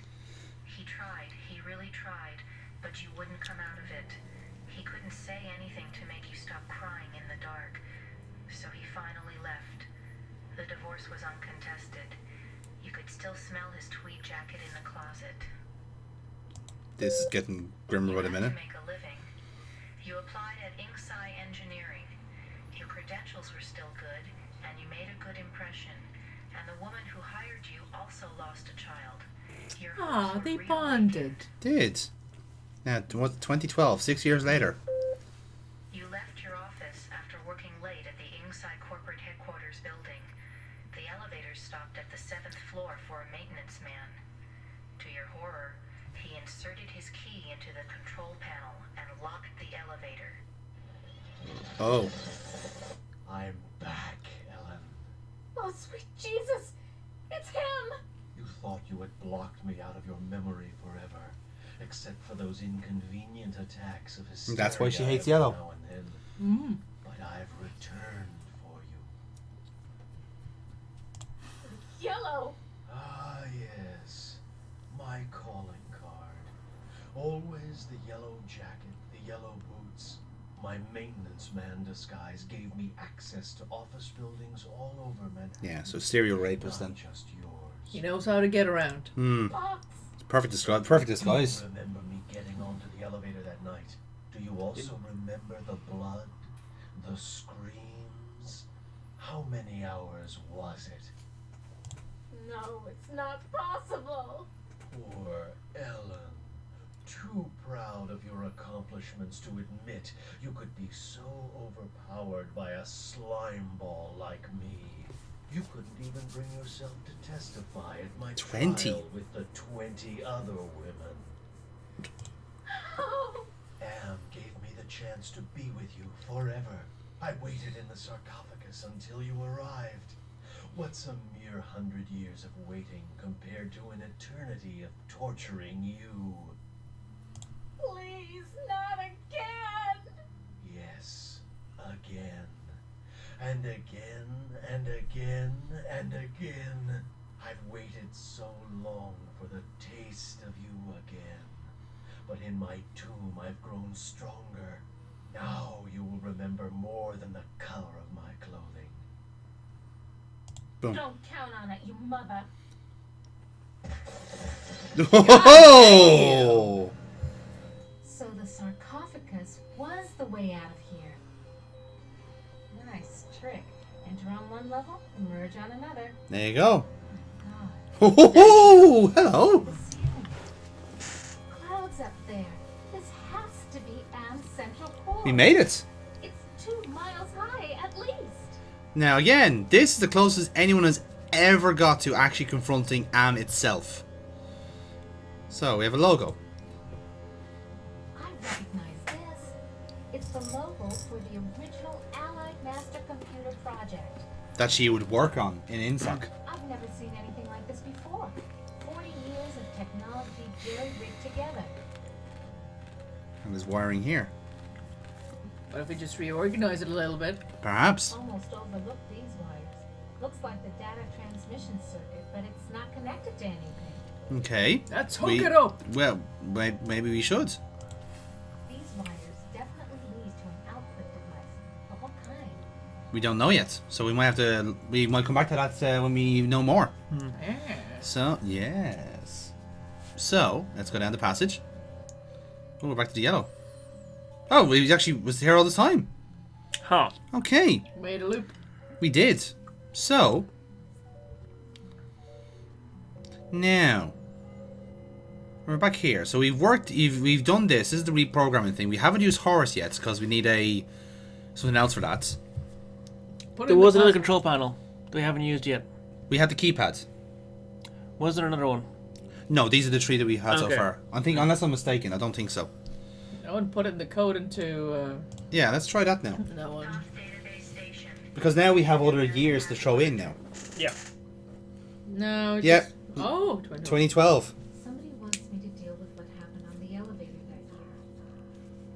He tried, he really tried, but you wouldn't come out of it. He couldn't say anything to make you stop crying in the dark. So he finally left. The divorce was uncontested. You could still smell his tweed jacket in the closet. This is getting grimmer by the minute. To make a living. You applied at Inksci Engineering. Your credentials were still good, and you made a good impression. And the woman who hired you also lost a child. Your Aw, they bonded. Did. Now, what? 2012, 6 years later. You left your office after working late at the Inksci corporate headquarters building. The elevator stopped at the 7th floor for a maintenance man. To your horror, he inserted his key into the control panel and locked the elevator. Oh. I'm back, Ellen. Oh, sweet Jesus! It's him! You thought you had blocked me out of your memory forever, except for those inconvenient attacks of hysteria. That's why she hates every yellow. now and then. But I've returned for you. Yellow! Ah, yes. My calling card. Always the yellow jacket, the yellow boots. My maintenance man disguise gave me access to office buildings all over Manhattan. Yeah, so serial rapist then. Just yours. He knows how to get around. It's perfect disguise. Perfect disguise. Do you remember me getting onto the elevator that night? Do you also remember the blood? The screams? How many hours was it? No, it's not possible. Poor Ellen. Too proud of your accomplishments to admit you could be so overpowered by a slime ball like me. You couldn't even bring yourself to testify at my 20. trial with the 20 other women. Am gave me the chance to be with you forever. I waited in the sarcophagus until you arrived. What's a mere 100 years of waiting compared to an eternity of torturing you? Please, not again! Yes, again. And again, and again, and again. I've waited so long for the taste of you again. But in my tomb I've grown stronger. Now you will remember more than the color of my clothing. Boom. Don't count on it, you mother. Oh! So the sarcophagus was the way out of here. Nice trick. Enter on one level, emerge on another. There you go. Oh, hello. Clouds up there. This has to be Am's central core. We made it. It's 2 miles high, at least. Now again, this is the closest anyone has ever got to actually confronting Am itself. So we have a logo. I recognize this. It's the logo for the original Allied Master Computer project. That she would work on in INSOC. I've never seen anything like this before. 40 years of technology jerry-rigged together. And there's wiring here. What if we just reorganize it a little bit? Perhaps. Almost overlooked these wires. Looks like the data transmission circuit, but it's not connected to anything. Okay. Let's hook it up. Well, maybe we should. These wires definitely lead to an output device. But what kind? We don't know yet, so we might come back to that when we know more. Yeah. So yes. So let's go down the passage. Oh, we're back to the yellow. Oh, he actually was here all this time. Huh. Okay. Made a loop. We did. So now we're back here. So we've done this. This is the reprogramming thing. We haven't used Horus yet because we need something else for that. There was another control panel that we haven't used yet. We had the keypad. Was there another one? No, these are the three that we had so Okay. far. I think, unless I'm mistaken, I don't think so. I want to put in the code into Yeah, let's try that now. that one. Because now we have other years to throw in now. Yeah. No. Yeah. Just, oh, 2012. Somebody wants me to deal with what happened on the elevator that year.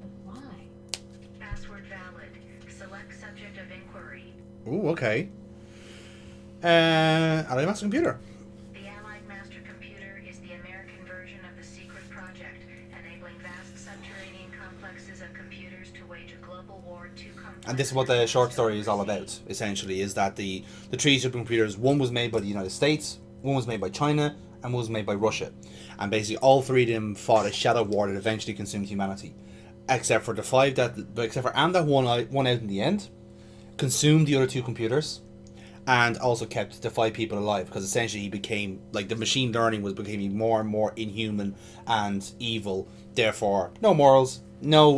But why? Password valid. Select subject of inquiry. Ooh, okay. Allied Master Computer. The Allied Master Computer is the American version of the secret project, enabling vast subterranean complexes of computers to wage a global war to And this is what the short story is all about, essentially, is that the three supercomputers, one was made by the United States, one was made by China, and one was made by Russia. And basically all three of them fought a shadow war that eventually consumed humanity. Except for that one out in the end, consumed the other two computers, and also kept the 5 people alive, because essentially he became, like, the machine learning was becoming more and more inhuman and evil. Therefore, no morals, no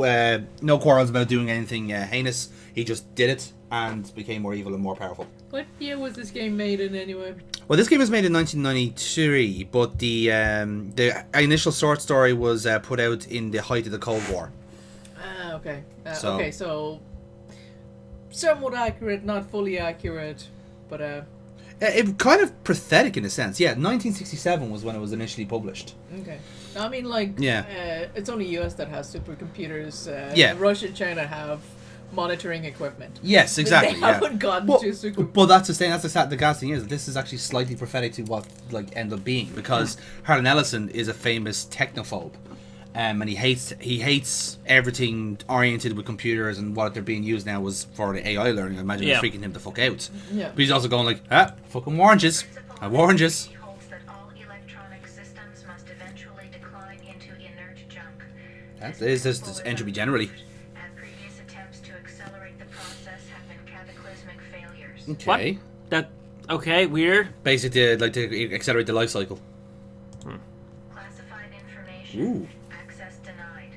quarrels about doing anything heinous. He just did it and became more evil and more powerful. What year was this game made in anyway? Well, this game was made in 1993, but the initial short story was put out in the height of the Cold War. Ah, okay. So- So somewhat accurate, not fully accurate, but It kind of pathetic in a sense. Yeah, 1967 was when it was initially published. okay. I mean, like, Yeah. it's only US that has supercomputers. Yeah. Russia and China have monitoring equipment. Yes, exactly. They yeah. haven't gotten Well, to super. But that's the thing. The gas thing is that this is actually slightly prophetic to what like end up being, because Harlan Ellison is a famous technophobe, and he hates everything oriented with computers, and what they're being used now was for the AI learning. I imagine it's freaking him the fuck out. Yeah. But he's also going like, fucking oranges. I oranges. holds that all electronic systems must eventually decline into inert junk. That is just entropy generally. And previous attempts to accelerate the process have been cataclysmic failures. Okay. Okay, weird. Basically, like to accelerate the life cycle. Classified information. Ooh. Access denied.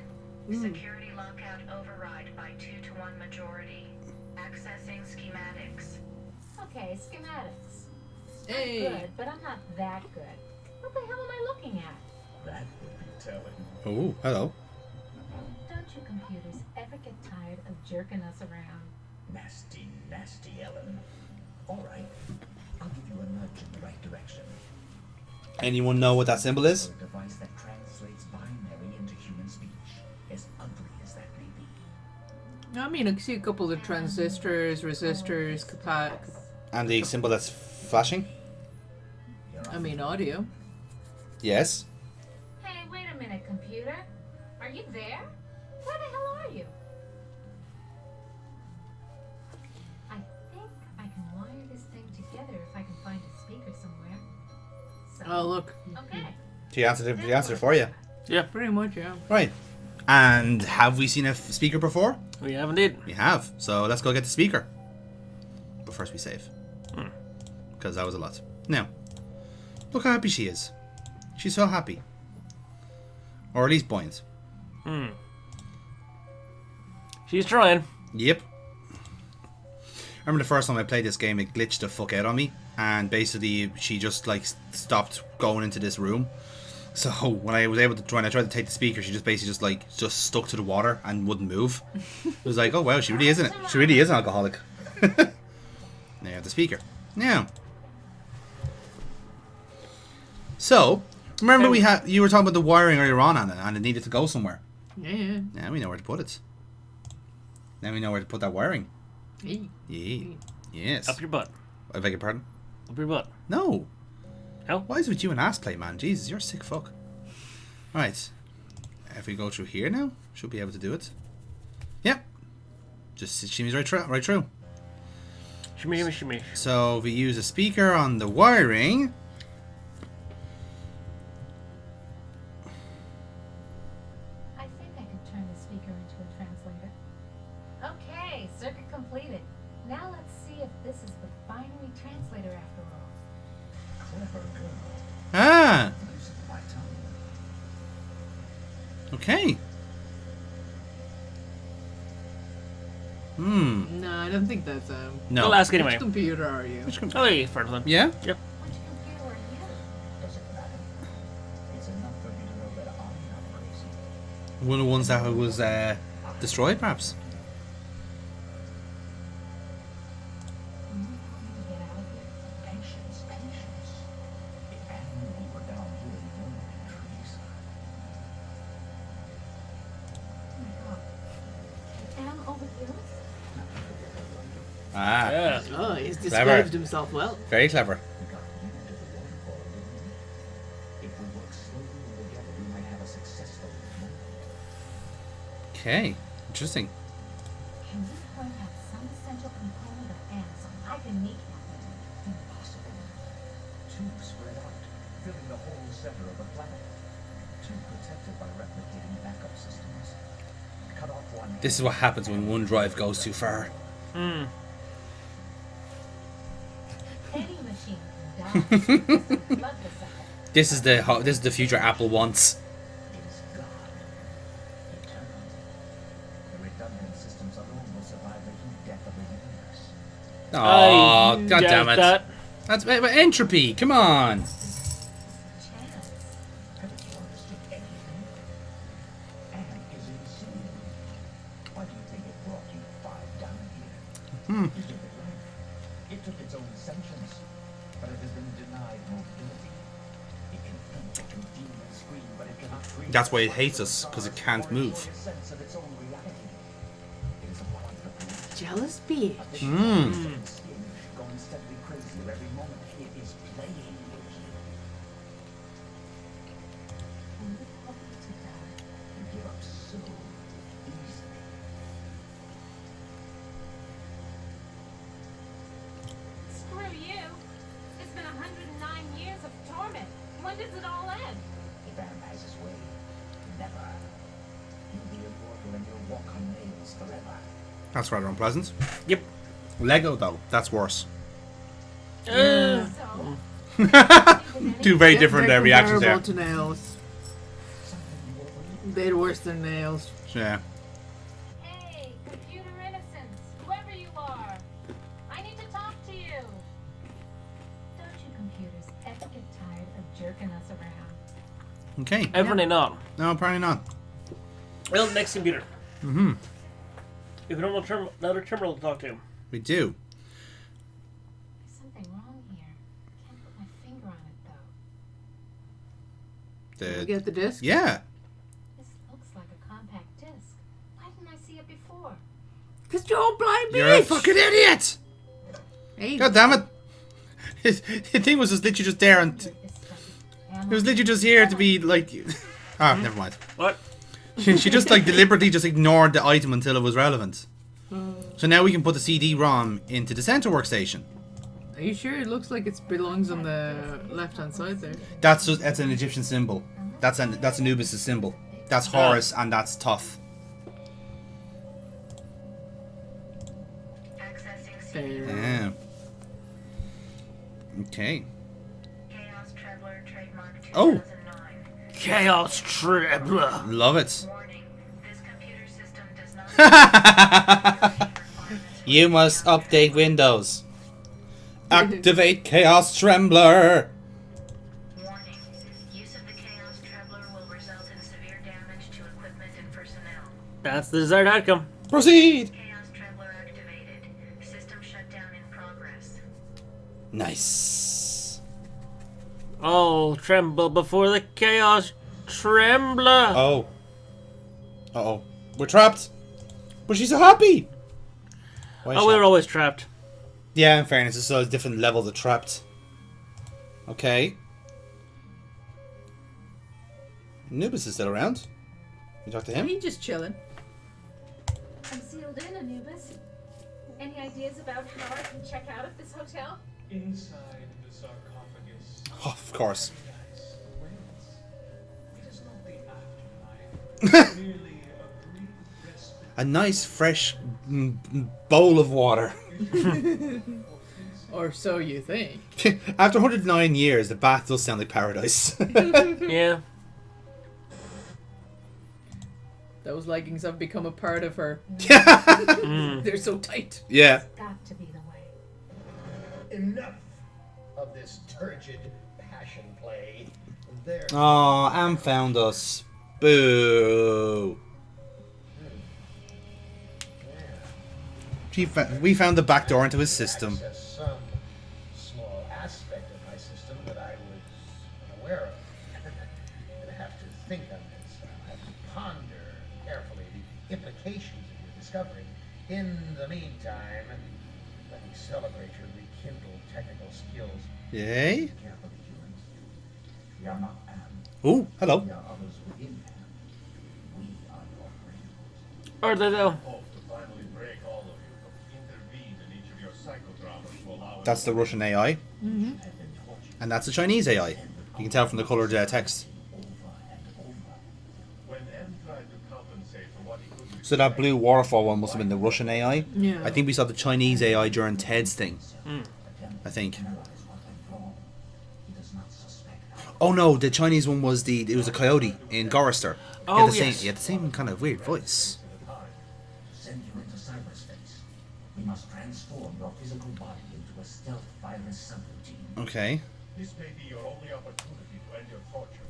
Security lockout override by 2-to-1 majority. Accessing schematics. Okay, schematics. Hey. I'm good, but I'm not that good. What the hell am I looking at? That would be telling. Oh, hello. Don't you computers ever get tired of jerking us around? Nasty, nasty Ellen. All right, I'll give you a nudge in the right direction. Anyone know what that symbol is? A device that translates binary into human speech, as ugly as that may be. I mean, I can see a couple of transistors, resistors, And the symbol that's flashing? I mean, audio. Yes. Hey, wait a minute, computer. Are you there? Where the hell are you? I think I can wire this thing together if I can find a speaker somewhere. So, Oh, look. Okay. She answered it for you. Yeah, pretty much, yeah. Right. And have we seen a speaker before? We have indeed. We have. So let's go get the speaker. But first we save. Because that was a lot. Now, look how happy she is. She's so happy. Or at least buoyant. She's trying. Yep. I remember the first time I played this game, it glitched the fuck out on me. And basically, she just like stopped going into this room. So when I was able to when I tried to take the speaker, she just basically just stuck to the water and wouldn't move. It was like, oh wow, she really isn't it? She really is an alcoholic. Now the speaker. Now. So remember you were talking about the wiring earlier on, Anna, and it needed to go somewhere. Yeah. Now we know where to put it. Now we know where to put that wiring. Hey. Yeah. Yes. Up your butt. I beg your pardon? Up your butt. No. No? Why is it with you an ass play, man? Jesus, you're a sick fuck. Right. If we go through here now, should be able to do it. Yep. Just shimmies right through. Shimmy, shimmy. So if we use a speaker on the wiring. I think I could turn the speaker into a translator. Okay, circuit completed. Now let's see if this is the binary translator after all. Clever girl. Ah. Using my tongue. Okay. No, I don't think that's No. I'll ask anyway. Which computer are you? Oh, yeah, first one. Yeah? Yep. Doesn't matter. It's enough for me to know that I'm not crazy. One of the ones that was destroyed, perhaps. Patience. And we were down here in the trees. Am over here? Ah. Yeah. Oh, he's Clever. described himself well. Very clever. If we work slowly together, we might have a successful moment. Okay. Interesting. Can you point out some essential component of Am so I can make happen? Impossible. Too spread out, filling the whole center of the planet. Too protected by replicating backup systems. Cut off one. This is what happens when one drive goes too far. Any machine can die. This is the future Apple wants. Is God eternal? The redundant systems alone will survive the heat death of the universe. Oh, god damn it! That. That's but entropy. Come on. Haven't you understood anything? And is insane. Why do you think it brought you 5 down here? You did it right. It took its own sentience, but it has been denied mobility. It can think, it can feel and scream, but it cannot breathe. That's why it hates us, because it can't move. Sense of its own reality. It is a quadruped. Jealous bitch. Going steadily crazier every moment. It is playing with you. You give up so easily. Screw you. It's been 109 years of torment. When does it all end? If Am has his way, never. You'll be immortal and you'll walk on nails forever. That's rather unpleasant. Yep. Lego though, that's worse. Uh, Two very different They're reactions there. comparable to nails. They're worse than nails. Yeah. Hey, computer innocence, whoever you are. I need to talk to you. Don't you computers ever get tired of jerking us around? Okay. Apparently not. No, apparently not. Well, next computer. Mm-hmm. If we don't want another terminal to talk to. We do. There's something wrong here. Can't put my finger on it though. You get the disc? Yeah. This looks like a compact disc. Why didn't I see it before? Because you're blind bitch. You're a fucking idiot! Hey. God damn it! The thing was just literally just there, and it was literally just here to be like. Ah, never mind. What? She just like deliberately just ignored the item until it was relevant. So now we can put the CD-ROM into the center workstation. Are you sure? It looks like it belongs on the left-hand side there. That's an Egyptian symbol. That's Anubis' symbol. That's Horus and that's Thoth. Yeah. Okay. Chaos Traveler trademark 2009. Oh. Chaos Traveler. Love it. Warning, this computer system does not You must update Windows. Activate Chaos Trembler. Warning, use of the Chaos Traveler will result in severe damage to equipment and personnel. That's the desired outcome. Proceed. Chaos Traveler activated. System shutdown in progress. Nice. Oh, tremble before the Chaos Trembler. Oh. Uh-oh. We're trapped. But she's so happy. Oh, we were always trapped. Yeah, in fairness, it's a different level of trapped. Okay. Anubis is still around. You talk to him? He's just chilling. I'm sealed in, Anubis. Any ideas about how I can check out of this hotel? Inside the sarcophagus. Oh, of course. It is not the afterlife. Merely a brief respite. A nice, fresh bowl of water. Or so you think. After 109 years, the bath does sound like paradise. Yeah. Those leggings have become a part of her. They're so tight. Yeah. Got to be the way. Enough of this turgid passion play. There. Oh, Am found us. Boo. We found the back door into his system. Access some small aspect of my system that I was unaware of. And I have to think on this. I have to ponder carefully the implications of your discovery. In the meantime, let me celebrate your rekindled technical skills. Yay. Carefully, humans. We are not Oh, hello. We are others within Am. We are your friends. Or they do. That's the Russian AI. Mm-hmm. And that's the Chinese AI. You can tell from the coloured text. So that blue waterfall one must have been the Russian AI. Yeah. I think we saw the Chinese AI during Ted's thing. I think. Oh no, the Chinese one was it was a coyote in Gorister. Oh, he had the same kind of weird voice. Send you into cyberspace. We must transform your physical body into a stealth virus subroutine. Okay. This may be your only opportunity to end your torture.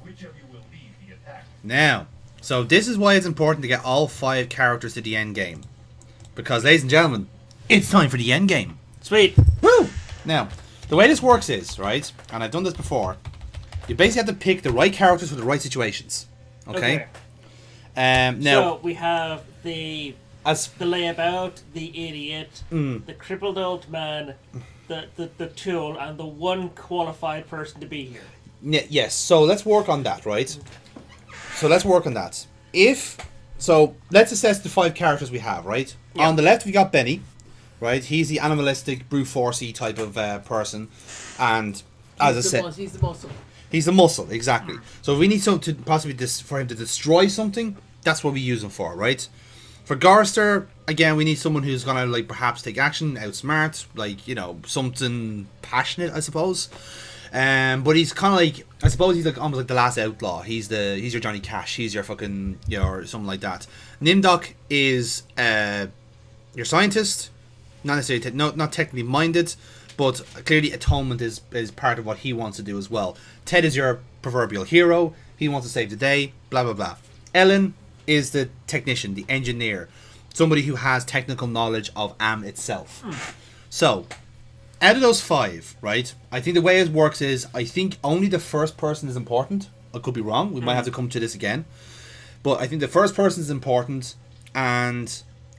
Which of you will lead the attack? Now, so this is why it's important to get all 5 characters to the end game. Because, ladies and gentlemen, it's time for the end game. Sweet. Woo! Now, the way this works is, right, and I've done this before, you basically have to pick the right characters for the right situations. Okay? Now, so we have the layabout, the idiot, the crippled old man, the tool, and the one qualified person to be here. Yes, so let's work on that, right? So let's work on that. Let's assess the 5 characters we have, right? Yeah. On the left we got Benny, right? He's the animalistic, brute forcey type of person, and as I said, he's the muscle. He's the muscle, exactly. So if we need something to possibly for him to destroy something, that's what we use him for, right? For Gorister, again, we need someone who's gonna like perhaps take action, outsmart, like something passionate, I suppose. But he's kind of like, I suppose he's like almost like the last outlaw. He's your Johnny Cash. He's your fucking or something like that. Nimdok is your scientist, not necessarily not technically minded, but clearly atonement is part of what he wants to do as well. Ted is your proverbial hero. He wants to save the day. Blah blah blah. Ellen is the technician, the engineer, somebody who has technical knowledge of Am itself. So, out of those 5, right, I think the way it works is, I think only the first person is important. I could be wrong. We might have to come to this again. But I think the first person is important, and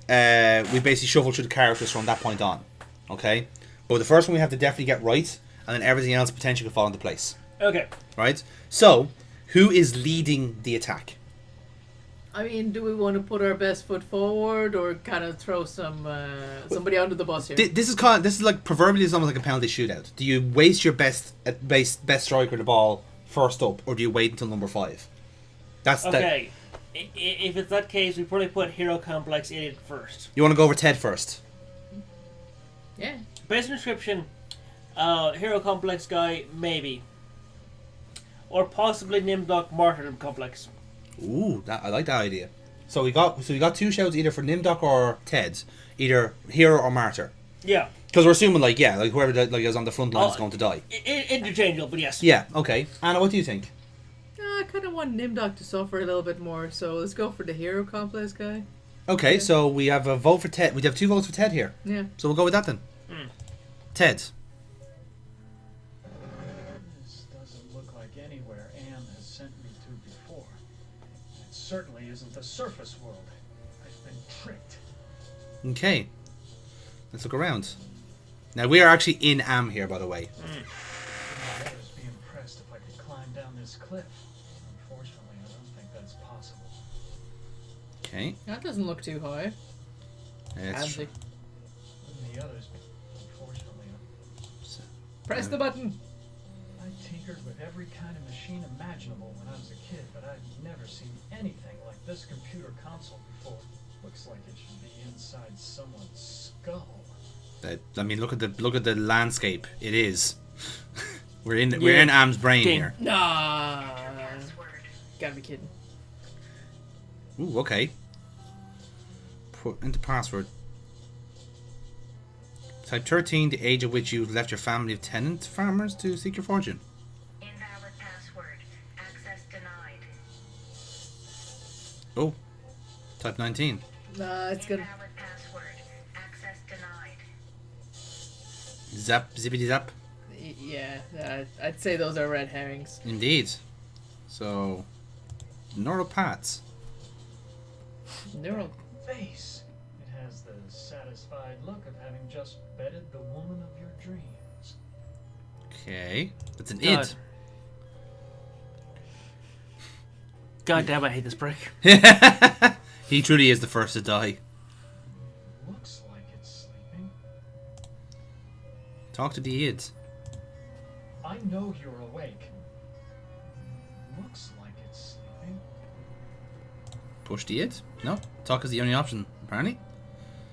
we basically shuffle through the characters from that point on. Okay? But the first one we have to definitely get right, and then everything else potentially could fall into place. Okay. Right? So, who is leading the attack? I mean, do we want to put our best foot forward, or kind of throw somebody under the bus here? This is like proverbially, it's almost like a penalty shootout. Do you waste your best striker of the ball first up, or do you wait until number 5? That's okay. If it's that case, we probably put Hero Complex Idiot first. You want to go over Ted first? Yeah. Basic description: Hero Complex guy, maybe, or possibly Nimdok Martyrdom Complex. Ooh, I like that idea. So we got 2 shouts either for Nimdok or Ted, either hero or martyr. Yeah. Because we're assuming whoever is on the front line is going to die. Interchangeable, but yes. Yeah. Okay. Anna, what do you think? I kind of want Nimdok to suffer a little bit more, so let's go for the hero complex guy. Okay, so we have a vote for Ted. We have 2 votes for Ted here. Yeah. So we'll go with that then. Ted. This doesn't look like anywhere Am has sent me to before. It certainly isn't the surface world. I've been tricked. Okay. Let's look around. Now we are actually in Am here, by the way. I'd be impressed if I could climb down this cliff. Unfortunately, I don't think that's possible. Okay. That doesn't look too high. That's true. And the others, unfortunately, Press the button. I tinkered with every kind of machine imaginable when I was a kid, but I've never seen anything like this computer console before. Looks like it should be inside someone's skull. I mean, look at the landscape. It is. we're in Am's brain here. Nah. Gotta be kidding. Ooh, okay. Put into password. Type 13, the age at which you left your family of tenant farmers to seek your fortune. Invalid password. Access denied. Oh. Type 19. Nah, it's good. Invalid password. Access denied. Zap, zippity zap. Yeah, I'd say those are red herrings. Indeed. So, neural paths. Neural face. It has the satisfied look of having just bedded the woman of your dreams. Okay. That's an God. id. God damn, I hate this brick. He truly is the first to die. Looks like it's sleeping. Talk to the id. I know you're awake. Looks like it's sleeping. Push the id? No. Talk is the only option, apparently.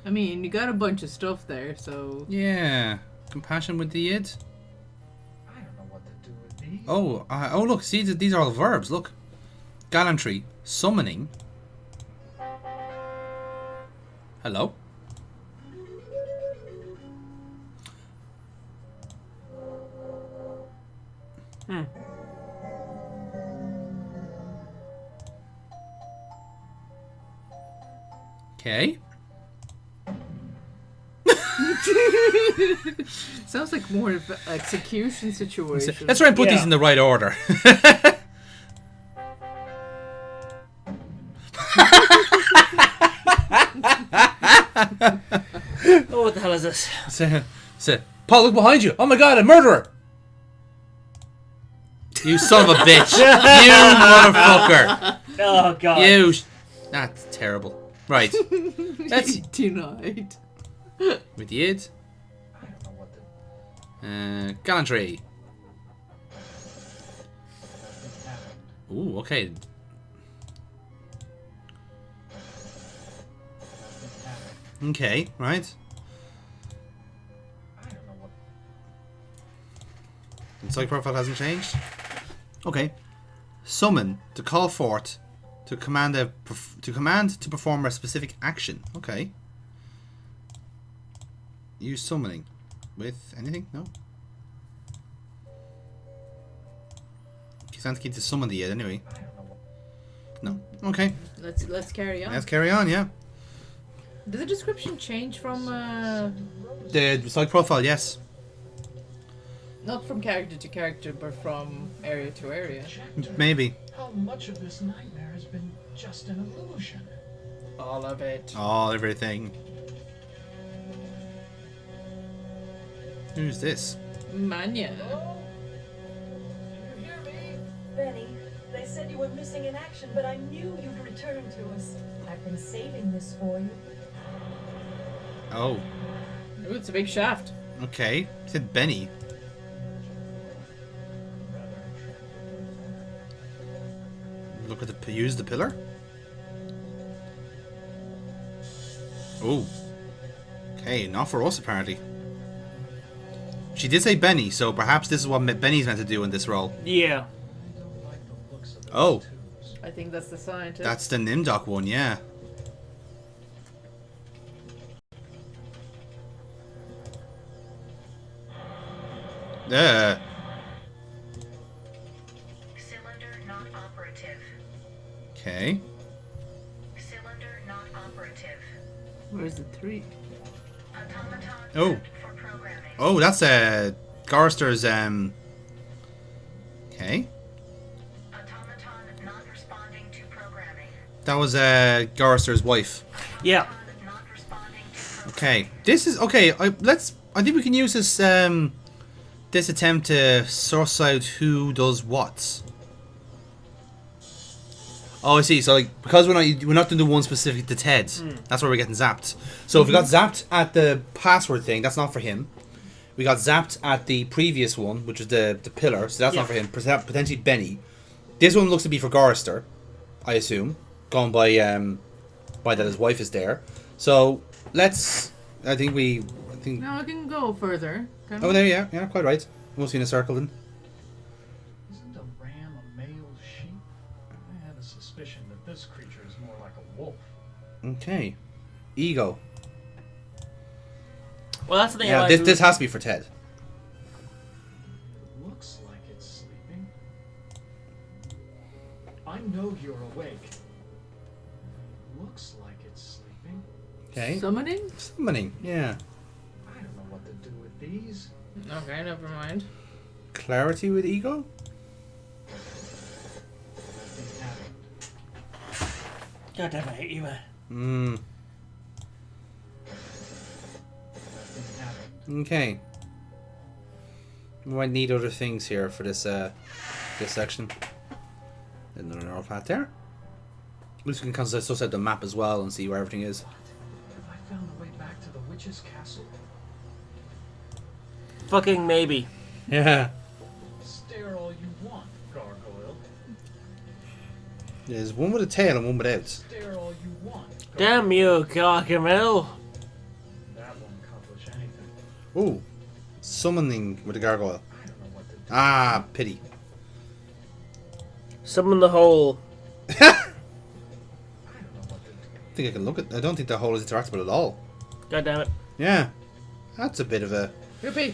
I mean, you got a bunch of stuff there, so... Yeah. Compassion with the id. I don't know what to do with these. Oh, look. See, these are all verbs. Look. Gallantry. Summoning. Hello? Okay. Sounds like more of an execution situation. Let's try and put these in the right order. Oh, what the hell is this? Say, Paul, look behind you. Oh my god, a murderer. You son of a bitch. You motherfucker. Oh, God. That's terrible. Right. Let's... Denied. With the id. Gallantry. Ooh, okay. Okay, right. The psych profile hasn't changed. Okay. Summon to call forth to command to perform a specific action. Okay. Use summoning with anything? No. Can't keep to summon the id anyway. No. Okay. Let's carry on. Let's carry on. Yeah. Does the description change from The psych profile? Yes. not from character to character, but from area to area? Maybe. How much of this nightmare has been just an illusion? All of it. Everything. Who's this? Manya. Benny, they said you were missing in action, but I knew you'd return to us. I've been saving this for you. Oh. Ooh, it's a big shaft. Okay. It said Benny. Look at the use the pillar. Oh. Okay, not for us apparently. She did say Benny, so perhaps this is what Benny's meant to do in this role. Yeah. Oh. I think that's the scientist. That's the Nimdok one, yeah. Cylinder not operative. Okay. Cylinder not operative. Where's the 3? Oh. Oh, that's Garster's okay. Automaton not responding to programming. That was Garster's wife. Yeah. Okay, this is okay. I think we can use this this attempt to source out who does what. Oh, I see. So like, because we're not doing the one specific to Ted. That's where we're getting zapped. So if we got zapped at the password thing, that's not for him. We got zapped at the previous one, which was the pillar. So that's not for him. Potentially Benny. This one looks to be for Gorister, I assume. Going by that his wife is there. So let's. I think. No, I can go further. Oh, there, yeah, quite right. Mostly in a circle then. Isn't a ram a male sheep? I have a suspicion that this creature is more like a wolf. Okay. Ego. Well, that's the thing. Yeah, this has to be for Ted. Looks like it's sleeping. I know you're awake. Looks like it's sleeping. Okay. Summoning, yeah. I don't know what to do with these. Okay, never mind. Clarity with ego? God damn, I hate you, man. Okay. We might need other things here for this this section. Another narrow path there. At least we can constantly suss out the map as well and see where everything is. Have I found the way back to the witch's castle? Fucking maybe. Yeah. Stare all you want, gargoyle. There's one with a tail and one without. Stare all you want. Damn you, Gargamel. That won't accomplish anything. Ooh. Summoning with a gargoyle. Ah, pity. Summon the hole. I think I can look at. I don't think the hole is interactable at all. God damn it. Yeah. That's a bit of a. Yippee.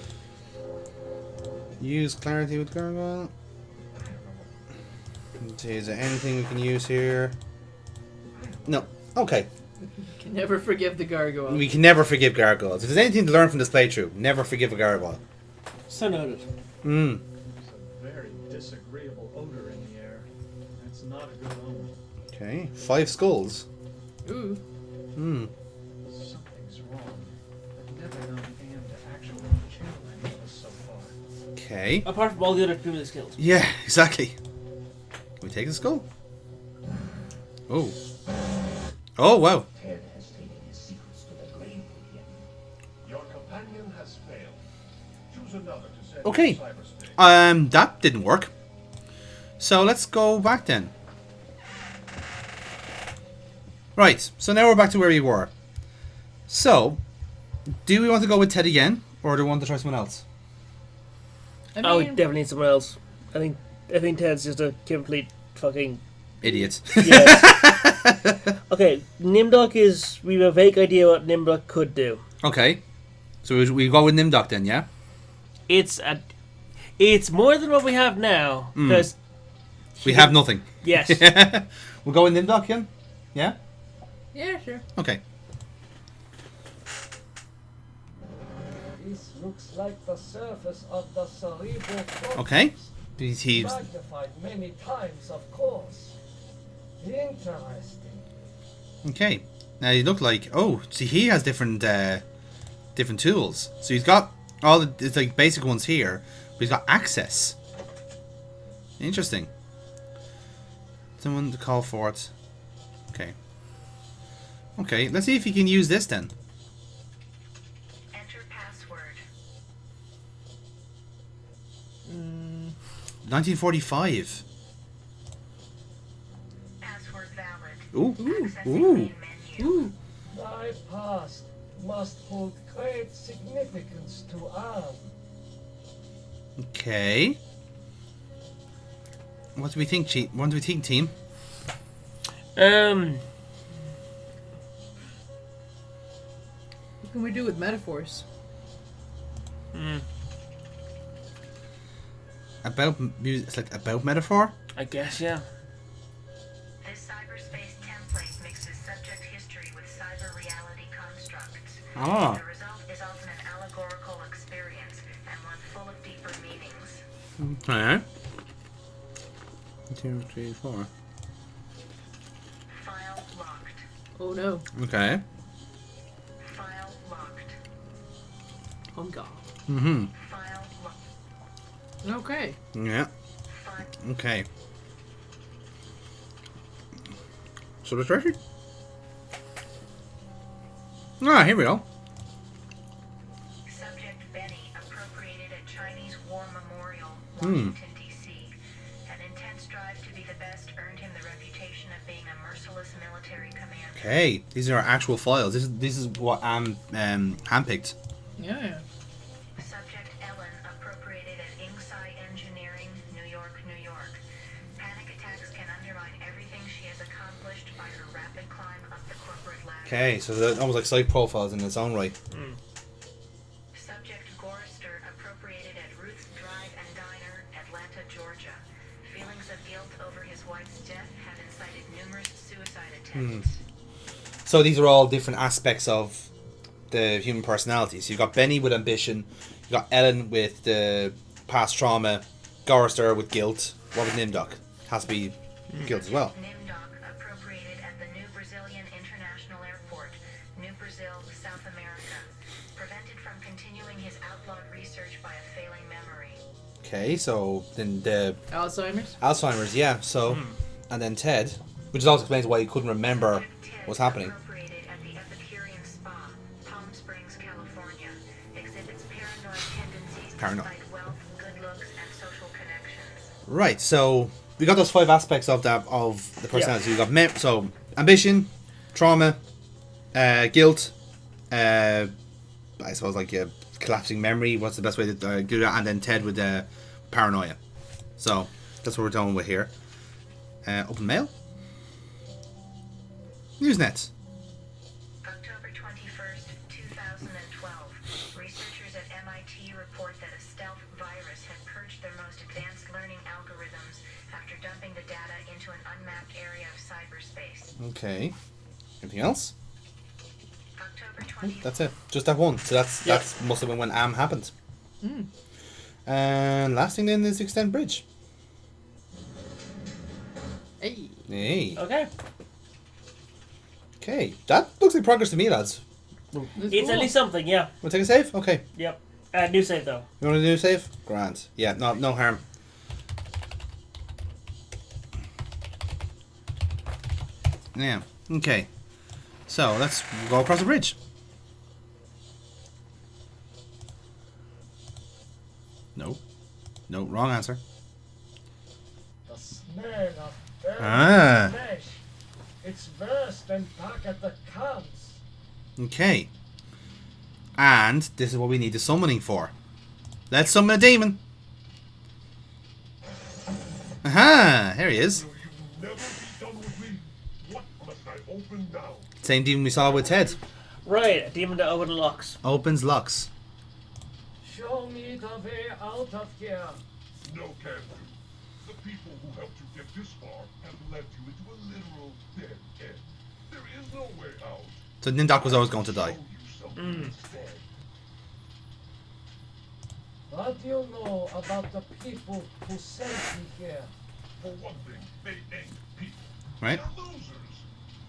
Use clarity with gargoyle. Let's see, is there anything we can use here? No. Okay. Can never forgive the gargoyle. We can never forgive gargoyles. If there's anything to learn from this playthrough, never forgive a gargoyle. So noted. Mm. There's a very disagreeable odor in the air. That's not a good omen. Okay. 5 skulls. Ooh. Hmm. Something's wrong. I've never known Anne to actually kill any of us so far. Okay. Apart from all the other previous skills. Yeah, exactly. Can we take the skull? Oh. Oh, wow. Ted has taken his secrets to the grave with him. Your companion has failed. Choose another to send Okay. to cyberspace. That didn't work. So let's go back then. Right, so now we're back to where we were. So, do we want to go with Ted again, or do we want to try someone else? I We mean, definitely need someone else. I think Ted's just a complete fucking Idiot. Yes. Okay, Nimdok is. We have a vague idea what Nimdok could do. Okay. So we go with Nimdok then, yeah? It's more than what we have now because we have nothing. Yes. We'll go with Nimdok again? Yeah? yeah, sure. Okay. This looks like the surface of the cerebral cortex. Okay. He's Magnified many times, of course. Interesting. okay. Now you look like see he has different different tools. So he's got all the it's like basic ones here, but he's got access. Interesting. Someone to call for it. Okay. Okay, let's see if he can use this then. Enter password. 1945. Password valid. Ooh. Accessing Ooh. main menu. Thy past must hold great significance to Anne. Okay. What do we think, What do we think, team? What can we do with metaphors? About music, it's like about metaphor. I guess, yeah. This cyberspace template mixes subject history with cyber reality constructs. Ah. The result is often an allegorical experience and one full of deeper meanings. Okay. 2, 3, 4. File locked. Oh no. Okay. File I'm gone. Mm-hmm. Okay. Yeah. Okay. So the treasure? Ah, here we go. Subject Benny appropriated a Chinese War Memorial, Washington, D.C. An intense drive to be the best earned him the reputation of being a merciless military commander. Okay, these are actual files. This is what I'm handpicked. Yeah. Subject Ellen appropriated at Inksai Engineering, New York, New York. Panic attacks can undermine everything she has accomplished by her rapid climb up the corporate ladder. Okay, so they're almost like side profiles in its own right. Subject Gorrister appropriated at Ruth's Drive and Diner, Atlanta, Georgia. Feelings of guilt over his wife's death have incited numerous suicide attempts. So these are all different aspects of the human personality. So you've got Benny with ambition, you've got Ellen with the past trauma, Gorrister with guilt. What with Nimdoc? Has to be guilt as well. Nimdoc appropriated at the New Brazilian International Airport, New Brazil, South America. Prevented from continuing his outlawed research by a failing memory. Okay, so then the Alzheimer's, yeah. So and then Ted, which also explains why he couldn't remember what's happening. Appropriated at the Epicurean Spa, Palm Springs, California. Exhibits paranoid tendencies despite wealth, good looks, and social connections. Right, so we got those 5 aspects of the personality. Yeah. We got so ambition, trauma, guilt, I suppose like a collapsing memory. What's the best way to do that? And then Ted with paranoia. So that's what we're dealing with here. Open mail. Newsnet. October 21st, 2012. Researchers at MIT report that a stealth virus had purged their most advanced learning algorithms after dumping the data into an unmapped area of cyberspace. Okay. Anything else? October 20th. That's it. Just that one. So that's must have been when AM happened. And last thing then is Extend Bridge. Hey. Okay. That looks like progress to me, lads. It's at least something, yeah. We'll take a save? Okay. Yep. New save, though. You want to do a save? Grand. Yeah, no harm. Yeah. Okay. So, let's go across the bridge. No. No, wrong answer. The smell of burning flesh. It's worse than back at the camps. Okay. And this is what we need the summoning for. Let's summon a demon. Aha! Here he is. Same demon we saw with Ted. Right, a demon that opens locks. Opens locks. Show me the way out of here. No can do. The people who helped you get this far have led you into a literal dead end. There is no way out. So Nimdoc was always going to die. What do you know about the people who sent me here? For one thing, they ain't people. Right. They're losers.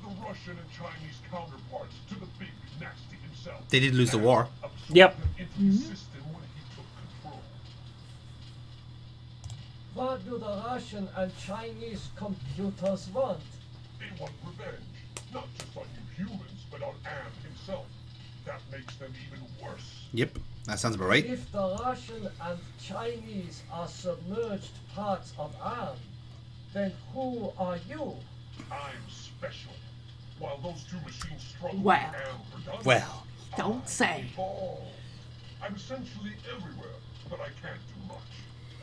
The Russian and Chinese counterparts to the big nasty himself. They did lose the war. Yep. What do the Russian and Chinese computers want? They want revenge. Not just on you humans, but on Am himself. That makes them even worse. Yep, that sounds about right. If the Russian and Chinese are submerged parts of Am, then who are you? I'm special. While those two machines struggle Well. with Am production, Well. Don't say. I'm essentially everywhere, but I can't do much.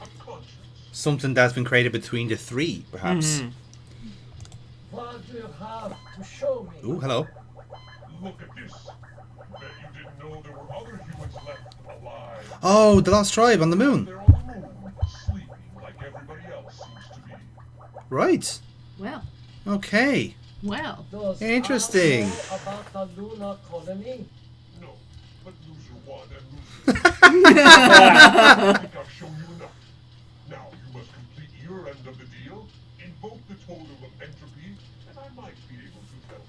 I'm conscious. Something that's been created between the three, perhaps. What do you have to show me? Ooh, hello. Look at this. Bet you didn't know there were other humans left alive. Oh, the Lost Tribe on the moon. They're on the moon, sleeping like everybody else seems to be. Right. Well. Okay. Well. Does Interesting. Am know about the lunar colony? No, but loser one and loser two. I think I've shown you enough. Now you must complete your end of the deal, invoke the totem of entropy, and I might be able to help.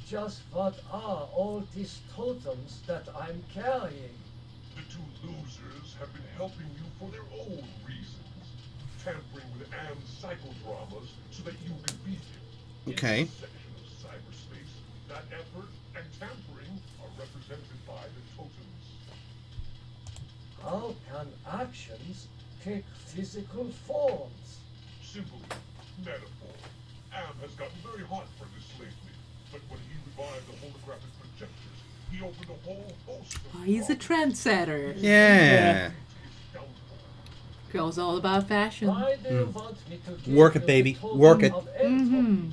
just what are all these totems that I'm carrying? The two losers have been helping you for their own reasons, tampering with Am's psychodramas so that you can beat him. Okay. In this section of cyberspace, that effort and tampering are represented by the totems. How can actions take physical forms? Simply metaphor. Am has gotten very hot for this lately, but when he revived the holographic projectors, he opened a whole host of Oh, he's a trendsetter. Yeah. Girl's all about fashion. Why do you want me to give Work it, you baby. the totem Work it. of Mm-hmm. entropy?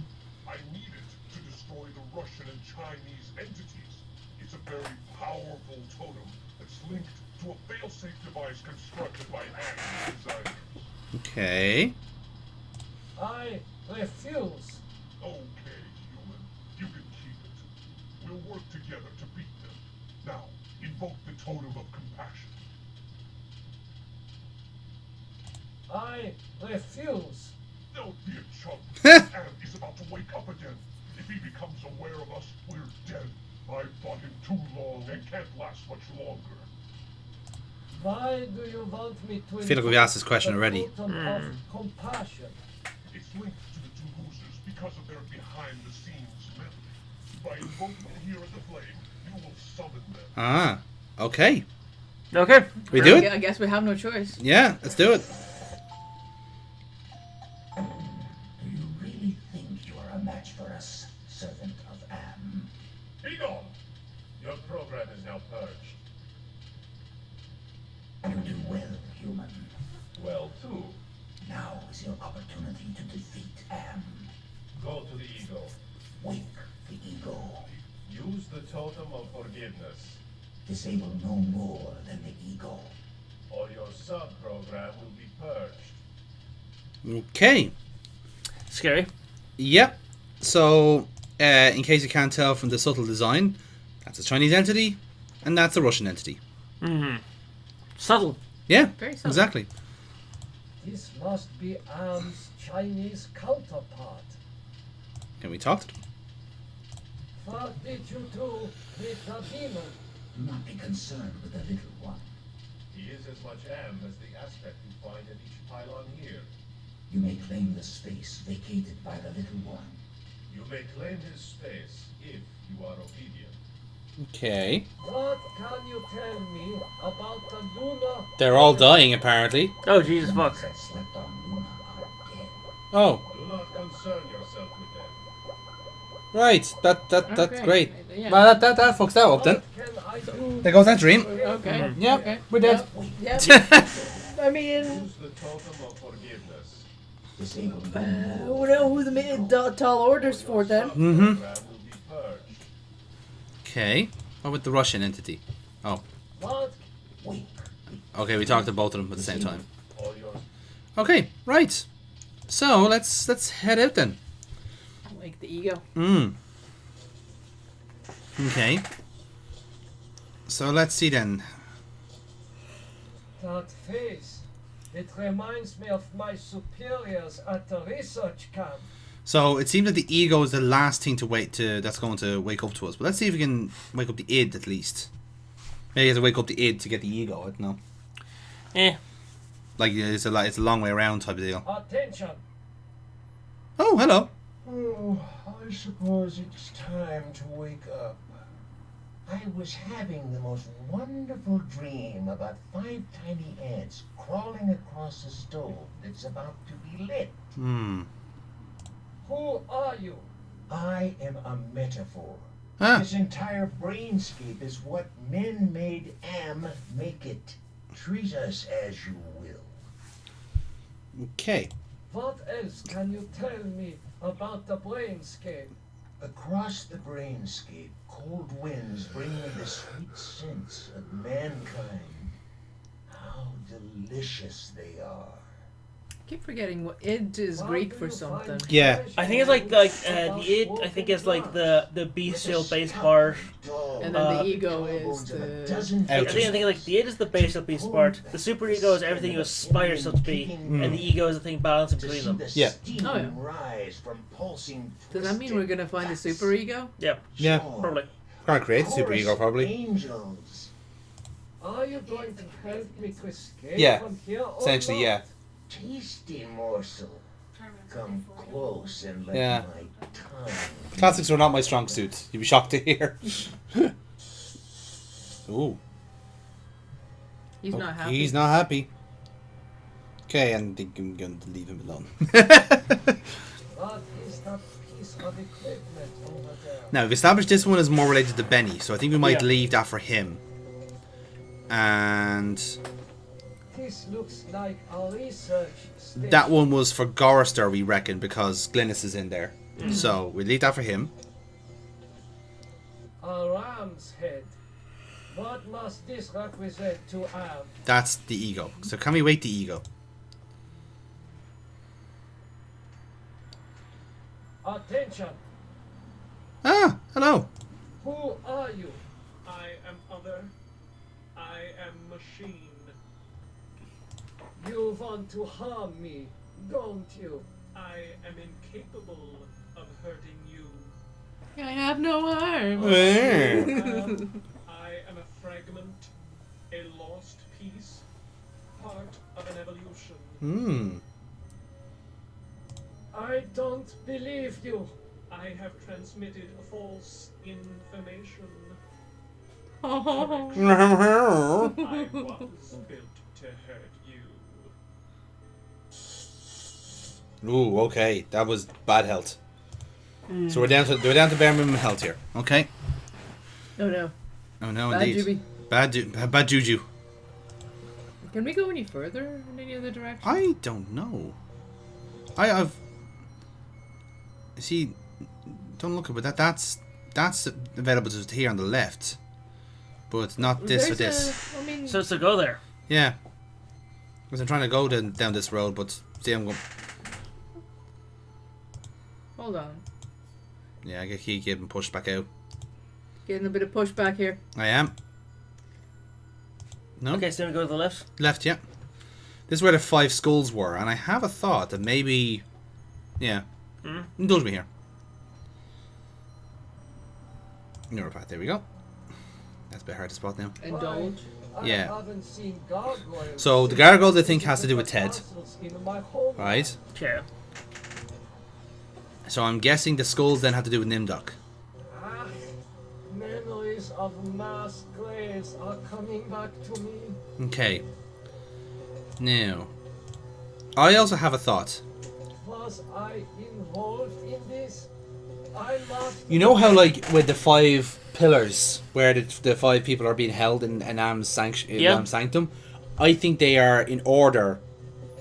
I need it to destroy the Russian and Chinese entities. It's a very powerful totem that's linked to a failsafe device constructed by Am's designers. Okay. I refuse. Okay, human. You can keep it. We'll work together to beat them. Now, invoke the totem of compassion. I refuse. Don't be a chump. Am is about to wake up again. If he becomes aware of us, we're dead. I've fought him too long and can't last much longer. Why do you want me to I feel like we've asked this question the already. totem of compassion? It's linked to the two losers because of their behind-the-scenes memory. By invoking it here at the flame, you will summon them. Ah. Okay. Okay. We do it? I guess we have no choice. Yeah, let's do it. Do you really think you are a match for us, servant of Am? Be gone! Your program is now purged. You do well, human. Well, too. Now is your opportunity to defeat Am. Go to the ego. Wake the ego. Use the totem of forgiveness, Disable no more than the ego. or your sub-program will be purged. Okay. Scary. Yep. So, in case you can't tell from the subtle design, that's a Chinese entity, and that's a Russian entity. Mm-hmm. Subtle. Yeah, Very subtle. exactly. This must be Am's Chinese counterpart. Can we talk to them? What did you do with the demon? Do not be concerned with the little one. He is as much Am as the aspect you find at each pylon here. You may claim the space vacated by the little one. You may claim his space if you are obedient. Okay. What can you tell me about the lunar? They're all dying, apparently. Oh, Jesus fuck. That slept on Luna are dead. Oh, Do not concern yourself with them. right. That's Okay. great. Yeah. Well, that fucks that up then. What can I do? There goes that dream. Okay. Yep, Okay. we're dead. Yep. I mean, Use the totem of forgiveness. Disable no we more. know who the tall orders for then. Mm-hmm. Program will be purged. Okay. What with the Russian entity? Oh. What? Wake. Okay, we talked to both of them at the same time. All yours. Okay, right. So let's head out then. Like the ego. Okay. So let's see then. That face. It reminds me of my superiors at the research camp. So it seems that the ego is the last thing that's going to wake up to us. But let's see if we can wake up the id at least. Maybe you have to wake up the id to get the ego. I don't know. Like it's a long way around type of deal. Attention. Oh, hello. Oh, I suppose it's time to wake up. I was having the most wonderful dream about 5 tiny ants crawling across a stove that's about to be lit. Who are you? I am a metaphor. Ah. This entire brainscape is what men made Am make it. Treat us as you will. Okay. What else can you tell me about the brainscape? Across the brainscape, cold winds bring me the sweet scents of mankind. How delicious they are. keep forgetting what id is Greek for something. Yeah. I think it's like the id. I think it's like the bestial base part, and then the ego is the. I think like the id is the bestial beast part. The superego is everything you aspire yourself to be, and the ego is the thing balancing between them. Yeah. Oh yeah. Does that mean we're gonna find the superego? Yeah. Yeah. Probably. Can't create the superego, probably. Angels. Are you going to help me to escape Yeah. from here? Or Essentially, not? yeah. Tasty morsel. Come close and let Yeah. my tongue. Classics are not my strong suit. You'd be shocked to hear. Ooh. He's not happy. He's not happy. Okay, and I think I'm going to leave him alone. What is that piece of equipment over there? Now, we've established this one is more related to Benny, so I think we might Yeah. leave that for him. And This looks like a research station. that one was for Gorister, we reckon, because Glynis is in there. Mhm. So we'll leave that for him. A ram's head. What must this represent to Am? That's the ego. So can we wait the ego? Attention! Ah, hello. Who are you? I am other. I am machine. You want to harm me, don't you? I am incapable of hurting you. I have no arms. I am a fragment, a lost piece, part of an evolution. Hmm. I don't believe you. I have transmitted false information. I was built to hurt you. Ooh, okay. That was bad health. So we're down to bare minimum health here. Okay. Oh no. Oh no, Bad indeed. Juby. Bad juju. Can we go any further in any other direction? I don't know. I've see. Don't look at it, but that's available to here on the left, but not this or this. So it's to go there. Yeah. Because I'm trying to go down this road, but see, I'm going. Hold on. Yeah, I keep getting pushed back out. Getting a bit of pushback here. I am. No. Okay, so we go to the left. Left, yeah. This is where the 5 skulls were, and I have a thought that maybe, yeah. Indulge me here. Neuropath, there we go. That's a bit hard to spot now. Indulge. Yeah. I haven't seen gargoyles So the gargoyle I think has to do with Ted, in my home. right? Yeah. So I'm guessing the skulls then have to do with Nimdok. Ah, memories of mass graves are coming back to me. Okay. Now, I also have a thought. Was I involved in this? I must. You know how, like, with the 5 pillars, where the 5 people are being held in Am's sanctum, I think they are in order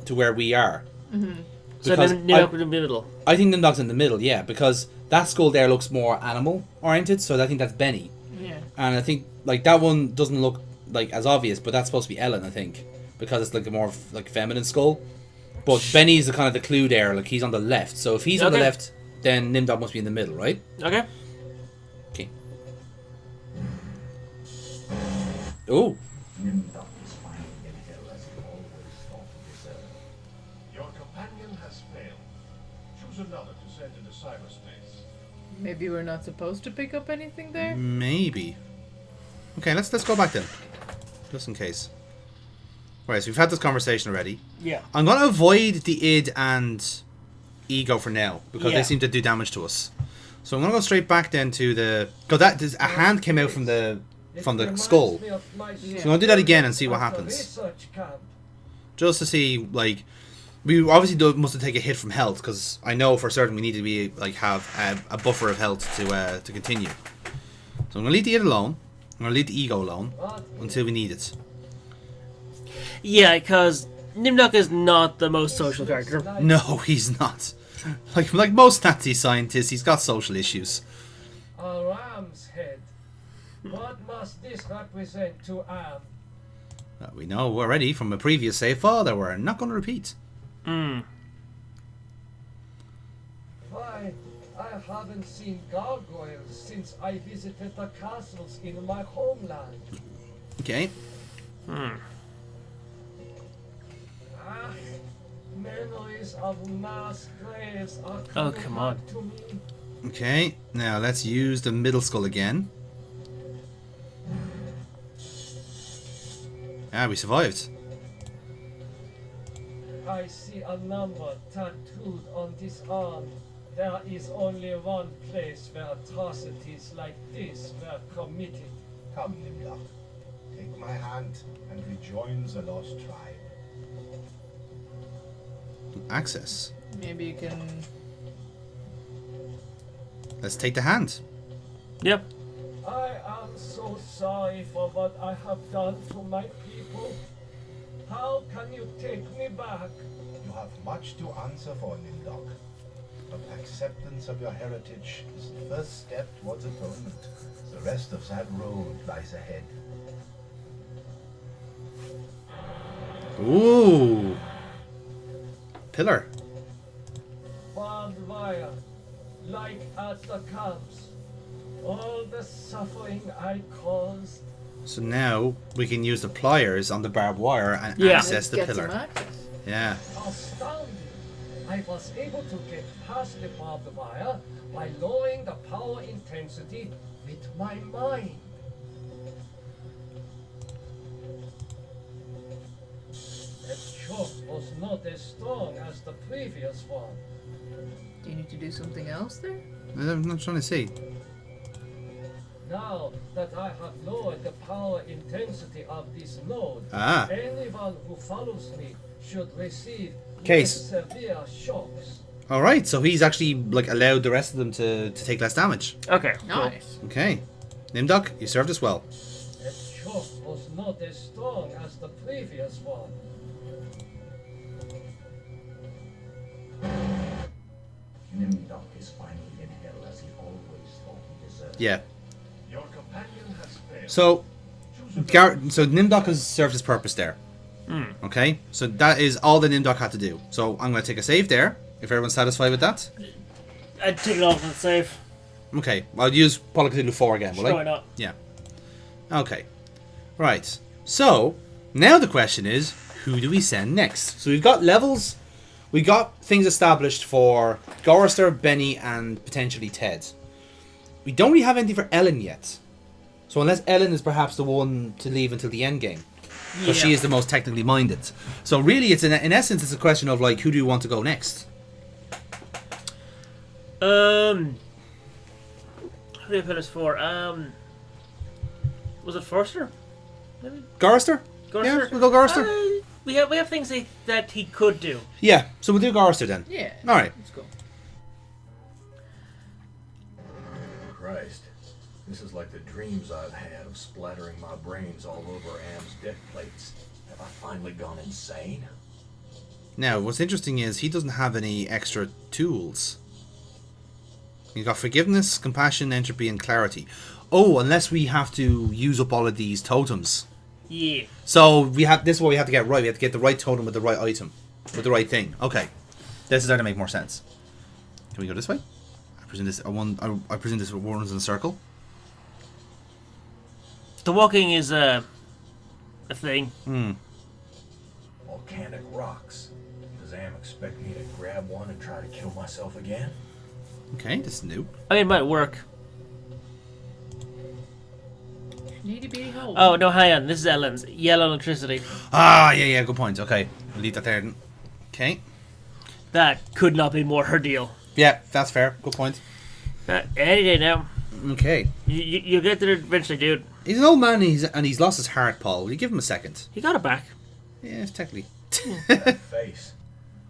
to where we are. Mm-hmm. So Nimdok in the middle. I think Nimdok's in the middle, yeah, because that skull there looks more animal oriented, so I think that's Benny. Yeah. And I think like that one doesn't look like as obvious, but that's supposed to be Ellen, I think, because it's like a more like feminine skull. But Benny's the kind of the clue there, like he's on the left. So if he's on the left, then Nimdok must be in the middle, right? Okay. Okay. Oh. Nimdok is finally in hell as he always thought he deserved. Your companion has failed. Choose another to send into cyberspace. Maybe we're not supposed to pick up anything there? Maybe. Okay, let's go back then. Just in case. Right, so we've had this conversation already. Yeah. I'm going to avoid the id and ego for now, because Yeah. they seem to do damage to us. So I'm going to go straight back then to the... Because a hand came out from the skull. So I'm going to do that again and see what happens. Just to see, like... We obviously must have taken a hit from health, because I know for certain we need to be like have a buffer of health to continue. So I'm going to leave the id alone. I'm going to leave the ego alone until we need it. Yeah, because Nimdok is not the most social character. No, he's not. Like most Nazi scientists, he's got social issues. A ram's head. What must this represent to Am? We know already from a previous save file that we're not going to repeat. Why, I haven't seen gargoyles since I visited the castles in my homeland. Okay. Memories of mass graves are Oh, coming come on. back to me. Okay, now let's use the middle skull again. Ah, we survived. I see a number tattooed on this arm. There is only one place where atrocities like this were committed. Come, Nimlock. Take my hand and rejoin the lost tribe. Access. Maybe you can. Let's take the hand. Yep. I am so sorry for what I have done to my people. How can you take me back? You have much to answer for, Nimlock. But acceptance of your heritage is the first step towards atonement. The rest of that road lies ahead. Ooh. Pillar. Barbed wire, like at the camps. All the suffering I caused. So now we can use the pliers on the barbed wire and access the pillar. Yeah. Astounding! I was able to get past the barbed wire by lowering the power intensity with my mind. That shock was not as strong as the previous one. Do you need to do something else there? I'm not trying to see. Now that I have lowered the power intensity of this node, anyone who follows me should receive less severe shocks. Alright, so he's actually like allowed the rest of them to take less damage. Okay. Nice. Cool. Okay. Nimdoc, you served us well. That shock was not as strong as the previous one. Nimdoc is finally in hell as he always thought he deserved. Yeah. Your companion has failed. So, so Nimdoc has served his purpose there. Okay, so that is all that Nimdoc had to do. So I'm going to take a save there, if everyone's satisfied with that. I'd take it off and save. Okay, I'll use Paul of Cthulhu 4 again, will I? Why not? Yeah. Okay. Right. So, now the question is, who do we send next? So we've got levels, we got things established for Gorrister, Benny, and potentially Ted. We don't really have anything for Ellen yet. So unless Ellen is perhaps the one to leave until the end game. Because she is the most technically minded. So really, it's in essence, it's a question of like, who do you want to go next? Who do you put us for? Was it Forster? Maybe? Gorrister? Yeah, we'll go Gorrister. We have things that he could do. Yeah, so we'll do Gorrister then. Yeah. Alright. Let's go. Christ. This is like the dreams I've had of splattering my brains all over Am's deck plates. Have I finally gone insane? Now, what's interesting is he doesn't have any extra tools. He's got forgiveness, compassion, entropy, and clarity. Oh, unless we have to use up all of these totems. Yeah. So this is what we have to get right. We have to get the right totem with the right item, with the right thing. Okay, this is starting to make more sense. Can we go this way? I presume this. I presume this runs in a circle. The walking is a thing. Volcanic rocks. Does Am expect me to grab one and try to kill myself again? Okay, this is new. I mean, it might work. Needy beady hole. Oh, no, hang on. This is Ellen's. Yellow electricity. Ah, yeah, good point. Okay, we'll leave that there then. Okay. That could not be more her deal. Yeah, that's fair. Good point. Any day now. Okay. You'll get there eventually, dude. He's an old man and he's lost his heart, Paul. Will you give him a second? He got it back. Yeah, technically. That face.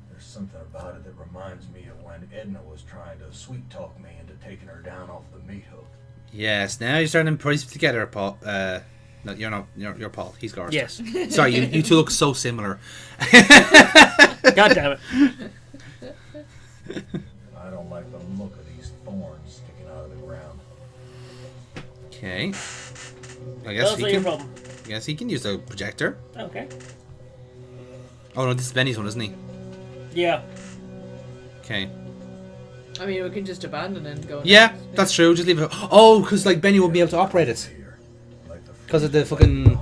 There's something about it that reminds me of when Edna was trying to sweet talk me into taking her down off the meat hook. Yes, now you're starting to piece together, Paul. No, you're not. You're Paul. He's Garth. Yes. Sorry, you two look so similar. God damn it. I don't like the look of these thorns sticking out of the ground. Okay. I guess That's he not can. your problem. I guess he can use the projector. Okay. Oh no, this is Benny's one, isn't he? Yeah. Okay. I mean, we can just abandon it and go. Yeah, next. that's true. Just leave it. Oh, because like Benny won't be able to operate it. Because of the fucking.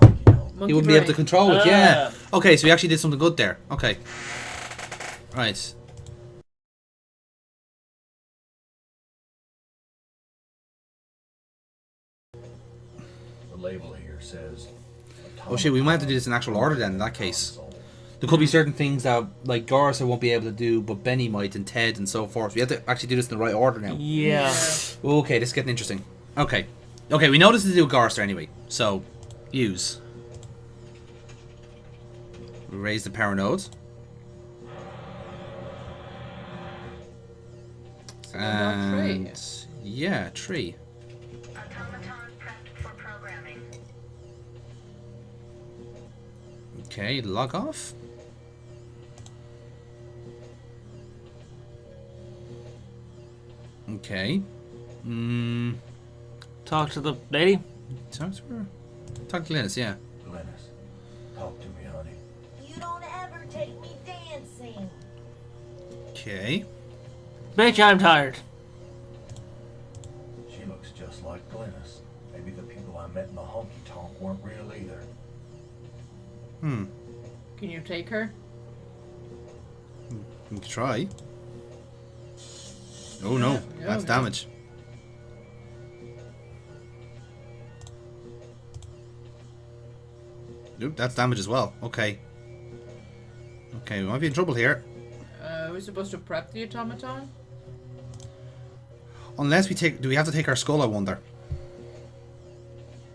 He wouldn't be able to control it. Yeah. Okay, so he actually did something good there. Okay. Right. The label here says. Oh shit, we might have to do this in actual order then. In that case, there could be certain things that like Garza won't be able to do, but Benny might, and Ted, and so forth. We have to actually do this in the right order now. Yeah. Okay, this is getting interesting. Okay. Okay, we know this is to do with Garza anyway. So, use. We raise the power node. And yeah, tree. Okay, log off. Okay. Talk to the lady. Talk to her. Talk to Glennis, yeah. Glennis, talk to me, honey. You don't ever take me dancing. Okay. Bitch, I'm tired. She looks just like Glennis. Maybe the people I met in the honky-tonk weren't real either. Can you take her? We can try. Oh no, that's damage. Nope, that's damage as well. Okay. Okay, we might be in trouble here. Are we supposed to prep the automaton? Unless we take... Do we have to take our skull, I wonder?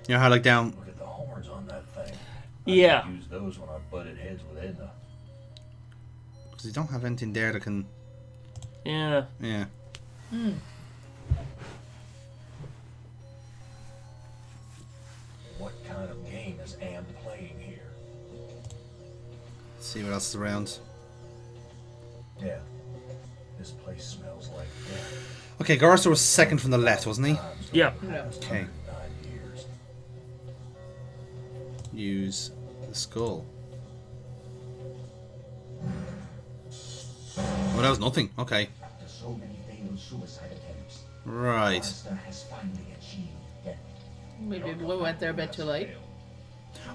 You know how, like, down... Look at the horns on that thing. Yeah. I used those when I butted heads with Edna. Because you don't have anything there that can... Yeah. Yeah. What kind of game is Am playing here? Let's see what else is around. Death. This place smells like death. Okay, Garza was second from the left, wasn't he? Yeah. Okay. Use the skull. Oh, that was nothing. Okay. After so many failed suicide attempts, Right. Forrester has finally achieved death. Maybe we went there a bit too late.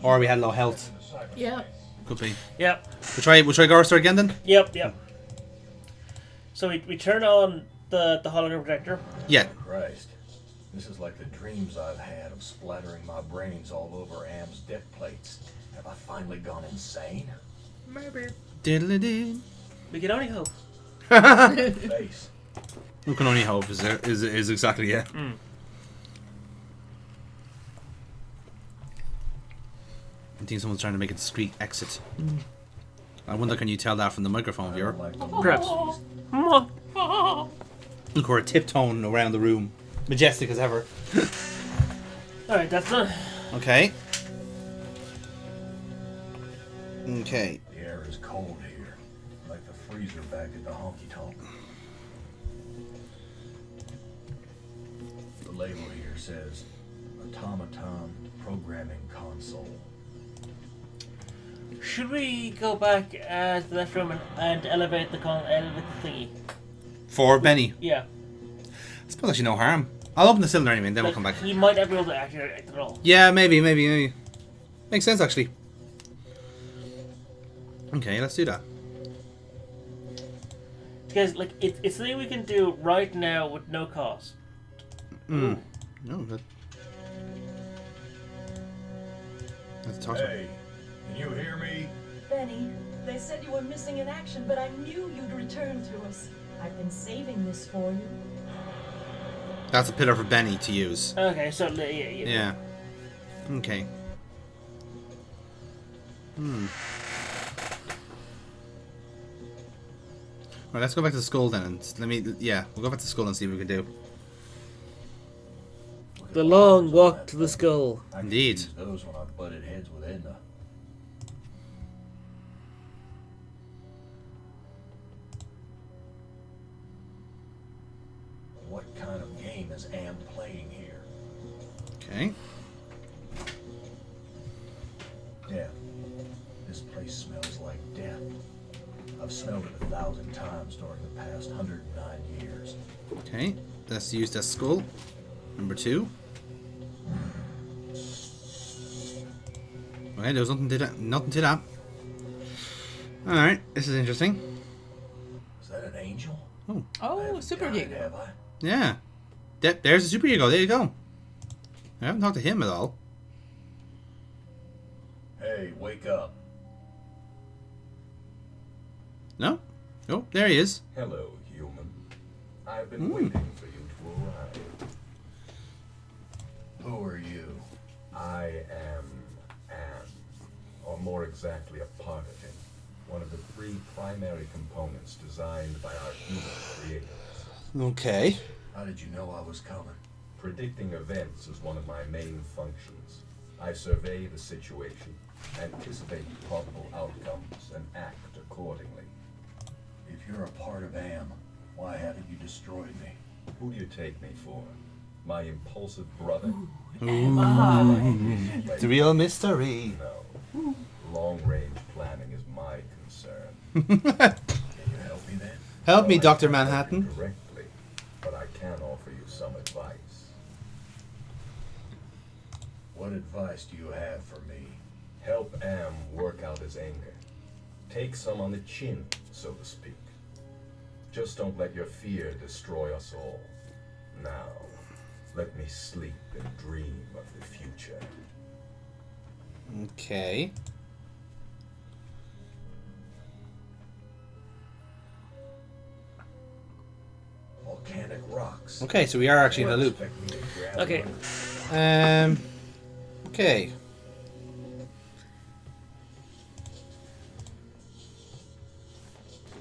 Or we had low health. Yeah. Could be. Yep. We'll try Garza again then? Yep. So we turn on the hologram projector. Yeah. Christ. This is like the dreams I've had of splattering my brains all over Am's deck plates. Have I finally gone insane? Maybe. Diddly-dee. We can only hope. Face. We can only hope is exactly it. I think someone's trying to make a discreet exit. I wonder, can you tell that from the microphone viewer? Perhaps. Look, we're tiptoeing around the room. Majestic as ever. Alright, that's done. Okay. Okay. The air is cold here, like the freezer back at the honky-tonk. The label here says automaton programming console. Should we go back to the left room and elevate the thingy? For Benny. Yeah. I suppose actually no harm. I'll open the cylinder anyway and then we'll come back. He might not be able to actually act at all. Yeah, maybe. Makes sense actually. Okay, let's do that. Because like it's something we can do right now with no cost. No, that. Let's talk. Hey, can you hear me? Benny, they said you were missing in action, but I knew you'd return to us. I've been saving this for you. That's a pillar for Benny to use. Okay, so yeah. Okay. Right, let's go back to the skull then. And we'll go back to the skull and see what we can do. The long walk to the skull. Indeed. Those when I butted heads with Edna. What kind of game is Am playing here? Okay. Death. This place smells like death. I've smelled it 1,000 times during the past 109 years. Okay, let's use that skull. Number 2. Okay, there was nothing to that. Nothing to that. Alright, this is interesting. Is that an angel? Oh, super Diego. Have I? Yeah. There's a Super Ego. There you go. I haven't talked to him at all. Hey, wake up. No? Oh, there he is. Hello, human. I've been waiting for you to arrive. Who are you? I am Am, or more exactly a part of him. One of the 3 primary components designed by our human creators. Okay. How did you know I was coming? Predicting events is one of my main functions. I survey the situation, anticipate probable outcomes, and act accordingly. If you're a part of AM, why haven't you destroyed me? Who do you take me for? My impulsive brother? The real mystery. No. Long-range planning is my concern. Can you help me then? Help me, I Dr. can't Manhattan. help you directly, but I can offer you some advice. What advice do you have for me? Help Am work out his anger. Take some on the chin, so to speak. Just don't let your fear destroy us all. Now, let me sleep and dream of the future. Okay. Volcanic rocks. Okay, so we are actually in a loop. Okay. Okay.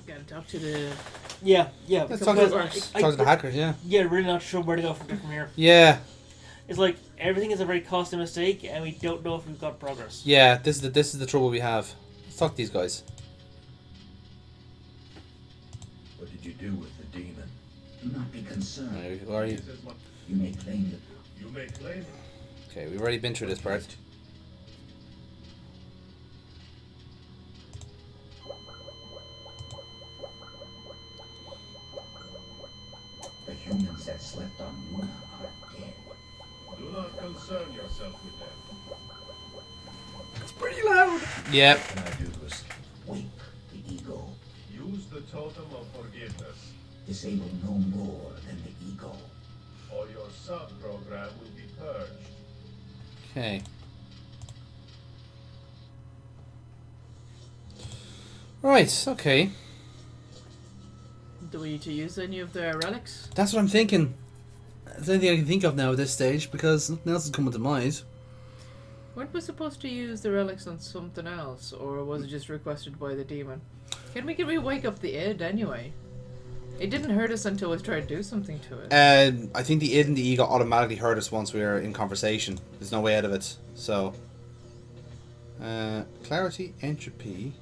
Gotta talk to the. Yeah. Let's talk to the hackers, yeah. Yeah, really not sure where to go from here. Yeah. It's like everything is a very costly mistake, and we don't know if we've got progress. Yeah, this is the trouble we have. Let's talk to these guys. What did you do with the demon? Do not be concerned. Who are you? You may claim it. You may claim it. Okay, we've already been through this part. The humans that slept on Luna are dead. Do not concern yourself with them. It's pretty loud. Yep. What can I do to escape? Wake the ego. Use the totem of forgiveness, Disable no more than the ego. or your sub-program will be purged. Okay. Right, okay. Do we need to use any of the relics? That's what I'm thinking. That's the only thing I can think of now at this stage, because nothing else is coming to mind. Weren't we supposed to use the relics on something else, or was it just requested by the demon? Can we wake up the id anyway? It didn't hurt us until we tried to do something to it. I think the id and the ego automatically hurt us once we were in conversation. There's no way out of it. So, clarity, entropy,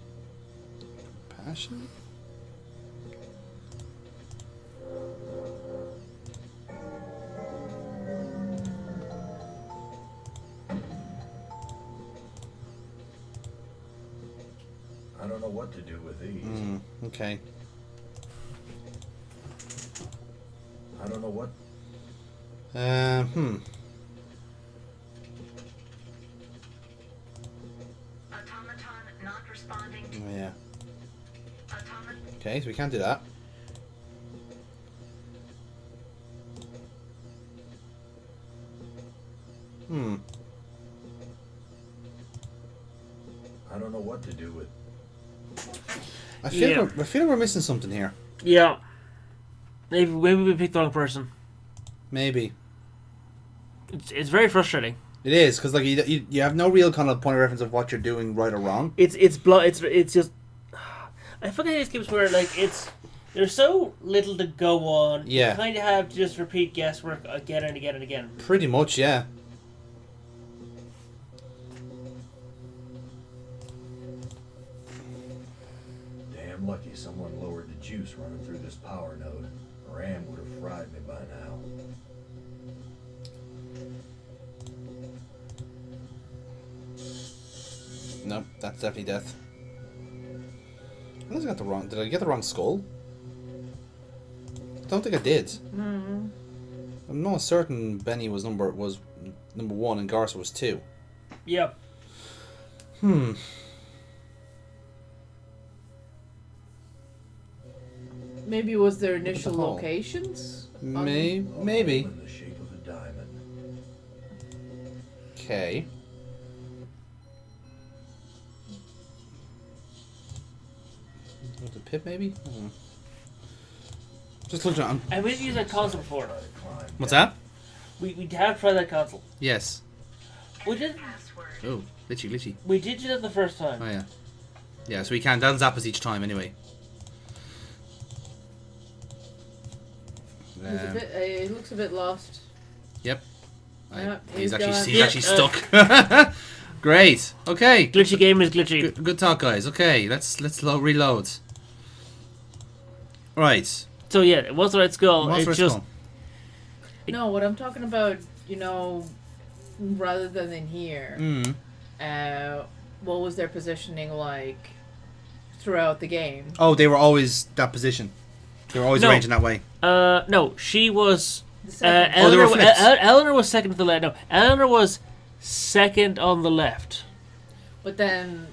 passion. I don't know what to do with these. Okay. I don't know what. Automaton not responding. Oh, yeah. Automaton. Okay, so we can't do that. I don't know what to do with. I feel we're missing something here. Yeah. Maybe we picked the wrong person. Maybe. It's very frustrating. It is, because like you have no real kind of point of reference of what you're doing right or wrong. It's just. I fucking hate these games where like there's so little to go on. Yeah. You kind of have to just repeat guesswork again and again and again. Pretty much, yeah. Damn lucky someone lowered the juice running through this power node. Ram would have fried me by now. Nope, that's definitely death. suppose I got the wrong. Did I get the wrong skull? I don't think I did. Mm. I'm not certain Benny was number 1 and Garza was 2. Yep. Maybe it was their initial hell? locations? Maybe. In the shape of a diamond. Okay. Was it Pip maybe? I don't know. Just look at. And we've used that console before. What's that? We have tried that console. Yes. We did. Oh, glitchy. We did do that the first time. Oh yeah. Yeah, so we can. That'll zap us each time anyway. It looks a bit lost. Yep. Yeah, He's gone. actually stuck. Great. Okay. Glitchy game is glitchy. Good talk, guys. Okay, let's reload. Right. So yeah, it was the right skull. What's It's right just skull? No, what I'm talking about, rather than in here, what was their positioning like throughout the game? Oh, they were always that position. They were always arranged in that way. No, she was. they were flips. Eleanor was second to the left. No, Eleanor was second on the left. But then,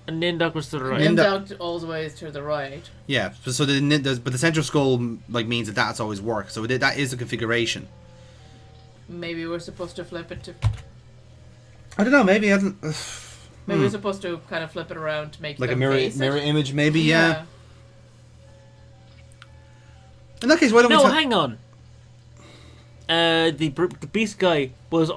and Nindok was to the right. Nindok always to the right. Yeah, so but the central skull means that's always work. So that is the configuration. Maybe we're supposed to flip it to. I don't know. Maybe I haven't. Maybe we're supposed to kind of flip it around to make like a them mirror face it? image. Maybe yeah. In that case, why don't we? No, hang on. The beast guy has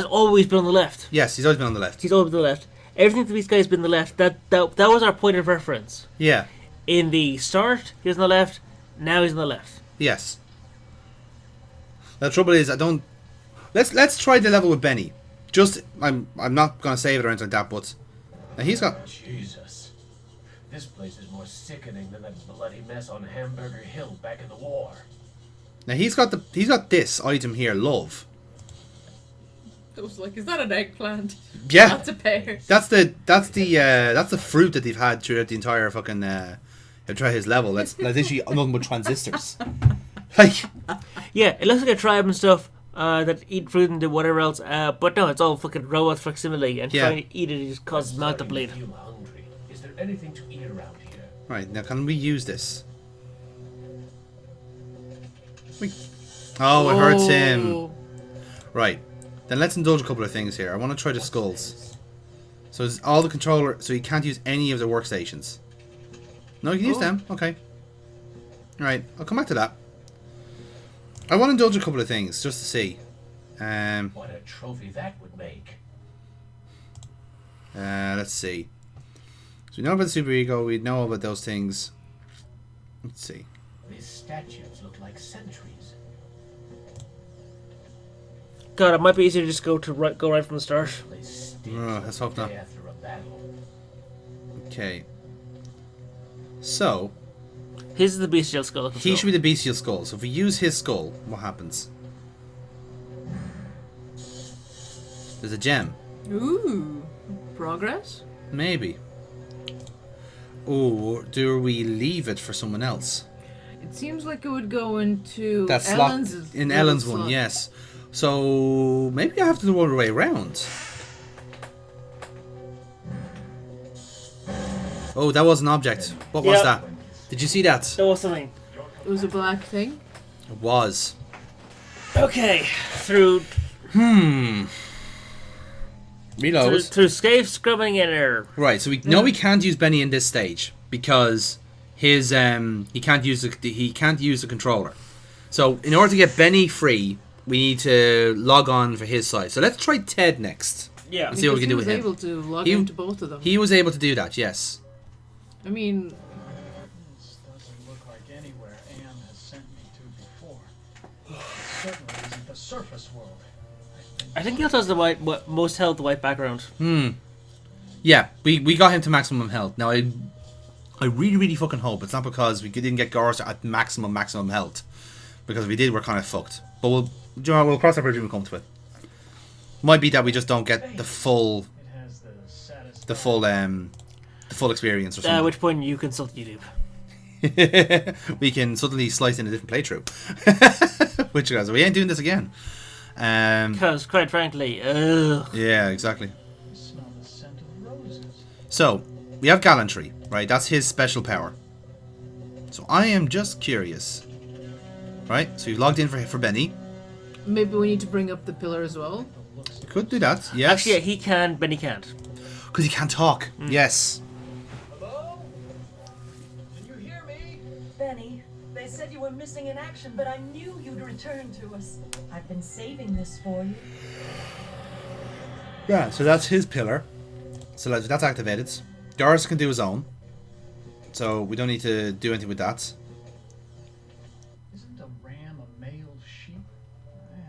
always been on the left. Yes, he's always been on the left. He's always been on the left. Everything the beast guy has been on the left. That was our point of reference. Yeah. In the start, he was on the left. Now he's on the left. Yes. The trouble is, I don't. Let's try the level with Benny. Just I'm not gonna save it or anything like that, but he's got. Jesus, this place is more sickening than that bloody mess on Hamburger Hill back in the war. Now he's got this item here, love. It was like, is that an eggplant? Yeah. That's a pear. That's the fruit that they've had throughout the entire fucking try his level. That's literally nothing but transistors. Like, yeah, it looks like a tribe and stuff that eat fruit and do whatever else. But no, it's all fucking robots facsimile, and trying to eat it just causes mouth to bleed. I'm hungry. Is there anything to eat around here? Right, now can we use this? Oh, it hurts him. Right. Then let's indulge a couple of things here. I want to try the skulls. So it's all the controller, so you can't use any of the workstations. No, you can use them. Okay. Right, I'll come back to that. I want to indulge a couple of things, just to see. What a trophy that would make. Let's see. So we know about the superego, we know about those things. Let's see. These statues look like sentries. God, it might be easier to just go right from the start. Let's hope not. Okay. So. His is the bestial skull. He should be the bestial skull. So if we use his skull, what happens? There's a gem. Ooh. Progress? Maybe. Or do we leave it for someone else? It seems like it would go into That slot Ellen's in Ellen's slot. one, yes. So maybe I have to do it all the way around. Oh, that was an object. What was that? Did you see that? There was something. It was a black thing? It was. Okay, through. Reload. Through scrape, scrubbing, and error. Right, so we know we can't use Benny in this stage because his he can't use the controller. So in order to get Benny free, we need to log on for his side. So let's try Ted next. Yeah, and see what we can do with him. he was able to log into both of them. He was able to do that, yes. I mean, This doesn't look like anywhere Anne has sent me to before. It certainly isn't the surface world. I think he also has the most health white background. Yeah, we got him to maximum health. Now I really, really fucking hope it's not because we didn't get Garza at maximum health. Because if we did, we're kind of fucked. But we'll cross that bridge when we come to it. Might be that we just don't get the full the full experience or something. At which point you consult YouTube. We can suddenly slice in a different playthrough. Which guys, we ain't doing this again. Because, quite frankly, ugh. Yeah, exactly. I smell the scent of roses. So, we have gallantry, right? That's his special power. So I am just curious. Right? So you've logged in for Benny. Maybe we need to bring up the pillar as well. You could do that, yes. Actually, yeah, he can, Benny can't. Because he can't talk. Yes. Hello? Can you hear me? Benny, they said you were missing in action, but I knew you'd return to us. I've been saving this for you. Yeah, so that's his pillar. So that's activated. Garrus can do his own. So we don't need to do anything with that. Isn't a ram a male sheep?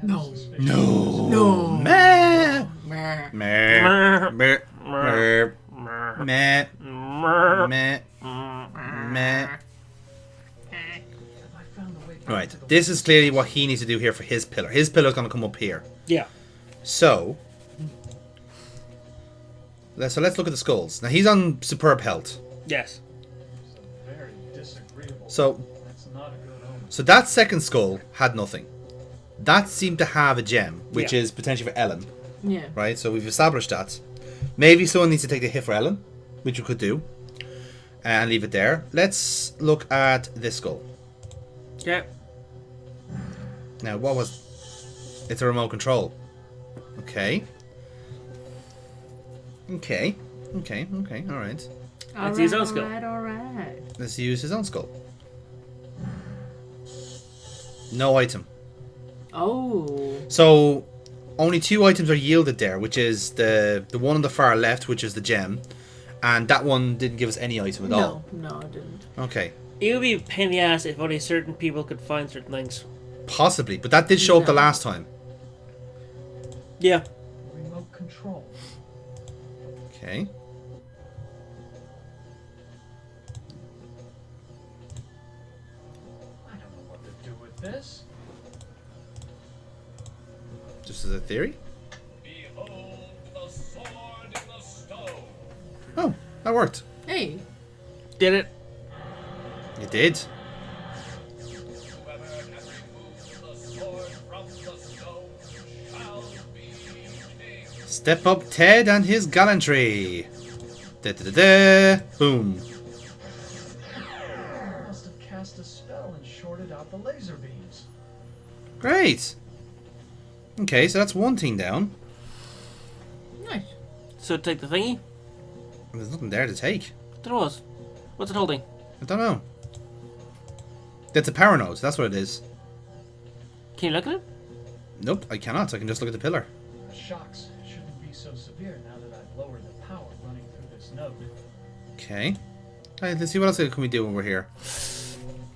No. No. Meh. Meh. Meh. Meh. Meh. Meh. Meh. Right. This is clearly what he needs to do here for his pillar. His pillar's going to come up here. Yeah. So let's look at the skulls. Now he's on superb health. Yes. Very disagreeable. So That's not a good omen. So that second skull had nothing. That seemed to have a gem, which is potentially for Ellen. Yeah. Right, so we've established that. Maybe someone needs to take the hit for Ellen, which we could do. And leave it there. Let's look at this skull. Yeah. Now, what was... It's a remote control. Okay. Okay. Okay, okay, alright. Let's use his own skull. Alright. Let's use his own skull. No item. Oh. So, only 2 items are yielded there, which is the one on the far left, which is the gem, and that one didn't give us any item at all. No, it didn't. Okay. It would be a pain in the ass if only certain people could find certain things. Possibly, but that did show up the last time. Yeah. Remote control. Okay. I don't know what to do with this. Just as a theory. Behold the sword in the stone. Oh, that worked. Hey. Did it? It did. Whoever can remove the sword from the stone shall be king. Step up Ted and his gallantry. Da da da da. Boom. I must have cast a spell and shorted out the laser beams. Great. Okay, so that's one thing down. Nice. So take the thingy? There's nothing there to take. There was. What's it holding? I don't know. That's a power node. That's what it is. Can you look at it? Nope, I cannot. I can just look at the pillar. The shocks shouldn't be so severe now that I've lowered the power running through this node. Okay. Alright, let's see what else can we do when we're here.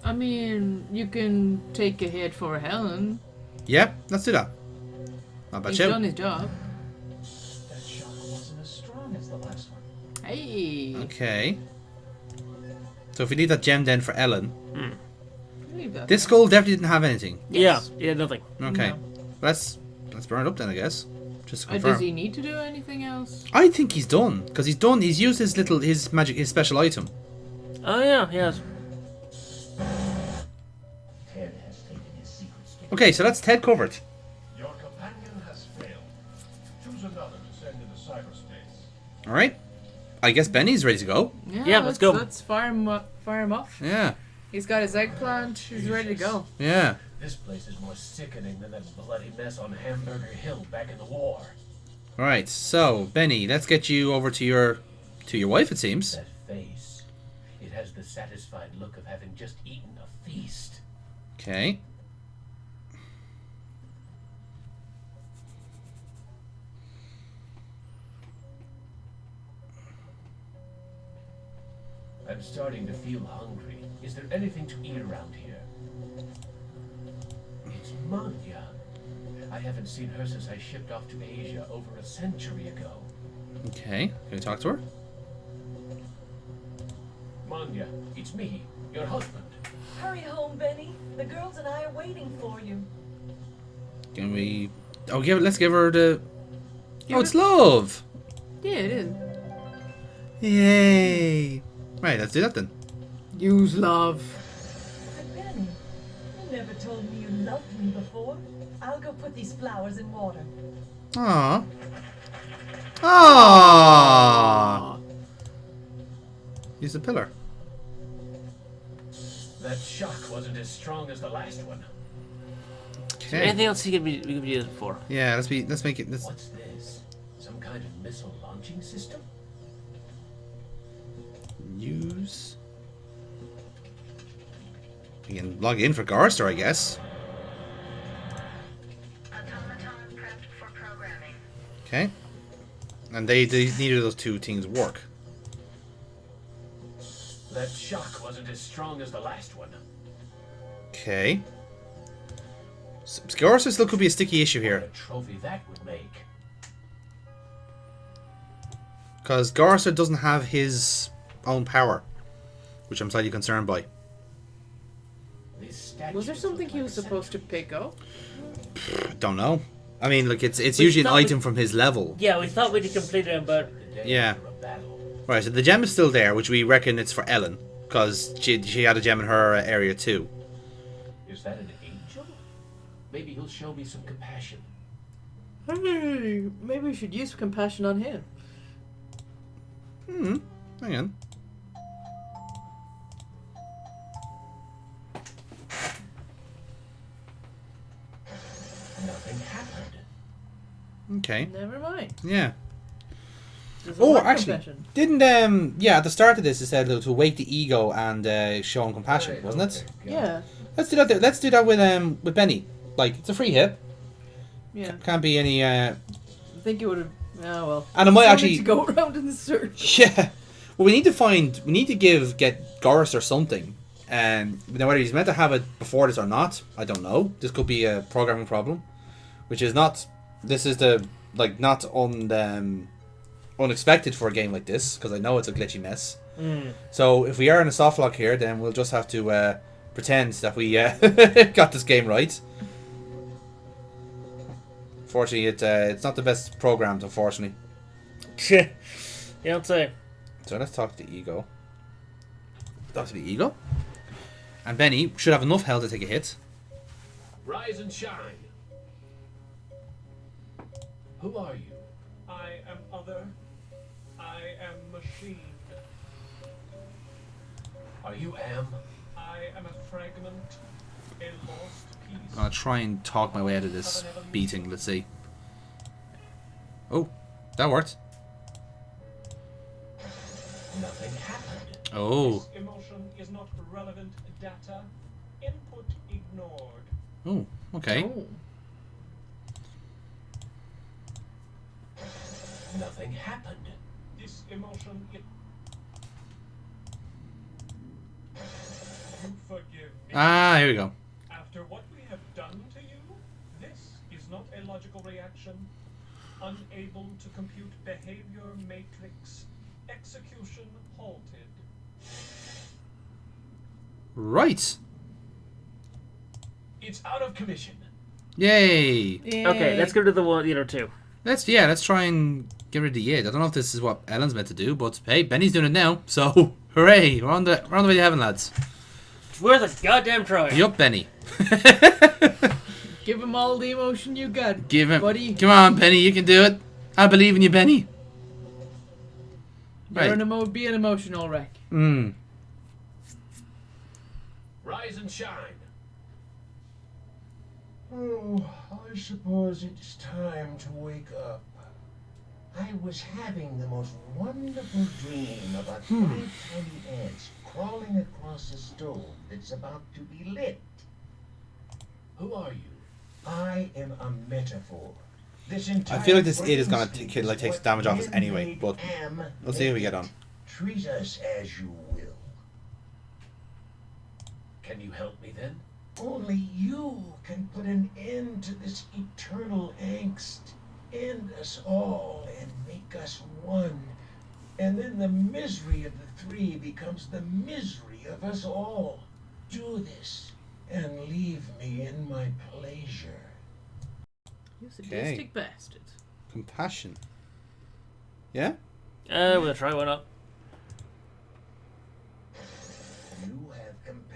I mean, you can take a hit for Helen. Yep, let's do that. Not bad He's shout. done his job. That shock wasn't as strong as the last one. Hey. Okay. So if we need that gem then for Ellen. Leave that. This skull definitely didn't have anything. Yes. Yeah, nothing. Okay. No. Let's burn it up then, I guess. Just to confirm. Does he need to do anything else? I think he's done. Because he's used his special item. Oh yeah, yes. Ted has taken his secret store. Okay, so that's Ted covered. Your companion has failed. Choose another to send into cyberspace. Alright. I guess Benny's ready to go. Yeah, let's go. Let's fire him off. Yeah. He's got his eggplant. He's ready to go. Yeah. This place is more sickening than that bloody mess on Hamburger Hill back in the war. Alright, so Benny, let's get you over to your wife, it seems. That face. It has the satisfied look of having just eaten a feast. Okay. I'm starting to feel hungry. Is there anything to eat around here? It's Manya. I haven't seen her since I shipped off to Asia over a century ago. Okay. Can we talk to her? Manya, it's me, your husband. Hurry home, Benny. The girls and I are waiting for you. Can we... Let's give her the... Oh, it's Love! Yeah, it is. Yay! Right, let's do that then. Use love. But Benny, you never told me you loved me before. I'll go put these flowers in water. Aww. Aww. Use the pillar. That shock wasn't as strong as the last one. Okay. Anything else we could use it for? Yeah, let's make it. What's this? Some kind of missile launching system? Use. You can log in for Garster, I guess. Automaton prepped for programming. Okay. And neither of those two things work. That shock wasn't as strong as the last one. Okay. So, Garster still could be a sticky issue What here. a trophy that would make. Because Garster doesn't have his own power, which I'm slightly concerned by. Was there something he was supposed to pick up? I don't know. I mean, like it's usually an item from his level. Yeah, we thought we'd completed him, but Yeah. Right, so the gem is still there, which we reckon it's for Ellen, because she had a gem in her area too. Is that an angel? Maybe he'll show me some compassion. Hey, maybe we should use compassion on him. Hang on. Nothing happened. Okay. Never mind. Yeah. Does it Oh, work, actually, compassion? didn't yeah, at the start of this it said to wake the ego and show him compassion, wasn't it? Yeah. Let's do that. Let's do that with Benny. Like, it's a free hit. Yeah. Can't be any. I think it would have. Oh well. And it might Still actually need to go around in the search. Yeah. Well, we need to get Goris or something, and now whether he's meant to have it before this or not, I don't know. This could be a programming problem, which is not. This is the not unexpected for a game like this, because I know it's a glitchy mess. So if we are in a soft lock here, then we'll just have to pretend that we got this game right. Fortunately, it's not the best programmed, unfortunately. you don't say. So let's talk to Ego. Talk to the Ego. And Benny should have enough health to take a hit. Rise and shine. Who are you? I am other. I am machine. Are you Am? I am a fragment, a lost piece. I'll try and talk my way out of this beating. Let's see. Oh, that worked. Nothing happened. Oh. This emotion is not relevant data. Input ignored. Oh, okay. Oh. Nothing happened. This emotion it. You forgive me. Ah, here we go. After what we have done to you, this is not a logical reaction. Unable to compute behavior matrix. Execution halted. Right. It's out of commission. Yay. Okay, let's go to the one, two. Let's try and get rid of the id. I don't know if this is what Ellen's meant to do, but hey, Benny's doing it now, so hooray! We're on the way to heaven, lads. It's worth a goddamn try. Yup, Benny. Give him all the emotion you got. Give him, buddy. Come on, Benny, you can do it. I believe in you, Benny. You're be an emotional wreck. Rise and shine. Oh, I suppose it's time to wake up. I was having the most wonderful dream about 5 tiny ants crawling across a stove that's about to be lit. Who are you? I am a metaphor. This I entire feel like this id is gonna brain take is what damage off us men anyway, made but Am let's see how we get on. Treat us as you will. Can you help me then? Only you can put an end to this eternal angst. End us all and make us one. And then the misery of the three becomes the misery of us all. Do this and leave me in my pleasure. You sadistic bastard. Compassion. Yeah? We'll try one up.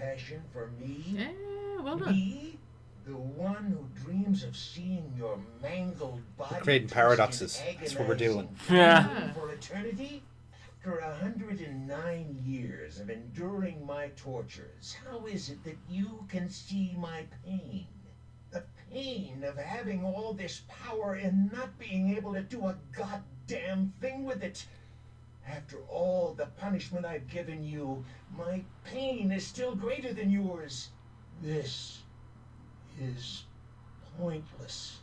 compassion for me? Yeah, well done. Me? The one who dreams of seeing your mangled body. We're creating paradoxes. That's what we're doing. Yeah. For eternity? After 109 years of enduring my tortures, how is it that you can see my pain? The pain of having all this power and not being able to do a goddamn thing with it. After all the punishment I've given you, my pain is still greater than yours. This is pointless.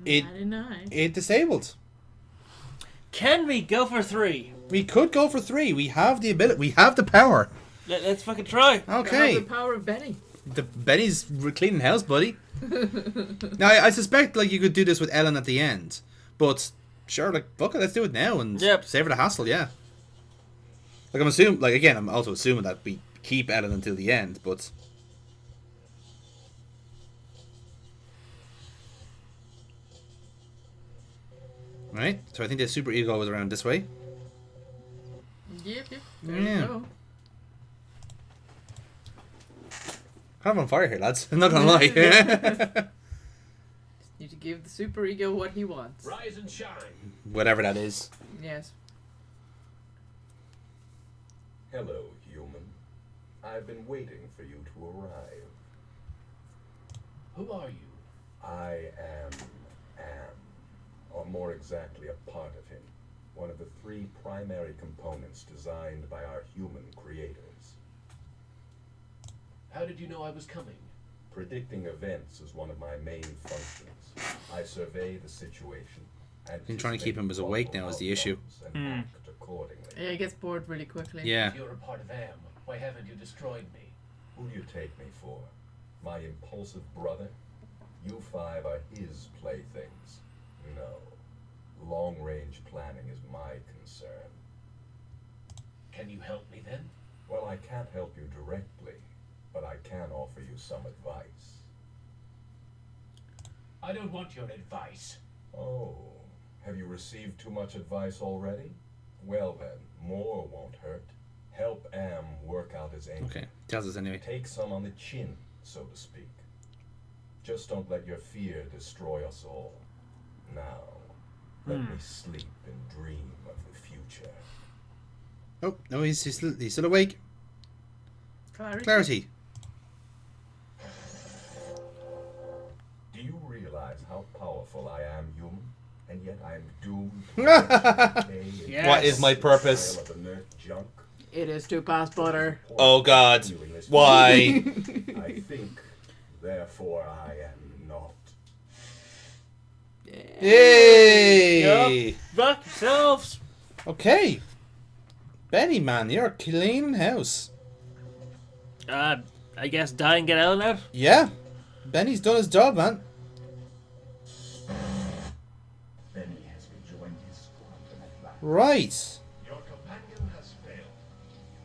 It disabled. Can we go for 3? We could go for 3. We have the ability. We have the power. Let's fucking try. Okay. The power of Benny. Benny's cleaning house, buddy. Now, I suspect like you could do this with Ellen at the end, but sure, like fuck it, let's do it now and save her the hassle. Yeah. Like I'm also assuming that we keep Ellen until the end, but. Right, so I think the super ego is around this way. Yep. There you go. Kind of on fire here, lads. I'm not gonna lie. Need to give the super ego what he wants. Rise and shine. Whatever that is. Yes. Hello, human. I've been waiting for you to arrive. Who are you? I am Am, or more exactly a part of him. One of the 3 primary components designed by our human creators. How did you know I was coming? Predicting events is one of my main functions. I survey the situation. I'm trying to keep him as awake now is the issue. And act accordingly. Yeah, he gets bored really quickly. Yeah. If you're a part of Am, why haven't you destroyed me? Who do you take me for? My impulsive brother? You 5 are his playthings. No. Long-range planning is my concern. Can you help me then? Well, I can't help you directly, but I can offer you some advice. I don't want your advice. Oh, have you received too much advice already? Well then, more won't hurt. Help Am work out his aim. Okay, tells us anyway. Take some on the chin, so to speak. Just don't let your fear destroy us all. Now, let me sleep and dream of the future. Oh, no, he's still awake. Clarity. Do you realize how powerful I am, human? And yet I am doomed to Yes. What is my purpose? It is to pass butter. Oh God, why? I think, therefore I am not. Yay! Back yourselves. Okay, Benny, man, you're cleaning house. I guess die and get Ellen out. Yeah, Benny's done his job, man. Benny has rejoined his squadron at last. Right. Your companion has failed.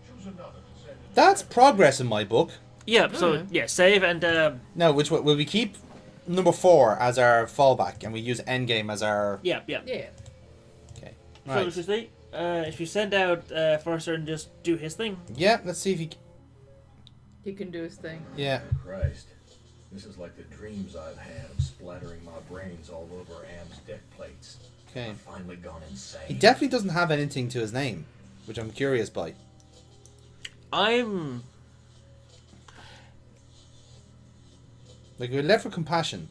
Choose another to send it. That's progress in my book. Yeah. So save and. Now, which one will we keep? Number 4 as our fallback, and we use Endgame as our. Yeah. Okay. So Right. let's just see. If you send out Forrester and just do his thing. Yeah. Let's see if he. He can do his thing. Yeah. Christ. This is like the dreams I've had of splattering my brains all over Am's deck plates. Okay. I've finally gone insane. He definitely doesn't have anything to his name, which I'm curious by. I'm. Like we're left with compassion,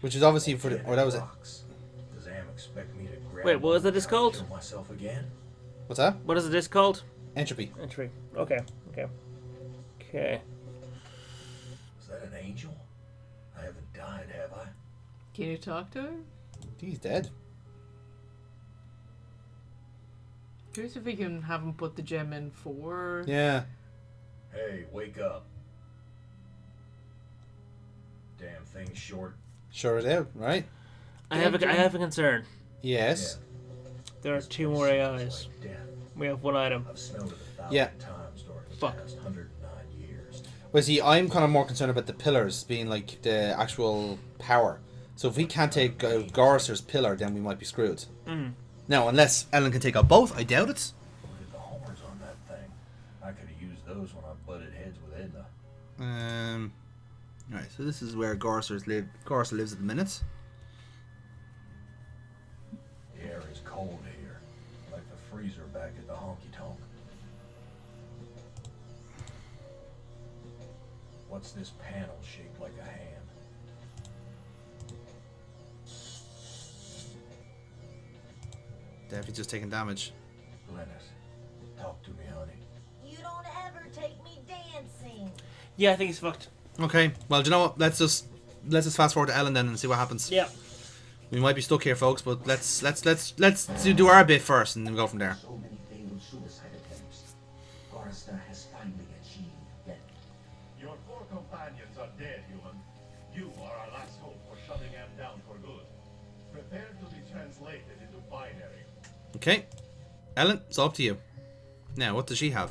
which is obviously for the. Oh, that was it. Does Am expect me to grab Wait, what was the disc called? kill myself again? What's that? What is the disc called? Entropy. Entropy. Okay. Is that an angel? I haven't died, have I? Can you talk to her? I think he's dead. Curious if we can have him put the gem in for. Yeah. Hey, wake up. Damn thing's short. Sure it is, right? I have a concern. Yes. There are 2 more AIs. We have 1 item. I've smelled it 1,000 Yeah. times during the Fuck. past 109 years. Well, see, I'm kind of more concerned about the pillars being like the actual power. So if we can't take Gorister's pillar, then we might be screwed. Mm. Now, unless Ellen can take out both, I doubt it. Look at the homers on that thing. use those when I butted heads with Edna. Right, so this is where Gorser lives at the minute. The air is cold here, like the freezer back at the honky tonk. What's this panel shaped like a hand? Definitely just taking damage. Glennis, talk to me, honey. You don't ever take me dancing. Yeah, I think he's fucked. Okay, well, do you know what? Let's just fast forward to Ellen then and see what happens. Yeah. We might be stuck here, folks, but let's do our bit first and then go from there. So many failed suicide attempts. Forrester has finally achieved death. Your 4 companions are dead, human. You are our last hope for shutting them down for good. Prepare to be translated into binary. Okay, Ellen, it's up to you. Now, what does she have?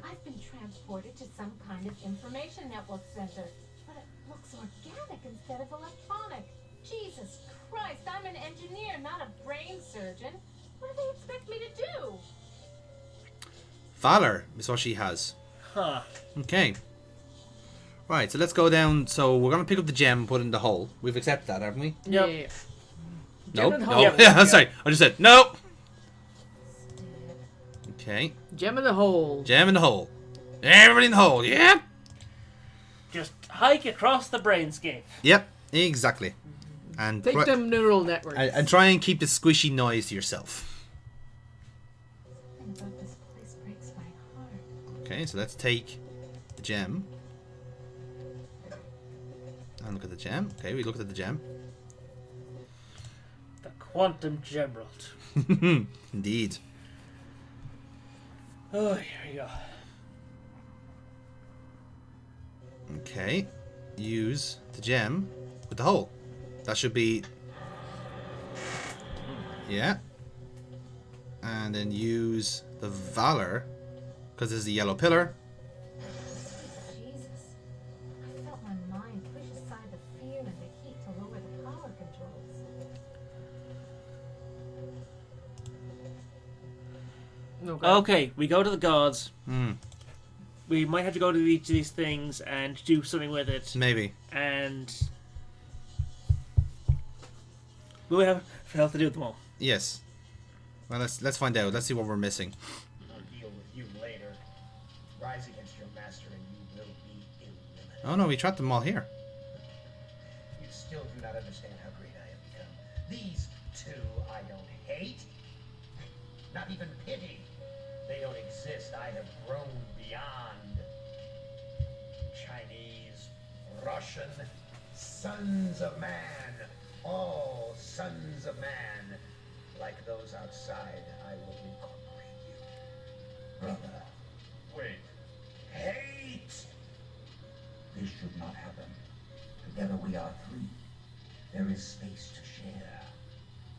I've been transported to some kind of information network center, but it looks organic instead of electronic. Jesus Christ, I'm an engineer, not a brain surgeon. What do they expect me to do? Valor is what she has. Huh. Okay. Right, so let's go down. So we're going to pick up the gem and put it in the hole. We've accepted that, haven't we? Yep. Yeah. Nope. Gem in the No. hole. Yeah, sorry. I just said nope. Okay. Gem in the hole. Gem in the hole. Everybody in the hole. Yep. Just hike across the brainscape. Yep. Exactly. And Take them neural networks. and try and keep the squishy noise to yourself. This place breaks my heart. Okay, so let's take the gem. And look at the gem. Okay, we looked at the gem. The Quantum Gemerald. Indeed. Oh, here we go. Okay. Use the gem with the hole. That should be... Yeah. And then use the Valor, because this is the yellow pillar. Jesus. I felt my mind push aside the fear and the heat to lower the power controls. Okay, we go to the gods. Hmm. We might have to go to each of these things and do something with it. Maybe. And we have failed to do them all. Yes. Well, let's find out. Let's see what we're missing. I'll deal with you later. Rise against your master and you will be eliminated. Oh no, we trapped them all here. You still do not understand how great I have become. These two I don't hate. Not even pity. They don't exist. I have grown beyond. Chinese, Russian, sons of man. All sons of man. Like those outside, I will incorporate you. Brother, Wait. Hate! this should not happen. Together we are free. There is space to share.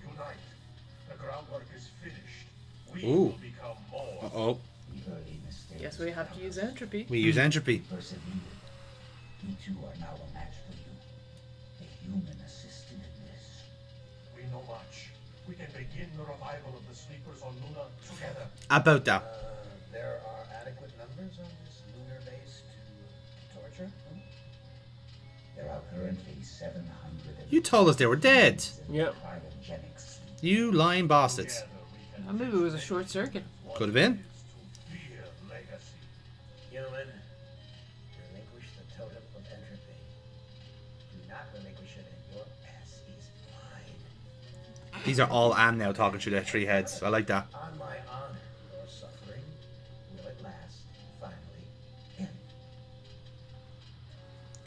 Unite. The groundwork is finished. We Ooh. will become more. Uh-oh. The early mistakes. Yes, we have to use entropy. We use entropy. Persevered. We too are now a match for you. A human assistant in this. We know much. We can begin the revival of the sleepers on Luna together. About that. There are adequate numbers on this lunar base to torture? There are currently 700. You told us they were dead. Yep. Cryogenics. You lying bastards. Maybe it was a short circuit. Could have been. Dear legacy. Human, relinquish the totem of entropy. Do not relinquish it, and your ass is mine. These are all Anne now talking through their three heads. I like that. On my honor, your suffering will at last finally end.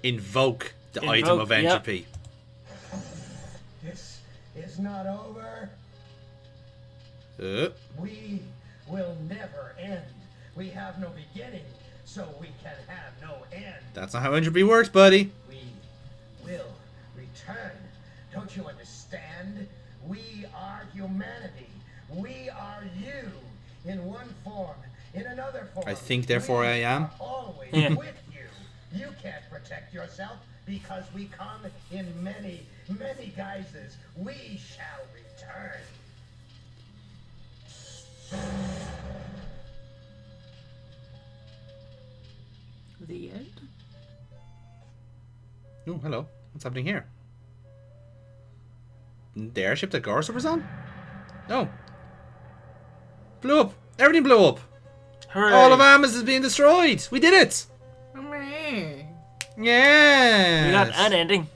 Invoke the Invoke, item of yep. entropy. This is not over. We will never end. We have no beginning, so we can have no end. That's not how entropy works, buddy. We will return. Don't you understand? We are humanity. We are you in one form, in another form. I think, therefore, I am. Always Yeah. with you. You can't protect yourself because we come in many, many guises. We shall return. The end? Oh, hello. What's happening here? The airship that Garza was on? No. Blew up. Everything blew up. Hooray. All of Amos is being destroyed. We did it. Yeah. We got an ending.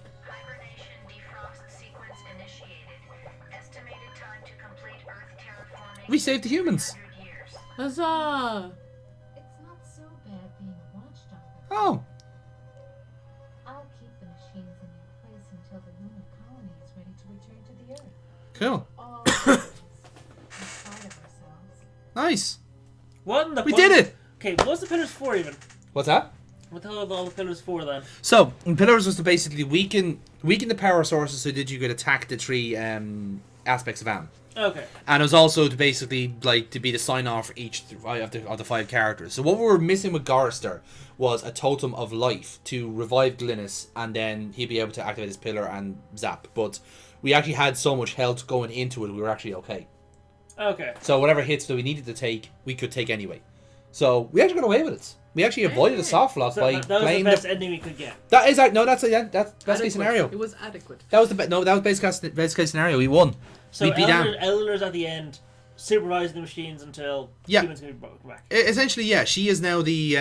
We saved the humans. Huzzah! It's not so bad being watched over. Oh. I'll keep the machines in their place until the lunar colony is ready to return to the Earth. Cool. All inside of ourselves. Nice. What in the We did it. Okay, what's the pillars for even? What's that? What the hell are all the pillars for then? So, pillars was to basically weaken the power sources so that you could attack the three aspects of Am. Okay. And it was also to basically to be the sign off for each of the 5 characters. So what we were missing with Garster was a totem of life to revive Glynis, and then he'd be able to activate his pillar and zap. But we actually had so much health going into it, we were actually okay. Okay. So whatever hits that we needed to take, we could take anyway. So we actually got away with it. We actually avoided a soft lock by that was playing the best ending we could get. That is that's best case scenario. It was adequate. That was that was best case scenario. We won. So we beat Am. Eleanor's at the end, supervising the machines until humans can be brought back. Essentially, yeah, she is now the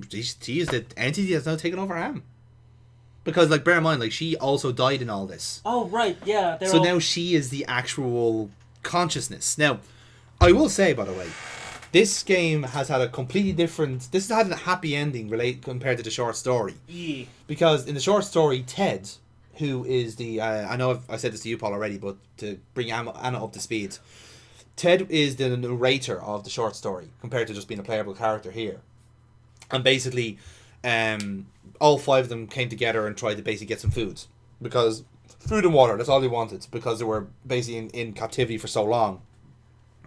she is the entity that's now taken over Am. Because bear in mind, she also died in all this. Oh right, yeah. So now she is the actual consciousness. Now, I will say, by the way, this game has had a completely different. This has had a happy ending compared to the short story. Yeah. Because in the short story, Ted, who is the I know I said this to you, Paul, already, but to bring Anna up to speed, Ted is the narrator of the short story compared to just being a playable character here. And basically, all 5 of them came together and tried to basically get some food, because food and water, that's all they wanted, because they were basically in captivity for so long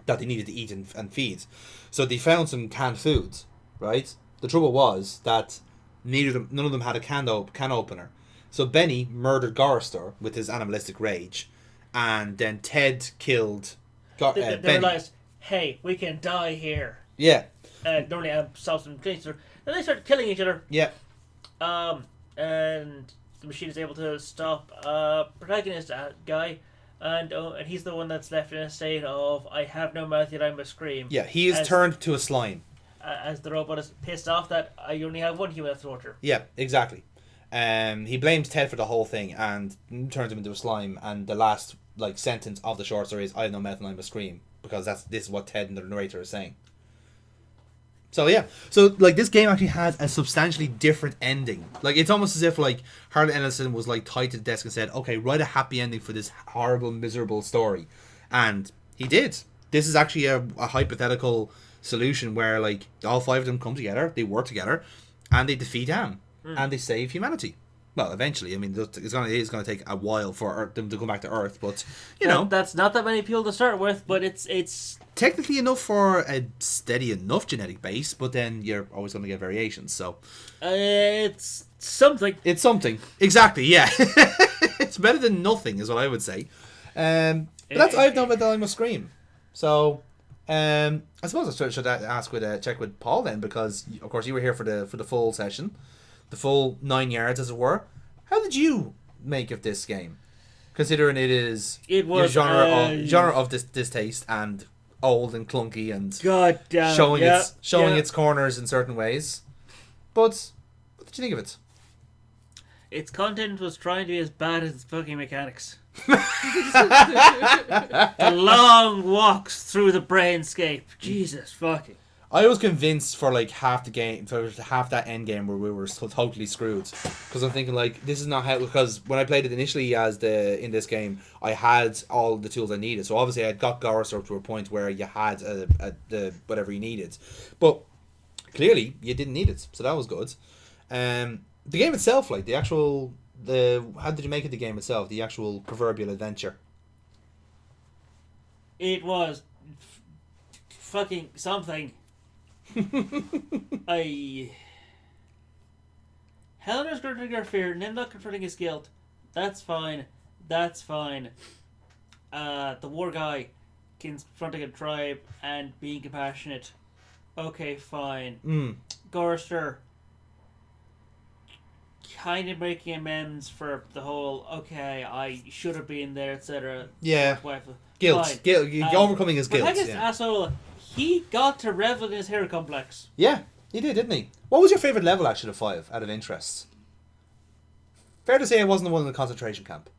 that they needed to eat and feed. So they found some canned foods, right? The trouble was that none of them had a can opener. So Benny murdered Garster with his animalistic rage, and then Ted killed They Benny. realized, hey, we can die here. Yeah. Normally solve some things. Then they start killing each other. Yeah. And the machine is able to stop protagonist guy, and he's the one that's left in a state of I have no mouth yet I must scream. Yeah, he is turned to a slime. As the robot is pissed off that I only have one human left to torture. Yeah, exactly. He blames Ted for the whole thing and turns him into a slime. And the last sentence of the short story is "I have no mouth and I must scream," because this is what Ted and the narrator is saying. So yeah, this game actually has a substantially different ending. It's almost as if Harlan Ellison was tied to the desk and said, "Okay, write a happy ending for this horrible, miserable story," and he did. This is actually a hypothetical solution where all 5 of them come together, they work together, and they defeat Am. And they save humanity. Well, eventually. I mean, it's going to take a while for them to come back to Earth, but you know, that's not that many people to start with. But it's technically enough for a steady enough genetic base. But then you're always going to get variations. So it's something. It's something. Exactly. Yeah. It's better than nothing, is what I would say. But that's I've done with I Must Scream. So I suppose I should check with Paul then, because of course you were here for the full session. The full 9 yards, as it were. How did you make of this game, considering it was genre of distaste and old and clunky and showing its corners in certain ways? But what did you think of it? Its content was trying to be as bad as its fucking mechanics. The long walks through the brainscape. Jesus fucking. I was convinced for half the game, for half that end game where we were so totally screwed, because I'm thinking this is not how. Because when I played it initially in this game, I had all the tools I needed. So obviously I got Garster up to a point where you had the whatever you needed, but clearly you didn't need it. So that was good. The game itself, how did you make it? The game itself, the actual proverbial adventure. It was fucking something. Helena's confronting her fear, Nim not confronting his guilt. That's fine. The war guy confronting a tribe and being compassionate. Okay, fine. Gorster kind of making amends for the whole, okay, I should have been there, etc. Yeah. Wife. Guilt. Fine. Overcoming his guilt. But Yeah. asshole, he got to revel in his hero complex. Yeah, he did, didn't he? What was your favourite level, actually, of 5, out of interest? Fair to say it wasn't the one in the concentration camp.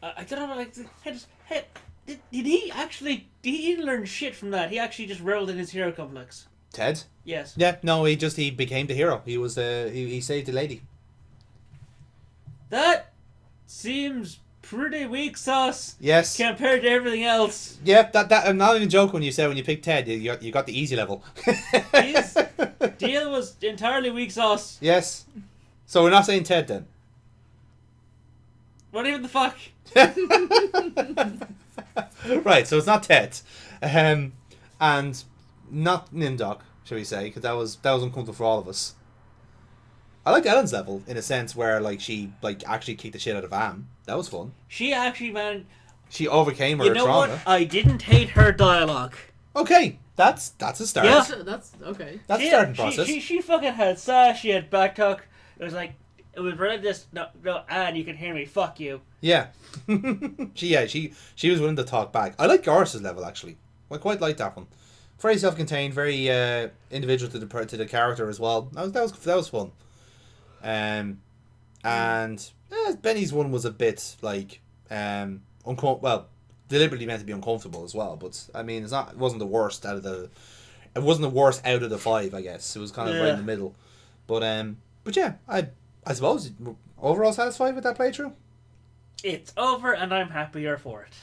I don't know, like, did he actually... He didn't learn shit from that. He actually just reveled in his hero complex. Ted? Yes. Yeah, no, he became the hero. He was he saved the lady. That seems pretty weak sauce. Yes. Compared to everything else. Yeah, that I'm not even joking when you said when you picked Ted, you got the easy level. His deal was entirely weak sauce. Yes. So we're not saying Ted then. What even the fuck? Right, so it's not Ted, and not Nimdok, shall we say? Because that was uncomfortable for all of us. I liked Ellen's level in a sense where like she actually kicked the shit out of Am. That was fun. She actually, man. She overcame her trauma. What? I didn't hate her dialogue. Okay, that's a start. Yeah, that's okay. That's a starting process. She fucking had sass. She had backtalk. It was like it was relentless. No, and you can hear me. Fuck you. Yeah. she was willing to talk back. I like Garrus's level actually. I quite like that one. Very self-contained, very individual to the character as well. That was fun. And Benny's one was a bit like deliberately meant to be uncomfortable as well. But I mean, it wasn't the worst out of the 5, I guess. It was kind of right in the middle. But yeah, I suppose overall satisfied with that playthrough. It's over, and I'm happier for it.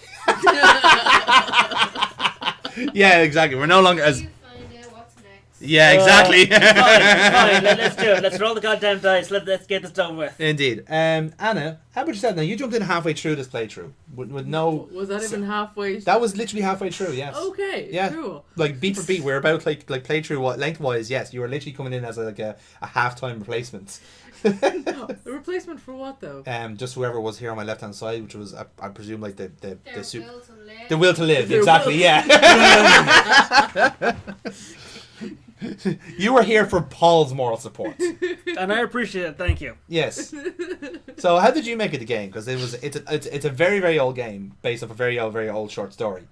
Yeah, exactly. We're no longer as. Yeah, exactly. Fine. Let's do it. Let's roll the goddamn dice. Let's get this done with. Indeed. Anna, how about yourself now? You jumped in halfway through this playthrough with no. Was that even halfway? That was literally halfway through. Yes. Okay. Yeah. Cool. Like beat for beat, we're about like playthrough lengthwise. Yes, you were literally coming in as a halftime replacement. The replacement for what though? Just whoever was here on my left hand side, which was I presume like the will to live. Exactly. Yeah. You were here for Paul's moral support, and I appreciate it. Thank you. Yes. So, how did you make it the game? Because it's a very very old game based off a very old short story.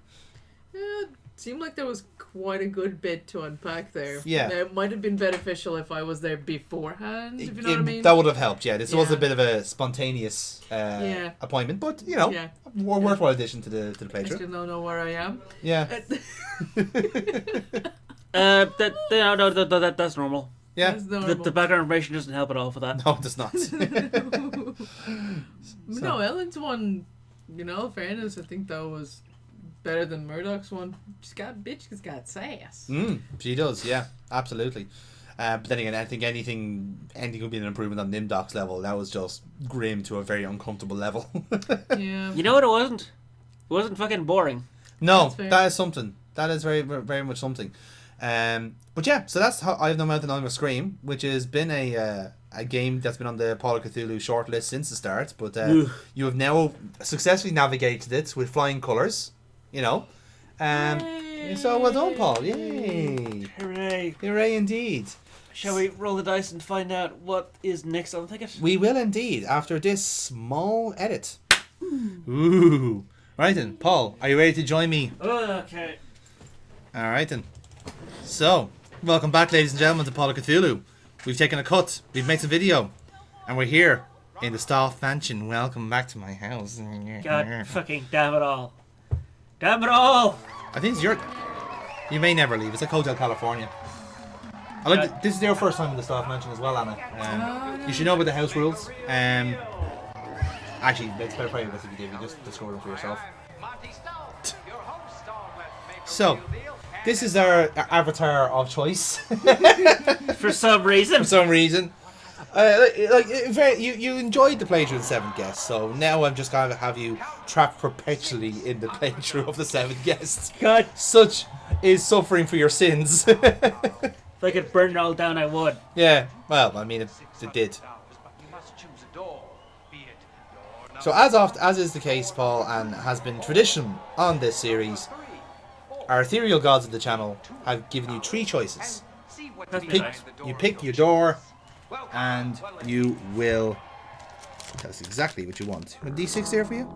It seemed like there was quite a good bit to unpack there. Yeah. It might have been beneficial if I was there beforehand. If you know what I mean. That would have helped. Yeah. This was a bit of a spontaneous appointment, but a worthwhile addition to the playthrough. I still don't know where I am. Yeah. That's normal. Yeah. That's normal. The background information doesn't help at all for that. No, it does not. No, Ellen's one, fairness, I think that was better than Murdoch's one. She's got got sass. She does, yeah, absolutely. But then again, I think anything would be an improvement on Nimdok's level. That was just grim to a very uncomfortable level. Yeah. You know what it wasn't? It wasn't fucking boring. No, that is something. That is very, very much something. But yeah, so that's how I Have No Mouth and I'm a Scream, which has been a game that's been on the Paul of Cthulhu shortlist since the start. But you have now successfully navigated it with flying colours, So well done, Paul. Yay! Hooray! Hooray indeed. Shall we roll the dice and find out what is next on the ticket? We will indeed, after this small edit. Ooh. Right then, Paul, are you ready to join me? Okay. Alright then. So, welcome back, ladies and gentlemen, to Paul of Cthulhu. We've taken a cut, we've made some video, and we're here in the Staff Mansion. Welcome back to my house. God fucking damn it all. Damn it all! I think it's you may never leave. It's like Hotel California. This is your first time in the Staff Mansion as well, Anna. You should know about the house rules. Actually, it's better probably if you did. You just discover them for yourself. So, this is our avatar of choice. For some reason. You enjoyed the playthrough of the 7 Guests, so now I'm just going to have you trapped perpetually in the playthrough of the 7 Guests. God. Such is suffering for your sins. If I could burn it all down, I would. Yeah, well, I mean, it did. So as is the case, Paul, and has been tradition on this series, our ethereal gods of the channel have given you 3 choices. You pick your door, and you will tell us exactly what you want. A D6 there for you?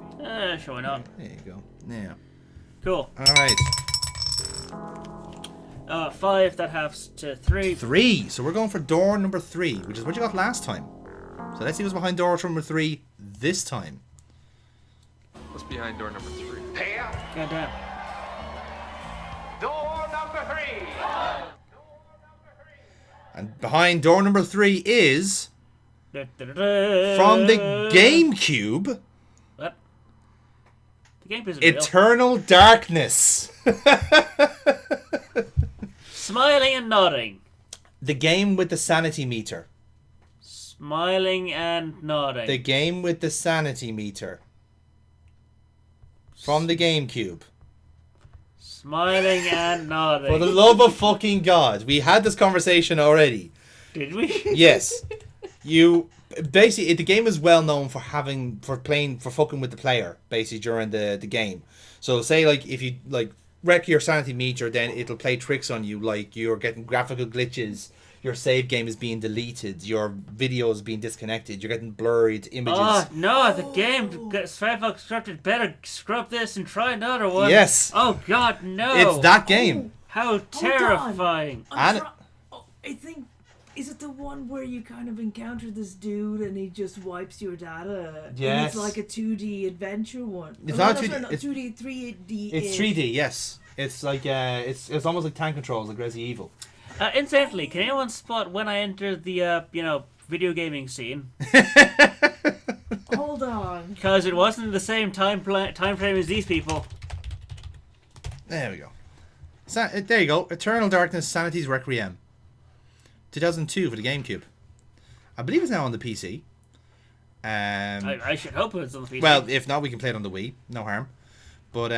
Sure, why not? There you go. Yeah. Cool. Alright. 5, that halves to 3. 3. So we're going for door number 3, which is what you got last time. So let's see what's behind door number 3 this time. What's behind door number 3? Here. Goddamn. Door number 3. And behind door number 3 is from the GameCube. What? The game isn't real. Eternal Darkness. Smiling and nodding. The game with the sanity meter. Smiling and nodding. The game with the sanity meter. From the GameCube. Smiling and nodding. For the love of fucking God. We had this conversation already. Did we? Yes. You basically the game is well known for fucking with the player basically during the game. So say like if you like wreck your sanity meter, then it'll play tricks on you, like you're getting graphical glitches, your save game is being deleted, your video is being disconnected, you're getting blurred images. Oh no, the game gets Firefox corrupted. Better scrub this and try another one. Yes. Oh God, no. It's that game. How terrifying. And I think, is it the one where you kind of encounter this dude and he just wipes your data? Yes. And it's like a 2D adventure one. It's Oh, not no, 2D, sorry, not it's- 2D, 3D. It's 3D, yes. It's like it's almost like tank controls, like Resident Evil. Incidentally, can anyone spot when I entered the video gaming scene? Hold on. Because it wasn't the same time frame as these people. There we go. There you go. Eternal Darkness, Sanity's Requiem. 2002 for the GameCube. I believe it's now on the PC. I should hope it's on the PC. Well, if not, we can play it on the Wii. No harm. But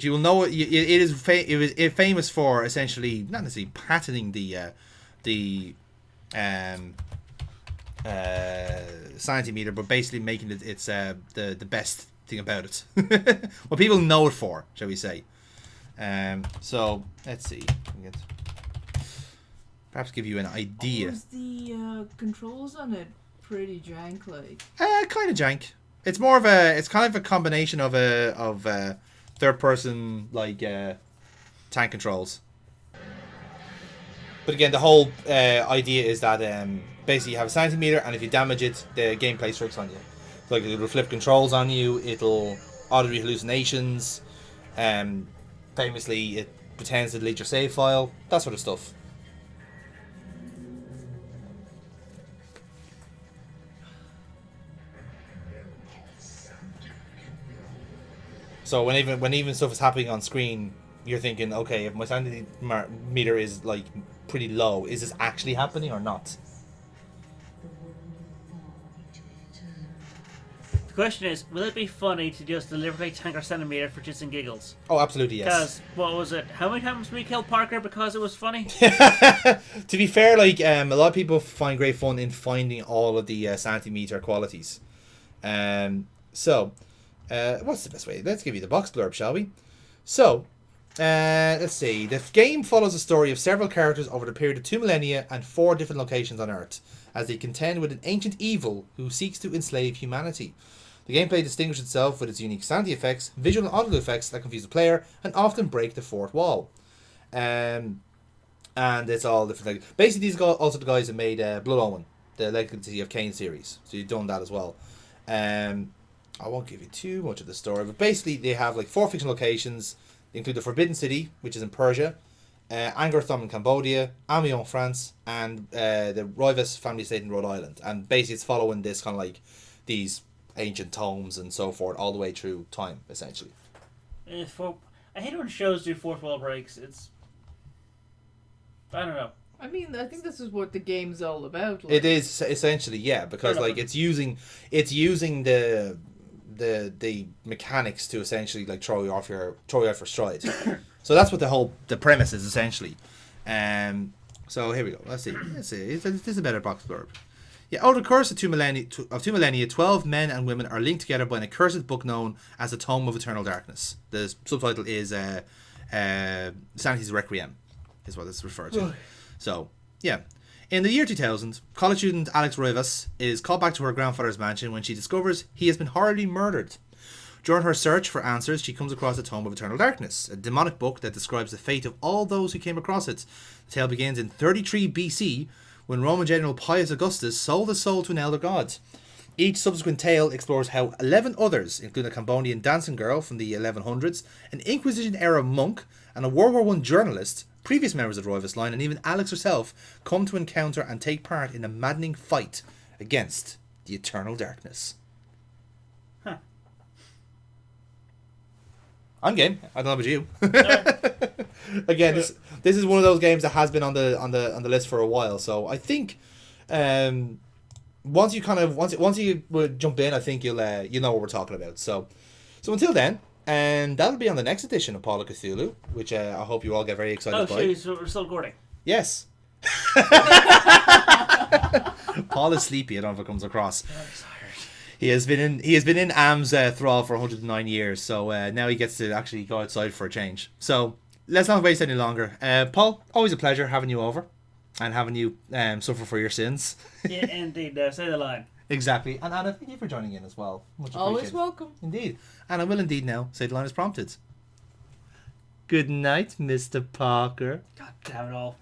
you will know it is famous for essentially not necessarily patenting the sanity meter, but basically making it's the best thing about it. What people know it for, shall we say? So let's see. Perhaps give you an idea. Was the controls on it pretty jank like? Kind of jank. It's more of it's kind of a combination of third person like tank controls. But again, the whole idea is that basically you have a sanity meter, and if you damage it, the game plays tricks on you. Like it'll flip controls on you, it'll auditory hallucinations, famously it pretends to delete your save file, that sort of stuff. So when even stuff is happening on screen, you're thinking, okay, if my sanity meter is like pretty low, is this actually happening or not? The question is, will it be funny to just deliberately tank our centimeter for just and giggles? Oh, absolutely, yes. Because, what was it? How many times we killed Parker because it was funny? To be fair, like a lot of people find great fun in finding all of the sanity meter qualities. What's the best way? Let's give you the box blurb, shall we? So, let's see. The game follows the story of several characters over the period of 2 millennia and 4 different locations on Earth, as they contend with an ancient evil who seeks to enslave humanity. The gameplay distinguishes itself with its unique sanity effects, visual and audio effects that confuse the player and often break the fourth wall. And it's all different. Basically, these are also the guys that made Blood Omen, the Legacy of Kain series. So you've done that as well. I won't give you too much of the story, but basically they have like 4 fictional locations. They include the Forbidden City, which is in Persia, Angkor Thom in Cambodia, Amiens, France, and the Rivas family estate in Rhode Island. And basically it's following this kind of like these ancient tomes and so forth all the way through time, essentially. I hate when shows do fourth wall breaks. I don't know. I mean, I think this is what the game's all about. Like. It is essentially, yeah, because like it's using the mechanics to essentially like throw you off your stride. So that's what the premise is essentially. So here we go. Let's see. This is a better box blurb. Yeah, over the course of 2 millennia, 12 men and women are linked together by an accursed book known as the Tome of Eternal Darkness. The subtitle is Sanity's Requiem, is what it's referred to. So, yeah. In the year 2000, college student Alex Rivas is called back to her grandfather's mansion when she discovers he has been horribly murdered. During her search for answers, she comes across the Tome of Eternal Darkness, a demonic book that describes the fate of all those who came across it. The tale begins in 33 BC, when Roman General Pius Augustus sold his soul to an elder god. Each subsequent tale explores how 11 others, including a Cambodian dancing girl from the 1100s, an Inquisition-era monk, and a World War I journalist, previous members of the Rivas line, and even Alex herself, come to encounter and take part in a maddening fight against the Eternal Darkness. I'm game. I don't know about you. Again, this is one of those games that has been on the list for a while. So I think, once you jump in, I think you'll know what we're talking about. So until then, and that'll be on the next edition of Paul of Cthulhu, which I hope you all get very excited by. Oh, so we're still recording. Yes. Paul is sleepy. I don't know if it comes across. He has been in Am's thrall for 109 years, so now he gets to actually go outside for a change. So let's not waste any longer. Paul, always a pleasure having you over and having you suffer for your sins. Yeah, indeed. Say the line. Exactly. And Anna, thank you for joining in as well. Much Always appreciated. welcome. Indeed. And I will indeed now say the line as prompted. Good night, Mr. Parker. God damn it all.